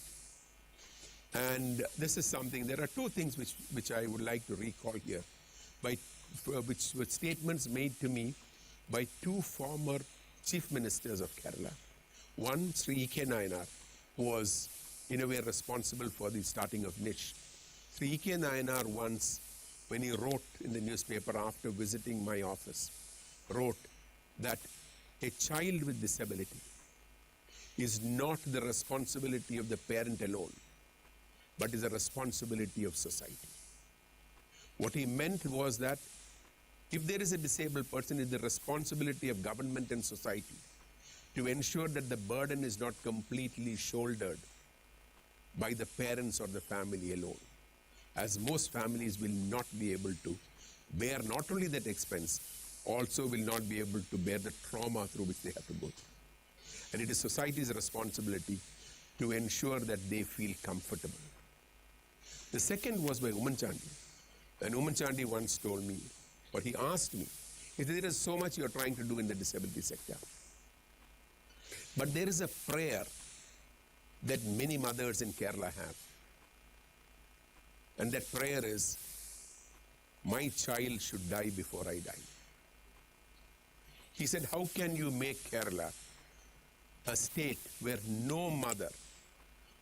And this is something, there are two things which I would like to recall here, which were statements made to me by two former chief ministers of Kerala. One, Sri E.K. Nayanar, who was in a way responsible for the starting of NISH. Sri E.K. Nayanar once, when he wrote in the newspaper after visiting my office, wrote that a child with disability is not the responsibility of the parent alone, but is a responsibility of society. What he meant was that if there is a disabled person, it is the responsibility of government and society to ensure that the burden is not completely shouldered by the parents or the family alone, as most families will not be able to bear not only that expense, also will not be able to bear the trauma through which they have to go through. And it is society's responsibility to ensure that they feel comfortable. The second was by Uman Chandi. And Uman Chandi once told me, or he asked me, if there is so much you are trying to do in the disability sector, but there is a prayer that many mothers in Kerala have. And that prayer is, my child should die before I die. He said, how can you make Kerala a state where no mother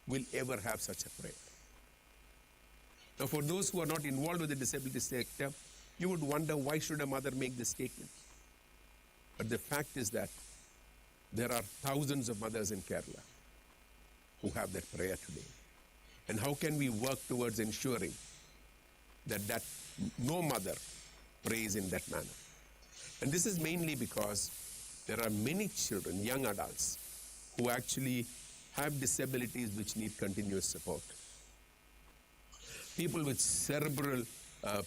will ever have such a prayer? Now, for those who are not involved with the disability sector, you would wonder, why should a mother make this statement? But the fact is that there are thousands of mothers in Kerala who have that prayer today. And how can we work towards ensuring that no mother prays in that manner? And this is mainly because there are many children, young adults, who actually have disabilities which need continuous support. People with cerebral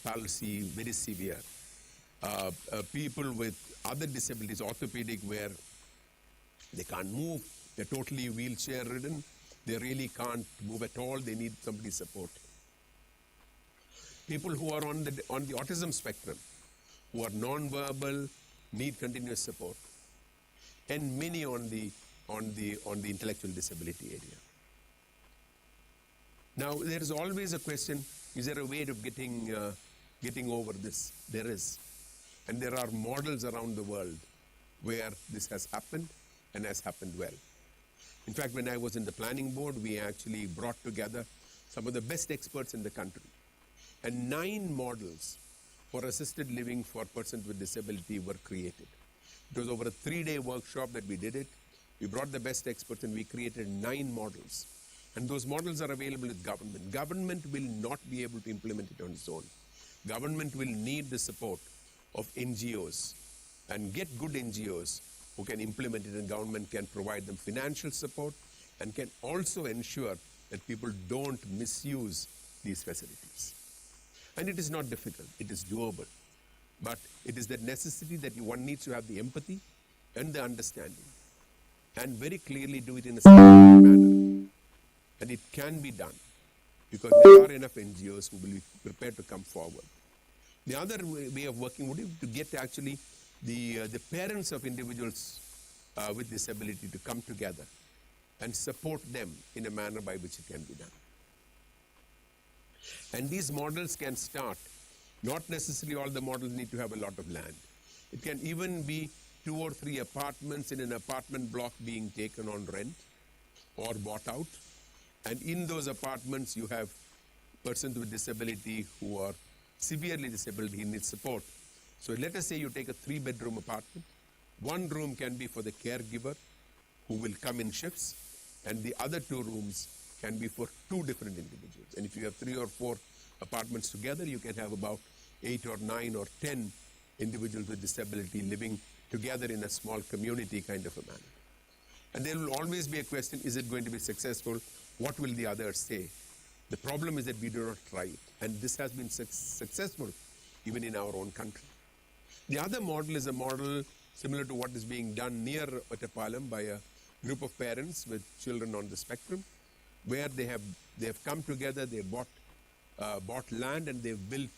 palsy, very severe. People with other disabilities, orthopedic, where they can't move, they're totally wheelchair ridden, they really can't move at all, they need somebody's support. People who are on the autism spectrum, who are non-verbal, need continuous support. And many on the intellectual disability area. Now, there is always a question, is there a way of getting over this? There is. And there are models around the world where this has happened and has happened well. In fact, when I was in the planning board, we actually brought together some of the best experts in the country. And 9 models for assisted living for persons with disability were created. It was over a 3-day workshop that we did it. We brought the best experts and we created 9 models. And those models are available with government. Government will not be able to implement it on its own. Government will need the support of NGOs, and get good NGOs who can implement it, and government can provide them financial support and can also ensure that people don't misuse these facilities. And it is not difficult, it is doable. But it is that necessity that one needs to have the empathy and the understanding, and very clearly do it in a systematic manner. And it can be done because there are enough NGOs who will be prepared to come forward. The other way of working would be to get actually the parents of individuals with disability to come together and support them in a manner by which it can be done. And these models can start, not necessarily all the models need to have a lot of land. It can even be 2 or 3 apartments in an apartment block being taken on rent or bought out. And in those apartments, you have persons with disability who are severely disabled, he needs support. So let us say you take a 3-bedroom apartment. 1 room can be for the caregiver who will come in shifts, and the other 2 rooms can be for 2 different individuals. And if you have 3 or 4 apartments together, you can have about 8 or 9 or 10 individuals with disability living together in a small community kind of a manner. And there will always be a question, is it going to be successful? What will the others say? The problem is that we do not try it. And this has been successful even in our own country. The other model is a model similar to what is being done near Ottapalam by a group of parents with children on the spectrum, where they have come together, they bought land, and they've built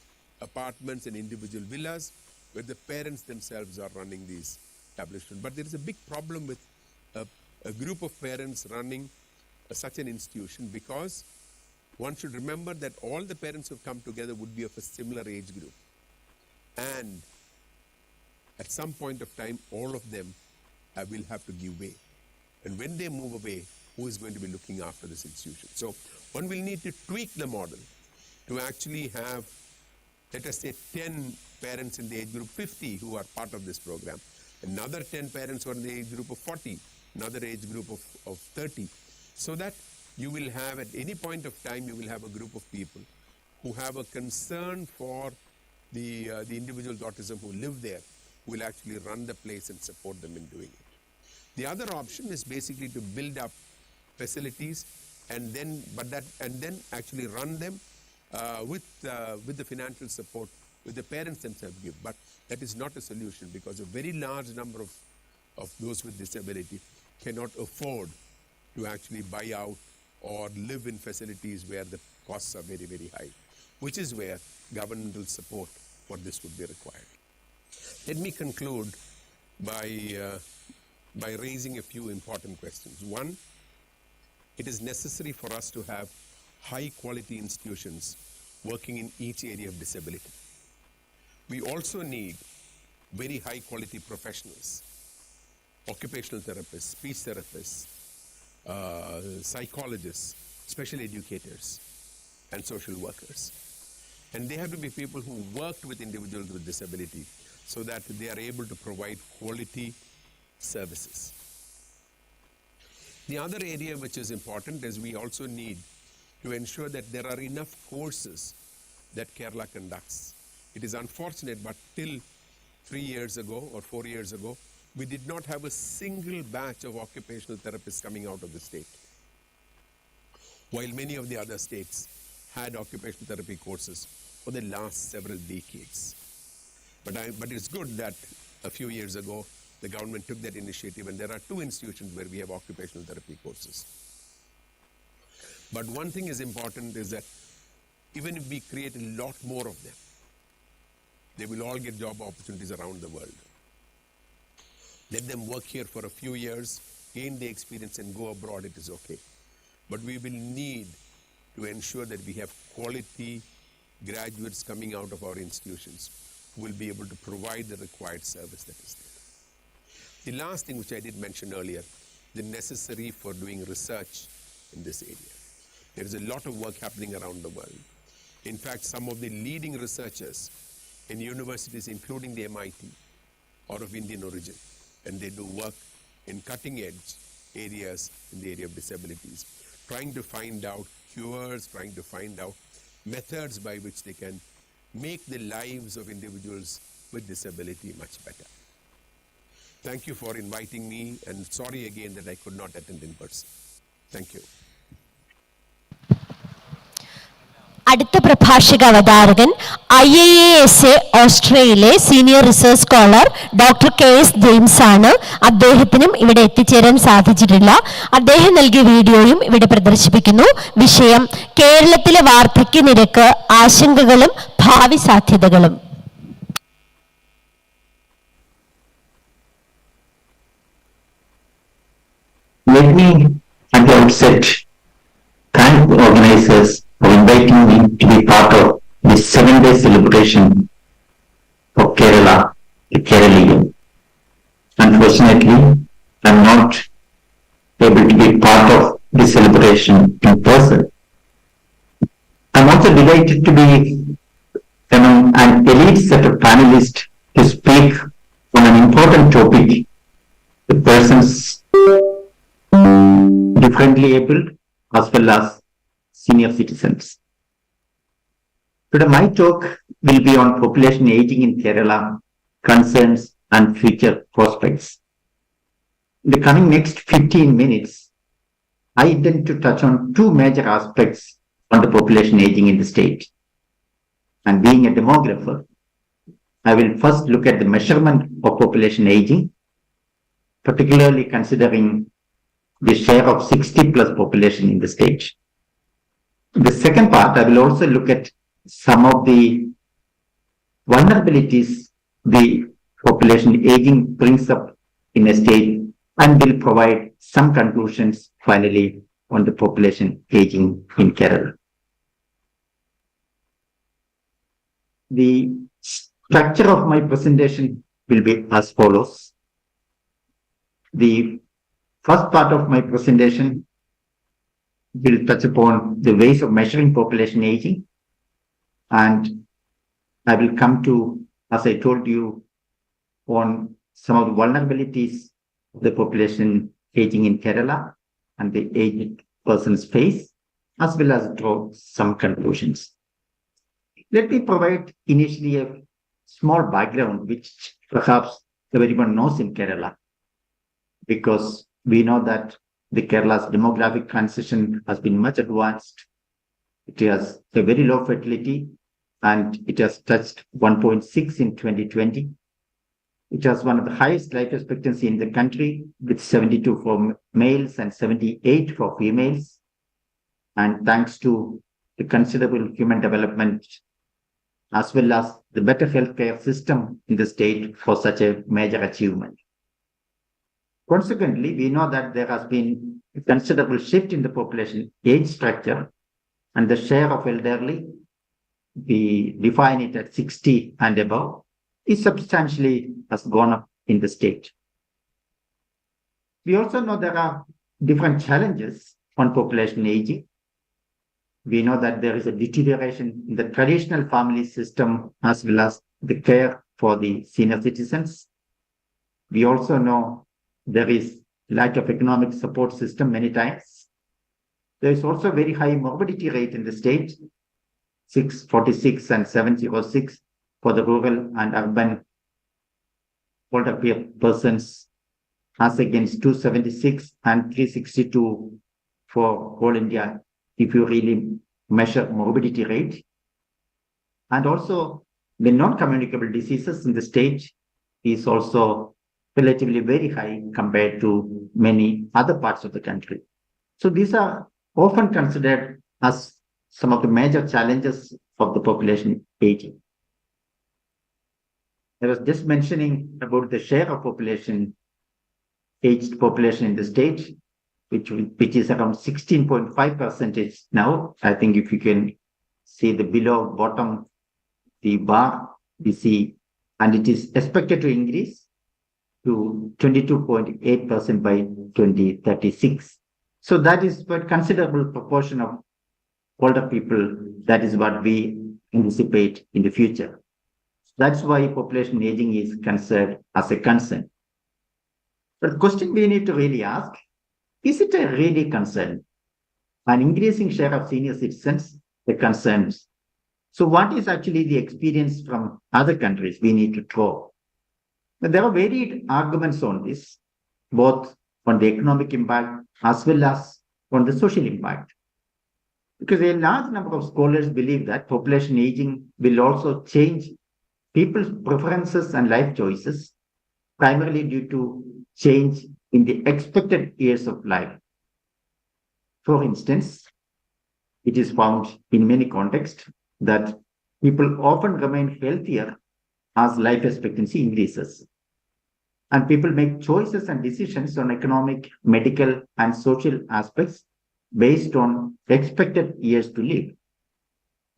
apartments and individual villas where the parents themselves are running these establishments. But there is a big problem with a group of parents running such an institution, because one should remember that all the parents who have come together would be of a similar age group. And at some point of time, all of them will have to give way. And when they move away, who is going to be looking after this institution? So one will need to tweak the model to actually have, let us say, 10 parents in the age group 50 who are part of this program, another 10 parents who are in the age group of 40, another age group of 30, so that you will have, at any point of time, you will have a group of people who have a concern for the individuals with autism who live there, who will actually run the place and support them in doing it. The other option is basically to build up facilities and then actually run them with the financial support with the parents themselves give. But that is not a solution, because a very large number of those with disability cannot afford to actually buy out or live in facilities where the costs are very, very high, which is where governmental support for this would be required. Let me conclude by raising a few important questions. One, it is necessary for us to have high-quality institutions working in each area of disability. We also need very high-quality professionals, occupational therapists, speech therapists, psychologists, special educators, and social workers. And they have to be people who worked with individuals with disability so that they are able to provide quality services. The other area which is important is we also need to ensure that there are enough courses that Kerala conducts. It is unfortunate, but till 3 years ago or 4 years ago, we did not have a single batch of occupational therapists coming out of the state, while many of the other states had occupational therapy courses for the last several decades. But it's good that a few years ago, the government took that initiative, and there are 2 institutions where we have occupational therapy courses. But one thing is important is that even if we create a lot more of them, they will all get job opportunities around the world. Let them work here for a few years, gain the experience and go abroad, it is okay. But we will need to ensure that we have quality graduates coming out of our institutions who will be able to provide the required service that is there. The last thing which I did mention earlier, the necessary for doing research in this area. There is a lot of work happening around the world. In fact, some of the leading researchers in universities, including the MIT, are of Indian origin, and they do work in cutting-edge areas in the area of disabilities, trying to find out cures, trying to find out methods by which they can make the lives of individuals with disability much better. Thank you for inviting me, and sorry again that I could not attend in person. Thank you. അടുത്ത പ്രഭാഷക അവതാരകൻ IAASA ഓസ്ട്രേലിയയിലെ senior research scholar doctor KS James ആണ്. അദ്ദേഹത്തിനും ഇവിടെ എത്തിച്ചേരാൻ സാധിച്ചിട്ടില്ല. അദ്ദേഹം നൽകിയ വീഡിയോയും ഇവിടെ പ്രദർശിപ്പിക്കുന്നു. വിഷയം കേരളത്തിലെ വാർദ്ധക്യ നിരക്ക്, ആശങ്കകളും ഭാവി സാധ്യതകളും. Let me, at the outset, thank the organizers for inviting me to be part of this 7-day celebration of Kerala, the Keraleeyam. Unfortunately, I'm not able to be part of this celebration in person. I'm also delighted to be among an elite set of panelists to speak on an important topic, the persons differently abled as well as senior citizens. Today my talk will be on population aging in Kerala, concerns and future prospects. In the coming next 15 minutes, I intend to touch on two major aspects on the population aging in the state. And being a demographer, I will first look at the measurement of population aging, particularly considering the share of 60 plus population in the state. In the second part, I will also look at some of the vulnerabilities the population aging brings up in a state and will provide some conclusions finally on the population aging in Kerala. The structure of my presentation will be as follows. The first part of my presentation will touch upon the ways of measuring population aging, and I will come to, as I told you, on some of the vulnerabilities of the population aging in Kerala and the aged persons face, as well as draw some conclusions. Let me provide initially a small background, which perhaps everyone knows in Kerala, because we know that the Kerala's demographic transition has been much advanced. It has a very low fertility, and it has touched 1.6 in 2020. It has one of the highest life expectancy in the country, with 72 for males and 78 for females. And thanks to the considerable human development, as well as the better healthcare system in the state for such a major achievement. Consequently, we know that there has been a considerable shift in the population age structure, and the share of elderly, we define it at 60 and above, is substantially has gone up in the state. We also know there are different challenges on population aging. We know that there is a deterioration in the traditional family system as well as the care for the senior citizens. We also know there is lack of economic support system many times. There is also a very high morbidity rate in the state, 646 and 706 for the rural and urban older persons, as against 276 and 362 for all India, if you really measure morbidity rate. And also the non-communicable diseases in the state is also relatively very high compared to many other parts of the country. So these are often considered as some of the major challenges of the population aging. I was just mentioning about the share of population, aged population in the state, which is around 16.5% now. I think if you can see the below bottom, the bar, we see, and it is expected to increase to 22.8% by 2036. So that is a considerable proportion of older people. That is what we anticipate in the future. That's why population aging is considered as a concern. But the question we need to really ask, is it a really concern? An increasing share of senior citizens, the concerns. So what is actually the experience from other countries we need to draw? But there are varied arguments on this, both on the economic impact as well as on the social impact. Because a large number of scholars believe that population aging will also change people's preferences and life choices, primarily due to change in the expected years of life. For instance, it is found in many contexts that people often remain healthier as life expectancy increases. And people make choices and decisions on economic, medical, and social aspects based on expected years to live.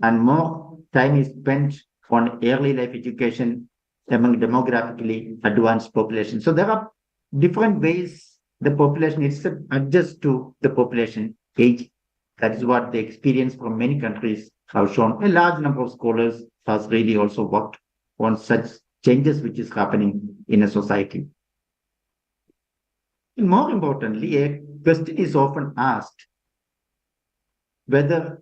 And more time is spent on early life education among demographically advanced population. So there are different ways the population itself adjusts to the population age. That is what the experience from many countries have shown. A large number of scholars has really also worked on such changes which is happening in a society. And more importantly, a question is often asked whether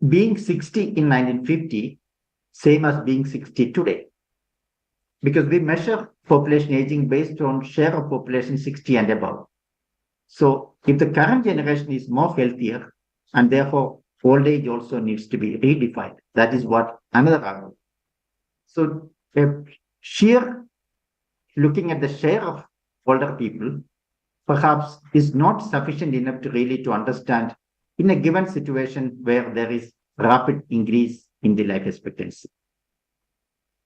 being 60 in 1950 same as being 60 today. Because we measure population aging based on share of population 60 and above. So if the current generation is more healthier and therefore old age also needs to be redefined, that is what another argument. So sheer looking at the share of older people perhaps is not sufficient enough to really to understand in a given situation where there is rapid increase in the life expectancy.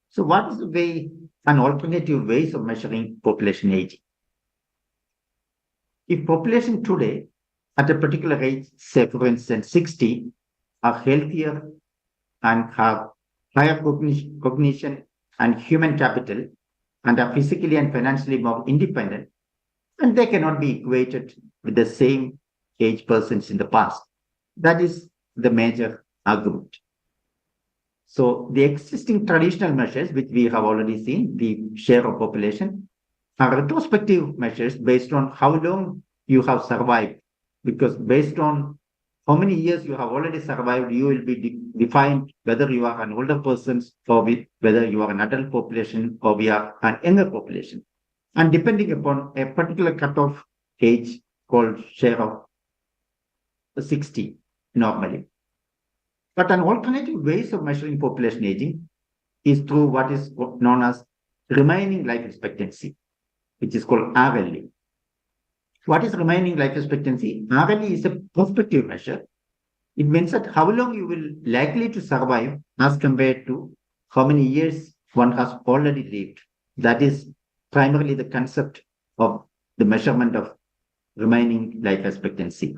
So what is the way, an alternative ways of measuring population aging? If population today at a particular age, say for instance 60, are healthier and have higher cognition and human capital and are physically and financially more independent, and they cannot be equated with the same age persons in the past. That is the major argument. So the existing traditional measures, which we have already seen, the share of population, are retrospective measures based on how long you have survived. Because based on how many years you have already survived, you will be defined whether you are an older person or whether you are an adult population or we are an younger population. And depending upon a particular cutoff age called share of 60 normally. But an alternative ways of measuring population aging is through what is known as remaining life expectancy, which is called RLE. What is remaining life expectancy? RLE is a prospective measure. It means that how long you will likely to survive as compared to how many years one has already lived. That is primarily the concept of the measurement of remaining life expectancy.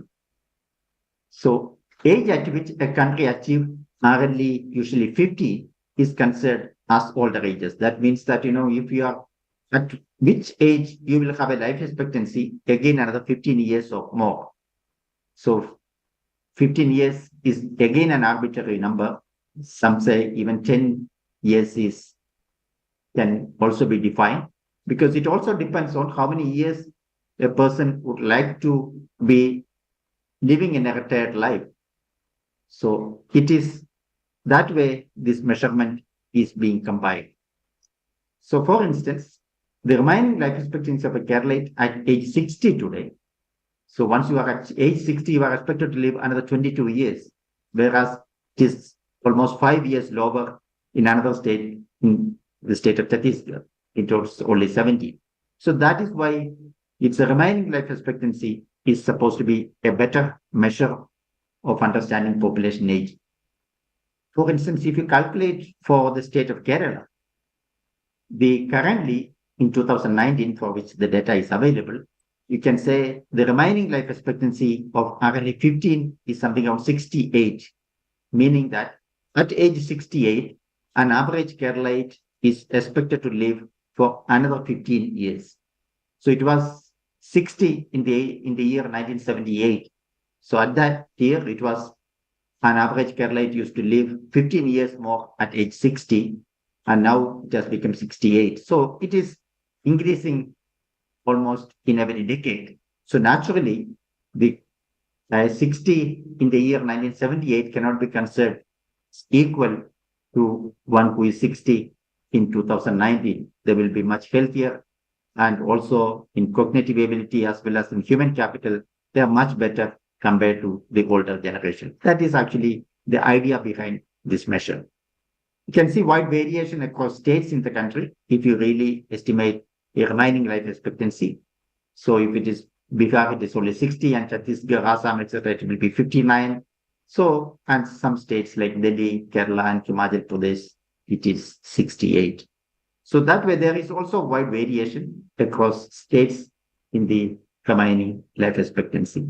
So age at which a country achieves RLE, usually 50, is considered as older ages. That means that, if you are at which age you will have a life expectancy, again another 15 years or more. So 15 years is again an arbitrary number. Some say even 10 years can also be defined, because it also depends on how many years a person would like to be living in a retired life. So it is that way this measurement is being combined. So for instance, the remaining life expectancy of a Keralite at age 60 today. So once you are at age 60, you are expected to live another 22 years, whereas it is almost 5 years lower in another state, in the state of Chhattisgarh. It was only 70. So that is why it's the remaining life expectancy is supposed to be a better measure of understanding population age. For instance, if you calculate for the state of Kerala, the currently in 2019, for which the data is available, you can say the remaining life expectancy of RLE 15 is something around 68, meaning that at age 68, an average Keralite is expected to live for another 15 years. So it was 60 in the year 1978. So at that year, it was an average Keralite used to live 15 years more at age 60, and now it has become 68. So it is increasing almost in every decade. So naturally, the 60 in the year 1978 cannot be considered equal to one who is 60 in 2019. They will be much healthier, and also in cognitive ability as well as in human capital, they are much better compared to the older generation. That is actually the idea behind this measure. You can see wide variation across states in the country if you really estimate a remaining life expectancy. So if it is Bihar, it is only 60, and Chhattisgarh, Assam, etc., it will be 59. So, and some states like Delhi, Kerala, and Himachal Pradesh, it is 68. So that way there is also wide variation. across states in the remaining life expectancy.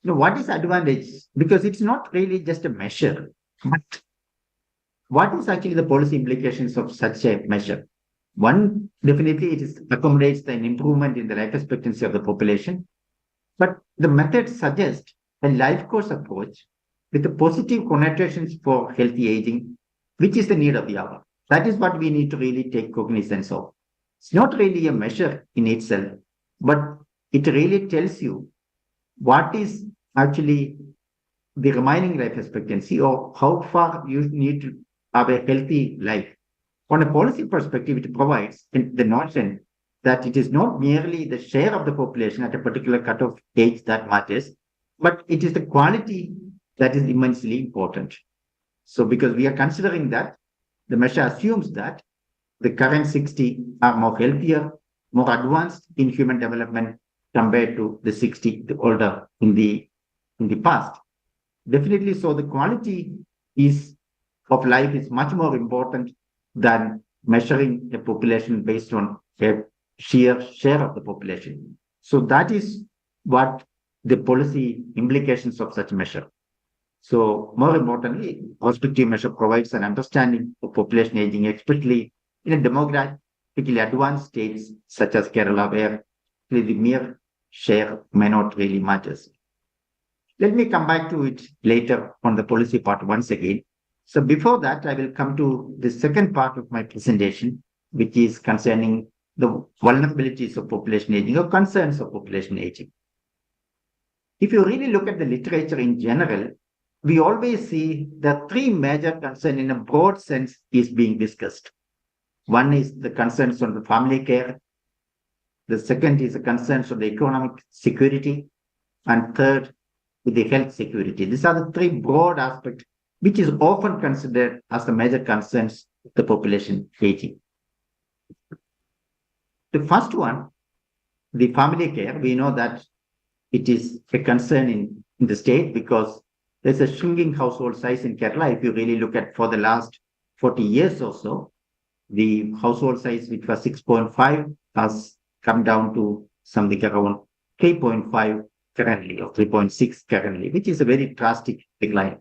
Now, what is advantage? Because it's not really just a measure, but what is actually the policy implications of such a measure? One, definitely accommodates an improvement in the life expectancy of the population, but the method suggests a life course approach with the positive connotations for healthy aging, which is the need of the hour. That is what we need to really take cognizance of. It's not really a measure in itself, but it really tells you what is actually the remaining life expectancy or how far you need to have a healthy life. On a policy perspective, it provides the notion that it is not merely the share of the population at a particular cutoff age that matters, but it is the quality that is immensely important. So because we are considering that, the measure assumes that the current 60 are more healthier, more advanced in human development compared to the 60 the older in the past. Definitely, so the quality of life is much more important than measuring a population based on a sheer share of the population. So that is what the policy implications of such measure. So more importantly, prospective measure provides an understanding of population aging, especially in a demographically advanced states such as Kerala, where the mere share may not really matters. Let me come back to it later on the policy part once again. So before that, I will come to the second part of my presentation, which is concerning the vulnerabilities of population aging or concerns of population aging. If you really look at the literature in general, we always see the three major concerns in a broad sense is being discussed. One is the concerns on the family care. The second is the concerns on the economic security. And third, with the health security. These are the three broad aspects which is often considered as the major concerns of the population aging. The first one, the family care, we know that it is a concern in the state because there's a shrinking household size in Kerala. If you really look at for the last 40 years or so, the household size, which was 6.5, has come down to something around 3.5 currently, or 3.6 currently, which is a very drastic decline.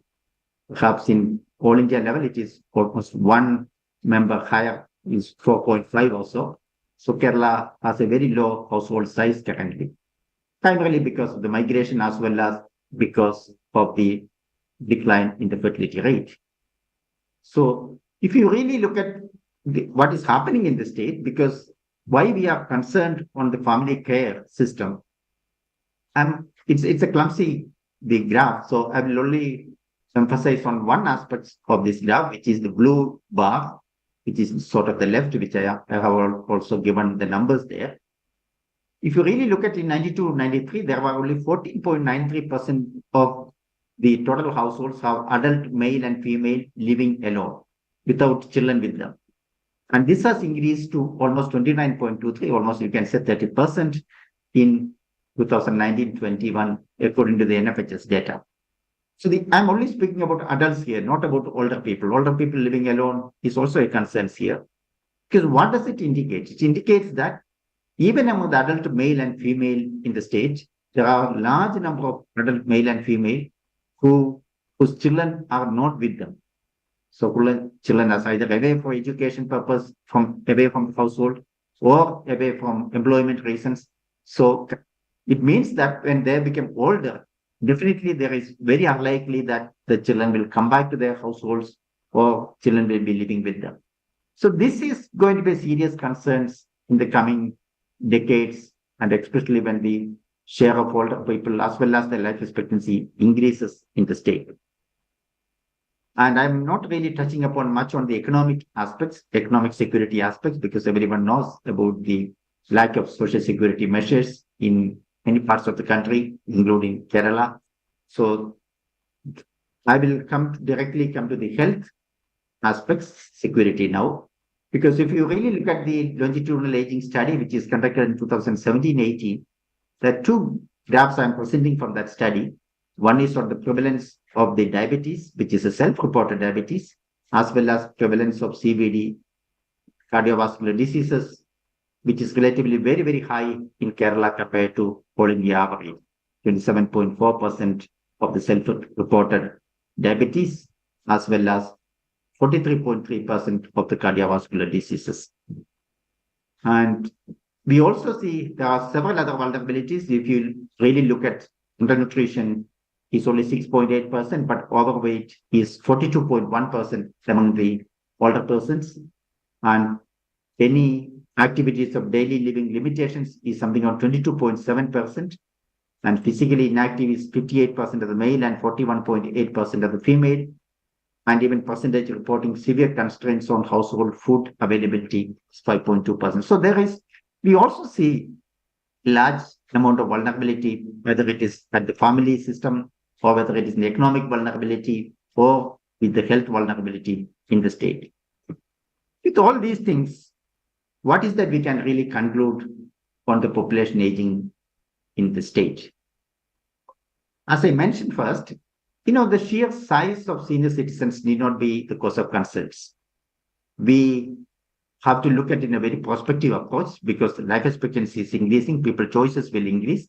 Perhaps in all India level, it is almost one member higher, is 4.5 or so. So Kerala has a very low household size currently, primarily because of the migration as well as because of the decline in the fertility rate. So if you really look at what is happening in the state, because why we are concerned on the family care system, it's a clumsy graph. So I will only emphasize on one aspect of this graph, which is the blue bar, which is sort of the left, which I have also given the numbers there. If you really look at in 92-93, there were only 14.93% of the total households have adult male and female living alone without children with them. And this has increased to almost 29.23, almost you can say 30% in 2019-21, according to the NFHS data. So I'm only speaking about adults here, not about older people. Older people living alone is also a concern here. Because what does it indicate? It indicates that even among the adult male and female in the state, there are a large number of adult male and female whose children are not with them. So children are either away for education purpose, away from the household, or away from employment reasons. So it means that when they become older, definitely there is very unlikely that the children will come back to their households or children will be living with them. So this is going to be serious concerns in the coming decades, and especially when the share of older people as well as the life expectancy increases in the state. And I'm not really touching upon much on the economic aspects, economic security aspects, because everyone knows about the lack of social security measures in many parts of the country, including Kerala. So I will directly come to the health aspects, security now. Because if you really look at the longitudinal aging study, which is conducted in 2017-18, there are two graphs I'm presenting from that study. One is on the prevalence of the diabetes, which is a self-reported diabetes, as well as prevalence of CVD, cardiovascular diseases, which is relatively very, very high in Kerala compared to all India average. 27.4% of the self-reported diabetes, as well as 43.3% of the cardiovascular diseases. And we also see there are several other vulnerabilities. If you really look at undernutrition, is only 6.8%, but overweight is 42.1% among the older persons. And any activities of daily living limitations is something on 22.7%. And physically inactive is 58% of the male and 41.8% of the female. And even percentage reporting severe constraints on household food availability is 5.2%. So we also see large amount of vulnerability, whether it is at the family system or whether it is the economic vulnerability or with the health vulnerability in the state. With all these things, what is that we can really conclude on the population aging in the state? As I mentioned first, the sheer size of senior citizens need not be the cause of concerns. We have to look at it in a very prospective approach because life expectancy is increasing, people choices will increase.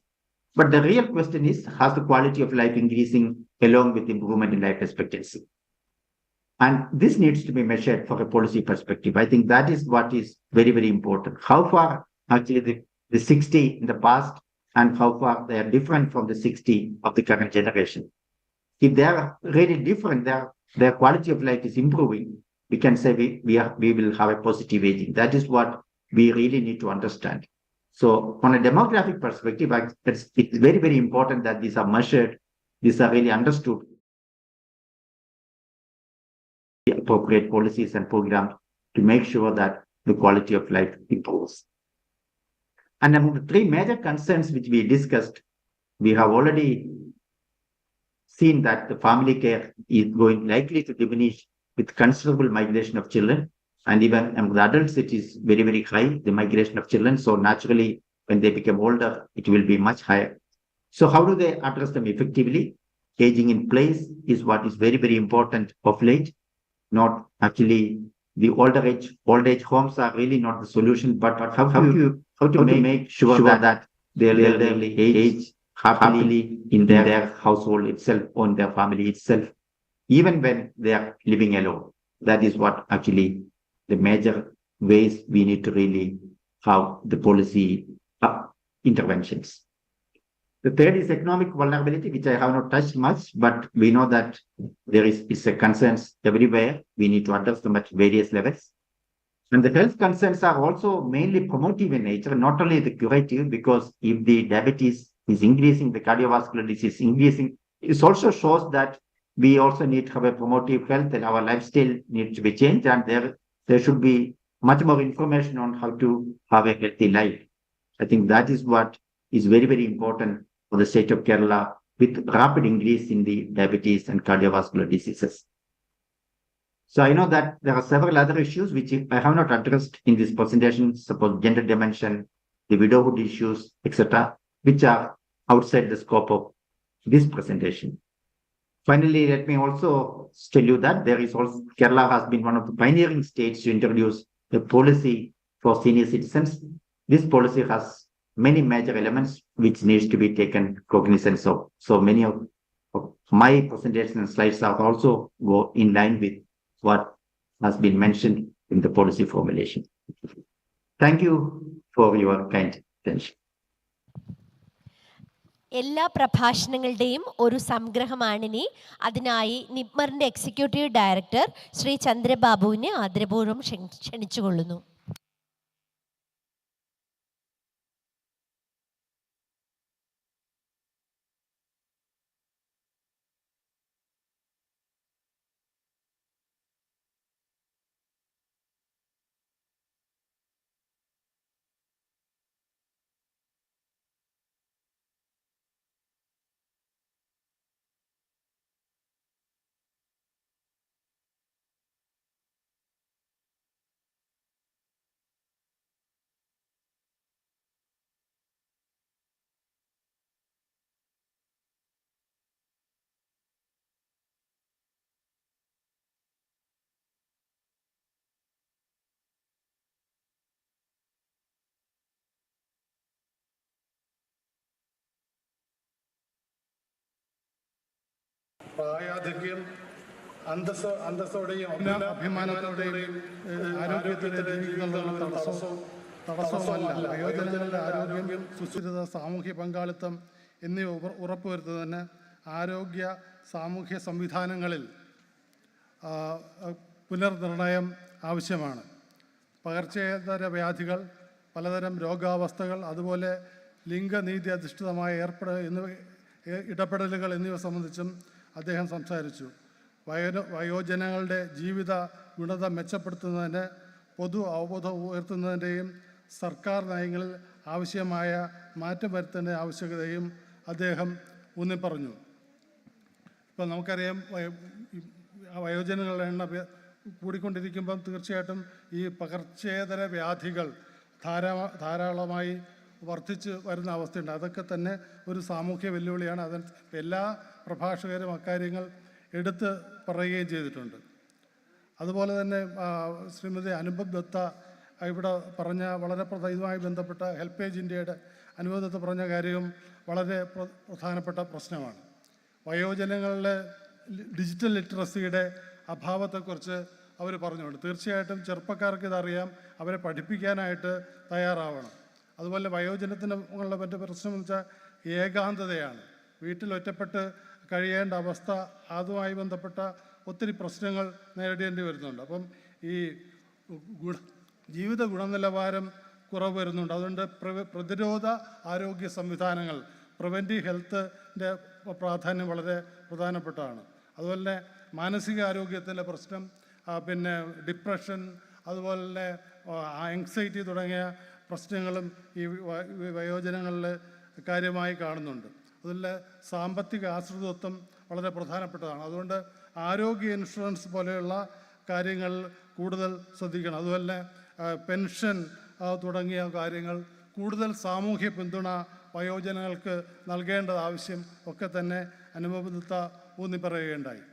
But the real question is, has the quality of life increasing along with improvement in life expectancy? And this needs to be measured from a policy perspective. I think that is what is very, very important. How far actually the 60 in the past and how far they are different from the 60 of the current generation. If they are really different, their quality of life is improving, we can say we will have a positive aging. That is what we really need to understand. So on a demographic perspective, it's very, very important that these are measured, these are really understood. The appropriate policies and programs to make sure that the quality of life improves. And among the three major concerns which we discussed, we have already seen that the family care is likely to diminish with considerable migration of children. And even among the adults, it is very, very high, the migration of children. So naturally, when they become older, it will be much higher. So how do they address them effectively? Aging in place is what is very, very important of late. Not actually the old age homes are really not the solution, but how to make sure that the elderly age happily in their household itself, on their family itself, even when they are living alone. That is what actually the major ways we need to really have the policy interventions. The third is economic vulnerability, which I have not touched much, but we know that there is a concerns everywhere. We need to address them at various levels. And the health concerns are also mainly promotive in nature, not only the curative, because if the diabetes is increasing, the cardiovascular disease is increasing, it also shows that we also need to have a promotive health and our lifestyle needs to be changed, and there should be much more information on how to have a healthy life. I think that is what is very, very important for the state of Kerala with rapid increase in the diabetes and cardiovascular diseases. So I know that there are several other issues which I have not addressed in this presentation, suppose gender dimension, the widowhood issues, etc., which are outside the scope of this presentation. Finally, let me also tell you that Kerala has been one of the pioneering states to introduce a policy for senior citizens. This policy has many major elements which needs to be taken cognizance of. So many of my presentation and slides are also go in line with what has been mentioned in the policy formulation. Thank you for your kind attention. എല്ലാ പ്രഭാഷണങ്ങളുടെയും ഒരു സംഗ്രഹമാണിനി. അതിനായി നിപ്മറിൻ്റെ executive director Shri ചന്ദ്രബാബുവിനെ ആദരപൂർവ്വം ക്ഷണിച്ചുകൊള്ളുന്നു. പ്രായാധിക്യം അന്തസ്സോടെയും അഭിമാനത്തോടെയും ആരോഗ്യത്തോടെ ജീവിക്കുന്നതിനുള്ള തടസ്സവുമല്ല. വയോജനങ്ങളുടെ ആരോഗ്യം, സുസ്ഥിരത, സാമൂഹ്യ പങ്കാളിത്തം എന്നിവ ഉറപ്പുവരുത്തുന്നതിന് ആരോഗ്യ സാമൂഹ്യ സംവിധാനങ്ങളിൽ പുനർനിർണയം ആവശ്യമാണ്. പകർച്ചേതര വ്യാധികൾ, പലതരം രോഗാവസ്ഥകൾ, അതുപോലെ ലിംഗനീതി അധിഷ്ഠിതമായ ഇടപെടലുകൾ എന്നിവ സംബന്ധിച്ചും അദ്ദേഹം സംസാരിച്ചു. വയോജനങ്ങളുടെ ജീവിത ഗുണത മെച്ചപ്പെടുത്തുന്നതിന് പൊതു അവബോധം ഉയർത്തുന്നതിൻ്റെയും സർക്കാർ നയങ്ങളിൽ ആവശ്യമായ മാറ്റം വരുത്തേണ്ട ആവശ്യകതയും അദ്ദേഹം ഊന്നിപ്പറഞ്ഞു. ഇപ്പം നമുക്കറിയാം, വയോജനങ്ങളുടെ എണ്ണം കൂടിക്കൊണ്ടിരിക്കുമ്പം തീർച്ചയായിട്ടും ഈ പകർച്ചേതര വ്യാധികൾ ധാരാളമായി വർദ്ധിച്ച് വരുന്ന അവസ്ഥയുണ്ട്. അതൊക്കെ തന്നെ ഒരു സാമൂഹ്യ വെല്ലുവിളിയാണ്. അതിന് എല്ലാ പ്രഭാഷകരും അക്കാര്യങ്ങൾ എടുത്ത് പറയുകയും ചെയ്തിട്ടുണ്ട്. അതുപോലെ തന്നെ ശ്രീമതി അനുപം ദത്ത ഇവിടെ പറഞ്ഞ വളരെ ഇതുമായി ബന്ധപ്പെട്ട ഹെൽപ്പേജ് ഇന്ത്യയുടെ അനുപം ദത്ത പറഞ്ഞ കാര്യവും വളരെ പ്രധാനപ്പെട്ട പ്രശ്നമാണ്. വയോജനങ്ങളുടെ ഡിജിറ്റൽ ലിറ്ററസിയുടെ അഭാവത്തെക്കുറിച്ച് അവർ പറഞ്ഞുകൊണ്ട് തീർച്ചയായിട്ടും ചെറുപ്പക്കാർക്ക് ഇതറിയാം, അവരെ പഠിപ്പിക്കാനായിട്ട് തയ്യാറാവണം. അതുപോലെ വയോജനത്തിനുള്ള മറ്റു പ്രശ്നം എന്ന് വെച്ചാൽ ഏകാന്തതയാണ്. വീട്ടിൽ ഒറ്റപ്പെട്ട് കഴിയേണ്ട അവസ്ഥ, അതുമായി ബന്ധപ്പെട്ട ഒത്തിരി പ്രശ്നങ്ങൾ നേരിടേണ്ടി വരുന്നുണ്ട്. അപ്പം ഈ ജീവിത ഗുണനിലവാരം കുറവ് വരുന്നുണ്ട്. അതുകൊണ്ട് പ്രതിരോധ ആരോഗ്യ സംവിധാനങ്ങൾ, പ്രിവെൻറ്റീവ് ഹെൽത്തിൻ്റെ പ്രാധാന്യം വളരെ പ്രധാനപ്പെട്ടതാണ്. അതുപോലെ തന്നെ മാനസികാരോഗ്യത്തിൻ്റെ പ്രശ്നം, പിന്നെ ഡിപ്രഷൻ, അതുപോലെ തന്നെ ആങ്സൈറ്റി തുടങ്ങിയ പ്രശ്നങ്ങളും ഈ വയോജനങ്ങളിൽ കാര്യമായി കാണുന്നുണ്ട്. അതുപോലെ സാമ്പത്തിക ആശ്രിതത്വം വളരെ പ്രധാനപ്പെട്ടതാണ്. അതുകൊണ്ട് ആരോഗ്യ ഇൻഷുറൻസ് പോലെയുള്ള കാര്യങ്ങൾ കൂടുതൽ ശ്രദ്ധിക്കണം. അതുപോലെ പെൻഷൻ തുടങ്ങിയ കാര്യങ്ങൾ, കൂടുതൽ സാമൂഹ്യ പിന്തുണ വയോജനങ്ങൾക്ക് നൽകേണ്ടത് ആവശ്യം ഒക്കെ തന്നെ അനുപം ഊന്നി പറയുകയുണ്ടായി.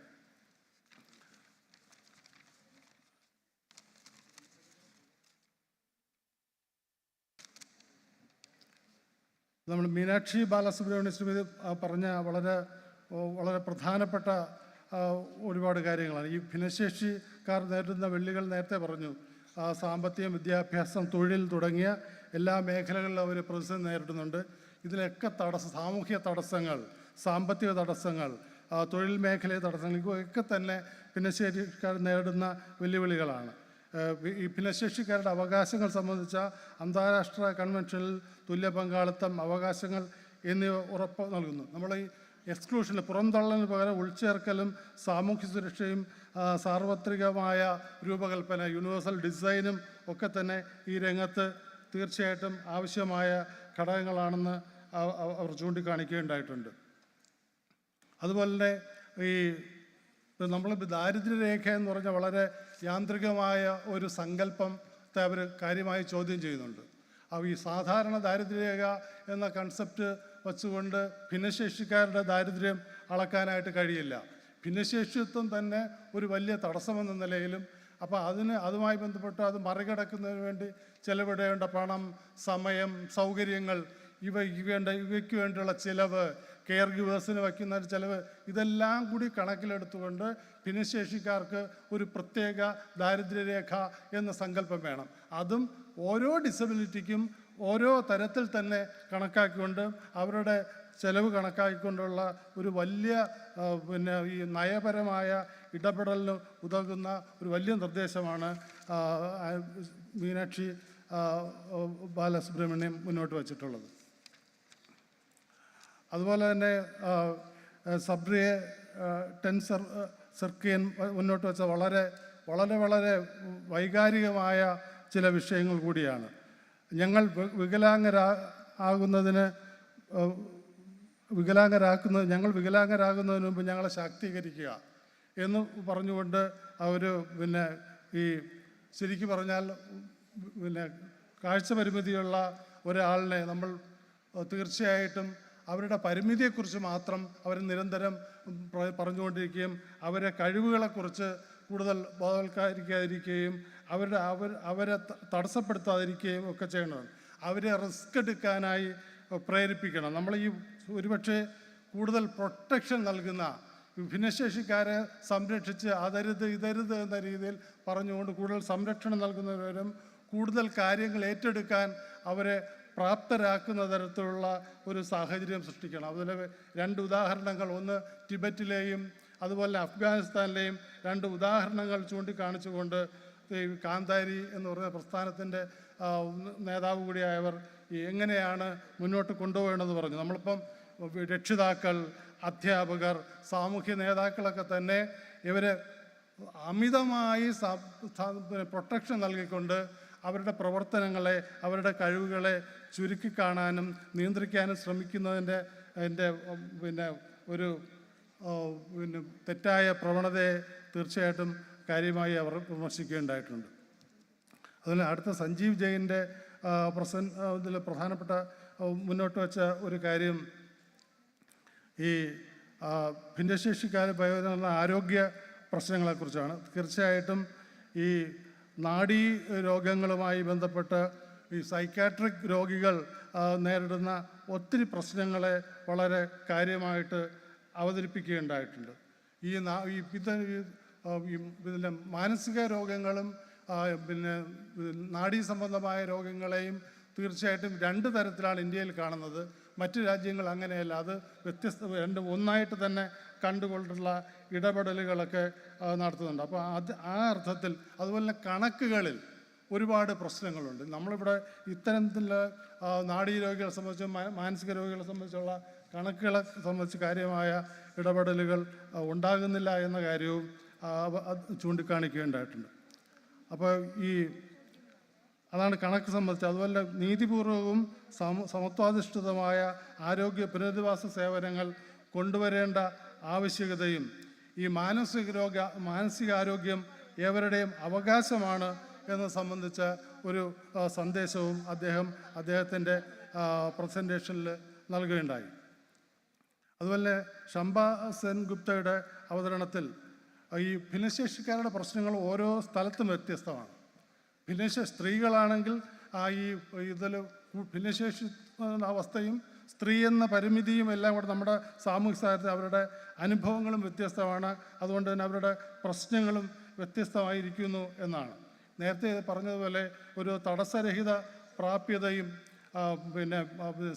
നമ്മൾ മീനാക്ഷി ബാലസുബ്രഹ്മണ്യ ശ്രീമതി പറഞ്ഞ വളരെ പ്രധാനപ്പെട്ട ഒരുപാട് കാര്യങ്ങളാണ്. ഈ ഭിന്നശേഷിക്കാർ നേരിടുന്ന വെല്ലുവിളികൾ നേരത്തെ പറഞ്ഞു. സാമ്പത്തികം, വിദ്യാഭ്യാസം, തൊഴിൽ തുടങ്ങിയ എല്ലാ മേഖലകളിലും അവർ പ്രതിസന്ധി നേരിടുന്നുണ്ട്. ഇതിലൊക്കെ സാമൂഹ്യ തടസ്സങ്ങൾ, സാമ്പത്തിക തടസ്സങ്ങൾ, തൊഴിൽ മേഖലയിലെ തടസ്സങ്ങൾ, ഇവയൊക്കെ തന്നെ ഭിന്നശേഷിക്കാർ നേരിടുന്ന വെല്ലുവിളികളാണ്. ഈ ഭിന്നശേഷിക്കാരുടെ അവകാശങ്ങൾ സംബന്ധിച്ച അന്താരാഷ്ട്ര കൺവെൻഷനിൽ തുല്യ പങ്കാളിത്തം, അവകാശങ്ങൾ എന്നിവ ഉറപ്പ് നൽകുന്നു. നമ്മൾ ഈ എക്സ്ക്ലൂഷന്, പുറംതള്ളലിന് പകരം ഉൾച്ചേർക്കലും സാമൂഹ്യ സുരക്ഷയും സാർവത്രികമായ രൂപകൽപ്പന, യൂണിവേഴ്സൽ ഡിസൈനും ഒക്കെ തന്നെ ഈ രംഗത്ത് തീർച്ചയായിട്ടും ആവശ്യമായ ഘടകങ്ങളാണെന്ന് അവർ ചൂണ്ടിക്കാണിക്കുകയുണ്ടായിട്ടുണ്ട്. അതുപോലെ തന്നെ ഈ നമ്മൾ ദാരിദ്ര്യരേഖ എന്ന് പറഞ്ഞാൽ വളരെ യാന്ത്രികമായ ഒരു സങ്കല്പത്തെ അവർ കാര്യമായി ചോദ്യം ചെയ്യുന്നുണ്ട്. ഈ സാധാരണ ദാരിദ്ര്യരേഖ എന്ന കൺസെപ്റ്റ് വച്ചുകൊണ്ട് ഭിന്നശേഷിക്കാരുടെ ദാരിദ്ര്യം അളക്കാനായിട്ട് കഴിയില്ല. ഭിന്നശേഷിത്വം തന്നെ ഒരു വലിയ തടസ്സമെന്ന നിലയിലും, അപ്പോൾ അതുമായി ബന്ധപ്പെട്ട് അത് മറികടക്കുന്നതിന് വേണ്ടി ചെലവിടേണ്ട പണം, സമയം, സൗകര്യങ്ങൾ, ഇവയ്ക്ക് വേണ്ടിയുള്ള ചിലവ്, കെയർ ഗിവേഴ്സിന് വയ്ക്കുന്ന ചിലവ്, ഇതെല്ലാം കൂടി കണക്കിലെടുത്തുകൊണ്ട് ഭിന്നശേഷിക്കാർക്ക് ഒരു പ്രത്യേക ദാരിദ്ര്യരേഖ എന്ന സങ്കല്പം വേണം. അതും ഓരോ ഡിസബിലിറ്റിക്കും ഓരോ തരത്തിൽ തന്നെ കണക്കാക്കിക്കൊണ്ട് അവരുടെ ചെലവ് കണക്കാക്കിക്കൊണ്ടുള്ള ഒരു വലിയ ഈ നയപരമായ ഇടപെടലിന് ഉതകുന്ന ഒരു വലിയ നിർദ്ദേശമാണ് മീനാക്ഷി ബാലസുബ്രഹ്മണ്യം മുന്നോട്ട് വച്ചിട്ടുള്ളത്. അതുപോലെ തന്നെ സബ്രിയെ സെർക്കിയൻ മുന്നോട്ട് വെച്ച വളരെ വൈകാരികമായ ചില വിഷയങ്ങൾ കൂടിയാണ്. ഞങ്ങൾ വികലാംഗരാകുന്നതിന് മുമ്പ് ഞങ്ങളെ ശാക്തീകരിക്കുക എന്ന് പറഞ്ഞുകൊണ്ട് അവർ ഈ ശരിക്കും പറഞ്ഞാൽ കാഴ്ച പരിമിതിയുള്ള ഒരാളിനെ നമ്മൾ തീർച്ചയായിട്ടും അവരുടെ പരിമിതിയെക്കുറിച്ച് മാത്രം അവർ നിരന്തരം പറഞ്ഞുകൊണ്ടിരിക്കുകയും അവരെ കഴിവുകളെക്കുറിച്ച് കൂടുതൽ ബോധവൽക്കരിക്കാതിരിക്കുകയും അവരെ തടസ്സപ്പെടുത്താതിരിക്കുകയും ഒക്കെ ചെയ്യണം. അവരെ റിസ്ക് എടുക്കാനായി പ്രേരിപ്പിക്കണം. നമ്മൾ ഈ ഒരുപക്ഷെ കൂടുതൽ പ്രൊട്ടക്ഷൻ നൽകുന്ന ഭിന്നശേഷിക്കാരെ സംരക്ഷിച്ച് അതരുത് ഇതരുത് എന്ന രീതിയിൽ പറഞ്ഞുകൊണ്ട് കൂടുതൽ സംരക്ഷണം നൽകുന്നവരും കൂടുതൽ കാര്യങ്ങൾ ഏറ്റെടുക്കാൻ അവരെ പ്രാപ്തരാക്കുന്ന തരത്തിലുള്ള ഒരു സാഹചര്യം സൃഷ്ടിക്കണം. അതിൽ 2 ഉദാഹരണങ്ങൾ, ഒന്ന് ടിബറ്റിലെയും അതുപോലെ അഫ്ഗാനിസ്ഥാനിലെയും 2 ഉദാഹരണങ്ങൾ ചൂണ്ടിക്കാണിച്ചുകൊണ്ട് ഈ കാന്താരി എന്ന് പറയുന്ന പ്രസ്ഥാനത്തിൻ്റെ നേതാവ് കൂടിയായവർ എങ്ങനെയാണ് മുന്നോട്ട് കൊണ്ടുപോകണമെന്ന് പറഞ്ഞു. നമ്മളിപ്പം രക്ഷിതാക്കൾ, അധ്യാപകർ, സാമൂഹ്യ നേതാക്കളൊക്കെ തന്നെ ഇവരെ അമിതമായി പ്രൊട്ടക്ഷൻ നൽകിക്കൊണ്ട് അവരുടെ പ്രവർത്തനങ്ങളെ, അവരുടെ കഴിവുകളെ ചുരുക്കിക്കാണാനും നിയന്ത്രിക്കാനും ശ്രമിക്കുന്നതിൻ്റെ ഒരു തെറ്റായ പ്രവണതയെ തീർച്ചയായിട്ടും കാര്യമായി അവർ വിമർശിക്കുകയുണ്ടായിട്ടുണ്ട്. അതുപോലെ അടുത്ത സഞ്ജീവ് ജെയിൻ്റെ ഇതിൽ പ്രധാനപ്പെട്ട മുന്നോട്ട് വച്ച ഒരു കാര്യം ഈ ഭിന്നശേഷിക്കാരെ പറ്റുന്ന ആരോഗ്യ പ്രശ്നങ്ങളെക്കുറിച്ചാണ്. തീർച്ചയായിട്ടും ഈ നാഡീ രോഗങ്ങളുമായി ബന്ധപ്പെട്ട് ഈ സൈക്കാട്രിക് രോഗികൾ നേരിടുന്ന ഒത്തിരി പ്രശ്നങ്ങളെ വളരെ കാര്യമായിട്ട് അവതരിപ്പിക്കുകയുണ്ടായിട്ടുണ്ട്. ഇതിൻ്റെ മാനസിക രോഗങ്ങളും നാഡീ സംബന്ധമായ രോഗങ്ങളെയും തീർച്ചയായിട്ടും 2 തരത്തിലാണ് ഇന്ത്യയിൽ കാണുന്നത്. മറ്റ് രാജ്യങ്ങൾ അങ്ങനെയല്ല, അത് രണ്ടും ഒന്നായിട്ട് തന്നെ കണ്ടുകൊണ്ടുള്ള ഇടപെടലുകളൊക്കെ നടത്തുന്നുണ്ട്. അപ്പോൾ ആ അർത്ഥത്തിൽ അതുപോലെ കണക്കുകളിൽ ഒരുപാട് പ്രശ്നങ്ങളുണ്ട്. നമ്മളിവിടെ ഇത്തരത്തിലുള്ള നാഡീ രോഗികളെ സംബന്ധിച്ചും മാനസിക രോഗികളെ സംബന്ധിച്ചുള്ള കണക്കുകളെ സംബന്ധിച്ച് കാര്യമായ ഇടപെടലുകൾ ഉണ്ടാകുന്നില്ല എന്ന കാര്യവും ചൂണ്ടിക്കാണിക്കുകയുണ്ടായിട്ടുണ്ട്. അപ്പോൾ അതാണ് കണക്ക് സംബന്ധിച്ച്. അതുപോലെ നീതിപൂർവവും സമത്വാധിഷ്ഠിതമായ ആരോഗ്യ പുനരധിവാസ സേവനങ്ങൾ കൊണ്ടുവരേണ്ട ആവശ്യകതയും ഈ മാനസികാരോഗ്യം ഏവരുടെയും അവകാശമാണ് എന്നത് സംബന്ധിച്ച ഒരു സന്ദേശവും അദ്ദേഹത്തിൻ്റെ പ്രസൻറ്റേഷനിൽ നൽകുകയുണ്ടായി. അതുപോലെ ശംഭ സെൻഗുപ്തയുടെ അവതരണത്തിൽ ഈ ഭിന്നശേഷിക്കാരുടെ പ്രശ്നങ്ങൾ ഓരോ സ്ഥലത്തും വ്യത്യസ്തമാണ്. സ്ത്രീകളാണെങ്കിൽ ഇതിൽ ഭിന്നശേഷി അവസ്ഥയും സ്ത്രീ എന്ന പരിമിതിയും എല്ലാം കൂടെ നമ്മുടെ സാമൂഹിക സാഹചര്യത്തിൽ അവരുടെ അനുഭവങ്ങളും വ്യത്യസ്തമാണ്. അതുകൊണ്ട് തന്നെ അവരുടെ പ്രശ്നങ്ങളും വ്യത്യസ്തമായിരിക്കുന്നു എന്നാണ്. നേരത്തെ പറഞ്ഞതുപോലെ ഒരു തടസ്സരഹിത പ്രാപ്യതയും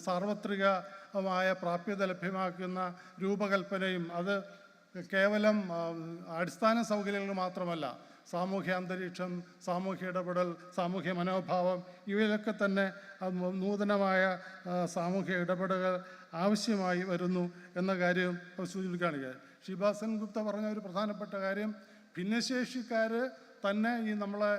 സാർവത്രികമായ പ്രാപ്യത ലഭ്യമാക്കുന്ന രൂപകൽപ്പനയും അത് കേവലം അടിസ്ഥാന സൗകര്യങ്ങൾ മാത്രമല്ല, സാമൂഹ്യ അന്തരീക്ഷം, സാമൂഹ്യ ഇടപെടൽ, സാമൂഹ്യ മനോഭാവം ഇവയിലൊക്കെ തന്നെ നൂതനമായ സാമൂഹ്യ ഇടപെടലുകൾ ആവശ്യമായി വരുന്നു എന്ന കാര്യം സൂചിപ്പിക്കുകയാണ്. ഷിബ സെൻഗുപ്ത പറഞ്ഞ ഒരു പ്രധാനപ്പെട്ട കാര്യം, ഭിന്നശേഷിക്കാർ തന്നെ ഈ നമ്മളെ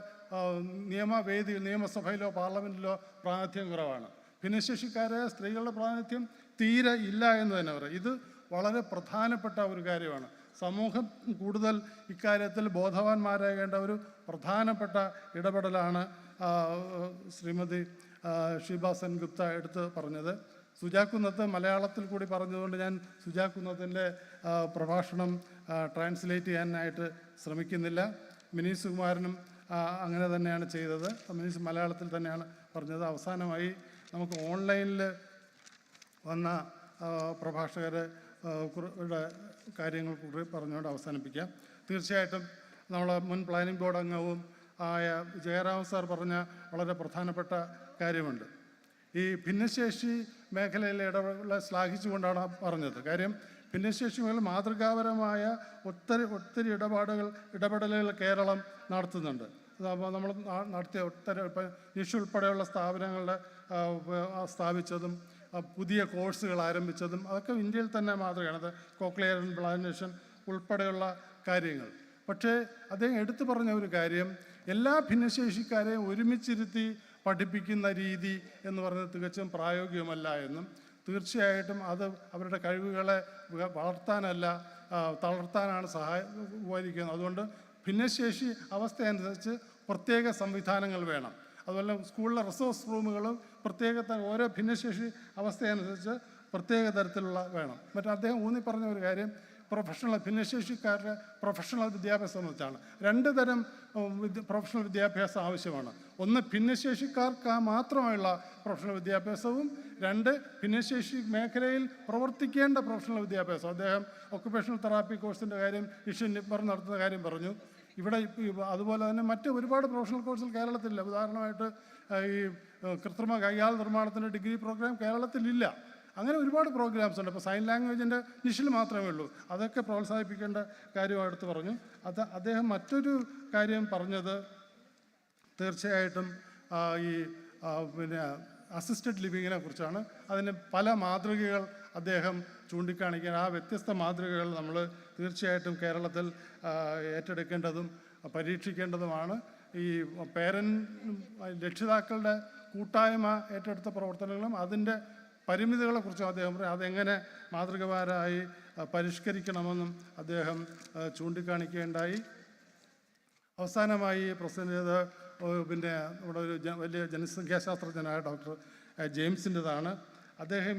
നിയമവേദിയിൽ, നിയമസഭയിലോ പാർലമെൻറ്റിലോ പ്രാതിനിധ്യം കുറവാണ്. ഭിന്നശേഷിക്കാരെ സ്ത്രീകളുടെ പ്രാതിനിധ്യം തീരെ ഇല്ല എന്ന് തന്നെ പറയും. ഇത് വളരെ പ്രധാനപ്പെട്ട ഒരു കാര്യമാണ്. സമൂഹം കൂടുതൽ ഇക്കാര്യത്തിൽ ബോധവാന്മാരാകേണ്ട ഒരു പ്രധാനപ്പെട്ട ഇടപെടലാണ് ശ്രീമതി ഷിബ സെൻഗുപ്ത എടുത്ത് പറഞ്ഞത്. സുജാകുന്നത്ത് മലയാളത്തിൽ കൂടി പറഞ്ഞതുകൊണ്ട് ഞാൻ സുജാകുന്നത്തിൻ്റെ പ്രഭാഷണം ട്രാൻസ്ലേറ്റ് ചെയ്യാനായിട്ട് ശ്രമിക്കുന്നില്ല. മിനി സുകുമാരനും അങ്ങനെ തന്നെയാണ് ചെയ്തത്. മിനി മലയാളത്തിൽ തന്നെയാണ് പറഞ്ഞത്. അവസാനമായി നമുക്ക് ഓൺലൈനിൽ വന്ന പ്രഭാഷകരെ കാര്യങ്ങൾ കൂടി പറഞ്ഞുകൊണ്ട് അവസാനിപ്പിക്കാം. തീർച്ചയായിട്ടും നമ്മളെ മുൻ പ്ലാനിംഗ് ബോർഡ് അംഗവും ആയ ജയറാം സാർ പറഞ്ഞ വളരെ പ്രധാനപ്പെട്ട കാര്യമുണ്ട്. ഈ ഭിന്നശേഷി മേഖലയിലെ ഇടപെടലുകളെ ശ്ലാഘിച്ചുകൊണ്ടാണ് പറഞ്ഞത്. കാര്യം ഭിന്നശേഷി മേഖല മാതൃകാപരമായ ഒത്തിരി ഇടപെടലുകൾ കേരളം നടത്തുന്നുണ്ട്. അപ്പോൾ നമ്മൾ നടത്തിയ ഒത്തിരി നിഷ് ഉൾപ്പെടെയുള്ള സ്ഥാപനങ്ങളുടെ സ്ഥാപിച്ചതും പുതിയ കോഴ്സുകൾ ആരംഭിച്ചതും അതൊക്കെ ഇന്ത്യയിൽ തന്നെ മാതൃകയാണ്. അത് കോക്ലിയർ ഇംപ്ലാന്റേഷൻ ഉൾപ്പെടെയുള്ള കാര്യങ്ങൾ. പക്ഷേ അദ്ദേഹം എടുത്തു പറഞ്ഞ ഒരു കാര്യം, എല്ലാ ഭിന്നശേഷിക്കാരെയും ഒരുമിച്ചിരുത്തി പഠിപ്പിക്കുന്ന രീതി എന്ന് പറയുന്നത് തികച്ചും പ്രായോഗികമല്ല എന്നും, തീർച്ചയായിട്ടും അത് അവരുടെ കഴിവുകളെ വളർത്താനല്ല തളർത്താനാണ് ഉപകരിക്കുന്നത്. അതുകൊണ്ട് ഭിന്നശേഷി അവസ്ഥയനുസരിച്ച് പ്രത്യേക സംവിധാനങ്ങൾ വേണം. അതുപോലെ സ്കൂളിലെ റിസോഴ്സ് റൂമുകളും ഓരോ ഭിന്നശേഷി അവസ്ഥയനുസരിച്ച് പ്രത്യേക തരത്തിലുള്ള വേണം. അദ്ദേഹം ഊന്നി പറഞ്ഞ ഒരു കാര്യം, പ്രൊഫഷണൽ ഭിന്നശേഷിക്കാരുടെ പ്രൊഫഷണൽ വിദ്യാഭ്യാസം എന്ന് വെച്ചാണ്. 2 തരം പ്രൊഫഷണൽ വിദ്യാഭ്യാസം ആവശ്യമാണ്. ഒന്ന് ഭിന്നശേഷിക്കാർക്ക് മാത്രമായുള്ള പ്രൊഫഷണൽ വിദ്യാഭ്യാസവും 2 ഭിന്നശേഷി മേഖലയിൽ പ്രവർത്തിക്കേണ്ട പ്രൊഫഷണൽ വിദ്യാഭ്യാസം. അദ്ദേഹം ഒക്കുപേഷണൽ തെറാപ്പി കോഴ്സിൻ്റെ കാര്യം നടത്തുന്ന കാര്യം പറഞ്ഞു. ഇവിടെ അതുപോലെ തന്നെ മറ്റ് ഒരുപാട് പ്രൊഫഷണൽ കോഴ്സുകൾ കേരളത്തിലില്ല. ഉദാഹരണമായിട്ട് ഈ കൃത്രിമ കയ്യാൽ നിർമ്മാണത്തിൻ്റെ ഡിഗ്രി പ്രോഗ്രാം കേരളത്തിലില്ല. അങ്ങനെ ഒരുപാട് പ്രോഗ്രാംസ് ഉണ്ട്. ഇപ്പോൾ സൈൻ ലാംഗ്വേജിൻ്റെ നിഷിൽ മാത്രമേ ഉള്ളൂ. അതൊക്കെ പ്രോത്സാഹിപ്പിക്കേണ്ട കാര്യമാണ് എടുത്ത് പറഞ്ഞു. അദ്ദേഹം മറ്റൊരു കാര്യം പറഞ്ഞത് തീർച്ചയായിട്ടും ഈ പിന്നെ അസിസ്റ്റഡ് ലിവിങ്ങിനെ കുറിച്ചാണ്. അതിന് പല മാതൃകകൾ അദ്ദേഹം ചൂണ്ടിക്കാണിക്കാൻ, ആ വ്യത്യസ്ത മാതൃകകൾ നമ്മൾ തീർച്ചയായിട്ടും കേരളത്തിൽ ഏറ്റെടുക്കേണ്ടതും പരീക്ഷിക്കേണ്ടതുമാണ്. ഈ രക്ഷിതാക്കളുടെ കൂട്ടായ്മ ഏറ്റെടുത്ത പ്രവർത്തനങ്ങളും അതിൻ്റെ പരിമിതികളെക്കുറിച്ചും അദ്ദേഹം പറയും. അതെങ്ങനെ മാതൃകപരമായി പരിഷ്കരിക്കണമെന്നും അദ്ദേഹം ചൂണ്ടിക്കാണിക്കുകയുണ്ടായി. അവസാനമായി പ്രസന്റ് ചെയ്ത് പിന്നെ ഇവിടെ ഒരു വലിയ ജനസംഖ്യാശാസ്ത്രജ്ഞനായ ഡോക്ടർ ജെയിംസിൻ്റെതാണ്. അദ്ദേഹം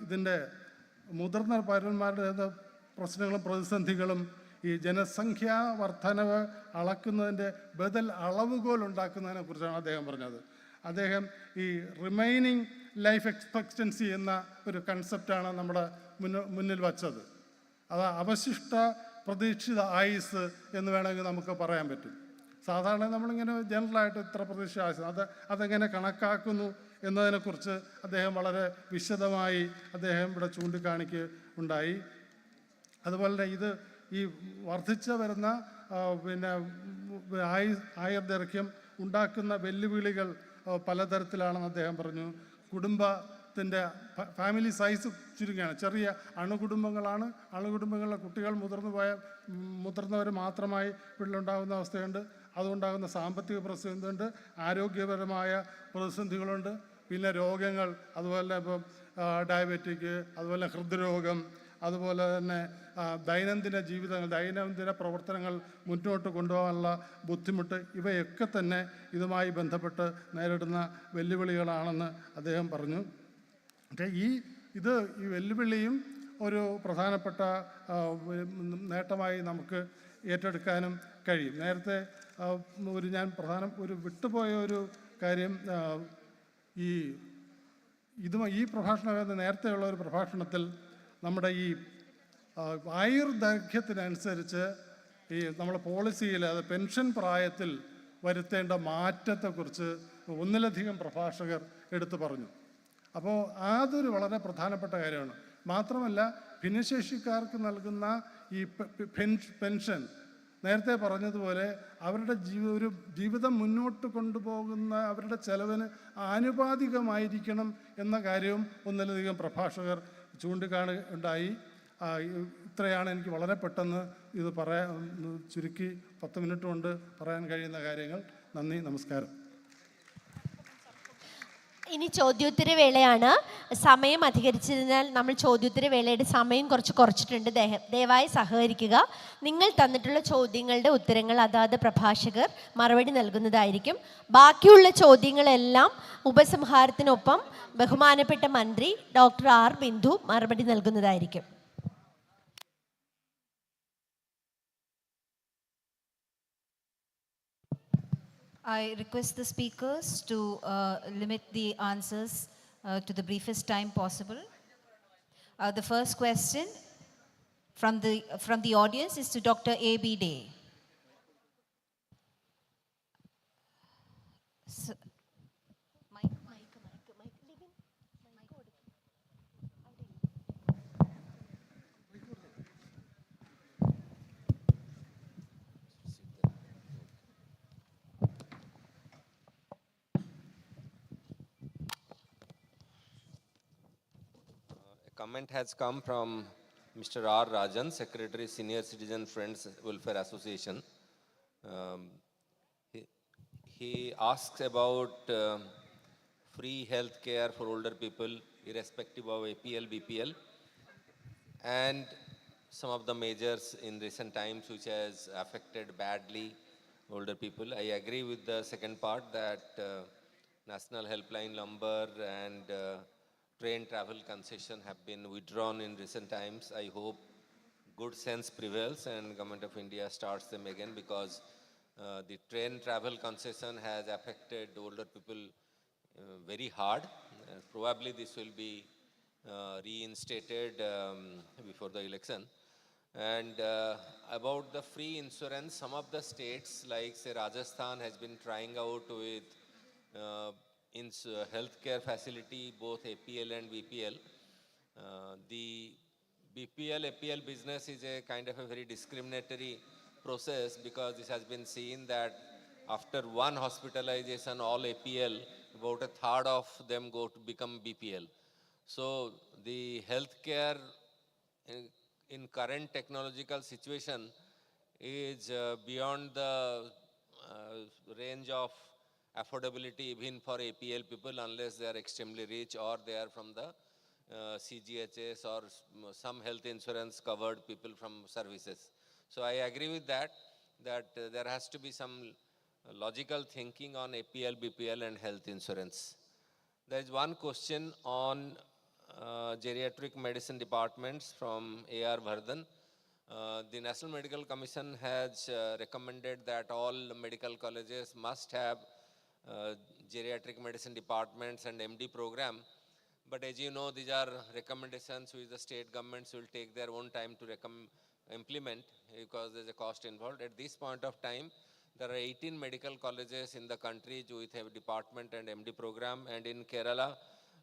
ഇതിൻ്റെ മുതിർന്ന പൗരന്മാരുടെ പ്രശ്നങ്ങളും പ്രതിസന്ധികളും ഈ ജനസംഖ്യാ വർധനവ് അളക്കുന്നതിൻ്റെ ബദൽ അളവുകോൽ ഉണ്ടാക്കുന്നതിനെ കുറിച്ചാണ് അദ്ദേഹം പറഞ്ഞത്. അദ്ദേഹം ഈ റിമൈനിങ് ലൈഫ് എക്സ്പെക്റ്റൻസി എന്ന ഒരു കൺസെപ്റ്റാണ് നമ്മുടെ മുന്നിൽ വച്ചത്. അത് അവശിഷ്ട പ്രതീക്ഷിത ആയുസ് എന്ന് വേണമെങ്കിൽ നമുക്ക് പറയാൻ പറ്റും. സാധാരണ നമ്മളിങ്ങനെ ജനറലായിട്ട് ഇത്ര പ്രതീക്ഷിത ആയുസ് അതെങ്ങനെ കണക്കാക്കുന്നു എന്നതിനെക്കുറിച്ച് അദ്ദേഹം വളരെ വിശദമായി അദ്ദേഹം ഇവിടെ ചൂണ്ടിക്കാണിക്കുകയുണ്ടായി. അതുപോലെ തന്നെ ഈ വർദ്ധിച്ചു വരുന്ന പിന്നെ ആയുർദൈർഘ്യം ഉണ്ടാക്കുന്ന വെല്ലുവിളികൾ പലതരത്തിലാണെന്ന് അദ്ദേഹം പറഞ്ഞു. കുടുംബത്തിൻ്റെ ഫാമിലി സൈസ് ചുരുങ്ങുകയാണ്. ചെറിയ അണുകുടുംബങ്ങളാണ്. അണുകുടുംബങ്ങളിലെ കുട്ടികൾ മുതിർന്നവർ മാത്രമായി വീട്ടിലുണ്ടാകുന്ന അവസ്ഥയുണ്ട്. അതുകൊണ്ടാകുന്ന സാമ്പത്തിക പ്രതിസന്ധിയുണ്ട്, ആരോഗ്യപരമായ പ്രതിസന്ധികളുണ്ട്, പിന്നെ രോഗങ്ങൾ, അതുപോലെ ഇപ്പം ഡയബറ്റിക്, അതുപോലെ ഹൃദ്രോഗം, അതുപോലെ തന്നെ ദൈനംദിന പ്രവർത്തനങ്ങൾ മുന്നോട്ട് കൊണ്ടുപോകാനുള്ള ബുദ്ധിമുട്ട്, ഇവയൊക്കെ തന്നെ ഇതുമായി ബന്ധപ്പെട്ട് നേരിടുന്ന വെല്ലുവിളികളാണെന്ന് അദ്ദേഹം പറഞ്ഞു. പക്ഷേ ഈ വെല്ലുവിളിയും ഒരു പ്രധാനപ്പെട്ട നേട്ടമായി നമുക്ക് ഏറ്റെടുക്കാനും കഴിയും. നേരത്തെ ഞാൻ വിട്ടുപോയ ഒരു കാര്യം, ഈ പ്രഭാഷണം നേരത്തെയുള്ള ഒരു പ്രഭാഷണത്തിൽ നമ്മുടെ ഈ ആയുർദൈർഘ്യത്തിനനുസരിച്ച് നമ്മുടെ പോളിസിയിൽ അത് പെൻഷൻ പ്രായത്തിൽ വരുത്തേണ്ട മാറ്റത്തെക്കുറിച്ച് ഒന്നിലധികം പ്രഭാഷകർ എടുത്തു പറഞ്ഞു. അപ്പോൾ അതൊരു വളരെ പ്രധാനപ്പെട്ട കാര്യമാണ്. മാത്രമല്ല ഭിന്നശേഷിക്കാർക്ക് നൽകുന്ന ഈ പെൻഷൻ നേരത്തെ പറഞ്ഞതുപോലെ അവരുടെ ജീവിതം മുന്നോട്ട് കൊണ്ടുപോകുന്ന അവരുടെ ചെലവിന് ആനുപാതികമായിരിക്കണം എന്ന കാര്യവും ഒന്നിലധികം പ്രഭാഷകർ ചൂണ്ടിക്കാണുകയുണ്ടായി. ഇത്രയാണ് എനിക്ക് വളരെ പെട്ടെന്ന് ഇത് ചുരുക്കി 10 മിനിറ്റ് കൊണ്ട് പറയാൻ കഴിയുന്ന കാര്യങ്ങൾ. നന്ദി, നമസ്കാരം. ഇനി ചോദ്യോത്തര വേളയാണ്. സമയം അധികരിച്ചതിനാൽ നമ്മൾ ചോദ്യോത്തര വേളയുടെ സമയം കുറച്ചിട്ടുണ്ട്. ദയവായി സഹകരിക്കുക. നിങ്ങൾ തന്നിട്ടുള്ള ചോദ്യങ്ങളുടെ ഉത്തരങ്ങൾ അതാത് പ്രഭാഷകർ മറുപടി നൽകുന്നതായിരിക്കും. ബാക്കിയുള്ള ചോദ്യങ്ങളെല്ലാം ഉപസംഹാരത്തിനൊപ്പം ബഹുമാനപ്പെട്ട മന്ത്രി ഡോക്ടർ ആർ ബിന്ദു മറുപടി നൽകുന്നതായിരിക്കും. I request the speakers to limit the answers to the briefest time possible. The first question from the audience is to Dr. A.B. Day. Comment has come from Mr. R. Rajan, Secretary, Senior Citizen Friends Welfare Association. He asks about free health care for older people, irrespective of APL, BPL, and some of the measures in recent times which has affected badly older people. I agree with the second part that national helpline number and train travel concession have been withdrawn in recent times. I hope good sense prevails and Government of India starts them again, because the train travel concession has affected older people very hard. Probably this will be reinstated before the election. And about the free insurance, some of the states like say Rajasthan has been trying out with healthcare facility, both APL and BPL. The BPL, APL business is a kind of a very discriminatory process, because this has been seen that after one hospitalization, all APL, about a third of them go to become BPL. So the healthcare in current technological situation is beyond the range of affordability even for APL people, unless they are extremely rich or they are from the CGHS or some health insurance covered people from services. So I agree with that, there has to be some logical thinking on APL, BPL and health insurance. There is one question on geriatric medicine departments from A.R. Vardhan. The National Medical Commission has recommended that all medical colleges must have geriatric medicine departments and MD program. But as you know, these are recommendations which the state governments will take their own time to implement, because there's a cost involved. At this point of time, there are 18 medical colleges in the country with a department and MD program, and in Kerala,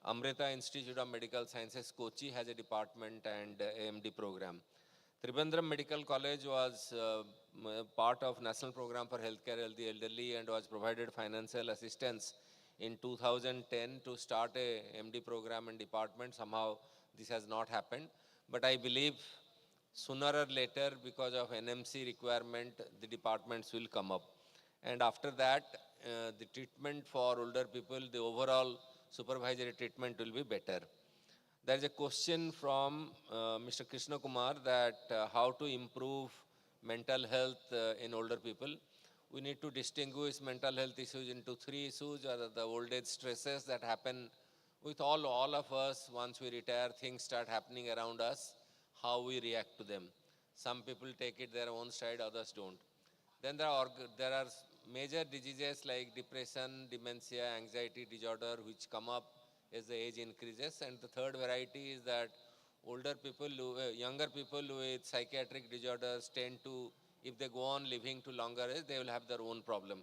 Amrita Institute of Medical Sciences, Kochi has a department and MD program. Trivandrum Medical College was part of National Program for Healthcare Healthy Elderly and was provided financial assistance in 2010 to start a MD program and department. Somehow this has not happened. But I believe sooner or later, because of NMC requirement, the departments will come up. And after that, the treatment for older people, the overall supervisory treatment will be better. There is a question from Mr. Krishna Kumar that how to improve mental health in older people. We need to distinguish mental health issues into three issues: the old age stresses that happen with all of us. Once we retire, things start happening around us, how we react to them. Some people take it their own stride, others don't. Then there are major diseases like depression, dementia, anxiety disorder, which come up as the age increases. And the third variety is that older people, younger people with psychiatric disorders tend to, if they go on living to longer age, they will have their own problem.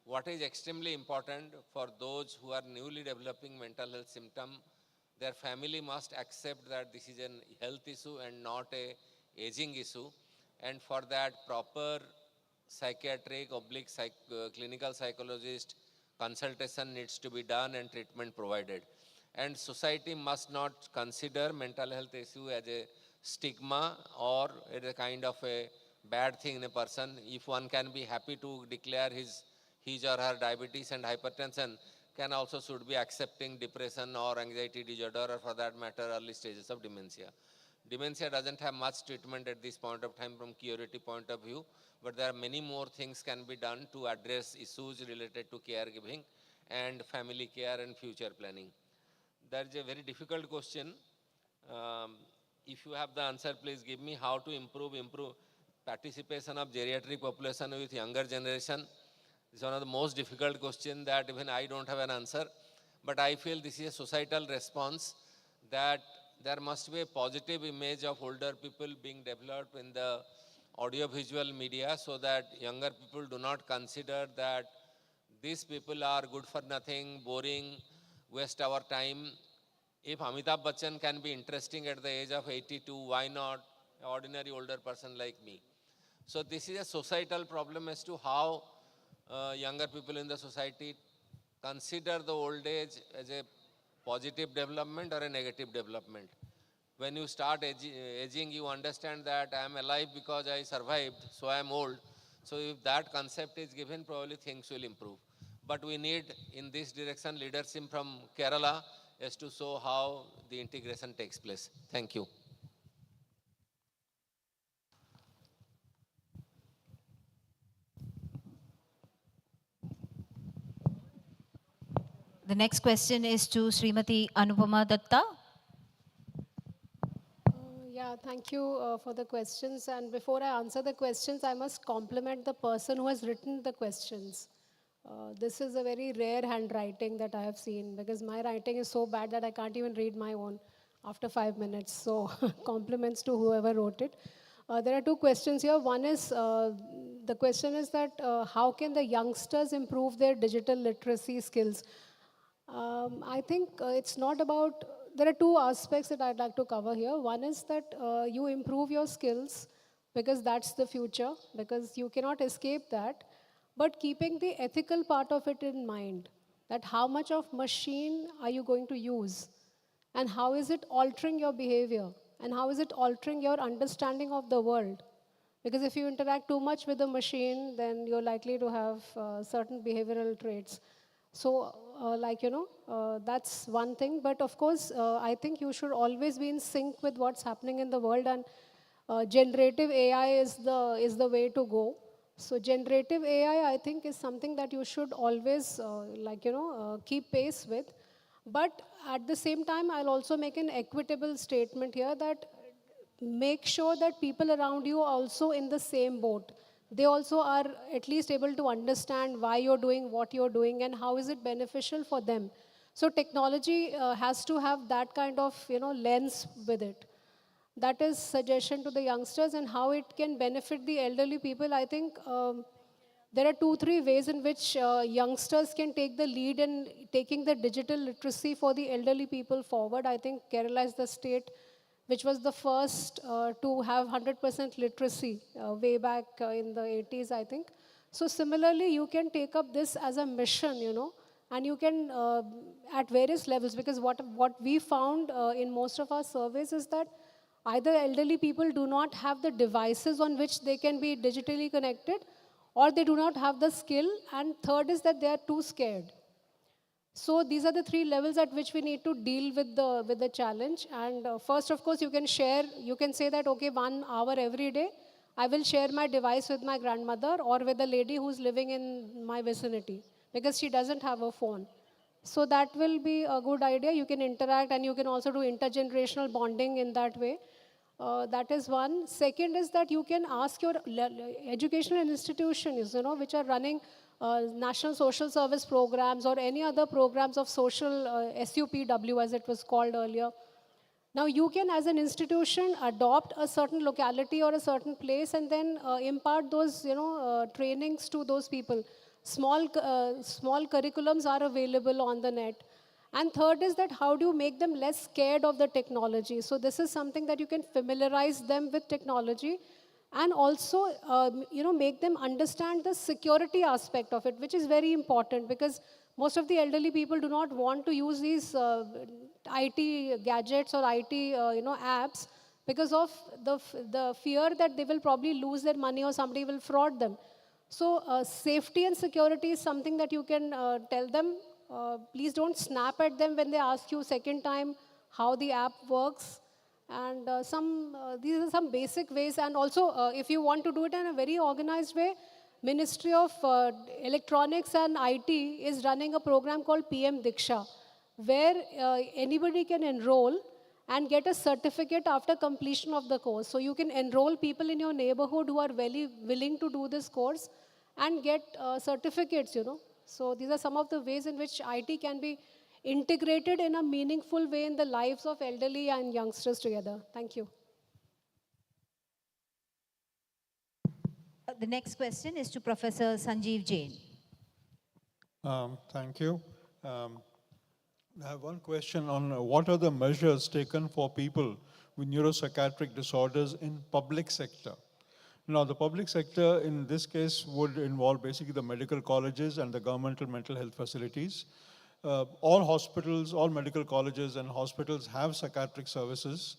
What is extremely important for those who are newly developing mental health symptom, their family must accept that this is a health issue and not a aging issue. And for that, proper psychiatric / clinical psychologist consultation needs to be done and treatment provided. And society must not consider mental health issue as a stigma or as a kind of a bad thing in a person. If one can be happy to declare his or her diabetes and hypertension, can also should be accepting depression or anxiety disorder, or for that matter, early stages of dementia. Dementia doesn't have much treatment at this point of time from curative point of view, but there are many more things can be done to address issues related to caregiving and family care and future planning. That is a very difficult question. If you have the answer, please give me. How to improve participation of geriatric population with younger generation? It's one of the most difficult questions that even I don't have an answer. But I feel this is a societal response, that there must be a positive image of older people being developed in the audiovisual media, so that younger people do not consider that these people are good for nothing, boring, waste our time. If Amitabh Bachchan can be interesting at the age of 82, why not an ordinary older person like me? So this is a societal problem as to how younger people in the society consider the old age as a positive development or a negative development. When you start aging, you understand that I am alive because I survived, so I am old. So if that concept is given, probably things will improve. But we need, in this direction, leadership from Kerala as to show how the integration takes place. Thank you. The next question is to Srimati Anupama Datta. Yeah, thank you for the questions. And before I answer the questions, I must compliment the person who has written the questions. This is a very rare handwriting that I have seen, because my writing is so bad that I can't even read my own after 5 minutes. So compliments to whoever wrote it. There are two questions here. One is, the question is that how can the youngsters improve their digital literacy skills? I think it's not about, there are two aspects that I'd like to cover here. One is that you improve your skills, because that's the future, because you cannot escape that, but keeping the ethical part of it in mind, that how much of machine are you going to use, and how is it altering your behavior, and how is it altering your understanding of the world. Because if you interact too much with the machine, then you're likely to have certain behavioral traits. So, that's one thing. But of course, I think you should always be in sync with what's happening in the world, and generative AI is the way to go. So, generative AI, I think, is something that you should always, keep pace with. But at the same time, I'll also make an equitable statement here that make sure that people around you are also in the same boat. They also are at least able to understand why you're doing what you're doing and how is it beneficial for them. So technology has to have that kind of lens with it. That is suggestion to the youngsters, and how it can benefit the elderly people. I think there are 2-3 ways in which youngsters can take the lead in taking the digital literacy for the elderly people forward. I think Kerala is the state which was the first to have 100% literacy way back in the 80s, I think. So similarly, you can take up this as a mission, and you can, at various levels, because what we found in most of our surveys is that either elderly people do not have the devices on which they can be digitally connected, or they do not have the skill, and third is that they are too scared. So these are the 3 levels at which we need to deal with the challenge. And first, of course, you can say that, okay, 1 hour every day, I will share my device with my grandmother or with a lady who's living in my vicinity, because she doesn't have a phone. So that will be a good idea. You can interact, and you can also do intergenerational bonding in that way. That is one. Second is that you can ask your educational institutions, which are running national social service programs or any other programs of social SUPW, as it was called earlier. Now you can, as an institution, adopt a certain locality or a certain place, and then impart those trainings to those people. Small curriculums are available on the net. And third is that how do you make them less scared of the technology? So this is something that you can familiarize them with technology, and also make them understand the security aspect of it, which is very important, because most of the elderly people do not want to use these IT gadgets or IT apps, because of the fear that they will probably lose their money or somebody will fraud them. So safety and security is something that you can tell them. Please don't snap at them when they ask you second time how the app works. And these are some basic ways. And also, if you want to do it in a very organized way, Ministry of Electronics and IT is running a program called PM Diksha, where anybody can enroll and get a certificate after completion of the course. So you can enroll people in your neighborhood who are very willing to do this course and get certificates, So these are some of the ways in which IT can be integrated in a meaningful way in the lives of elderly and youngsters together. Thank you. The next question is to Professor Sanjeev Jain. Thank you. I have one question on what are the measures taken for people with neuropsychiatric disorders in public sector? Now, the public sector in this case would involve basically the medical colleges and the governmental mental health facilities. All hospitals, all medical colleges and hospitals have psychiatric services.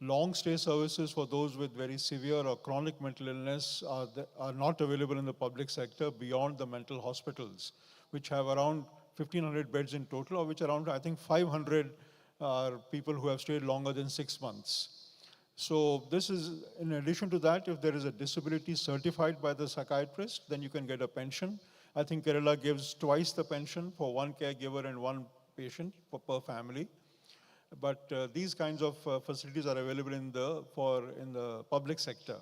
Long stay services for those with very severe or chronic mental illness are not available in the public sector beyond the mental hospitals, which have around 1,500 beds in total, of which around, I think, 500 are people who have stayed longer than 6 months. So this is, in addition to that, if there is a disability certified by the psychiatrist, then you can get a pension. I think Kerala gives twice the pension for one caregiver and one patient per family. But these kinds of facilities are available in the public sector.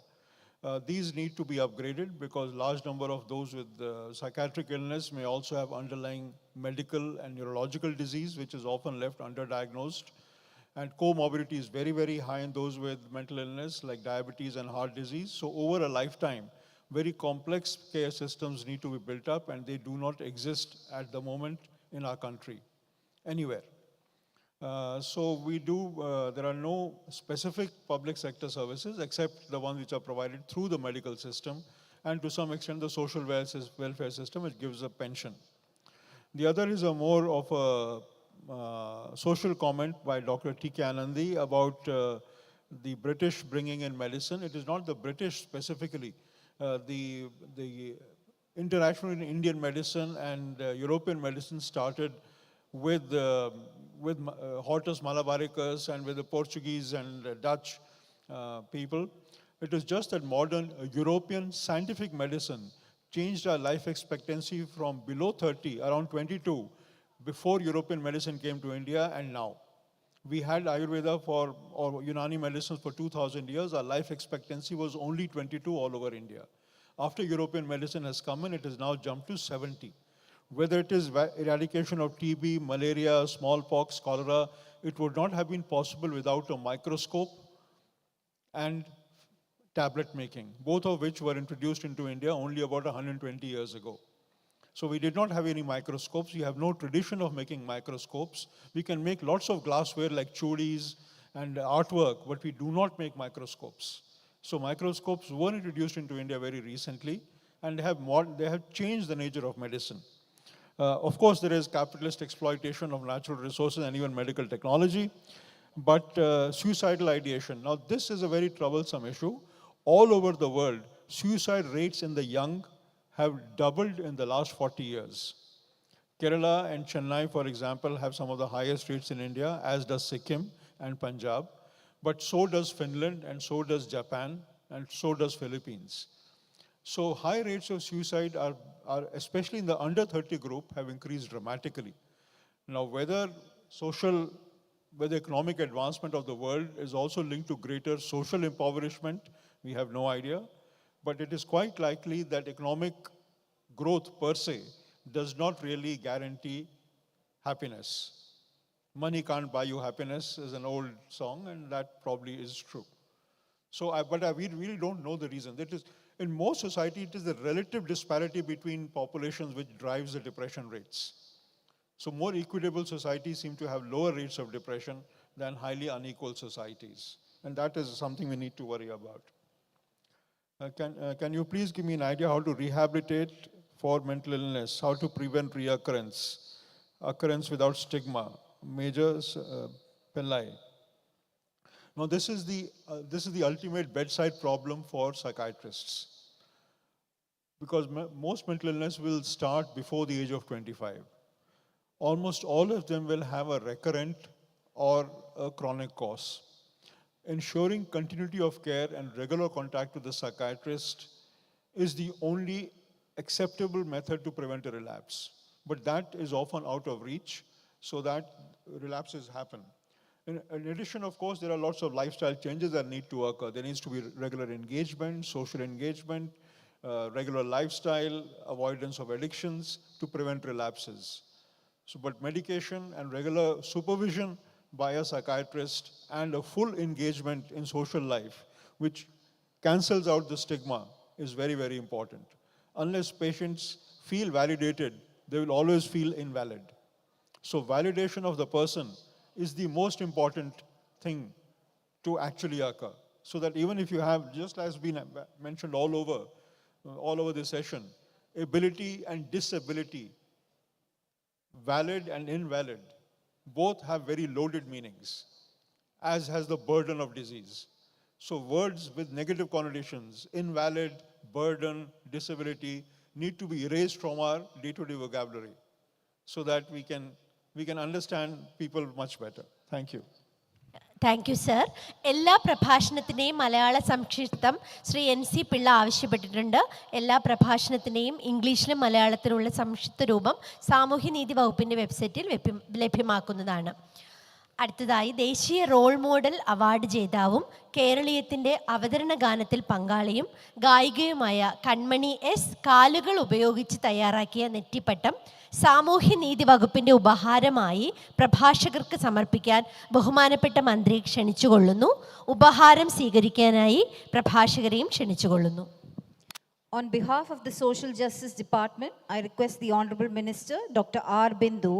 These need to be upgraded because large number of those with psychiatric illness may also have underlying medical and neurological disease, which is often left underdiagnosed. And comorbidity is very, very high in those with mental illness like diabetes and heart disease. So over a lifetime, very complex care systems need to be built up, and they do not exist at the moment in our country, anywhere. There are no specific public sector services except the ones which are provided through the medical system and to some extent the social welfare system, which gives a pension. The other is a more of a social comment by Dr. T.K. Anandi about the British bringing in medicine. It is not the British specifically. The interaction in Indian medicine and European medicine started with Hortus Malabaricus and with the Portuguese and Dutch people. It is just that modern European scientific medicine changed our life expectancy from below 30, around 22, before European medicine came to India, and now. We had Ayurveda or Unani medicines for 2,000 years. Our life expectancy was only 22 all over India. After European medicine has come in, it has now jumped to 70. Whether it is eradication of TB, malaria, smallpox, cholera, it would not have been possible without a microscope and tablet making, both of which were introduced into India only about 120 years ago. So we did not have any microscopes. We have no tradition of making microscopes. We can make lots of glassware like chudis and artwork, but we do not make microscopes. So microscopes were introduced into India very recently, and they have changed the nature of medicine. Of course, there is capitalist exploitation of natural resources and even medical technology, but suicidal ideation. Now, this is a very troublesome issue. All over the world, suicide rates in the young have doubled in the last 40 years. Kerala and Chennai, for example, have some of the highest rates in India, as does Sikkim and Punjab. But so does Finland, and so does Japan, and so does Philippines. So high rates of suicide are especially in the under 30 group, have increased dramatically. Now, whether economic advancement of the world is also linked to greater social impoverishment, we have no idea. But it is quite likely that economic growth per se does not really guarantee happiness. Money can't buy you happiness is an old song, and that probably is true. We really don't know the reason. That is, in most society, it is the relative disparity between populations which drives the depression rates. So more equitable societies seem to have lower rates of depression than highly unequal societies. And that is something we need to worry about. Can you please give me an idea how to rehabilitate for mental illness, how to prevent occurrence without stigma? Major Pillai. Now, this is the ultimate bedside problem for psychiatrists, because most mental illness will start before the age of 25. Almost all of them will have a recurrent or a chronic cause. Ensuring continuity of care and regular contact with the psychiatrist is the only acceptable method to prevent a relapse. But that is often out of reach, so that relapses happen. In addition, of course, there are lots of lifestyle changes that need to occur. There needs to be regular engagement, social engagement, regular lifestyle, avoidance of addictions to prevent relapses. But medication and regular supervision by a psychiatrist and a full engagement in social life, which cancels out the stigma, is very, very important. Unless patients feel validated, they will always feel invalid. So validation of the person is the most important thing to actually occur. So that even if you have, just as been mentioned all over this session, ability and disability, valid and invalid, both have very loaded meanings, as has the burden of disease. So words with negative connotations, invalid, burden, disability, need to be erased from our day-to-day vocabulary so that we can understand people much better. Thank you. Thank you sir. എല്ലാ പ്രഭാഷണത്തിൻ്റെയും മലയാള സംക്ഷിപ്തം Shri NC Pillai ആവശ്യപ്പെട്ടിട്ടുണ്ട്. എല്ലാ പ്രഭാഷണത്തിൻ്റെയും ഇംഗ്ലീഷിലും മലയാളത്തിലുള്ള സംക്ഷിപ്ത രൂപം സാമൂഹ്യനീതി വകുപ്പിൻ്റെ വെബ്സൈറ്റിൽ ലഭ്യമാക്കുന്നതാണ്. അടുത്തതായി ദേശീയ റോൾ മോഡൽ അവാർഡ് ജേതാവും കേരളീയത്തിൻ്റെ അവതരണ ഗാനത്തിൽ പങ്കാളിയും ഗായികയുമായ കൺമണി എസ് കാലുകൾ ഉപയോഗിച്ച് തയ്യാറാക്കിയ നെറ്റിപ്പട്ടം സാമൂഹ്യനീതി വകുപ്പിൻ്റെ ഉപഹാരമായി പ്രഭാഷകർക്ക് സമർപ്പിക്കാൻ ബഹുമാനപ്പെട്ട മന്ത്രി ക്ഷണിച്ചുകൊള്ളുന്നു. ഉപഹാരം സ്വീകരിക്കാനായി പ്രഭാഷകരെയും ക്ഷണിച്ചുകൊള്ളുന്നു. On behalf of the Social Justice Department, I request the Honorable Minister, Dr. R. Bindu,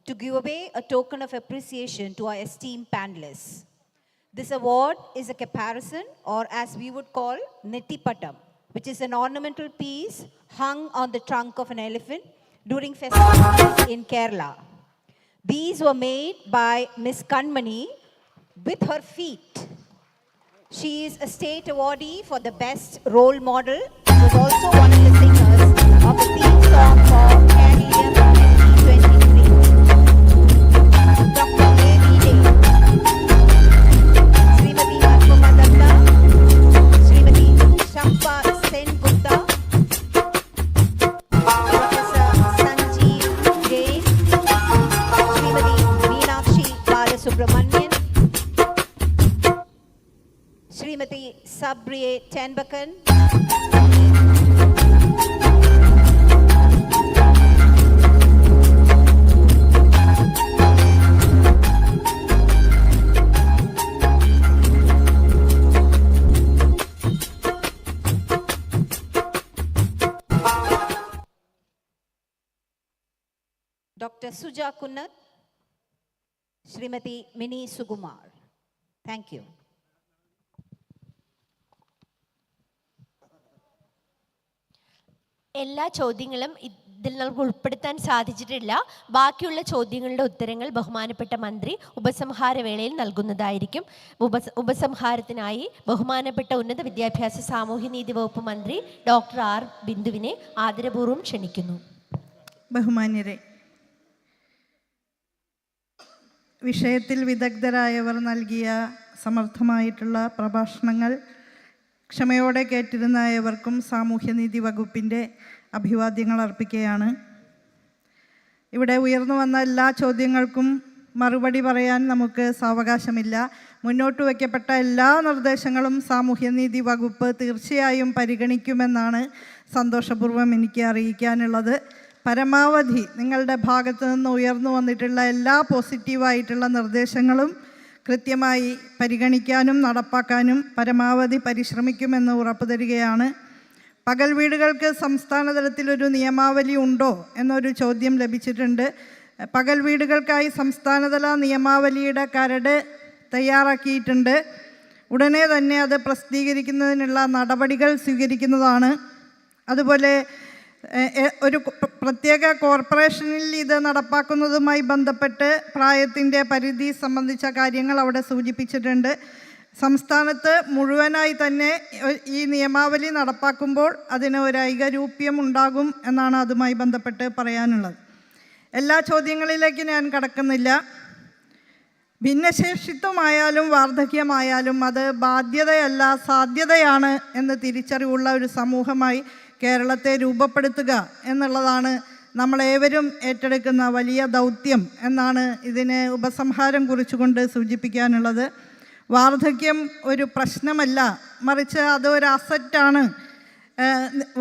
to give away a token of appreciation to our esteemed panelists. This award is a caparison, or as we would call, Nettipatam, which is an ornamental piece hung on the trunk of an elephant during festivities in Kerala. These were made by Miss Kanmani with her feet. She is a state awardee for the best role model. She was also one of the singers of the theme song for Keraleeyam 2023. Dr. A.V. Day, Srimati Anupama Datta, Srimati Shampa Sen Gupta, Professor Sanjeev Jain, Srimati Meenakshi Balasubramanian, Srimati Sabriye Tenbakan, Dr. Suja Kunnat, Srimati Mini Sugumar. Thank you. എല്ലാ ചോദ്യങ്ങളും ഇതിൽ നമുക്ക് ഉൾപ്പെടുത്താൻ സാധിച്ചിട്ടില്ല. ബാക്കിയുള്ള ചോദ്യങ്ങളുടെ ഉത്തരങ്ങൾ ബഹുമാനപ്പെട്ട മന്ത്രി ഉപസംഹാര വേളയിൽ നൽകുന്നതായിരിക്കും. ഉപസംഹാരത്തിനായി ബഹുമാനപ്പെട്ട ഉന്നത വിദ്യാഭ്യാസ സാമൂഹ്യനീതി വകുപ്പ് മന്ത്രി ഡോക്ടർ ആർ ബിന്ദുവിനെ ആദരപൂർവ്വം ക്ഷണിക്കുന്നു. ബഹുമാന്യരെ, വിഷയത്തിൽ വിദഗ്ധരായവർ നൽകിയ സമർത്ഥമായിട്ടുള്ള പ്രഭാഷണങ്ങൾ ക്ഷമയോടെ കേട്ടിരുന്ന ഏവർക്കും സാമൂഹ്യനീതി വകുപ്പിൻ്റെ അഭിവാദ്യങ്ങൾ അർപ്പിക്കുകയാണ്. ഇവിടെ ഉയർന്നു വന്ന എല്ലാ ചോദ്യങ്ങൾക്കും മറുപടി പറയാൻ നമുക്ക് സാവകാശമില്ല. മുന്നോട്ട് വയ്ക്കപ്പെട്ട എല്ലാ നിർദ്ദേശങ്ങളും സാമൂഹ്യനീതി വകുപ്പ് തീർച്ചയായും പരിഗണിക്കുമെന്നാണ് സന്തോഷപൂർവ്വം എനിക്ക് അറിയിക്കാനുള്ളത്. പരമാവധി നിങ്ങളുടെ ഭാഗത്തു നിന്ന് ഉയർന്നു വന്നിട്ടുള്ള എല്ലാ പോസിറ്റീവായിട്ടുള്ള നിർദ്ദേശങ്ങളും കൃത്യമായി പരിഗണിക്കാനും നടപ്പാക്കാനും പരമാവധി പരിശ്രമിക്കുമെന്ന് ഉറപ്പു തരികയാണ്. പകൽ വീടുകൾക്ക് സംസ്ഥാന തലത്തിലൊരു നിയമാവലി ഉണ്ടോ എന്നൊരു ചോദ്യം ലഭിച്ചിട്ടുണ്ട്. പകൽ വീടുകൾക്കായി സംസ്ഥാനതല നിയമാവലിയുടെ കരട് തയ്യാറാക്കിയിട്ടുണ്ട്. ഉടനെ തന്നെ അത് പ്രസിദ്ധീകരിക്കുന്നതിനുള്ള നടപടികൾ സ്വീകരിക്കുന്നതാണ്. അതുപോലെ ഒരു പ്രത്യേക കോർപ്പറേഷനിൽ ഇത് നടപ്പാക്കുന്നതുമായി ബന്ധപ്പെട്ട് പ്രായത്തിൻ്റെ പരിധി സംബന്ധിച്ച കാര്യങ്ങൾ അവിടെ സൂചിപ്പിച്ചിട്ടുണ്ട്. സംസ്ഥാനത്ത് മുഴുവനായി തന്നെ ഈ നിയമാവലി നടപ്പാക്കുമ്പോൾ അതിന് ഒരു ഐകരൂപ്യം ഉണ്ടാകും എന്നാണ് അതുമായി ബന്ധപ്പെട്ട് പറയാനുള്ളത്. എല്ലാ ചോദ്യങ്ങളിലേക്ക് ഞാൻ കടക്കുന്നില്ല. ഭിന്നശേഷിത്വമായാലും വാർദ്ധക്യമായാലും അത് ബാധ്യതയല്ല സാധ്യതയാണ് എന്ന് തിരിച്ചറിവുള്ള ഒരു സമൂഹമായി കേരളത്തെ രൂപപ്പെടുത്തുക എന്നുള്ളതാണ് നമ്മളേവരും ഏറ്റെടുക്കുന്ന വലിയ ദൗത്യം എന്നാണ് ഇതിന് ഉപസംഹാരം കുറിച്ചുകൊണ്ട് സൂചിപ്പിക്കാനുള്ളത്. വാർദ്ധക്യം ഒരു പ്രശ്നമല്ല, മറിച്ച് അതൊരു അസറ്റാണ്.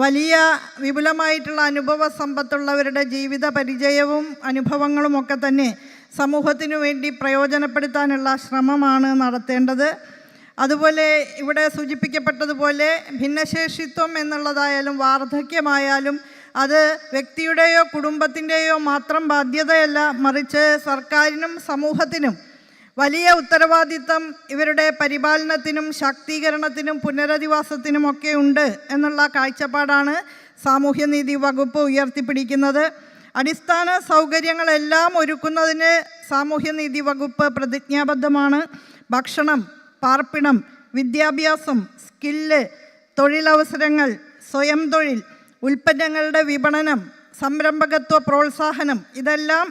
വലിയ വിപുലമായിട്ടുള്ള അനുഭവ സമ്പത്തുള്ളവരുടെ ജീവിത പരിചയവും അനുഭവങ്ങളുമൊക്കെ തന്നെ സമൂഹത്തിനു വേണ്ടി പ്രയോജനപ്പെടുത്താനുള്ള ശ്രമമാണ് നടത്തേണ്ടത്. അതുപോലെ ഇവിടെ സൂചിപ്പിക്കപ്പെട്ടതുപോലെ ഭിന്നശേഷിത്വം എന്നുള്ളതായാലും വാർദ്ധക്യമായാലും അത് വ്യക്തിയുടെയോ കുടുംബത്തിൻ്റെയോ മാത്രം ബാധ്യതയല്ല, മറിച്ച് സർക്കാരിനും സമൂഹത്തിനും വലിയ ഉത്തരവാദിത്തം ഇവരുടെ പരിപാലനത്തിനും ശാക്തീകരണത്തിനും പുനരധിവാസത്തിനുമൊക്കെ ഉണ്ട് എന്നുള്ള കാഴ്ചപ്പാടാണ് സാമൂഹ്യനീതി വകുപ്പ് ഉയർത്തിപ്പിടിക്കുന്നത്. അടിസ്ഥാന സൗകര്യങ്ങളെല്ലാം ഒരുക്കുന്നതിന് സാമൂഹ്യനീതി വകുപ്പ് പ്രതിജ്ഞാബദ്ധമാണ്. ഭക്ഷണം, പാർപ്പിടം, വിദ്യാഭ്യാസം, സ്കില്ല്, തൊഴിലവസരങ്ങൾ, സ്വയം തൊഴിൽ, ഉൽപ്പന്നങ്ങളുടെ വിപണനം, സംരംഭകത്വ പ്രോത്സാഹനം, ഇതെല്ലാം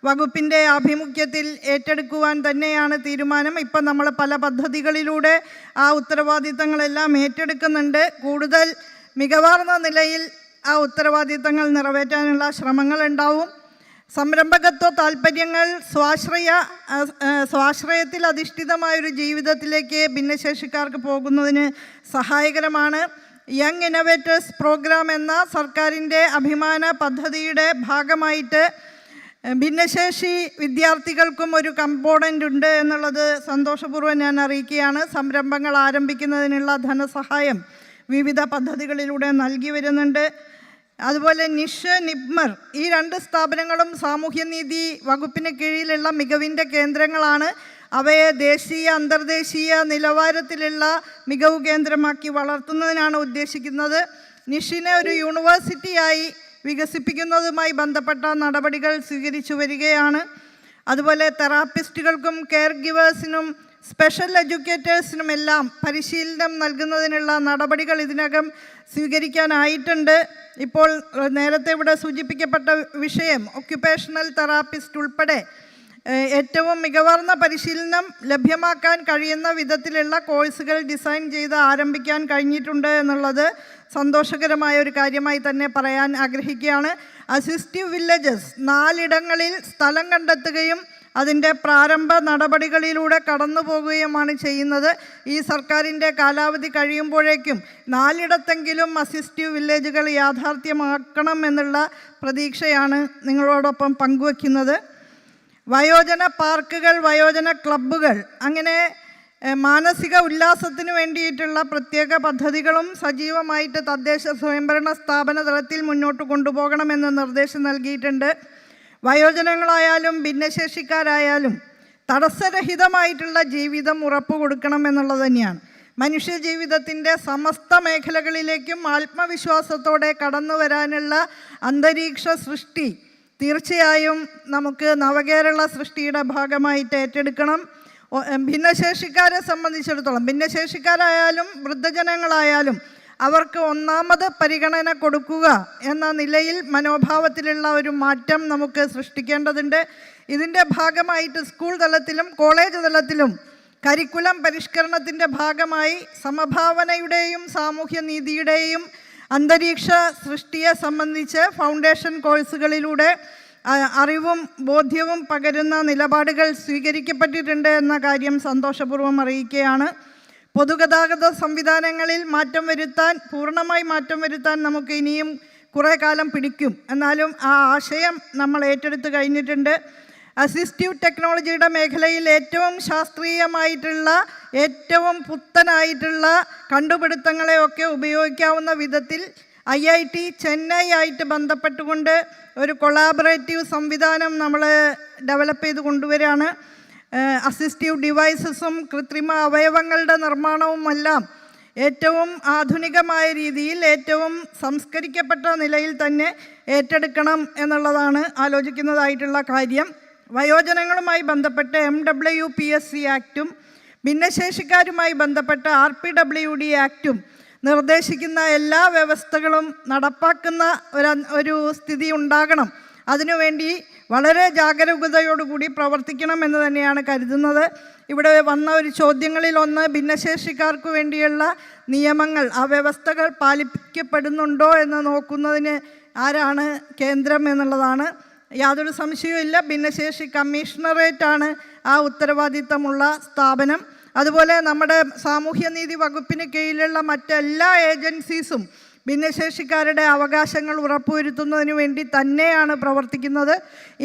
വകുപ്പിൻ്റെ ആഭിമുഖ്യത്തിൽ ഏറ്റെടുക്കുവാൻ തന്നെയാണ് തീരുമാനം. ഇപ്പം നമ്മൾ പല പദ്ധതികളിലൂടെ ആ ഉത്തരവാദിത്തങ്ങളെല്ലാം ഏറ്റെടുക്കുന്നുണ്ട്. കൂടുതൽ മികവാർന്ന നിലയിൽ ആ ഉത്തരവാദിത്തങ്ങൾ നിറവേറ്റാനുള്ള ശ്രമങ്ങളുണ്ടാവും. സംരംഭകത്വ താൽപ്പര്യങ്ങൾ സ്വാശ്രയത്തിൽ അധിഷ്ഠിതമായൊരു ജീവിതത്തിലേക്ക് ഭിന്നശേഷിക്കാർക്ക് പോകുന്നതിന് സഹായകരമാണ്. യങ് ഇന്നോവേറ്റേഴ്സ് പ്രോഗ്രാം എന്ന സർക്കാരിൻ്റെ അഭിമാന പദ്ധതിയുടെ ഭാഗമായിട്ട് ഭിന്നശേഷി വിദ്യാർത്ഥികൾക്കും ഒരു കമ്പോണൻ്റ് ഉണ്ട് എന്നുള്ളത് സന്തോഷപൂർവ്വം ഞാൻ അറിയിക്കുകയാണ്. സംരംഭങ്ങൾ ആരംഭിക്കുന്നതിനുള്ള ധനസഹായം വിവിധ പദ്ധതികളിലൂടെ നൽകി വരുന്നുണ്ട്. അതുപോലെ നിഷ്, നിപ്മർ ഈ 2 സ്ഥാപനങ്ങളും സാമൂഹ്യനീതി വകുപ്പിന് കീഴിലുള്ള മികവിൻ്റെ കേന്ദ്രങ്ങളാണ്. അവയെ ദേശീയ അന്തർദേശീയ നിലവാരത്തിലുള്ള മികവ് കേന്ദ്രമാക്കി വളർത്തുന്നതിനാണ് ഉദ്ദേശിക്കുന്നത്. നിഷിനെ ഒരു യൂണിവേഴ്സിറ്റിയായി വികസിപ്പിക്കുന്നതുമായി ബന്ധപ്പെട്ട നടപടികൾ സ്വീകരിച്ചു വരികയാണ്. അതുപോലെ തെറാപ്പിസ്റ്റുകൾക്കും കെയർ ഗിവേഴ്സിനും സ്പെഷ്യൽ എഡ്യൂക്കേറ്റേഴ്സിനുമെല്ലാം പരിശീലനം നൽകുന്നതിനുള്ള നടപടികൾ ഇതിനകം സ്വീകരിക്കാനായിട്ടുണ്ട്. ഇപ്പോൾ നേരത്തെ ഇവിടെ സൂചിപ്പിക്കപ്പെട്ട വിഷയം ഒക്യുപേഷണൽ തെറാപ്പിസ്റ്റ് ഉൾപ്പെടെ ഏറ്റവും മികവാർന്ന പരിശീലനം ലഭ്യമാക്കാൻ കഴിയുന്ന വിധത്തിലുള്ള കോഴ്സുകൾ ഡിസൈൻ ചെയ്ത് ആരംഭിക്കാൻ കഴിഞ്ഞിട്ടുണ്ട് എന്നുള്ളത് സന്തോഷകരമായ ഒരു കാര്യമായി തന്നെ പറയാൻ ആഗ്രഹിക്കുകയാണ്. അസിസ്റ്റീവ് വില്ലേജസ് 4 സ്ഥലം കണ്ടെത്തുകയും അതിൻ്റെ പ്രാരംഭ നടപടികളിലൂടെ കടന്നു പോകുകയുമാണ് ചെയ്യുന്നത്. ഈ സർക്കാരിൻ്റെ കാലാവധി കഴിയുമ്പോഴേക്കും 4 അസിസ്റ്റീവ് വില്ലേജുകൾ യാഥാർത്ഥ്യമാക്കണം എന്നുള്ള പ്രതീക്ഷയാണ് നിങ്ങളോടൊപ്പം പങ്കുവയ്ക്കുന്നത്. വയോജന പാർക്കുകൾ, വയോജന ക്ലബ്ബുകൾ, അങ്ങനെ മാനസിക ഉല്ലാസത്തിന് വേണ്ടിയിട്ടുള്ള പ്രത്യേക പദ്ധതികളും സജീവമായിട്ട് തദ്ദേശ സ്വയംഭരണ സ്ഥാപന തലത്തിൽ മുന്നോട്ട് കൊണ്ടുപോകണമെന്ന് നിർദ്ദേശം നൽകിയിട്ടുണ്ട്. വയോജനങ്ങളായാലും ഭിന്നശേഷിക്കാരായാലും തടസ്സരഹിതമായിട്ടുള്ള ജീവിതം ഉറപ്പുകൊടുക്കണം എന്നുള്ളത് തന്നെയാണ്. മനുഷ്യ ജീവിതത്തിൻ്റെ സമസ്ത മേഖലകളിലേക്കും ആത്മവിശ്വാസത്തോടെ കടന്നു വരാനുള്ള അന്തരീക്ഷ സൃഷ്ടി തീർച്ചയായും നമുക്ക് നവകേരള സൃഷ്ടിയുടെ ഭാഗമായിട്ട് ഏറ്റെടുക്കണം. ഭിന്നശേഷിക്കാരെ സംബന്ധിച്ചിടത്തോളം, ഭിന്നശേഷിക്കാരായാലും വൃദ്ധജനങ്ങളായാലും അവർക്ക് ഒന്നാമത് പരിഗണന കൊടുക്കുക എന്ന നിലയിൽ മനോഭാവത്തിലുള്ള ഒരു മാറ്റം നമുക്ക് സൃഷ്ടിക്കേണ്ടതുണ്ട്. ഇതിൻ്റെ ഭാഗമായിട്ട് സ്കൂൾ തലത്തിലും കോളേജ് തലത്തിലും കരിക്കുലം പരിഷ്കരണത്തിൻ്റെ ഭാഗമായി സമഭാവനയുടെയും സാമൂഹ്യനീതിയുടെയും അന്തരീക്ഷ സൃഷ്ടിയെ സംബന്ധിച്ച് ഫൗണ്ടേഷൻ കോഴ്സുകളിലൂടെ അറിവും ബോധ്യവും പകരുന്ന നിലപാടുകൾ സ്വീകരിക്കപ്പെട്ടിട്ടുണ്ട് എന്ന കാര്യം സന്തോഷപൂർവ്വം അറിയിക്കുകയാണ്. പൊതുഗതാഗത സംവിധാനങ്ങളിൽ പൂർണ്ണമായി മാറ്റം വരുത്താൻ നമുക്ക് ഇനിയും കുറേ കാലം പിടിക്കും. എന്നാലും ആ ആശയം നമ്മൾ ഏറ്റെടുത്ത് കഴിഞ്ഞിട്ടുണ്ട്. അസിസ്റ്റീവ് ടെക്നോളജിയുടെ മേഖലയിൽ ഏറ്റവും ശാസ്ത്രീയമായിട്ടുള്ള ഏറ്റവും പുത്തനായിട്ടുള്ള കണ്ടുപിടുത്തങ്ങളെയൊക്കെ ഉപയോഗിക്കാവുന്ന വിധത്തിൽ IIT ചെന്നൈ ആയിട്ട് ബന്ധപ്പെട്ടുകൊണ്ട് ഒരു കൊളാബറേറ്റീവ് സംവിധാനം നമ്മൾ ഡെവലപ്പ് ചെയ്ത് കൊണ്ടുവരികയാണ്. അസിസ്റ്റീവ് ഡിവൈസസും കൃത്രിമ അവയവങ്ങളുടെ നിർമ്മാണവുമെല്ലാം ഏറ്റവും ആധുനികമായ രീതിയിൽ ഏറ്റവും സംസ്കരിക്കപ്പെട്ട നിലയിൽ തന്നെ ഏറ്റെടുക്കണം എന്നുള്ളതാണ് ആലോചിക്കുന്നതായിട്ടുള്ള കാര്യം. വയോജനങ്ങളുമായി ബന്ധപ്പെട്ട് MWPSC ആക്റ്റും ഭിന്നശേഷിക്കാരുമായി ബന്ധപ്പെട്ട RPWD ആക്റ്റും നിർദ്ദേശിക്കുന്ന എല്ലാ വ്യവസ്ഥകളും നടപ്പാക്കുന്ന ഒരു സ്ഥിതി ഉണ്ടാകണം. അതിനുവേണ്ടി വളരെ ജാഗരൂകതയോടുകൂടി പ്രവർത്തിക്കണം എന്ന് തന്നെയാണ് കരുതുന്നത്. ഇവിടെ വന്ന ഒരു ചോദ്യങ്ങളിലൊന്ന് ഭിന്നശേഷിക്കാർക്ക് വേണ്ടിയുള്ള നിയമങ്ങൾ, ആ വ്യവസ്ഥകൾ പാലിക്കപ്പെടുന്നുണ്ടോ എന്ന് നോക്കുന്നതിന് ആരാണ് കേന്ദ്രം എന്നുള്ളതാണ്. യാതൊരു സംശയവുമില്ല, ഭിന്നശേഷി കമ്മീഷണറേറ്റാണ് ആ ഉത്തരവാദിത്തമുള്ള സ്ഥാപനം. അതുപോലെ നമ്മുടെ സാമൂഹ്യനീതി വകുപ്പിന് കീഴിലുള്ള മറ്റെല്ലാ ഏജൻസീസും ഭിന്നശേഷിക്കാരുടെ അവകാശങ്ങൾ ഉറപ്പുവരുത്തുന്നതിന് വേണ്ടി തന്നെയാണ് പ്രവർത്തിക്കുന്നത്.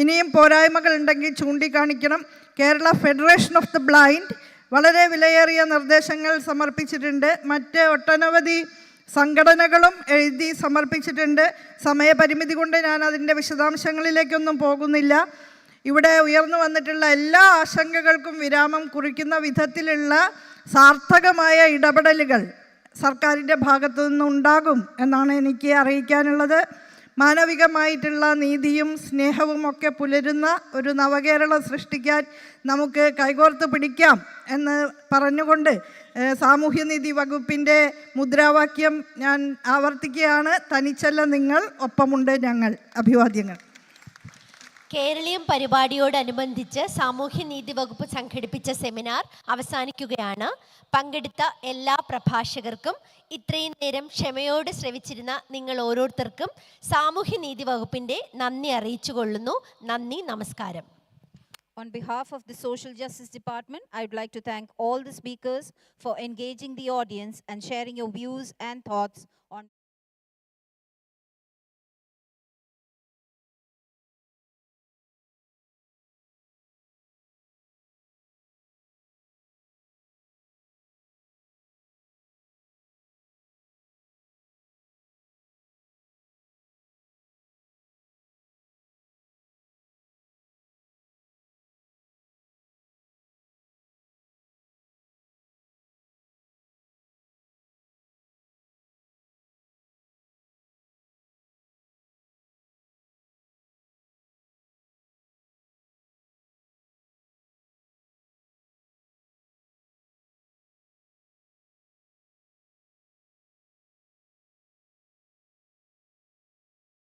ഇനിയും പോരായ്മകൾ ഉണ്ടെങ്കിൽ ചൂണ്ടിക്കാണിക്കണം. Kerala federation of the blind വളരെ വിലയേറിയ നിർദ്ദേശങ്ങൾ സമർപ്പിച്ചിട്ടുണ്ട്. മറ്റ് ഒട്ടനവധി സംഘടനകളും എഴുതി സമർപ്പിച്ചിട്ടുണ്ട്. സമയപരിമിതി കൊണ്ട് ഞാൻ അതിൻ്റെ വിശദാംശങ്ങളിലേക്കൊന്നും പോകുന്നില്ല. ഇവിടെ ഉയർന്നു വന്നിട്ടുള്ള എല്ലാ ആശങ്കകൾക്കും വിരാമം കുറിക്കുന്ന വിധത്തിലുള്ള സാർത്ഥകമായ ഇടപെടലുകൾ സർക്കാരിൻ്റെ ഭാഗത്തു നിന്നുണ്ടാകും എന്നാണ് എനിക്ക് അറിയിക്കാനുള്ളത്. മാനവികമായിട്ടുള്ള നീതിയും സ്നേഹവും ഒക്കെ പുലരുന്ന ഒരു നവകേരളം സൃഷ്ടിക്കാൻ നമുക്ക് കൈകോർത്ത് പിടിക്കാം എന്ന് പറഞ്ഞുകൊണ്ട് സാമൂഹ്യനീതി വകുപ്പിൻ്റെ മുദ്രാവാക്യം ഞാൻ ആവർത്തിക്കുകയാണ്. തനിച്ചല്ല നിങ്ങൾ, ഒപ്പമുണ്ട് ഞങ്ങൾ. അഭിവാദ്യങ്ങൾ. കേരളീയം പരിപാടിയോടനുബന്ധിച്ച് സാമൂഹ്യനീതി വകുപ്പ് സംഘടിപ്പിച്ച സെമിനാർ അവസാനിക്കുകയാണ്. പങ്കെടുത്ത എല്ലാ പ്രഭാഷകർക്കും ഇത്രയും നേരം ക്ഷമയോടെ ശ്രവിച്ചിരുന്ന നിങ്ങൾ ഓരോരുത്തർക്കും സാമൂഹ്യനീതി വകുപ്പിൻ്റെ നന്ദി അറിയിച്ചുകൊള്ളുന്നു. നന്ദി, നമസ്കാരം. On behalf of the Social Justice Department, I would like to thank all the speakers for engaging the audience and sharing your views and thoughts on